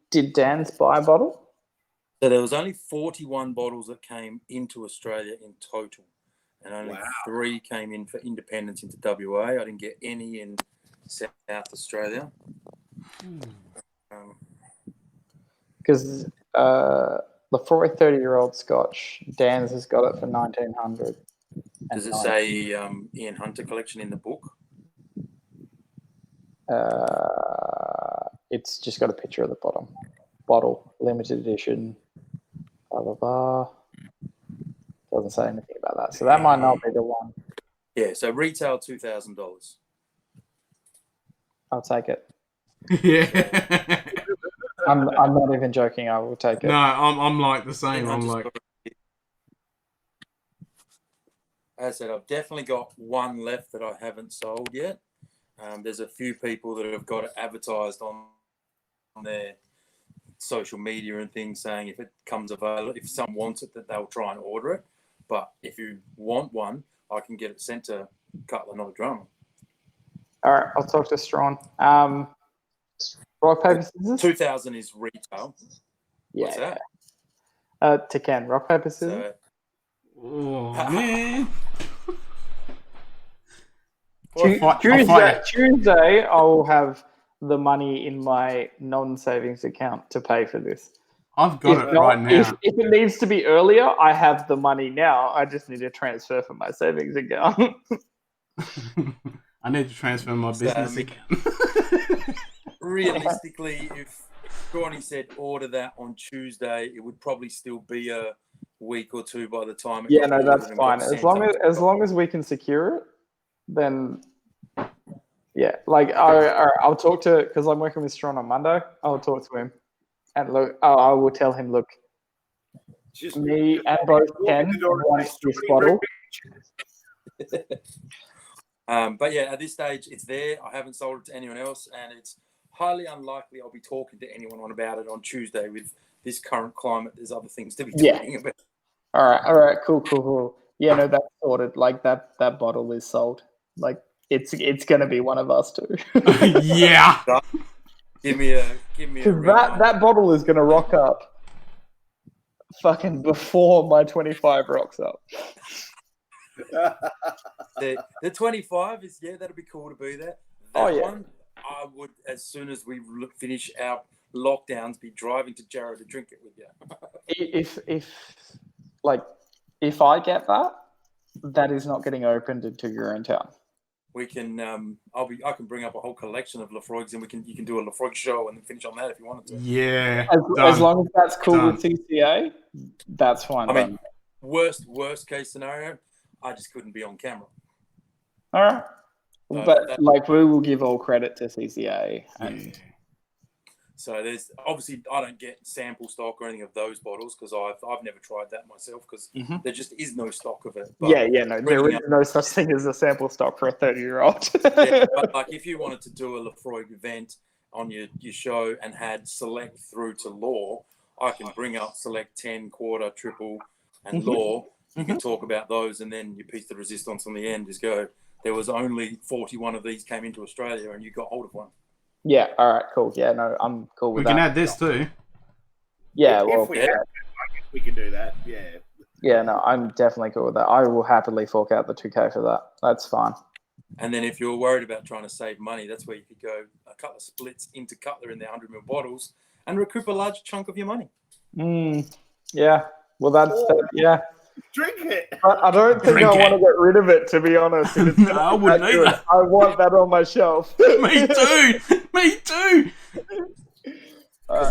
Did Dan's buy a bottle? So there was only 41 bottles that came into Australia in total, and only 3 came in for independence into WA. I didn't get any in South Australia. Because Lafroy 30-year-old Scotch, Dan's has got it for 1900. Does it say Ian Hunter collection in the book? It's just got a picture of the bottom. Bottle, limited edition, blah, blah, blah. Doesn't say anything about that. So that might not be the one. Yeah, so retail $2,000. I'll take it. Yeah. I'm not even joking. I will take it. No, I'm like the same. I'm like, as I said, I've definitely got one left that I haven't sold yet. There's a few people that have got it advertised on their social media and things saying if it comes available, if someone wants it, that they'll try and order it. But if you want one, I can get it sent to Cutler, not a drummer. All right, I'll talk to Strawn. Rock, paper, scissors? 2,000 is retail. What's that? To Ken. Rock, paper, scissors? So, Oh, man. Tuesday, I will have the money in my non-savings account to pay for this. I've got it right now. If it needs to be earlier, I have the money now. I just need to transfer from my savings account. I need to transfer my business account. Realistically, if Gordon said order that on Tuesday, it would probably still be a week or two by the time. That's fine. As long as we can secure it, then yeah. Like I'll talk to, because I'm working with Strawn on Monday. I'll talk to him and look. I will tell him, look, me and both Ken want this bottle. But yeah, at this stage, it's there. I haven't sold it to anyone else, and it's highly unlikely I'll be talking to anyone about it on Tuesday. With this current climate, there's other things to be talking about. All right, cool. Yeah, no, that's sorted. Like that bottle is sold. Like it's gonna be one of us too. Yeah. Give me a that bottle is gonna rock up fucking before my 25 rocks up. The 25 is, that'll be cool to be there. One, I would, as soon as we finish our lockdowns, be driving to Jarrow to drink it with you. If I get that, that is not getting opened until you're in town. We can I can bring up a whole collection of Lafroigs, and you can do a Lafroig show and then finish on that if you wanted to. Yeah. As long as that's cool with CCA, that's fine. I mean, worst case scenario, I just couldn't be on camera. All right. But we will give all credit to CCA. So there's obviously, I don't get sample stock or anything of those bottles because I've never tried that myself because there just is no stock of it. But no, there is no such thing as a sample stock for a 30-year-old. But like if you wanted to do a Lafroig event on your show and had select through to law, I can bring up select 10, quarter, triple, and law. You can talk about those, and then you piece the resistance on the end. Just go, there was only 41 of these came into Australia, and you got hold of one. Yeah, all right, cool. Yeah, no, I'm cool with that. We can add this too. Yeah, if we can do that, yeah. Yeah, no, I'm definitely cool with that. I will happily fork out the 2K for that. That's fine. And then if you're worried about trying to save money, that's where you could go a couple of splits into Cutler in their 100ml bottles and recoup a large chunk of your money. Yeah, well, yeah. Drink it. I don't think I want to get rid of it, to be honest. No, I wouldn't either. I want that on my shelf. Me too. Because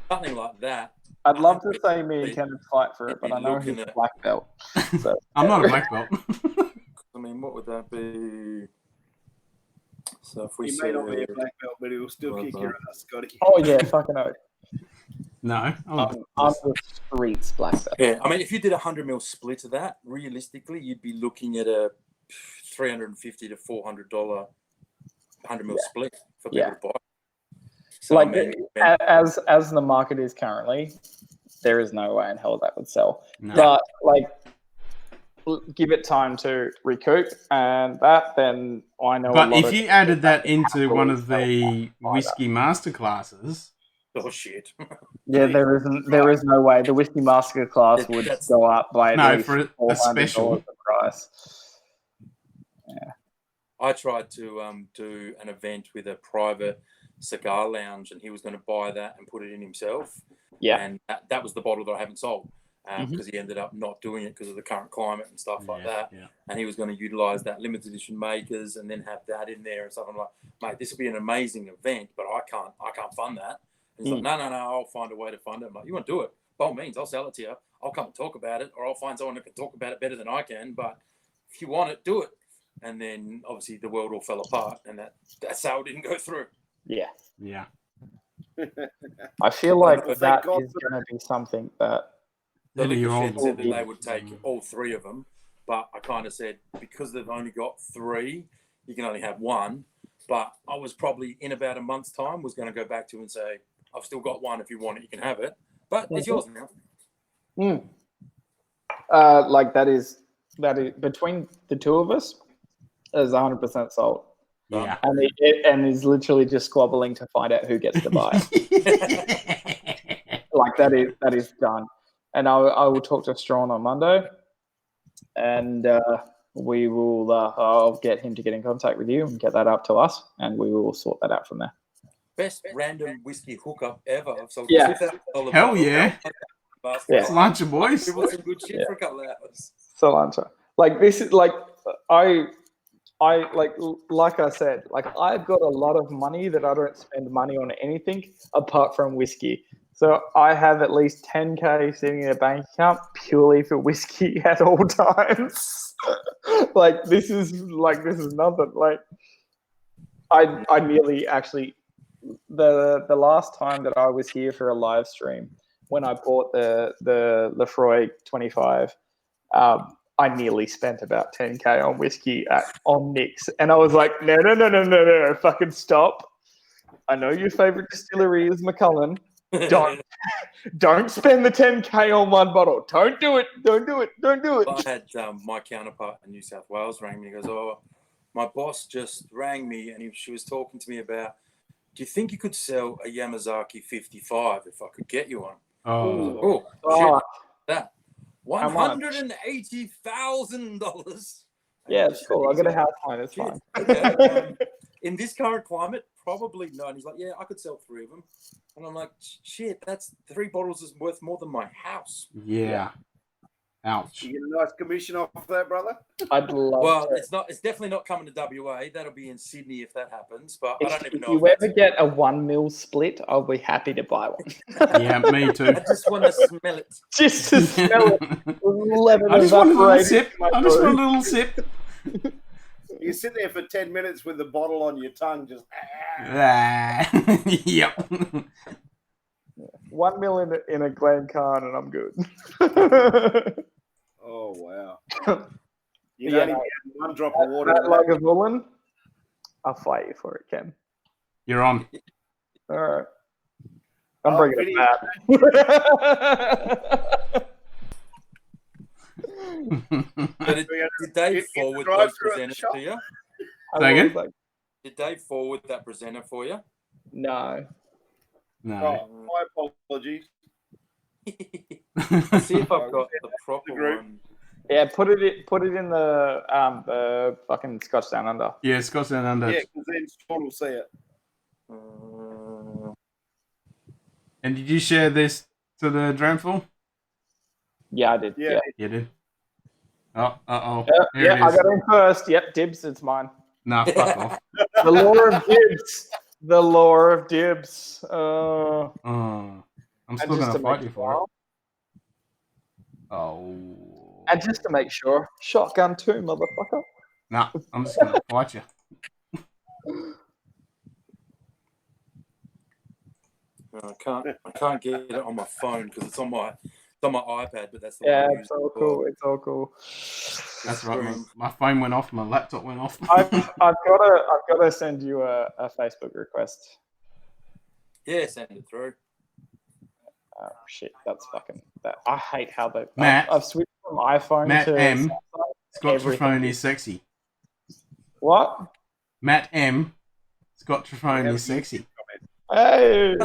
something like that. I'd love to say me and Ken would fight for it, but I know he's a black belt. So, I'm not a black belt. I mean, what would that be? So if we may not be a black belt, but it will still kick your ass, Scotty. Oh yeah, fucking oath. No, I'm the streets black belt. Yeah, I mean, if you did 100ml split of that, realistically, you'd be looking at a $350 to $400 100ml split for people to buy. So, like, as the market is currently, there is no way in hell that would sell. No. But like, give it time to recoup, and then I know. But if you added that into one of the whiskey masterclasses. Oh shit! Yeah, there is no way the whiskey masterclass would go up by at least for a special the price. Yeah, I tried to do an event with a private cigar lounge, and he was going to buy that and put it in himself. Yeah, and that was the bottle that I haven't sold because he ended up not doing it because of the current climate and stuff like that. Yeah. And he was going to utilize that limited edition makers and then have that in there and stuff. I'm like, mate, this will be an amazing event, but I can't fund that. And he's like, no, I'll find a way to fund it. I'm like, you want to do it? By all means, I'll sell it to you. I'll come and talk about it, or I'll find someone who can talk about it better than I can. But if you want it, do it. And then obviously the world all fell apart, and that sale didn't go through. Yeah. I feel like that is going to be something that the liquor shed said that they would take all three of them, But I kind of said, because they've only got 3, you can only have 1. But I was probably in about a month's time was going to go back to and say, I've still got 1. If you want it, you can have it. But it's yours now. Like that is between the two of us is 100% sold. Yeah. And is literally just squabbling to find out who gets to buy it. Like that is done. And I will talk to Strawn on Monday, and we will. I'll get him to get in contact with you and get that up to us, and we will sort that out from there. Best random whiskey hookup ever. I've sold Yeah. $2,000 Hell yeah. It's lunch, boys. It was some good shit for a couple of hours. Cilantro. Like this is like I like I said, like I've got a lot of money that I don't spend money on anything apart from whiskey. So I have at least 10K sitting in a bank account purely for whiskey at all times. like this is nothing. Like I nearly actually the last time that I was here for a live stream when I bought the Lefroy 25. I nearly spent about 10K on whiskey on Nick's. And I was like, no, fucking stop. I know your favorite distillery is Macallan. Don't spend the 10K on one bottle. Don't do it. I had my counterpart in New South Wales rang me. He goes, oh, my boss just rang me and she was talking to me about, do you think you could sell a Yamazaki 55 if I could get you one? Oh, shit. That. $180,000. Yeah, it's cool. I'll get a house phone. It's fine. Okay. In this current climate, probably not. And he's like, yeah, I could sell 3 of them. And I'm like, shit, that's 3 bottles is worth more than my house. yeah. Ouch. You get a nice commission off that, brother? I'd love Well, to. it's definitely not coming to WA. That'll be in Sydney if that happens. But I don't even If know. you ever get a 1 mil split, I'll be happy to buy one. Yeah, me too. I just want to smell it. Just to smell it. I just want a little sip. You sit there for 10 minutes with the bottle on your tongue, just. Yep. 1 mil in a Glencairn and I'm good. Oh, wow. You Yeah, don't even get 1 drop of water. That Lagavulin, I'll fight you for it, Ken. You're on. All right. I'm bringing it back. Did Dave forward those presenters to you? Did Dave forward that presenter for you? No. No. Oh, my apologies. Let's see if I've got the proper one. Yeah, put it in the fucking Scotch Down Under. Yeah, Scotch Down Under. Yeah, because then Sean will see it. And did you share this to the Dramful? Yeah, I did. Yeah. You did. Oh, I got in first. Yep, dibs. It's mine. Nah, fuck off. The law of dibs. The law of dibs. I'm still going to fight you for it. Oh. And just to make sure, shotgun too, motherfucker. Nah, I'm just going to fight you. I can't get it on my phone because it's on my iPad, but that's the yeah, one it's all cool. It's all cool. That's right. My phone went off. My laptop went off. I've got to send you a Facebook request. Yeah, send it through. Oh shit, that's fucking. I hate how they. Matt, I've switched from iPhone Matt to M. Samsung. Scott Trifone is sexy. What? Matt M. Scott Trifone is sexy. Hey.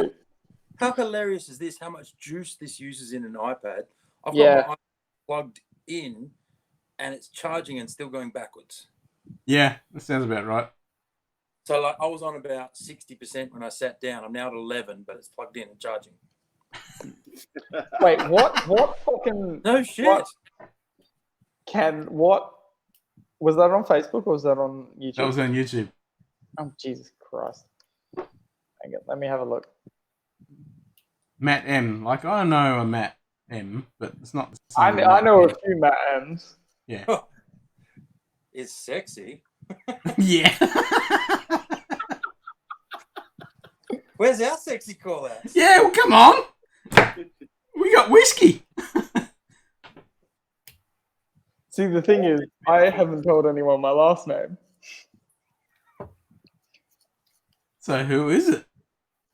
How hilarious is this? How much juice this uses in an iPad? I've got my iPad plugged in, and it's charging and still going backwards. Yeah, that sounds about right. So, like, I was on about 60% when I sat down. I'm now at 11, but it's plugged in and charging. Wait, what? What fucking? No shit. What was that on Facebook or was that on YouTube? That was on YouTube. Oh Jesus Christ! Hang on, let me have a look. Matt M. Like, I know a Matt M, but it's not the same. I know a few Matt M's. Yeah. It's sexy. Yeah. Where's our sexy call at? Yeah, well, come on. We got whiskey. See, the thing is, I haven't told anyone my last name. So who is it?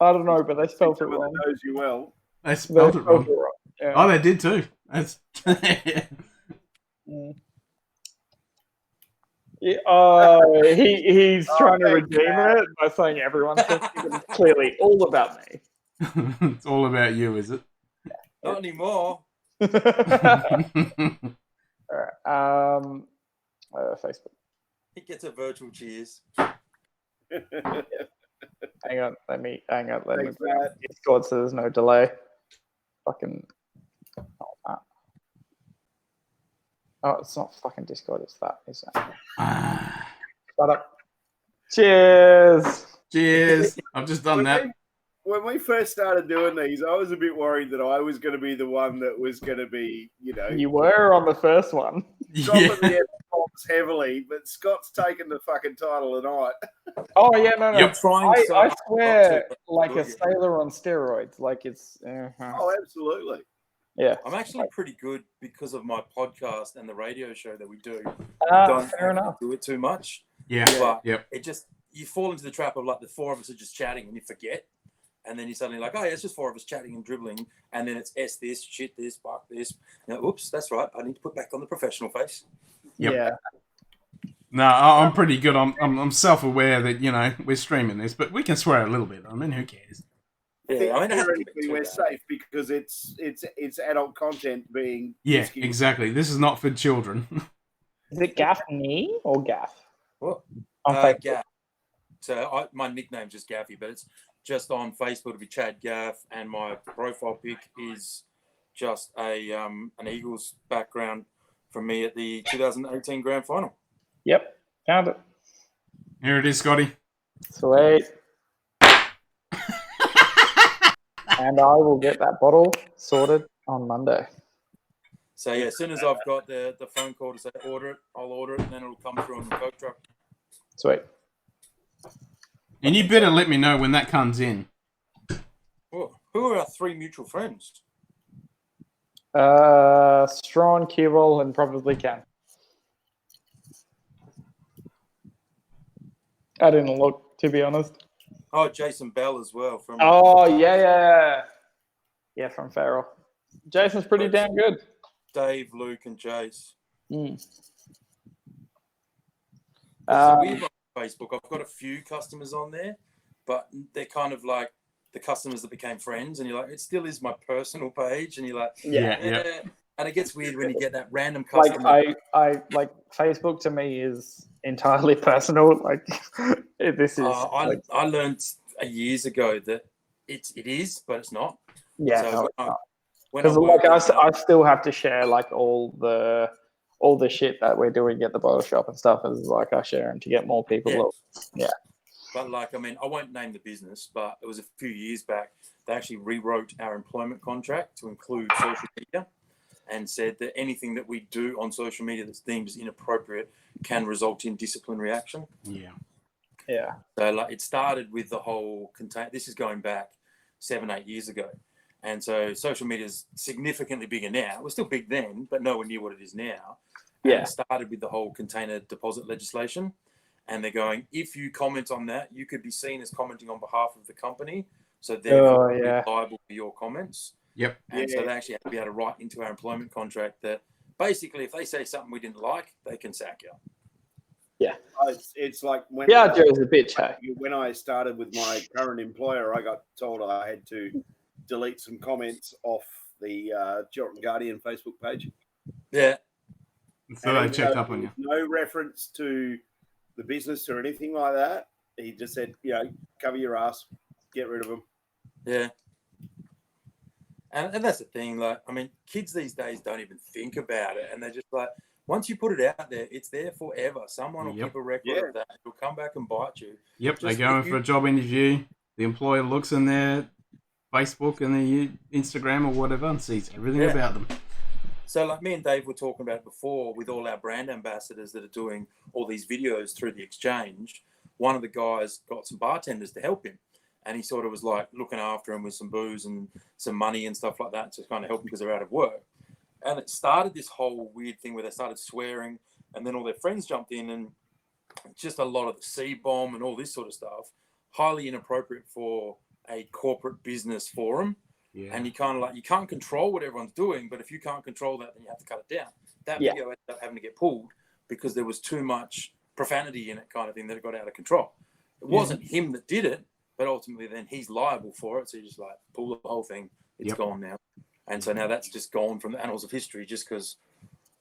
I don't know, but they spelled it Someone wrong. that knows you well. They spelled it wrong. Yeah. Oh, they did too. That's Mm. Yeah, he's trying to redeem it by saying everyone's talking, but it's clearly all about me. it's all about you, is it? Not anymore. All right. Facebook. He gets a virtual cheers. Hang on. Let me. Thanks, bring Matt. up Discord so there's no delay. Fucking. Oh, it's not fucking Discord. It's that. Is that? Shut up. Cheers. Cheers. I've just done that. When we first started doing these, I was a bit worried that I was going to be the one that was going to be, You were on the first one. dropping Yeah. the F-bombs heavily, but Scott's taken the fucking title tonight. Oh yeah, no. Yep. I'm trying so I hard swear, not to, but like I'm a doing it. sailor on steroids. Like it's. Oh, absolutely. Yeah. I'm actually pretty good because of my podcast and the radio show that we do. Fair Don't enough. do it too much. Yeah. But Yep. it just, you fall into the trap of like the four of us are just chatting and you forget. And then you're suddenly like, oh, yeah, it's just four of us chatting and dribbling. And then it's S this, shit this, fuck this. Oops, that's right. I need to put back on the professional face. Yep. Yeah. No, I'm pretty good. I'm self-aware that we're streaming this, but we can swear a little bit. I mean, who cares? Yeah, I mean, it hasn't been Theoretically, too we're bad. safe because it's adult content being Yeah, skewed. exactly. This is not for children. Is it Gaffney or Gaff? What? On Facebook. Gaff. So my nickname's just Gaffy, but it's just on Facebook to be Chad Gaff, and my profile pic is just an Eagles background from me at the 2018 Grand Final. Yep. Found it. Here it is, Scotty. Sweet. And I will get that bottle sorted on Monday. So yeah, as soon as I've got the phone call to say order it, I'll order it, and then it'll come through on the Coke truck. Sweet. And you better let me know when that comes in. Oh, who are our three mutual friends? Strawn, Kewell, and probably Ken. I didn't look, to be honest. Oh, Jason Bell as well from. Oh, yeah. Yeah, from Farrell. Jason's pretty damn good. Dave, Luke, and Jace. Mm. It's a weird one on Facebook. I've got a few customers on there, but they're kind of like the customers that became friends, and you're like, it still is my personal page, and you're like, Yeah. And it gets weird when you get that random Like customer. I like Facebook to me is entirely personal. Like this is. I learned years ago that it is, but it's not. Yeah, So no, when because work like with- I still have to share like all the shit that we're doing at the bottle shop and stuff. Is like I share them to get more people. Yeah. But like, I mean, I won't name the business, but it was a few years back. They actually rewrote our employment contract to include social media, and said that anything that we do on social media that's deemed as inappropriate can result in disciplinary action. Yeah. So like, it started with the whole this is going back 7-8 years ago. And so social media is significantly bigger now. It was still big then, but nowhere near what it is now. And Yeah. it started with the whole container deposit legislation. And they're going, if you comment on that, you could be seen as commenting on behalf of the company. So therefore, be liable for your comments. Yep. And so they actually have to be able to write into our employment contract that basically if they say something we didn't like, they can sack you. It's like when Joe's a bitch. Hey. when I started with my current employer, I got told I had to delete some comments off the Chiltern Guardian Facebook page. Yeah. So they checked up on you. No reference to the business or anything like that. He just said, cover your ass, get rid of them. Yeah. And that's the thing. Like, I mean, kids these days don't even think about it. And they're just like, once you put it out there, it's there forever. Someone will keep a record of that. It'll come back and bite you. Yep, they go in for a job interview. The employer looks in their Facebook and their Instagram or whatever and sees everything about them. So like me and Dave were talking about before with all our brand ambassadors that are doing all these videos through the exchange, one of the guys got some bartenders to help him. And he sort of was like looking after him with some booze and some money and stuff like that to kind of help him because they're out of work. And it started this whole weird thing where they started swearing, and then all their friends jumped in, and just a lot of the C-bomb and all this sort of stuff, highly inappropriate for a corporate business forum. Yeah. And you can't control what everyone's doing, but if you can't control that, then you have to cut it down. That video ended up having to get pulled because there was too much profanity in it, kind of thing, that it got out of control. It wasn't him that did it, but ultimately then he's liable for it. So you just like pull the whole thing. It's gone now. And so now that's just gone from the annals of history just because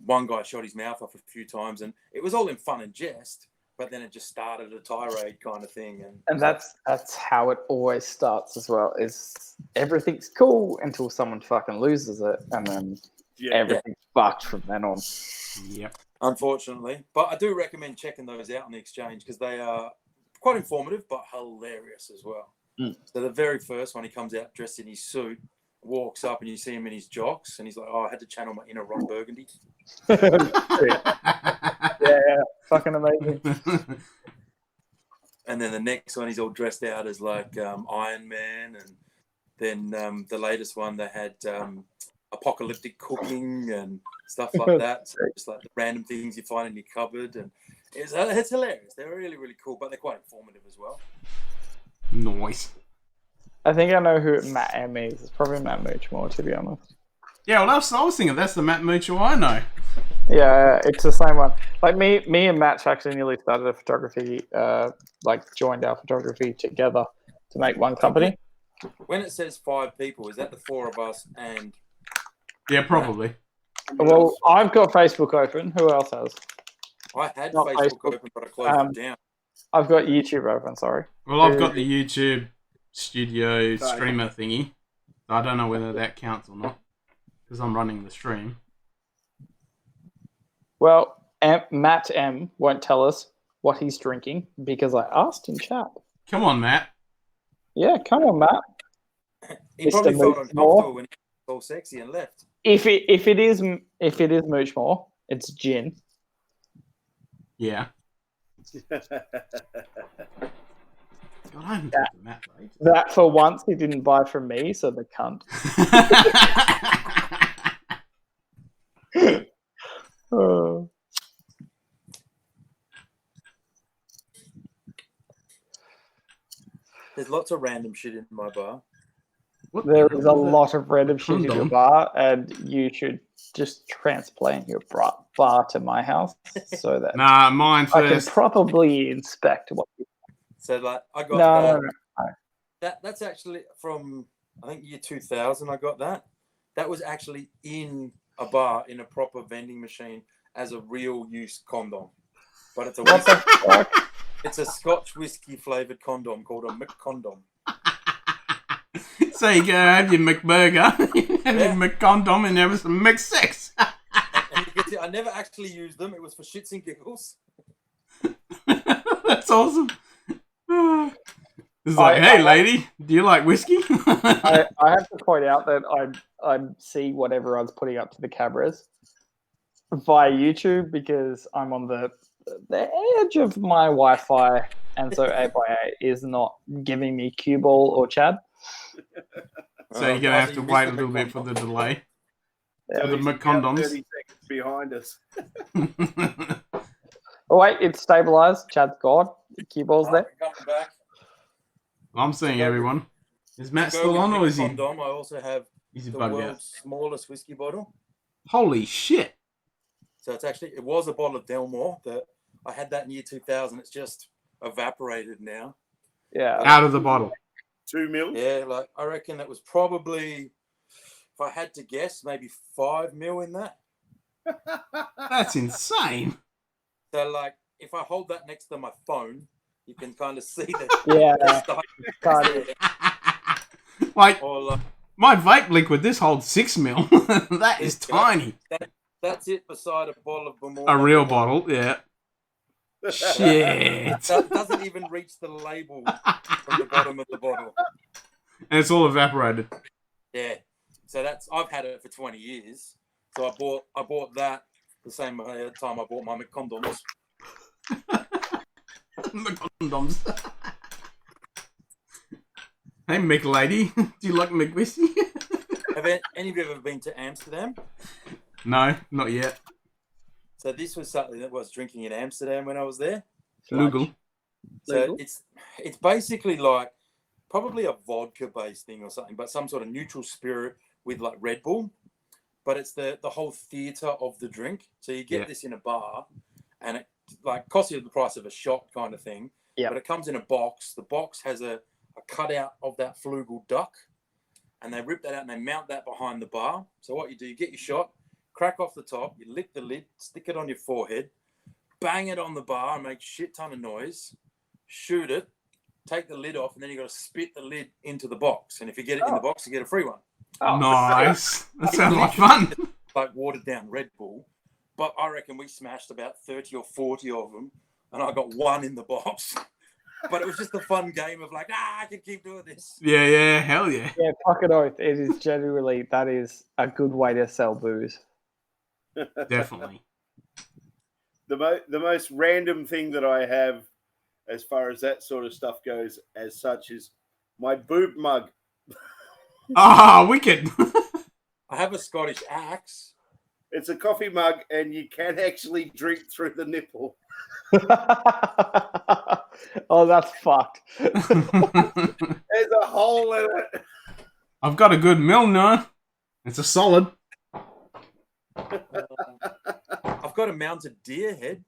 one guy shot his mouth off a few times, and it was all in fun and jest, but then it just started a tirade kind of thing. And that's how it always starts as well, is everything's cool until someone fucking loses it, and then everything's fucked from then on. Yep. Unfortunately. But I do recommend checking those out on the exchange because they are quite informative but hilarious as well. So the very first one, he comes out dressed in his suit, walks up, and you see him in his jocks, and he's like, "Oh, I had to channel my inner Ron Burgundy." yeah, fucking amazing. And then the next one, he's all dressed out as like Iron Man, and then the latest one, they had apocalyptic cooking and stuff like that. So just like the random things you find in your cupboard, and it's hilarious. They're really, really cool, but they're quite informative as well. Nice. I think I know who Matt M is. It's probably Matt Moochmore, to be honest. Yeah, well, I was thinking that's the Matt Mutual I know. Yeah, it's the same one. Like me and Matt actually nearly started a photography, joined our photography together to make one company. When it says 5 people, is that the 4 of us and? Yeah, probably. Well, I've got Facebook open. Who else has? I had Facebook open, but I closed it down. I've got YouTube open. Sorry. Well, I've got the YouTube studio streamer thingy. I don't know whether that counts or not because I'm running the stream. Well, Matt M won't tell us what he's drinking because I asked in chat. Come on, Matt. Yeah, come on, Matt. He probably felt uncomfortable when he was all sexy and left. If it is Moochmore, it's gin. Yeah. God, I haven't talked to Matt, right? That for once he didn't buy from me, so the cunt. Oh. There's lots of random shit in my bar. There is a lot of random shit in your bar, and you should just transplant your bar to my house so that mine first. I can probably inspect what. So like I got no. That's actually from I think year 2000. I got that. That was actually in a bar in a proper vending machine as a real use condom, but it's a whiskey, it's a Scotch whiskey flavored condom called a McCondom. So you go have your McBurger, have your McCondom, and have some McSex. And I never actually used them. It was for shits and giggles. That's awesome. It's like, hey, lady, do you like whiskey? I have to point out that I see what everyone's putting up to the cameras via YouTube because I'm on the edge of my Wi-Fi, and so 8x8 is not giving me cue ball or Chad. So you're gonna have to wait a little bit for the delay. So the McCondoms 30 seconds behind us. Oh wait, it's stabilized. Chad's gone. Cue ball's there. Coming back. I'm seeing everyone. Is Matt still on, or is he? Condom, I also have the world's smallest whiskey bottle. Holy shit! So it was a bottle of Delmore that I had that in year 2000. It's just evaporated now. Yeah, out of the bottle. 2 mil? Yeah, like I reckon that was probably, if I had to guess, maybe 5 mil in that. That's insane. So like, if I hold that next to my phone, you can kind of see that. Like, my vape liquid, this holds 6 mil. That is tiny. That's it beside a bottle of Bemore. A real bottle, yeah. Shit. That doesn't even reach the label from the bottom of the bottle. And it's all evaporated. Yeah. So I've had it for 20 years. So I bought that the same time I bought my McCondoms. McCondoms. Hey, McLady, do you like McWhiskey? Have any of you ever been to Amsterdam? No, not yet. So this was something that I was drinking in Amsterdam when I was there. Lugal. So Legal? it's basically like probably a vodka-based thing or something, but some sort of neutral spirit with like Red Bull. But it's the whole theatre of the drink. So you get this in a bar, and it like costs you the price of a shot kind of thing. Yeah. But it comes in a box. The box has a cutout of that flugel duck, and they rip that out and they mount that behind the bar. So what you do, you get your shot, crack off the top, you lick the lid, stick it on your forehead, bang it on the bar, and make shit ton of noise, shoot it, take the lid off, and then you got to spit the lid into the box. And if you get it in the box, you get a free one. Oh, Nice. That sounds like fun. Like watered down Red Bull, but I reckon we smashed about 30 or 40 of them, and I got one in the box. But it was just a fun game of like, I can keep doing this. Yeah, hell yeah. Yeah, fucking oath. It is genuinely, that is a good way to sell booze. Definitely. The most random thing that I have as far as that sort of stuff goes as such is my boob mug. Ah, wicked. I have a Scottish axe. It's a coffee mug and you can actually drink through the nipple. Oh, that's fucked. There's a hole in it. I've got a good mill now. It's a solid. I've got a mounted deer head.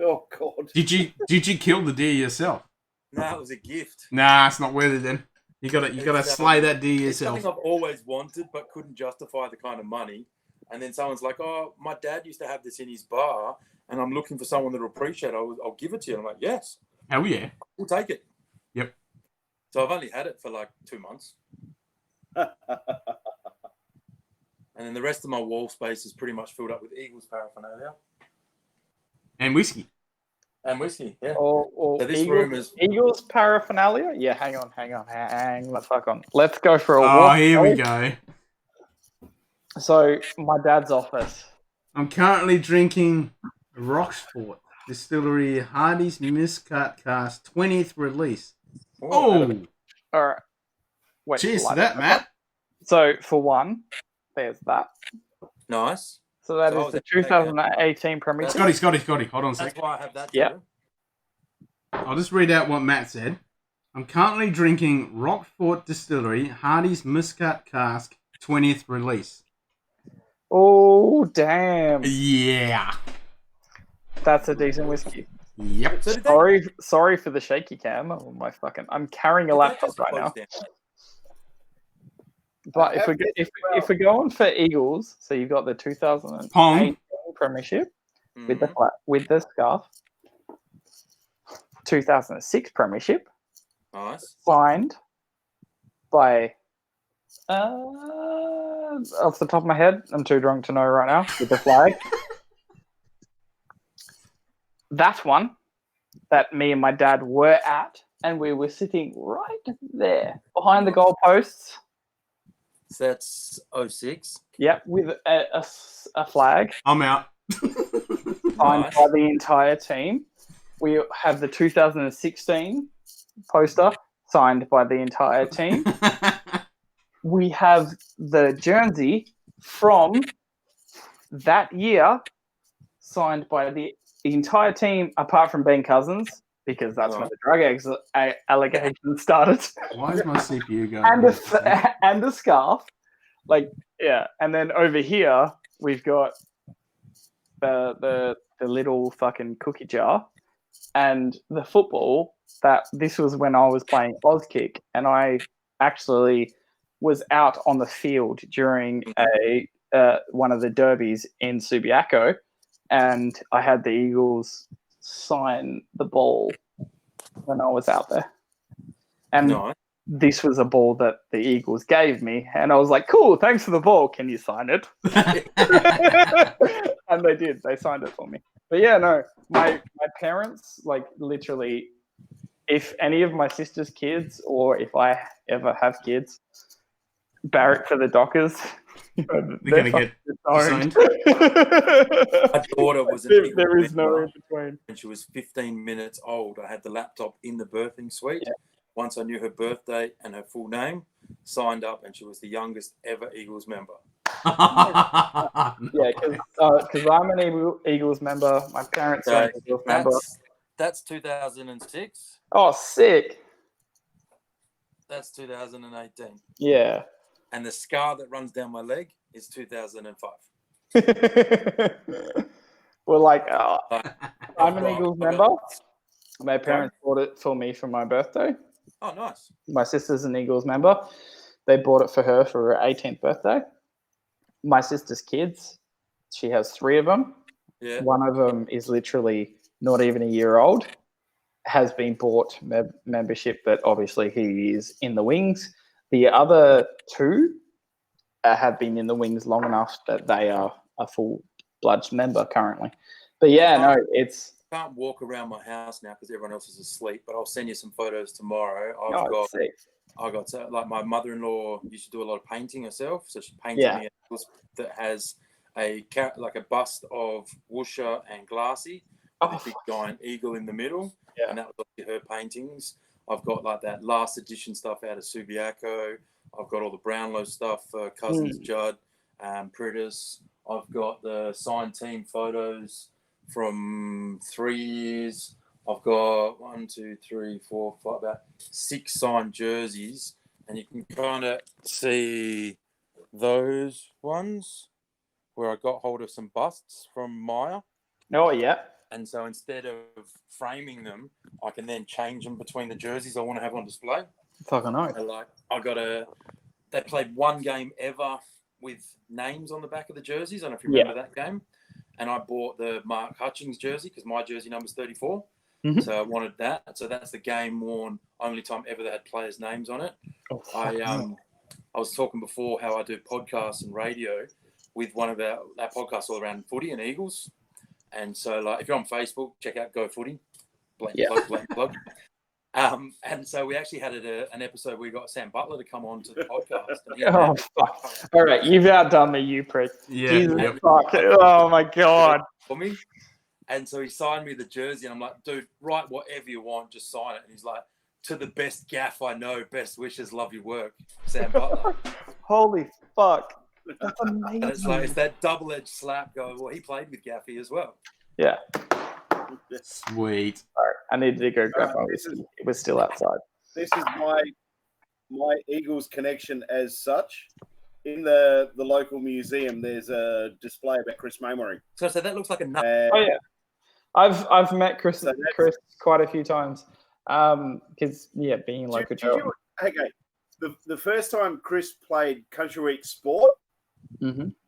Oh God. Did you kill the deer yourself? No, it was a gift. Nah, it's not worth it then. You gotta slay that deer It's yourself. something I've always wanted but couldn't justify the kind of money. And then someone's like, "Oh, my dad used to have this in his bar, and I'm looking for someone that'll appreciate it. I'll give it to you." And I'm like, "Yes, Hell yeah. we'll take it." Yep. So I've only had it for like 2 months. And then the rest of my wall space is pretty much filled up with Eagles paraphernalia. And whiskey. And whiskey, yeah. Or So this Eagles, room is... Eagles paraphernalia? Yeah, hang the fuck on. Let's go for a Oh, walk. here we go. So, my dad's office. I'm currently drinking Rochefort Distillery Hardy's Muscat Cask 20th release. Oh, All right. Wait, cheers to like- that, Matt. So, for one, there's that. Nice. So, that So is the 2018 Premiership. Scotty. Hold on a That's sec. why I have that. Yeah. Too. I'll just read out what Matt said. I'm currently drinking Rochefort Distillery Hardy's Muscat Cask 20th release. Oh, damn. Yeah. That's a decent whiskey. Yep. So did they, Sorry for the shaky cam. Oh, my fucking... I'm carrying a did they laptop just right now. close down? But if we're going for Eagles, so you've got the 2018 Pong. Premiership with Mhm. with the scarf, 2006 Premiership Nice. signed by off the top of my head, I'm too drunk to know right now, with the flag. That one that me and my dad were at, and we were sitting right there behind the goalposts. So that's 06. Yep, with a flag I'm out. signed Nice. by the entire team. We have the 2016 poster signed by the entire team. We have the jersey from that year signed by the entire team, apart from Ben Cousins, because that's when the drug allegations started. Why is my CPU going? and the scarf. Like, yeah. And then over here, we've got the little fucking cookie jar and the football. That this was when I was playing Auskick, and I actually was out on the field during one of the derbies in Subiaco, and I had the Eagles sign the ball when I was out there. And Nice. this was a ball that the Eagles gave me, and I was like, cool, thanks for the ball. Can you sign it? And they did. They signed it for me. But yeah, no, my parents, like, literally, if any of my sister's kids, or if I ever have kids, barrack for the Dockers, They're going to get signed. My daughter was an Eagles there is no member. in between. When she was 15 minutes old, I had the laptop in the birthing suite. Yeah. Once I knew her birthday and her full name, signed up, and she was the youngest ever Eagles member. Yeah, because I'm an Eagles member. My parents are an Eagles member. That's 2006. Oh, sick. That's 2018. Yeah. And the scar that runs down my leg is 2005. Well, I'm an Eagles member. My Sorry? parents bought it for me for my birthday. Oh, nice. My sister's an Eagles member. They bought it for her for her 18th birthday. My sister's kids, she has 3 of them. Yeah. One of them is literally not even a year old, has been bought membership, but obviously he is in the wings. The other 2 have been in the wings long enough that they are a full-blood member currently. But yeah, no, it's... I can't walk around my house now because everyone else is asleep, but I'll send you some photos tomorrow. I got like my mother-in-law used to do a lot of painting herself, so she painted me a house that has a bust of Woosha and Glassy with a big giant eagle in the middle, and that was her paintings. I've got like that last edition stuff out of Subiaco. I've got all the Brownlow stuff for Cousins Judd, Pritis. I've got the signed team photos from 3 years. I've got about 6 signed jerseys, and you can kind of see those ones where I got hold of some busts from Maya. Oh, yeah. And so instead of framing them, I can then change them between the jerseys I want to have on display. Fucking nice. They played one game ever with names on the back of the jerseys. I don't know if you remember that game. And I bought the Mark Hutchings jersey because my jersey number's 34. Mm-hmm. So I wanted that. So that's the game worn only time ever that had players' names on it. Oh, I was talking before how I do podcasts and radio with one of our podcasts all around footy and Eagles. And so, like, if you're on Facebook, check out Go Footy. Plug. And so we actually had an episode where we got Sam Butler to come on to the podcast. Fuck. All right, you've outdone me, you prick. Yeah. Jesus, fuck. Oh, my God. For me. And so he signed me the jersey, and I'm like, dude, write whatever you want, just sign it. And he's like, to the best gaff I know, best wishes, love your work, Sam Butler. Holy fuck. That's amazing. And it's that double-edged slap going, well, he played with Gaffy as well. Yeah. Sweet. All right, I needed to go grab one. It was still outside. This is my Eagles connection as such. In the local museum, there's a display about Chris Maymory. So that looks like a nut. Oh, yeah. I've met Chris quite a few times. Because, being local. Okay. The first time Chris played Country Week Sport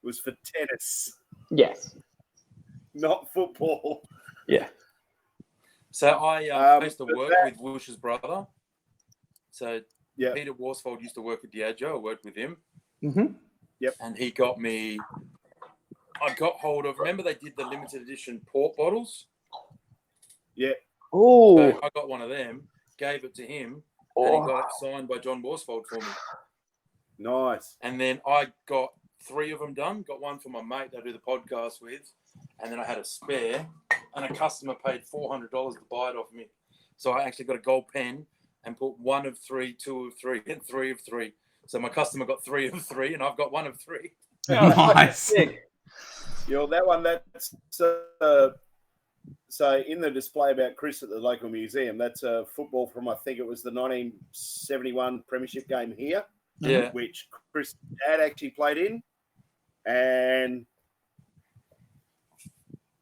was for tennis. Yes. Not football. Yeah. So I used to work with Woosh's brother. So Peter Worsfold used to work at Diageo. I worked with him. Mm-hmm. Yep. And he got me... I got hold of... Remember they did the limited edition port bottles? Yeah. Oh. So I got one of them, gave it to him, and he got it signed by John Worsfold for me. Nice. And then I got 3 of them done. Got one for my mate that I do the podcast with. And then I had a spare, and a customer paid $400 to buy it off me. So I actually got a gold pen and put 1 of 3, 2 of 3, and 3 of 3. So my customer got 3 of 3, and I've got 1 of 3. Nice. That one, that's so in the display about Chris at the local museum, that's a football from, I think it was the 1971 Premiership game here. Yeah. Which Chris' dad actually played in. And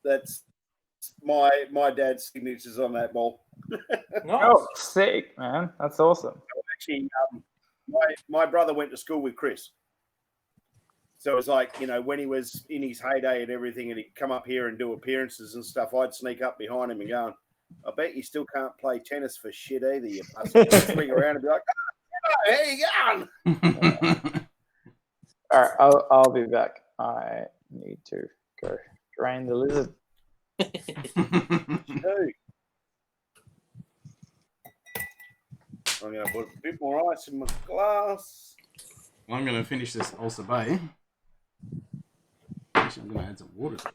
that's my dad's signatures on that ball. Nice. Oh, sick, man. That's awesome. Actually, my brother went to school with Chris. So it was like, when he was in his heyday and everything, and he'd come up here and do appearances and stuff, I'd sneak up behind him and go, I bet you still can't play tennis for shit either, you pussy. Swing around and be like, how you going? All right, I'll be back. I need to go drain the lizard. I'm going to put a bit more ice in my glass. Well, I'm going to finish this Ulster Bay. Actually, I'm going to add some water to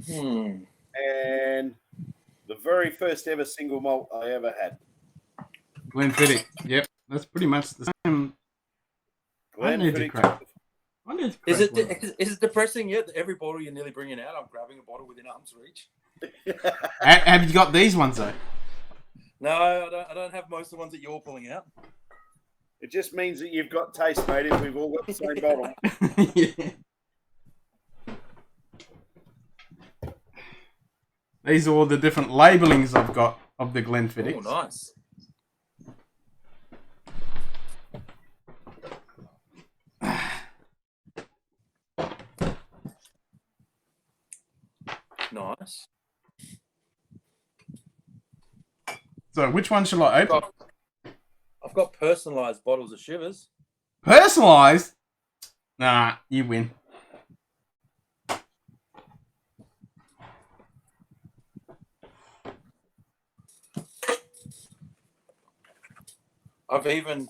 it. And the very first ever single malt I ever had. Glenfiddich. Yep, that's pretty much the same I need to crack. Is it depressing yet that every bottle you're nearly bringing out, I'm grabbing a bottle within arm's reach? Have you got these ones though? No, I don't have most of the ones that you're pulling out. It just means that you've got taste, mate, if we've all got the same bottle. Yeah. These are all the different labellings I've got of the Glenfiddich. Oh, nice. Nice. So, which one shall I open? I've got personalised bottles of Shivers. Personalised? Nah, you win. I've even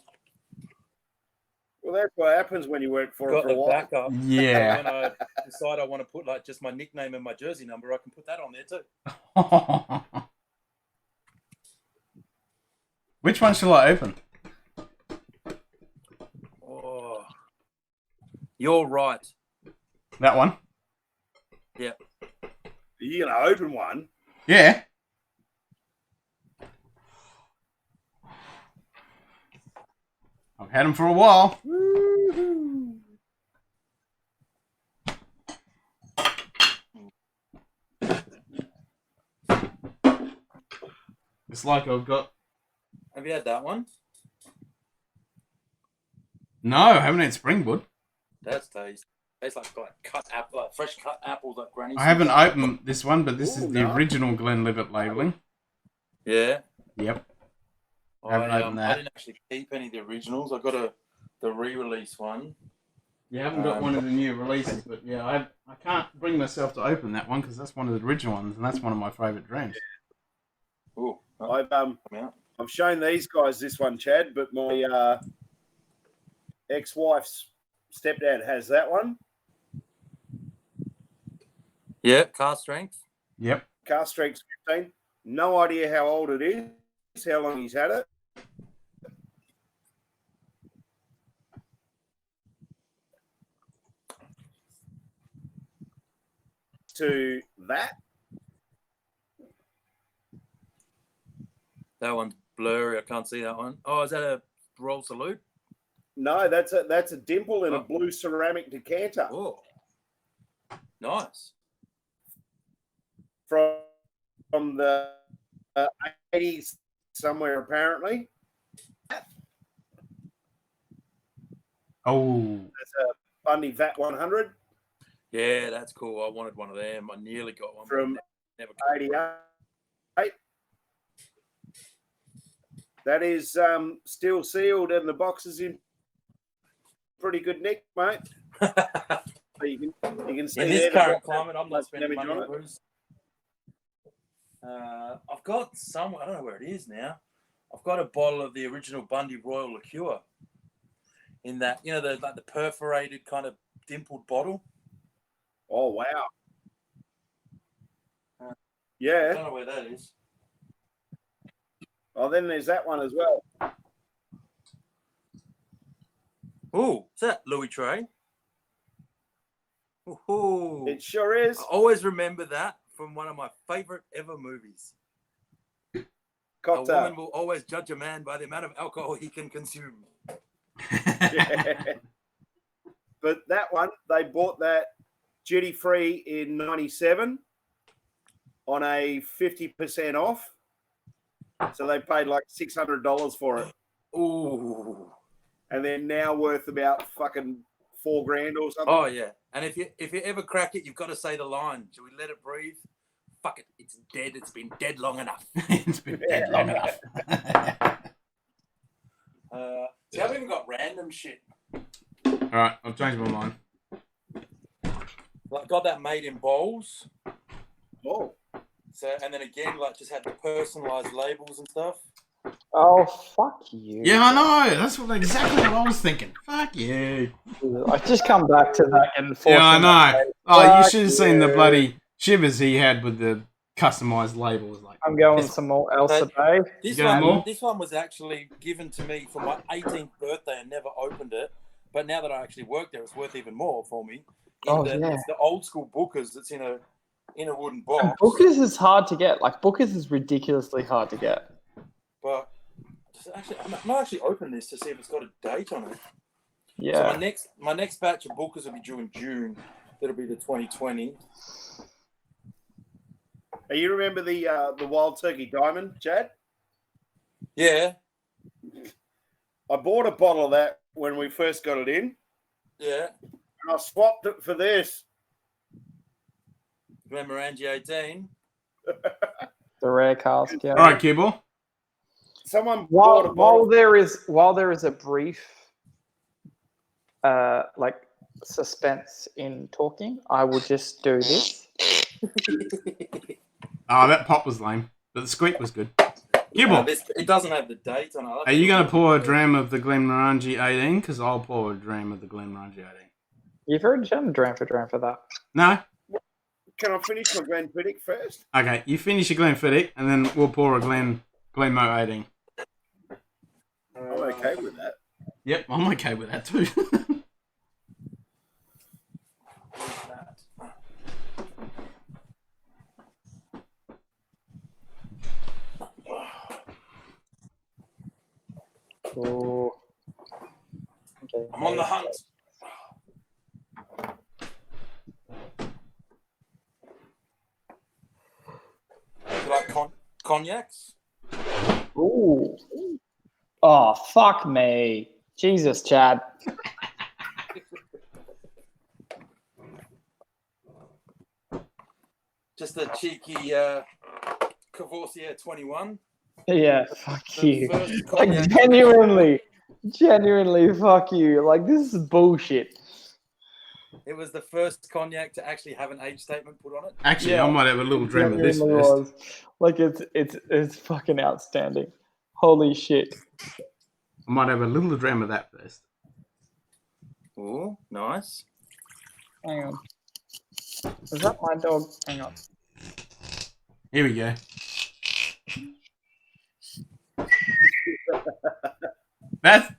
Well, that's what happens when you work for got a the while. backup. Yeah. When I decide I want to put like just my nickname and my jersey number, I can put that on there too. Which one shall I open? Oh, you're right. That one? Yeah. Are you going to open one? Yeah. I've had them for a while. Woo-hoo. It's like I've got... Have you had that one? No, I haven't had Springwood. That's tasty. Tastes like cut apple, like fresh cut apples, like Granny's. I haven't opened this one, but this is the no. original Glenlivet labelling. Yeah. Yep. Haven't opened that. I didn't actually keep any of the originals. I got the re-release one. You haven't got one of the new releases, but yeah, I can't bring myself to open that one because that's one of the original ones, and that's one of my favourite drams. Ooh, I've shown these guys this one, Chad, but my ex-wife's stepdad has that one. Yeah, car strength. Yep. Car strength 15. No idea how old it is, how long he's had it. To that. That one's blurry. I can't see that one. Oh, is that a Royal Salute? No, that's a dimple in a blue ceramic decanter. Oh, nice. From the 80s somewhere, apparently. Oh. That's a Bundy VAT 100. Yeah, that's cool. I wanted one of them. I nearly got one. From never 88. That is still sealed and the box is in pretty good nick, mate. So you can see in this current climate, I'm not spending money on it. booze. I've got some. I don't know where it is now. I've got a bottle of the original Bundy Royal Liqueur. In that, the perforated kind of dimpled bottle. Oh wow! I Yeah. don't know where that is. Oh, then there's that one as well. Oh, is that Louis Trey? Ooh. It sure is. I always remember that from one of my favorite ever movies. A Cocktail. woman will always judge a man by the amount of alcohol he can consume. Yeah. But that one, they bought that duty free in '97 on a 50% off. So they paid like $600 for it. Ooh. And they're now worth about fucking $4,000 or something. Oh yeah. And if you ever crack it, you've got to say the line. Should we let it breathe? Fuck it. It's dead. It's been dead long enough. It's been dead long enough. See, I've even got random shit. All right, I've changed my mind. Like got that made in bowls. Oh. So and then again, like just had the personalised labels and stuff. Oh, fuck you. Yeah, I know. That's exactly what I was thinking. Fuck you. I just come back to that and Yeah, I know. Oh, you Fuck should have seen the you. bloody shivers he had with the customised labels. Like, I'm going some more Elsa Bay. This You got more? one was actually given to me for my 18th birthday and never opened it. But now that I actually work there, it's worth even more for me. Yeah. It's the old school Booker's that's in a wooden box. And Booker's is hard to get. Like Booker's is ridiculously hard to get. But I'm not actually open this to see if it's got a date on it. Yeah. So my next batch of Bookers will be due in June. That'll be the 2020. Hey, you remember the Wild Turkey Diamond, Chad? Yeah. I bought a bottle of that when we first got it in. Yeah. And I swapped it for this. Glenmorangie 18. The rare cask. Yeah. All right, Kibble. Someone bought a bottle. While there is a brief, like suspense in talking, I will just do this. Oh, that pop was lame, but the squeak was good. Kibble. It doesn't have the date on it. Are you going to pour a dram of the Glenmorangie 18? Because I'll pour a dram of the Glenmorangie 18. You've already done dram for that. No? Can I finish my Glenfiddich first? Okay, you finish your Glenfiddich, and then we'll pour a Glenmo 18. I'm okay with that. Yep, I'm okay with that too. Oh. Okay. I'm on the hunt. You like cognacs? Ooh. Oh, fuck me. Jesus, Chad. Just a cheeky Courvoisier 21. Yeah, fuck The you. first Like, cognac- genuinely, fuck you. Like, this is bullshit. It was the first cognac to actually have an age statement put on it. Actually, Yeah. I might have a little dram of this Genuinely first. was. Like, it's fucking outstanding. Holy shit. I might have a little dram of that first. Oh, nice. Hang on. Is that my dog? Hang on. Here we go. That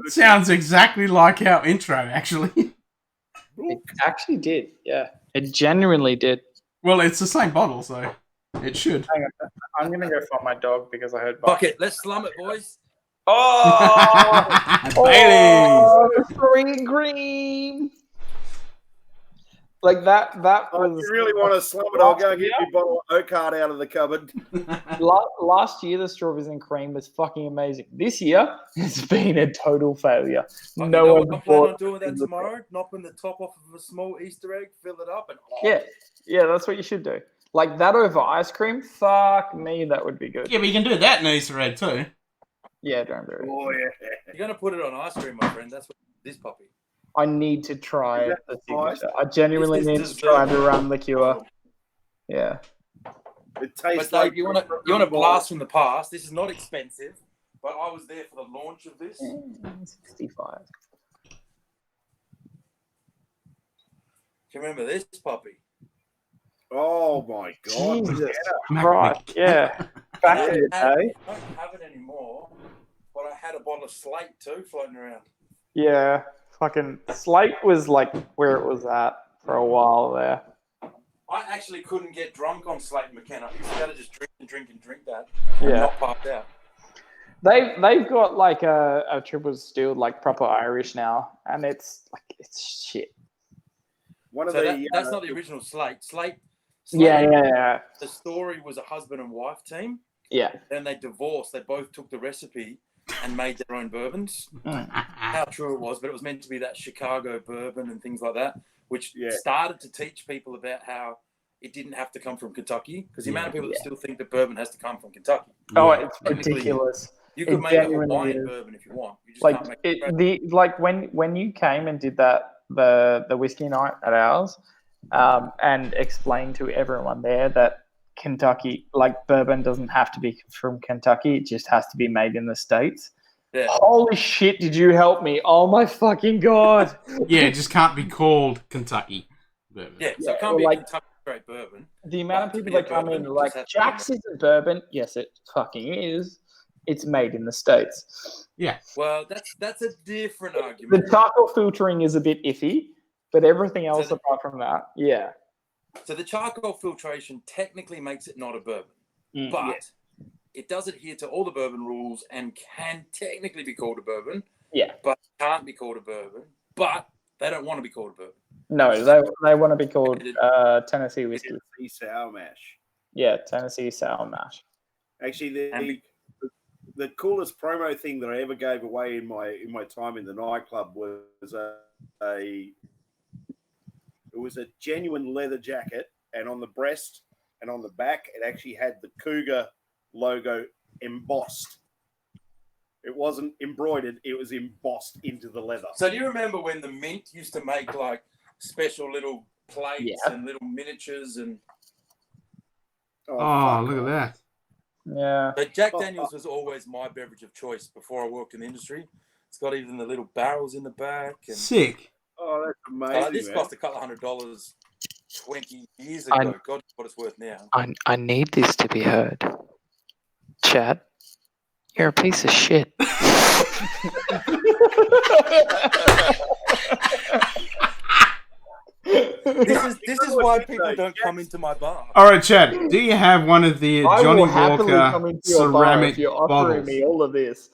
sounds exactly like our intro, actually. It actually did, yeah. It genuinely did. Well, it's the same bottle, so it should. Hang on. I'm going to go find my dog because I heard Fuck it, let's slum it, boys. Oh! Baileys! Green, green! Like that was... If you really want to slum it, I'll go and get your bottle of Oak Heart out of the cupboard. Last year, the strawberries and cream was fucking amazing. This year, it's been a total failure. I'm one planning bought- on doing that tomorrow. Knocking the top off of a small Easter egg, fill it up, and Yeah, that's what you should do. Like that over ice cream, fuck me, that would be good. Yeah, but you can do that in Easter egg too. Yeah, don't do it. Oh, yeah. you're gonna put it on ice cream, my friend. That's what this puppy. I need to try Is the that nice? signature. I genuinely This need is to try dessert. the rum liqueur. Yeah. It tastes But like Dave, you want to blast from the past. This is not expensive, but I was there for the launch of this. 65. Do you remember this puppy? Oh, my God. Jesus Yeah. Christ, yeah. Back in the I day. don't have it anymore, but I had a bottle of Slate too floating around. Yeah. Fucking Slate was like where it was at for a while there. I actually couldn't get drunk on Slate McKenna. I used to be able to just drink that and Yeah. not passed out. They've got like a triple distilled, like proper Irish now, and it's shit. One of So the that's not the original Slate. Slate. Yeah. The story was a husband and wife team. Yeah. Then they divorced. They both took the recipe and made their own bourbons. Mm. How true it was, but it was meant to be that Chicago bourbon and things like that, which Yeah. started to teach people about how it didn't have to come from Kentucky. Because the amount of people that Yeah. still think that bourbon has to come from Kentucky. Oh, Yeah. it's Technically, ridiculous. You could It make a genuinely Hawaiian is. bourbon if you want. You just Like can't make when you came and did the whiskey night at ours, and explained to everyone there that Kentucky, like bourbon, doesn't have to be from Kentucky; it just has to be made in the States. Yeah. Holy shit! Did you help me? Oh my fucking god! Yeah, it just can't be called Kentucky. Bourbon. Yeah, so it Yeah, can't be or a like- Kentucky straight bourbon. The amount of But to people be a that come bourbon, in it like just has to be Jack's isn't bourbon. Yes, it fucking is. it's made in the States. Yeah. Well, that's a different The argument. charcoal filtering is a bit iffy, but everything else So apart from that, yeah. So the charcoal filtration technically makes it not a bourbon, but it does adhere to all the bourbon rules and can technically be called a bourbon. Yeah. But can't be called a bourbon. But they don't want to be called a bourbon. No, they want to be called Tennessee whiskey. Tennessee sour mash. Yeah, Tennessee sour mash. Actually, the coolest promo thing that I ever gave away in my time in the nightclub was it was a genuine leather jacket, and on the breast and on the back, it actually had the Cougar logo embossed. It wasn't embroidered; it was embossed into the leather. So do you remember when the Mint used to make like special little plates and little miniatures and? Oh, look at that! Yeah. But Jack Daniels was always my beverage of choice before I worked in the industry. It's got even the little barrels in the back. And, Sick. Oh, that's amazing. This man. cost a couple $100 20 years ago. God, what it's worth now. I need this to be heard. Chad, you're a piece of shit. This is why people don't come into my bar. All right, Chad. Do you have one of the Johnny Walker ceramic bottles? Me all of this.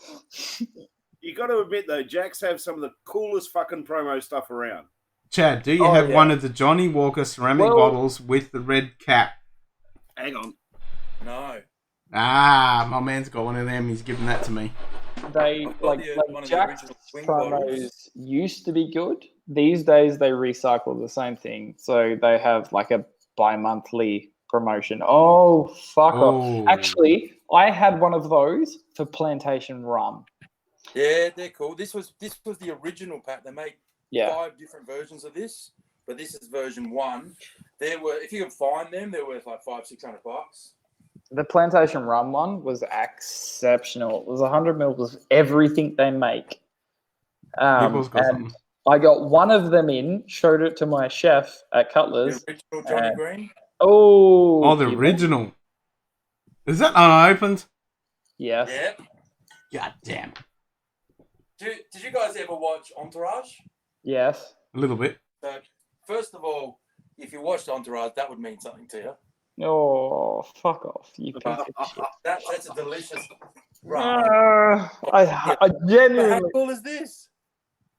You got to admit though, Jacks have some of the coolest fucking promo stuff around. Chad, do you have one of the Johnny Walker ceramic bottles with the red cap? Hang on. No. Ah, my man's got one of them. He's giving that to me. They like Jack's promos used to be good. These days they recycle the same thing, so they have like a bi-monthly promotion. Oh, fuck off! Actually, I had one of those for Plantation Rum. Yeah, they're cool. This was the original pack. They made 5 different versions of this, but this is version 1. There were, if you can find them, they're worth like $500-600. The Plantation Rum one was exceptional. It was 100 mils of everything they make. And I got one of them in, showed it to my chef at Cutler's. The original Johnny Green? Oh, the original. Is that unopened? Yes. Yep. God damn. Did you guys ever watch Entourage? Yes. A little bit. So, first of all, if you watched Entourage, that would mean something to you. Oh, fuck off. You piece of shit. That's a delicious rum. I genuinely... How cool is this?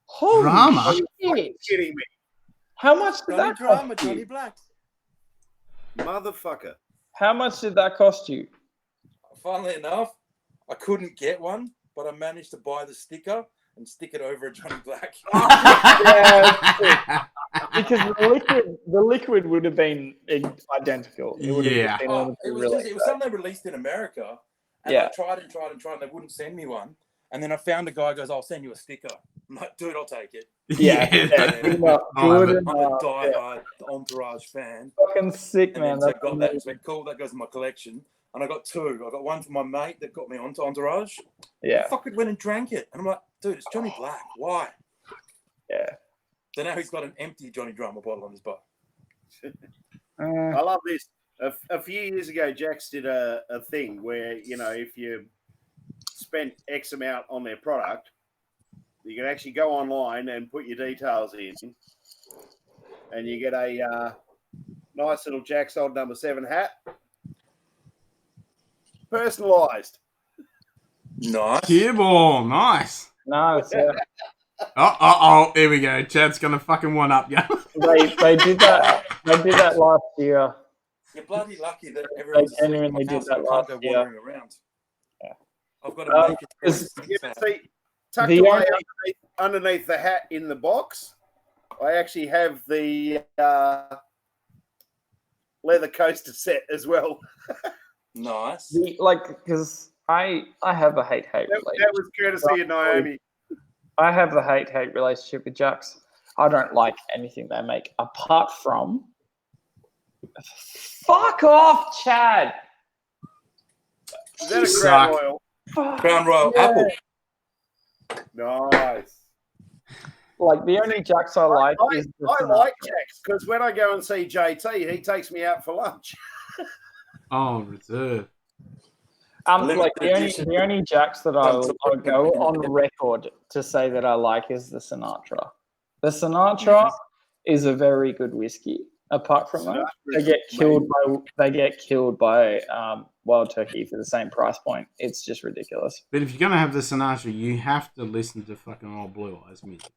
Holy Drama? shit. Kidding me. How much did Johnny that Drama, cost you? Johnny Black. Motherfucker. How much did that cost you? Funnily enough, I couldn't get one, but I managed to buy the sticker and stick it over a Johnny Black. Yeah, because the liquid would have been identical. It would have been it was something they released in America, and I tried and they wouldn't send me one. And then I found a guy who goes, "I'll send you a sticker." I'm like, "Dude, I'll take it." I'm a diehard Entourage fan. Fucking sick, man. So I got that. It's been cool. That goes in my collection. And I got 2. I got one for my mate that got me onto Entourage. Yeah. I fucking went and drank it. And I'm like, dude, it's Johnny Black. Why? Yeah. So now he's got an empty Johnny Drama bottle on his bar. I love this. A few years ago, Jax did a thing where, you know, if you spent X amount on their product, you can actually go online and put your details in, and you get a nice little Jack's Old Number 7 hat. Personalised. Nice. Cue ball. Nice. Nice. Yeah. Oh, here we go. Chad's going to fucking one up, yeah. They did that. They did that last year. You're bloody lucky that everyone's genuinely did that last year. Wandering around. Yeah. I've got to make it. See, tucked away underneath the hat in the box, I actually have the leather coaster set as well. Nice. Because I have a hate-hate relationship. That was courtesy of Naomi. I have the hate-hate relationship with Jax. I don't like anything they make apart from... Fuck off, Chad! Is that a Crown Royal? Crown Royal apple. Nice. Like, the only Jax I like is... I like Jax, because when I go and see JT, he takes me out for lunch. Oh, reserve. Like Limited edition. the only Jacks that I'll Some- go on record to say that I like is the Sinatra. The Sinatra is a very good whiskey. Apart from that, they get killed by Wild Turkey for the same price point. It's just ridiculous. But if you're gonna have the Sinatra, you have to listen to fucking old Blue Eyes music.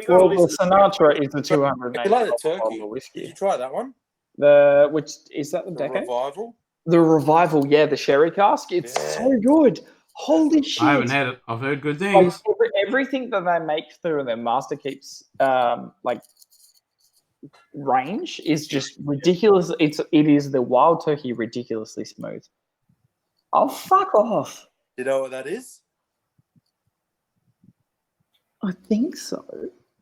Well, the Sinatra is the 280 You like the turkey? bottle of Did whiskey. you try that one? Which is that the decade? Revival. The Revival, yeah, the sherry cask. It's so good. Holy shit! I haven't had it. I've heard good things. Like, everything that they make through their Master Keeps like range is just ridiculous. It is the Wild Turkey ridiculously smooth. Oh, fuck off! You know what that is? I think so.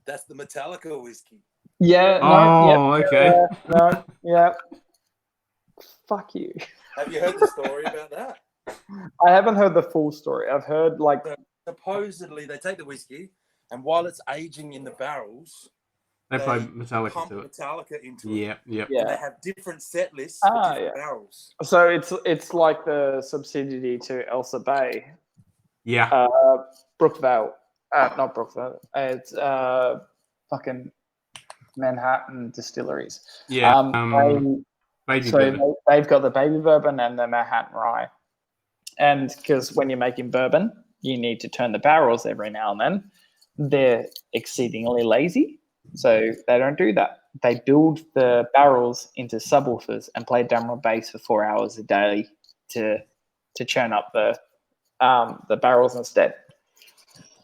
That's the Metallica whiskey. Yeah. Okay. Yeah. Fuck you. Have you heard the story about that? I haven't heard the full story. I've heard like supposedly they take the whiskey and while it's aging in the barrels, they play Metallica pump to it. Metallica into it. Yeah. Yeah. And they have different set lists for different barrels. So it's like the subsidiary to Elsa Bay. Yeah. Brookvale. Not Brookvale. It's fucking Manhattan Distilleries. Yeah. They've got the baby bourbon and the Manhattan rye. And because when you're making bourbon, you need to turn the barrels every now and then. They're exceedingly lazy, so they don't do that. They build the barrels into subwoofers and play drum and bass for 4 hours a day to churn up the barrels instead.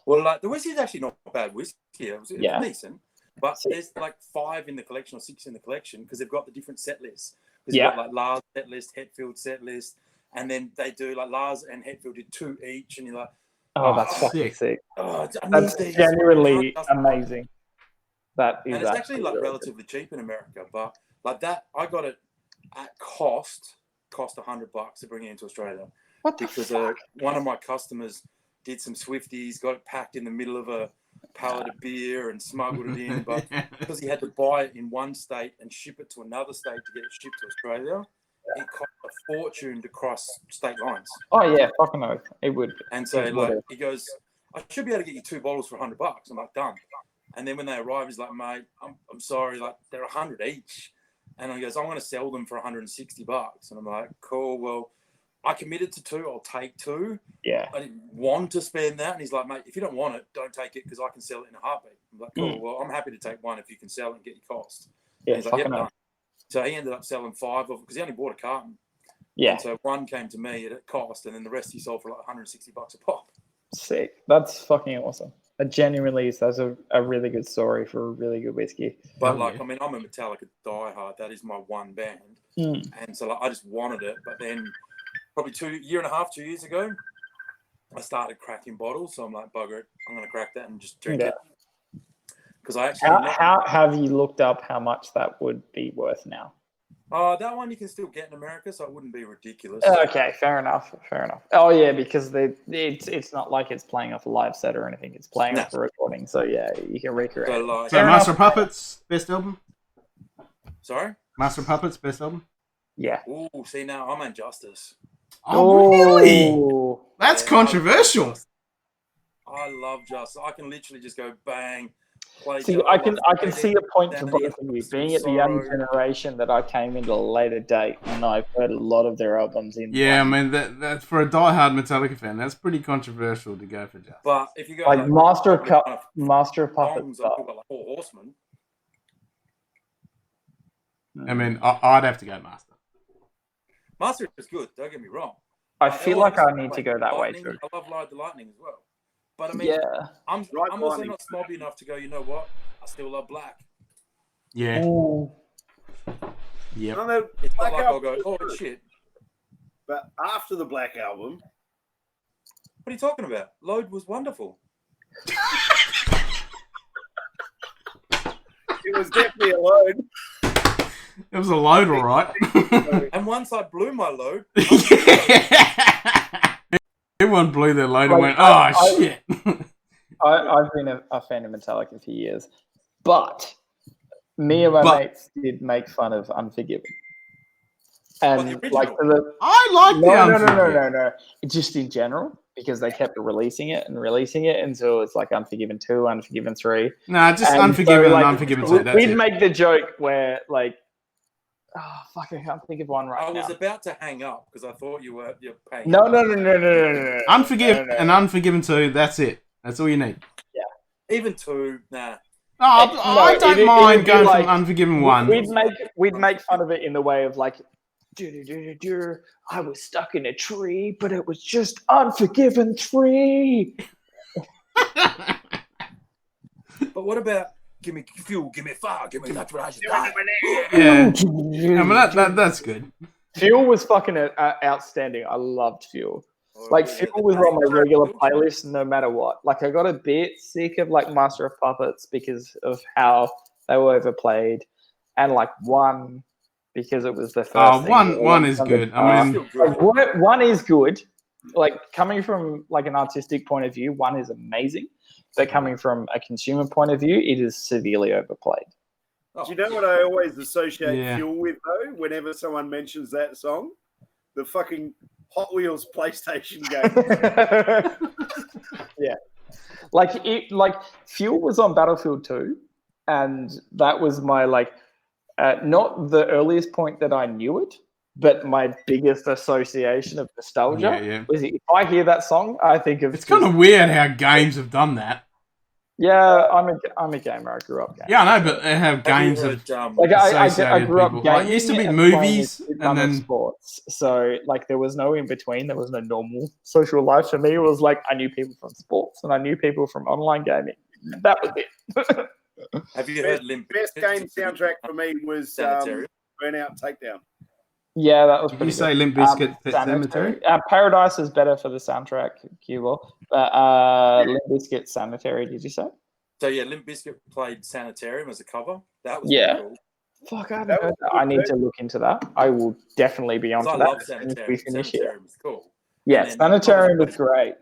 Well, like the whiskey is actually not bad whiskey. It was decent, but there's like 5 in the collection or 6 in the collection because they've got the different set lists. You've got like Lars set list, Hetfield set list, and then they do like Lars and Hetfield did 2 each, and you're like, oh, that's fucking sick. Oh, that's genuinely amazing. That is, and it's actually like relatively cheap in America, but like that, I got it at cost $100 to bring it into Australia. What the because fuck? One of my customers did some Swifties, got it packed in the middle of a pallet of beer and smuggled it in, but because he had to buy it in one state and ship it to another state to get it shipped to Australia, it cost a fortune to cross state lines. Oh yeah, fucking oath. It would. And so like he goes, I should be able to get you 2 bottles for $100. I'm like, done. And then when they arrive, he's like, mate, I'm sorry, like they're 100 each. And he goes, I'm going to sell them for $160. And I'm like, cool. Well, I committed to 2. I'll take 2. Yeah. I didn't want to spend that. And he's like, mate, if you don't want it, don't take it because I can sell it in a heartbeat. I'm like, cool. Well, I'm happy to take 1 if you can sell it and get your cost. Yeah. And he's like, yep, so he ended up selling 5 of them because he only bought a carton. Yeah. And so 1 came to me at a cost, and then the rest he sold for like $160 a pop. Sick. That's fucking awesome. It genuinely is. That's a really good story for a really good whiskey. But like, I mean, I'm a Metallica diehard. That is my one band. And so like, I just wanted it. But then probably 2 years ago, I started cracking bottles. So I'm like, bugger it. I'm going to crack that and just drink it. Because I actually... How have you looked up how much that would be worth now? That one you can still get in America, so it wouldn't be ridiculous. Okay, fair enough. Oh yeah, because it's not like it's playing off a live set or anything. It's playing off a recording, so yeah, you can recreate. So Master of Puppets, best album? Sorry? Master of Puppets, best album? Yeah. Oh, see now I'm Injustice. Oh, really? That's controversial. I love Justice. I can literally just go bang. See, I can see a point for both of you. Being at the young generation that I came into a later date, and I've heard a lot of their albums in. Yeah, I mean that for a diehard Metallica fan, that's pretty controversial to go for Justice. But if you go like Master of Puppets, I've got like 4 Horsemen. I mean, I'd have to go Master. Master is good. Don't get me wrong. I feel like I need to go that way too. I love Ride the Lightning as well. But I mean, I'm also not snobby enough to go, you know what? I still love Black. Yeah. Yeah. It's not like I'll go, oh shit. But after the Black album. What are you talking about? Load was wonderful. It was definitely a load. It was a load, all right. And once I blew my load. Everyone blew their load and went, oh, shit. I've been a fan of Metallica for years. But me and my mates did make fun of Unforgiven. And the like original? I like the no. Just in general, because they kept releasing it until it's like Unforgiven 2, Unforgiven 3. No, just And Unforgiven so, like, and Unforgiven 2. That's we'd it. make the joke where like, oh fuck, I can't think of one right I now. was about to hang up because I thought you're paying. No. Unforgiven and Unforgiven 2. That's it. That's all you need. Even 2, nah. Oh, I don't mind going like, from Unforgiven 1. We'd make fun of it in the way of like, I was stuck in a tree, but it was just Unforgiven 3. But what about give me fuel, give me fire, give me that's what I should die. Yeah, I mean, that's good. Fuel was fucking outstanding. I loved Fuel. Like, Fuel was on my regular playlist no matter what. Like, I got a bit sick of, like, Master of Puppets because of how they were overplayed. And, like, One, because it was the first thing. One is good. I mean... Like, One is good. Like, coming from, like, an artistic point of view, One is amazing. But coming from a consumer point of view, it is severely overplayed. Do you know what I always associate Fuel with, though, whenever someone mentions that song? The fucking Hot Wheels PlayStation game. Yeah. Like Fuel was on Battlefield 2, and that was my, like, not the earliest point that I knew it, but my biggest association of nostalgia was if I hear that song, I think of... It's kind of weird how games have done that. Yeah, I'm a gamer. I grew up gaming. Yeah, I know, but how games have like I grew up people. gaming. Like, it used to be movies and then sports. So like there was no in between. There was no normal social life for me. It was like I knew people from sports and I knew people from online gaming. That was it. Have you heard Limp? Best game soundtrack for me was Burnout Takedown. Yeah, that was Did pretty you say good. Limp Bizkit Cemetery? Paradise is better for the soundtrack, Q-Ball. But Limp Bizkit Cemetery, did you say? So yeah, Limp Bizkit played Sanitarium as a cover. That was cool. Fuck, I haven't heard that. I need to look into that. I will definitely be onto that. I love Sanitarium. Sanitarium is cool. Yeah, Sanitarium is great.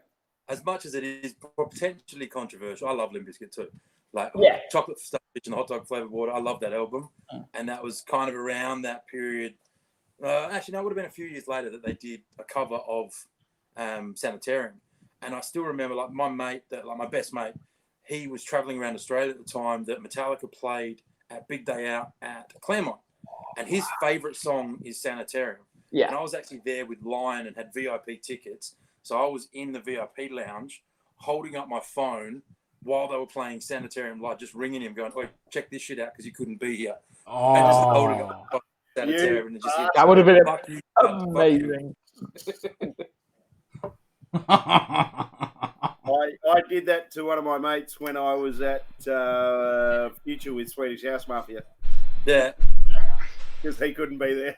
As much as it is potentially controversial, I love Limp Bizkit too. Like Chocolate Starfish and Hot Dog Flavored Water. I love that album, and that was kind of around that period. Actually, no, it would have been a few years later that they did a cover of Sanitarium, and I still remember like my mate, my best mate, he was traveling around Australia at the time that Metallica played at Big Day Out at Claremont, and his favorite song is Sanitarium. Yeah, and I was actually there with Lion and had VIP tickets, so I was in the VIP lounge holding up my phone while they were playing Sanitarium, like just ringing him, going, "Oh, check this shit out because you couldn't be here." And just holding up Sanitarium and just that would have been amazing. I did that to one of my mates when I was at Future with Swedish House Mafia. Yeah. Because he couldn't be there.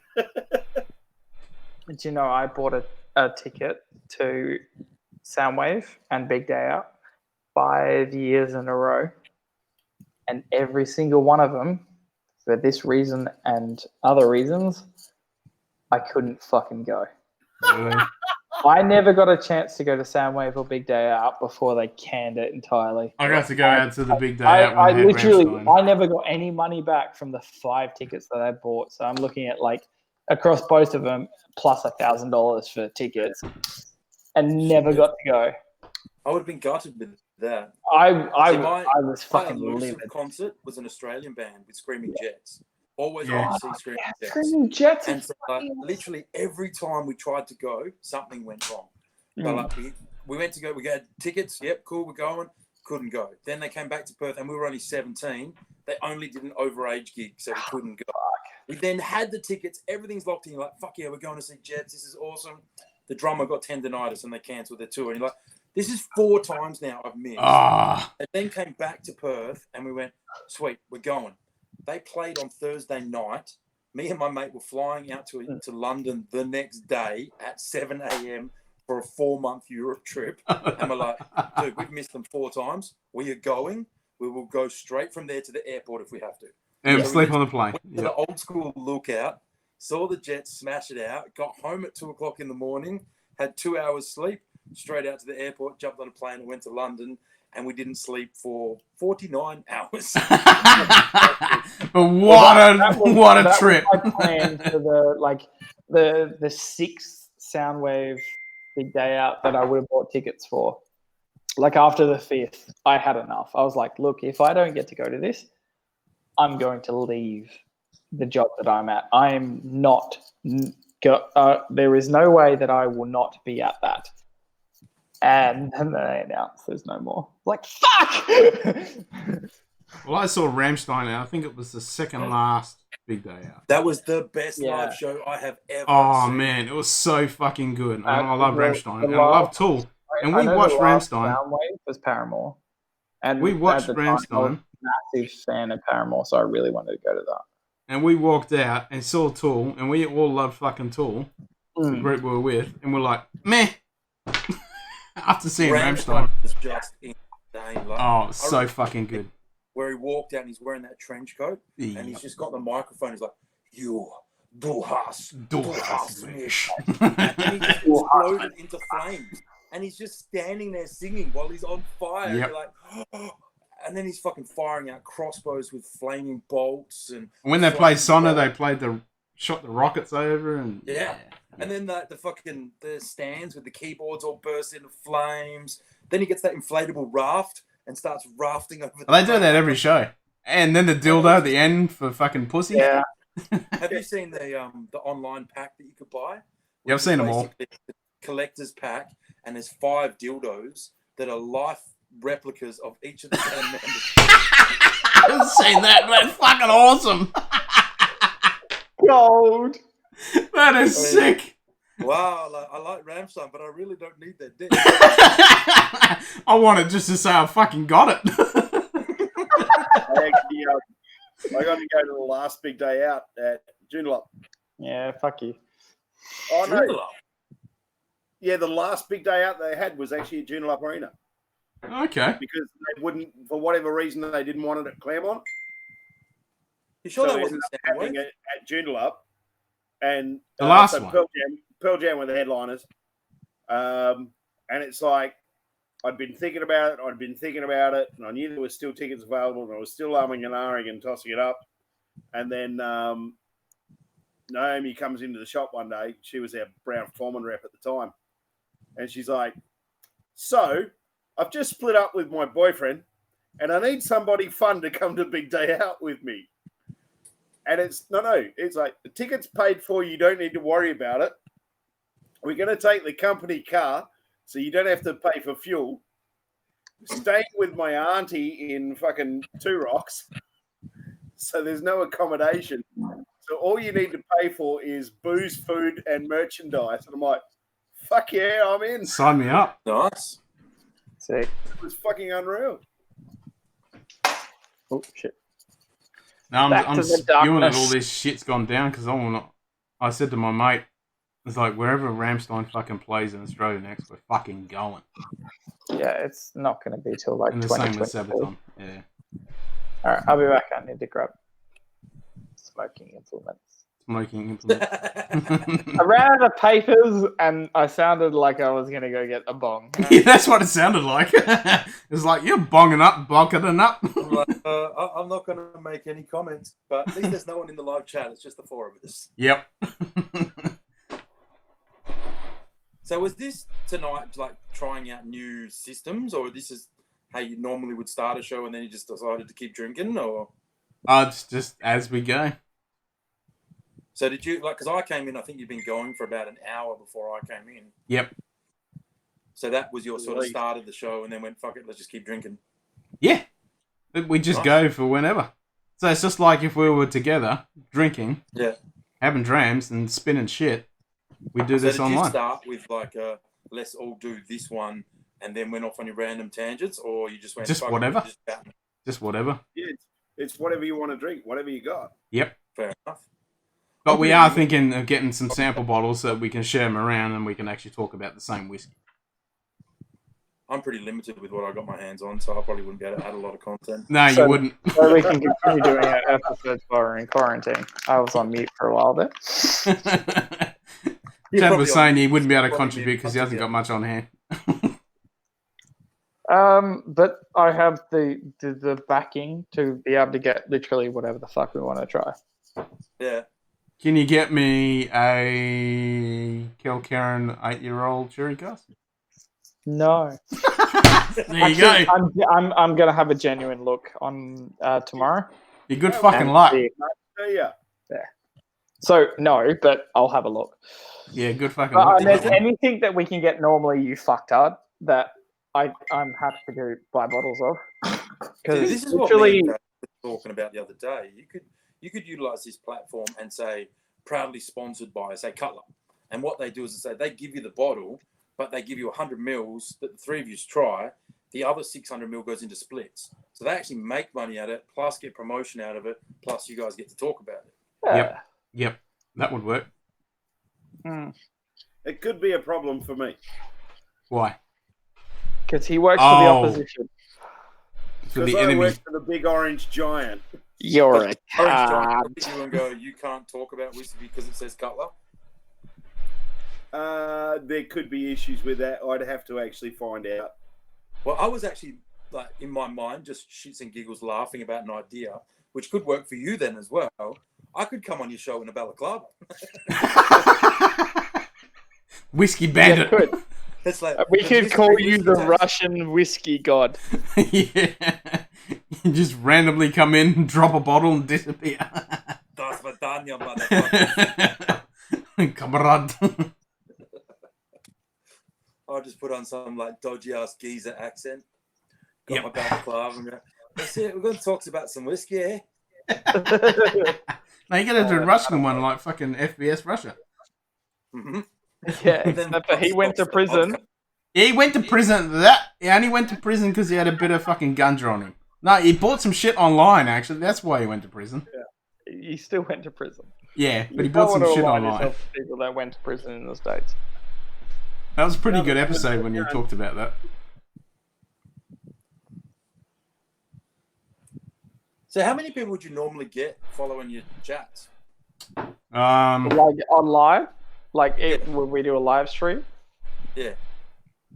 Do you know, I bought a ticket to Soundwave and Big Day Out 5 years in a row. And every single one of them, for this reason and other reasons, I couldn't fucking go. Really? I never got a chance to go to Soundwave or Big Day Out before they canned it entirely. I got to go out to the Big Day Out. I never got any money back from the 5 tickets that I bought. So I'm looking at like across both of them plus $1,000 for tickets, and never got to go. I would have been gutted with that. I was fucking livid. Concert was an Australian band with Screaming Jets. Always want to see Screaming Jets. And so, literally every time we tried to go, something went wrong. So, like, we went to go, we got tickets. Yep, cool, we're going. Couldn't go. Then they came back to Perth, and we were only 17. They only did an overage gig, so we couldn't go. We then had the tickets. Everything's locked in. You're like, fuck yeah, we're going to see Jets. This is awesome. The drummer got tendonitis, and they cancelled their tour. And you're like, this is 4 times now I've missed. And then came back to Perth, and we went, sweet, we're going. They played on Thursday night. Me and my mate were flying out to London the next day at 7 a.m. for a 4-month Europe trip. And we're like, dude, we've missed them 4 times. We are going. We will go straight from there to the airport if we have to. And sleep on the plane. Went to the old school lookout, saw the Jets smash it out, got home at 2 o'clock in the morning, had 2 hours sleep, straight out to the airport, jumped on a plane and went to London. and we didn't sleep for 49 hours. What a trip! Was my plan for the sixth Soundwave big day out that I would have bought tickets for. Like after the fifth, I had enough. I was like, look, if I don't get to go to this, I'm going to leave the job that I'm at. I am not. There is no way that I will not be at that. And then they announced there's no more. Like, fuck! Well, I saw Rammstein, and I think it was the second last big day out. That was the best live show I have ever seen. Man, it was so fucking good. I love Rammstein, and I last- love Tool. And we watched Rammstein. Soundwave was Paramore. And We watched at the time, I was Rammstein. a massive fan of Paramore, so I really wanted to go to that. And we walked out and saw Tool, and we all loved fucking Tool. The group we were with, and we're like, meh. After seeing Rammstein. Was just insane. Like, So fucking good. Where he walked out and he's wearing that trench coat, and he's just got the microphone. He's like, du hast mich. And he just exploded into flames. And he's just standing there singing while he's on fire. Yep. You're like, oh. And then he's fucking firing out crossbows with flaming bolts. And when they played Sonna, they shot the rockets over, and and then the stands with the keyboards all burst into flames. Then he gets that inflatable raft and starts rafting over. They do that every show. And then the dildo at the end for fucking pussy. Yeah. Have you seen the online pack that you could buy? Yeah, I've seen them all. Collector's pack, and there's 5 dildos that are life replicas of each of the band members. I haven't seen that, but it's fucking awesome. Gold. That is sick. Wow, I like Rammstein, but I really don't need that dick. I wanted just to say I fucking got it. I got to go to the last big day out at Joondalup. Yeah, fuck you. Oh, no. Yeah, the last big day out they had was actually at Joondalup Arena. Okay. Because they wouldn't, for whatever reason, they didn't want it at Claremont. You sure so that wasn't happening at Joondalup? And the last so one. Pearl Jam were the headliners. And it's like, I'd been thinking about it, and I knew there were still tickets available, and I was still umming and ahhing and tossing it up. And then Naomi comes into the shop one day. She was our Brown Foreman rep at the time. And she's like, so, I've just split up with my boyfriend, and I need somebody fun to come to Big Day Out with me. And it's like, the ticket's paid for, you don't need to worry about it. We're going to take the company car, so you don't have to pay for fuel. Staying with my auntie in fucking Two Rocks, so there's no accommodation. So all you need to pay for is booze, food, and merchandise. And I'm like, fuck yeah, I'm in. Sign me up. Nice. Sick. It was fucking unreal. Oh, shit. Now I'm spewing darkness. that all this shit's gone down because I said to my mate, it's like, wherever Rammstein fucking plays in Australia next, we're fucking going. Yeah, it's not going to be till like And the same with 2024. Sabaton. Yeah. All right, I'll be back. I need to grab smoking implements. Smoking implement. I ran out of papers and I sounded like I was going to go get a bong. Yeah, that's what it sounded like. It's like, you're bonging up, bonking up. I'm like, I'm not going to make any comments, but at least there's no one in the live chat. It's just the 4 of us. Yep. So was this tonight like trying out new systems, or this is how you normally would start a show and then you just decided to keep drinking, or? It's just as we go. So did you, like, because I came in, I think you'd been going for about an hour before I came in. Yep. So that was your sort of start of the show, and then went, fuck it, let's just keep drinking. Yeah. We just go for whenever. So it's just like if we were together, drinking, having drams and spinning shit, we do this online. Did you start with like, let's all do this one, and then went off on your random tangents, or you just went, just fuck whatever? It, just whatever. Yeah, it's whatever you want to drink, whatever you got. Yep. Fair enough. But we are thinking of getting some sample bottles so that we can share them around and we can actually talk about the same whiskey. I'm pretty limited with what I got my hands on, so I probably wouldn't be able to add a lot of content. No, you wouldn't. So we can continue doing our episodes while we're in quarantine. I was on mute for a while there. Chad was saying he wouldn't be able to contribute because he hasn't got much on hand. But I have the backing to be able to get literally whatever the fuck we want to try. Yeah. Can you get me a Kilkerran 8-year-old cherry cask? No. There you go. I'm gonna have a genuine look on tomorrow. You're good fucking And luck. see. Yeah. So no, but I'll have a look. Yeah, good fucking But luck. there's anything that we can get normally, you fucked up, that I'm happy to go buy bottles of. Because This is what me and Dave were talking about the other day. You could utilize this platform and say proudly sponsored by, say, Cutler. And what they do is they give you the bottle, but they give you 100 mils that the three of you try. The other 600 mil goes into splits. So they actually make money out of it, plus get promotion out of it, plus you guys get to talk about it. Yep. That would work. It could be a problem for me. Why? Because he works for the opposition. For Because the I enemy. work for the big orange giant. You're a Orange Giant look at you and go, you can't talk about whiskey because it says Cutler? There could be issues with that. I'd have to actually find out. Well, I was actually, like, in my mind, just shits and giggles laughing about an idea, which could work for you then as well. I could come on your show in a balaclava. Whiskey bandit. Yeah, good. It's like, We could call you the taste. Russian whiskey god. Yeah. You just randomly come in, drop a bottle, and disappear. Das Vidania, motherfucker. Kamerad. I'll just put on some like dodgy ass geezer accent. Got Yep. my balaclava and go, that's it, we're going to talk about some whiskey, eh? No, you gotta do a Russian one like fucking FBS Russia. Mm-hmm. Yeah, And then except that he went to prison. Yeah, he went to prison. He only went to prison because he had a bit of fucking ganja on him. No, he bought some shit online, actually. That's why he went to prison. He still went to prison. Yeah, but he You bought don't some want to shit align online. yourself with people that went to prison in the States. That was a pretty good episode when you talked about that. So how many people would you normally get following your chats? Like on live? Like when we do a live stream? Yeah.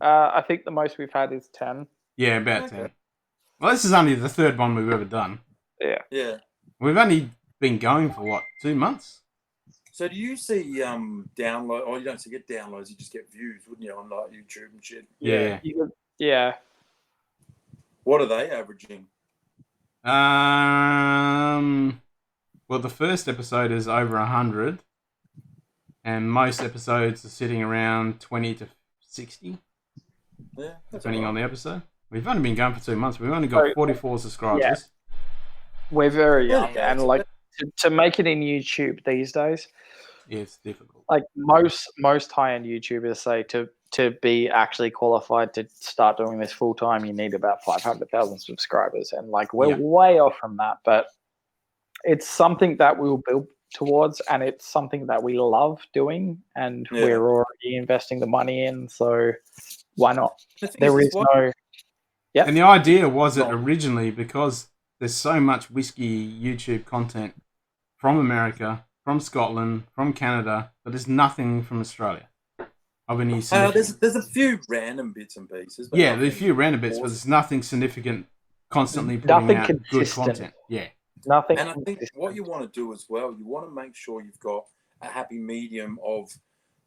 I think the most we've had is 10. Yeah, about Okay. 10. Well, this is only the third one we've ever done. Yeah. Yeah. We've only been going for, what, 2 months? So do you see download, or you don't see get downloads, you just get views, wouldn't you, on like YouTube and shit? Yeah. Yeah. What are they averaging? Well, the first episode is over 100, and most episodes are sitting around 20 to 60, Yeah, that's depending all on right. the episode. We've only been going for 2 months. We've only got 44 subscribers. Yeah. We're very Yeah, young. yeah, And like to make it in YouTube these days, Yeah, it's difficult. like most high-end YouTubers say to be actually qualified to start doing this full time, you need about 500,000 subscribers, and like we're way off from that. But it's something that we'll build towards, and it's something that we love doing, and we're already investing the money in. So why not? The thing There is, is no. Yeah. And the idea was it originally because there's so much whiskey YouTube content from America, from Scotland, from Canada, but there's nothing from Australia of any significance. there's a few random bits and pieces. But Yeah, there's a few random bits, but there's nothing significant constantly putting Nothing out good consistent. content. Yeah. Nothing. And I think what you want to do as well, you want to make sure you've got a happy medium of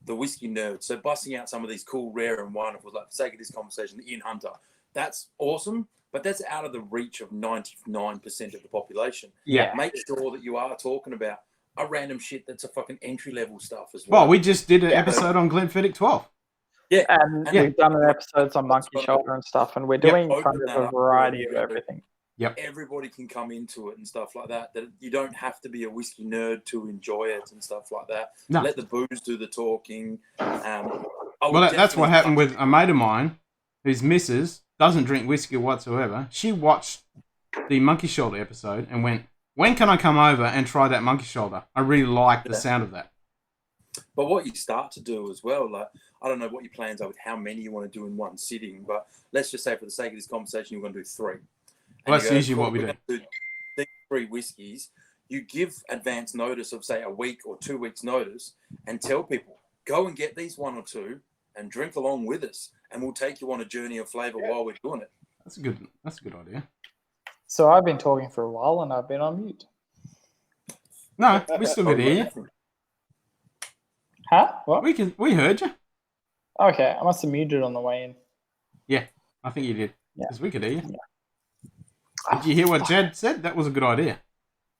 the whiskey nerd. So busting out some of these cool, rare and wonderful, like for the sake of this conversation, the Ian Hunter. That's awesome, but that's out of the reach of 99% of the population. Yeah. Make sure that you are talking about a random shit that's a fucking entry-level stuff as well. Well, we just did an episode on Glenfiddich 12. Yeah. And we've done an episodes on Monkey Shoulder and stuff, and we're doing kind Open of that a up variety for of everything. Everybody can come into it and stuff like that. That you don't have to be a whiskey nerd to enjoy it and stuff like that. No. Let the booze do the talking. Well, that's what happened with a mate of mine whose missus doesn't drink whiskey whatsoever. She watched the Monkey Shoulder episode and went, when can I come over and try that Monkey Shoulder? I really like the sound of that. But what you start to do as well, like, I don't know what your plans are with how many you want to do in one sitting, but let's just say for the sake of this conversation, you're going to do 3. And Well, that's you go, usually cool, what we we're do. gonna these 3 whiskeys. You give advance notice of, say, a week or 2 weeks notice and tell people, go and get these 1 or 2 and drink along with us, and we'll take you on a journey of flavour while we're doing it. That's a good idea. So I've been talking for a while and I've been on mute. No, we still could hear you. Huh? What? We heard you. Okay, I must have muted on the way in. Yeah, I think you did. Yeah. Because we could hear you. Yeah. Did you hear what Jed said? That was a good idea.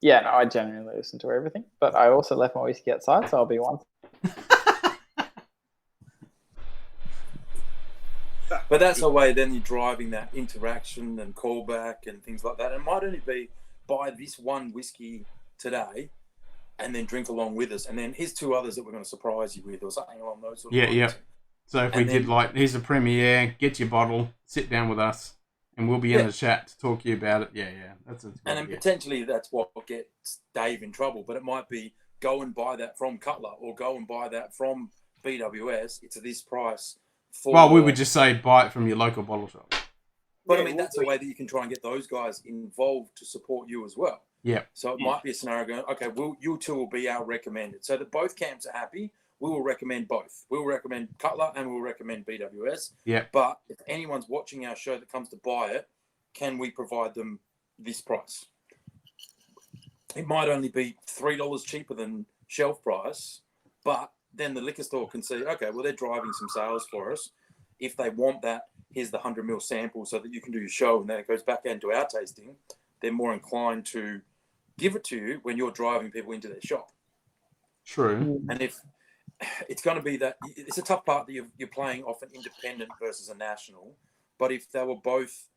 Yeah, no, I genuinely listen to everything. But I also left my whiskey outside, so I'll be one. But that's the way then you're driving that interaction and callback and things like that. It might only be buy this one whiskey today and then drink along with us. And then here's 2 others that we're going to surprise you with or something along those sort of lines. Yeah. So if we did like, here's a premiere, get your bottle, sit down with us, and we'll be in the chat to talk to you about it. Yeah. That's a good and then idea. potentially that's what gets Dave in trouble. But it might be go and buy that from Cutler or go and buy that from BWS. It's at this price. Well, we would just say buy it from your local bottle shop. But I mean, that's a way that you can try and get those guys involved to support you as well. Yeah. So it might be a scenario going, okay, you two will be our recommended. So that both camps are happy, we will recommend both. We will recommend Cutler and we'll recommend BWS. Yeah. But if anyone's watching our show that comes to buy it, can we provide them this price? It might only be $3 cheaper than shelf price, but then the liquor store can see, okay, well, they're driving some sales for us. If they want that, here's the 100 ml sample so that you can do your show and then it goes back into our tasting. They're more inclined to give it to you when you're driving people into their shop. True. And if it's going to be that, it's a tough part that you're playing off an independent versus a national. But if they were both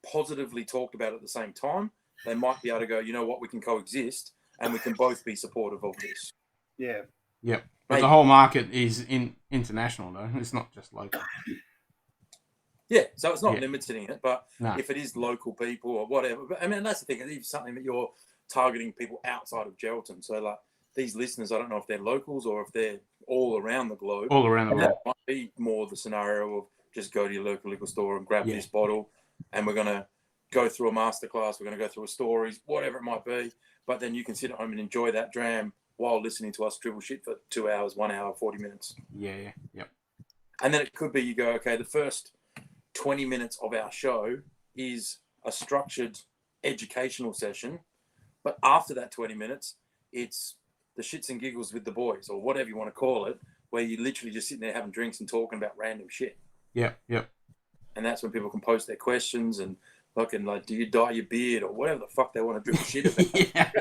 positively talked about at the same time, they might be able to go, you know what, we can coexist and we can both be supportive of this. Yeah. Yep. But the whole market is international, though. It's not just local. Yeah, so it's not limiting it, but No. if it is local people or whatever, but I mean, that's the thing. It's something that you're targeting people outside of Geraldton. So, like, these listeners, I don't know if they're locals or if they're all around the globe. All around the And world. that might be more the scenario of just go to your local liquor store and grab this bottle, and we're going to go through a masterclass, we're going to go through a stories, whatever it might be. But then you can sit at home and enjoy that dram while listening to us dribble shit for 2 hours, 1 hour, 40 minutes. Yeah. Yep. And then it could be you go, okay, the first 20 minutes of our show is a structured educational session. But after that 20 minutes, it's the shits and giggles with the boys or whatever you want to call it, where you're literally just sitting there having drinks and talking about random shit. Yep. And that's when people can post their questions and fucking like, do you dye your beard or whatever the fuck they want to dribble shit about.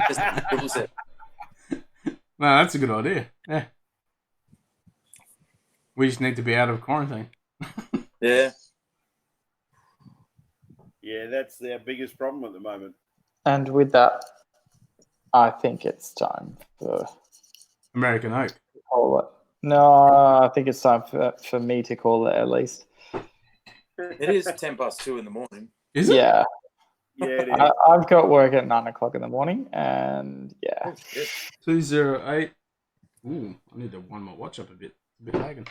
Just dribble set. No, that's a good idea. Yeah. We just need to be out of quarantine. Yeah. Yeah, that's their biggest problem at the moment. And with that, I think it's time for American Oak. call it. No, I think it's time for me to call it at least. It is 2:10 in the morning. Is it? Yeah. Yeah, it is. I've got work at 9 o'clock in the morning, and yeah. 208. Ooh, I need to wind my watch up a bit. It's a bit lagging.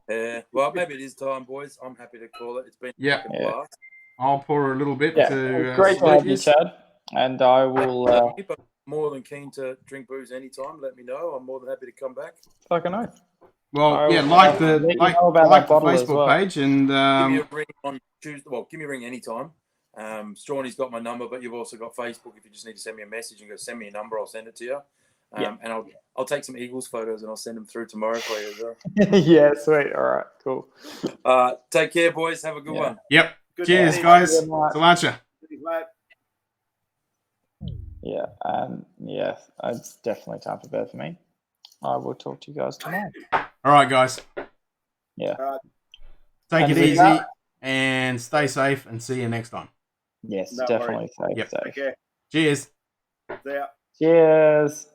Yeah. Well, maybe it is time, boys. I'm happy to call it. It's been Yeah. a blast. I'll pour a little bit Yeah, to great to have you, Chad. And I will But more than keen to drink booze anytime. Let me know. I'm more than happy to come back. fucking know. Well, yeah, I'll like the let you know about like that the bottle as Facebook well. page and Give me a ring on Tuesday. Well, give me a ring anytime. Strawny's got my number, but you've also got Facebook. If you just need to send me a message and go send me a number, I'll send it to you. Yeah. And I'll take some Eagles photos and I'll send them through tomorrow for you as well. Yeah, sweet. All right, cool. Take care, boys. Have a good one. Yep. Good Cheers, night. guys. Good night. Salancia. Yeah, and yeah, it's definitely time for bed for me. I will talk to you guys tomorrow. All right, guys. Yeah. Take And it with easy that- and stay safe and see you next time. Yes, No definitely worries. safe. Yep. safe. Okay. Cheers. See ya. Cheers.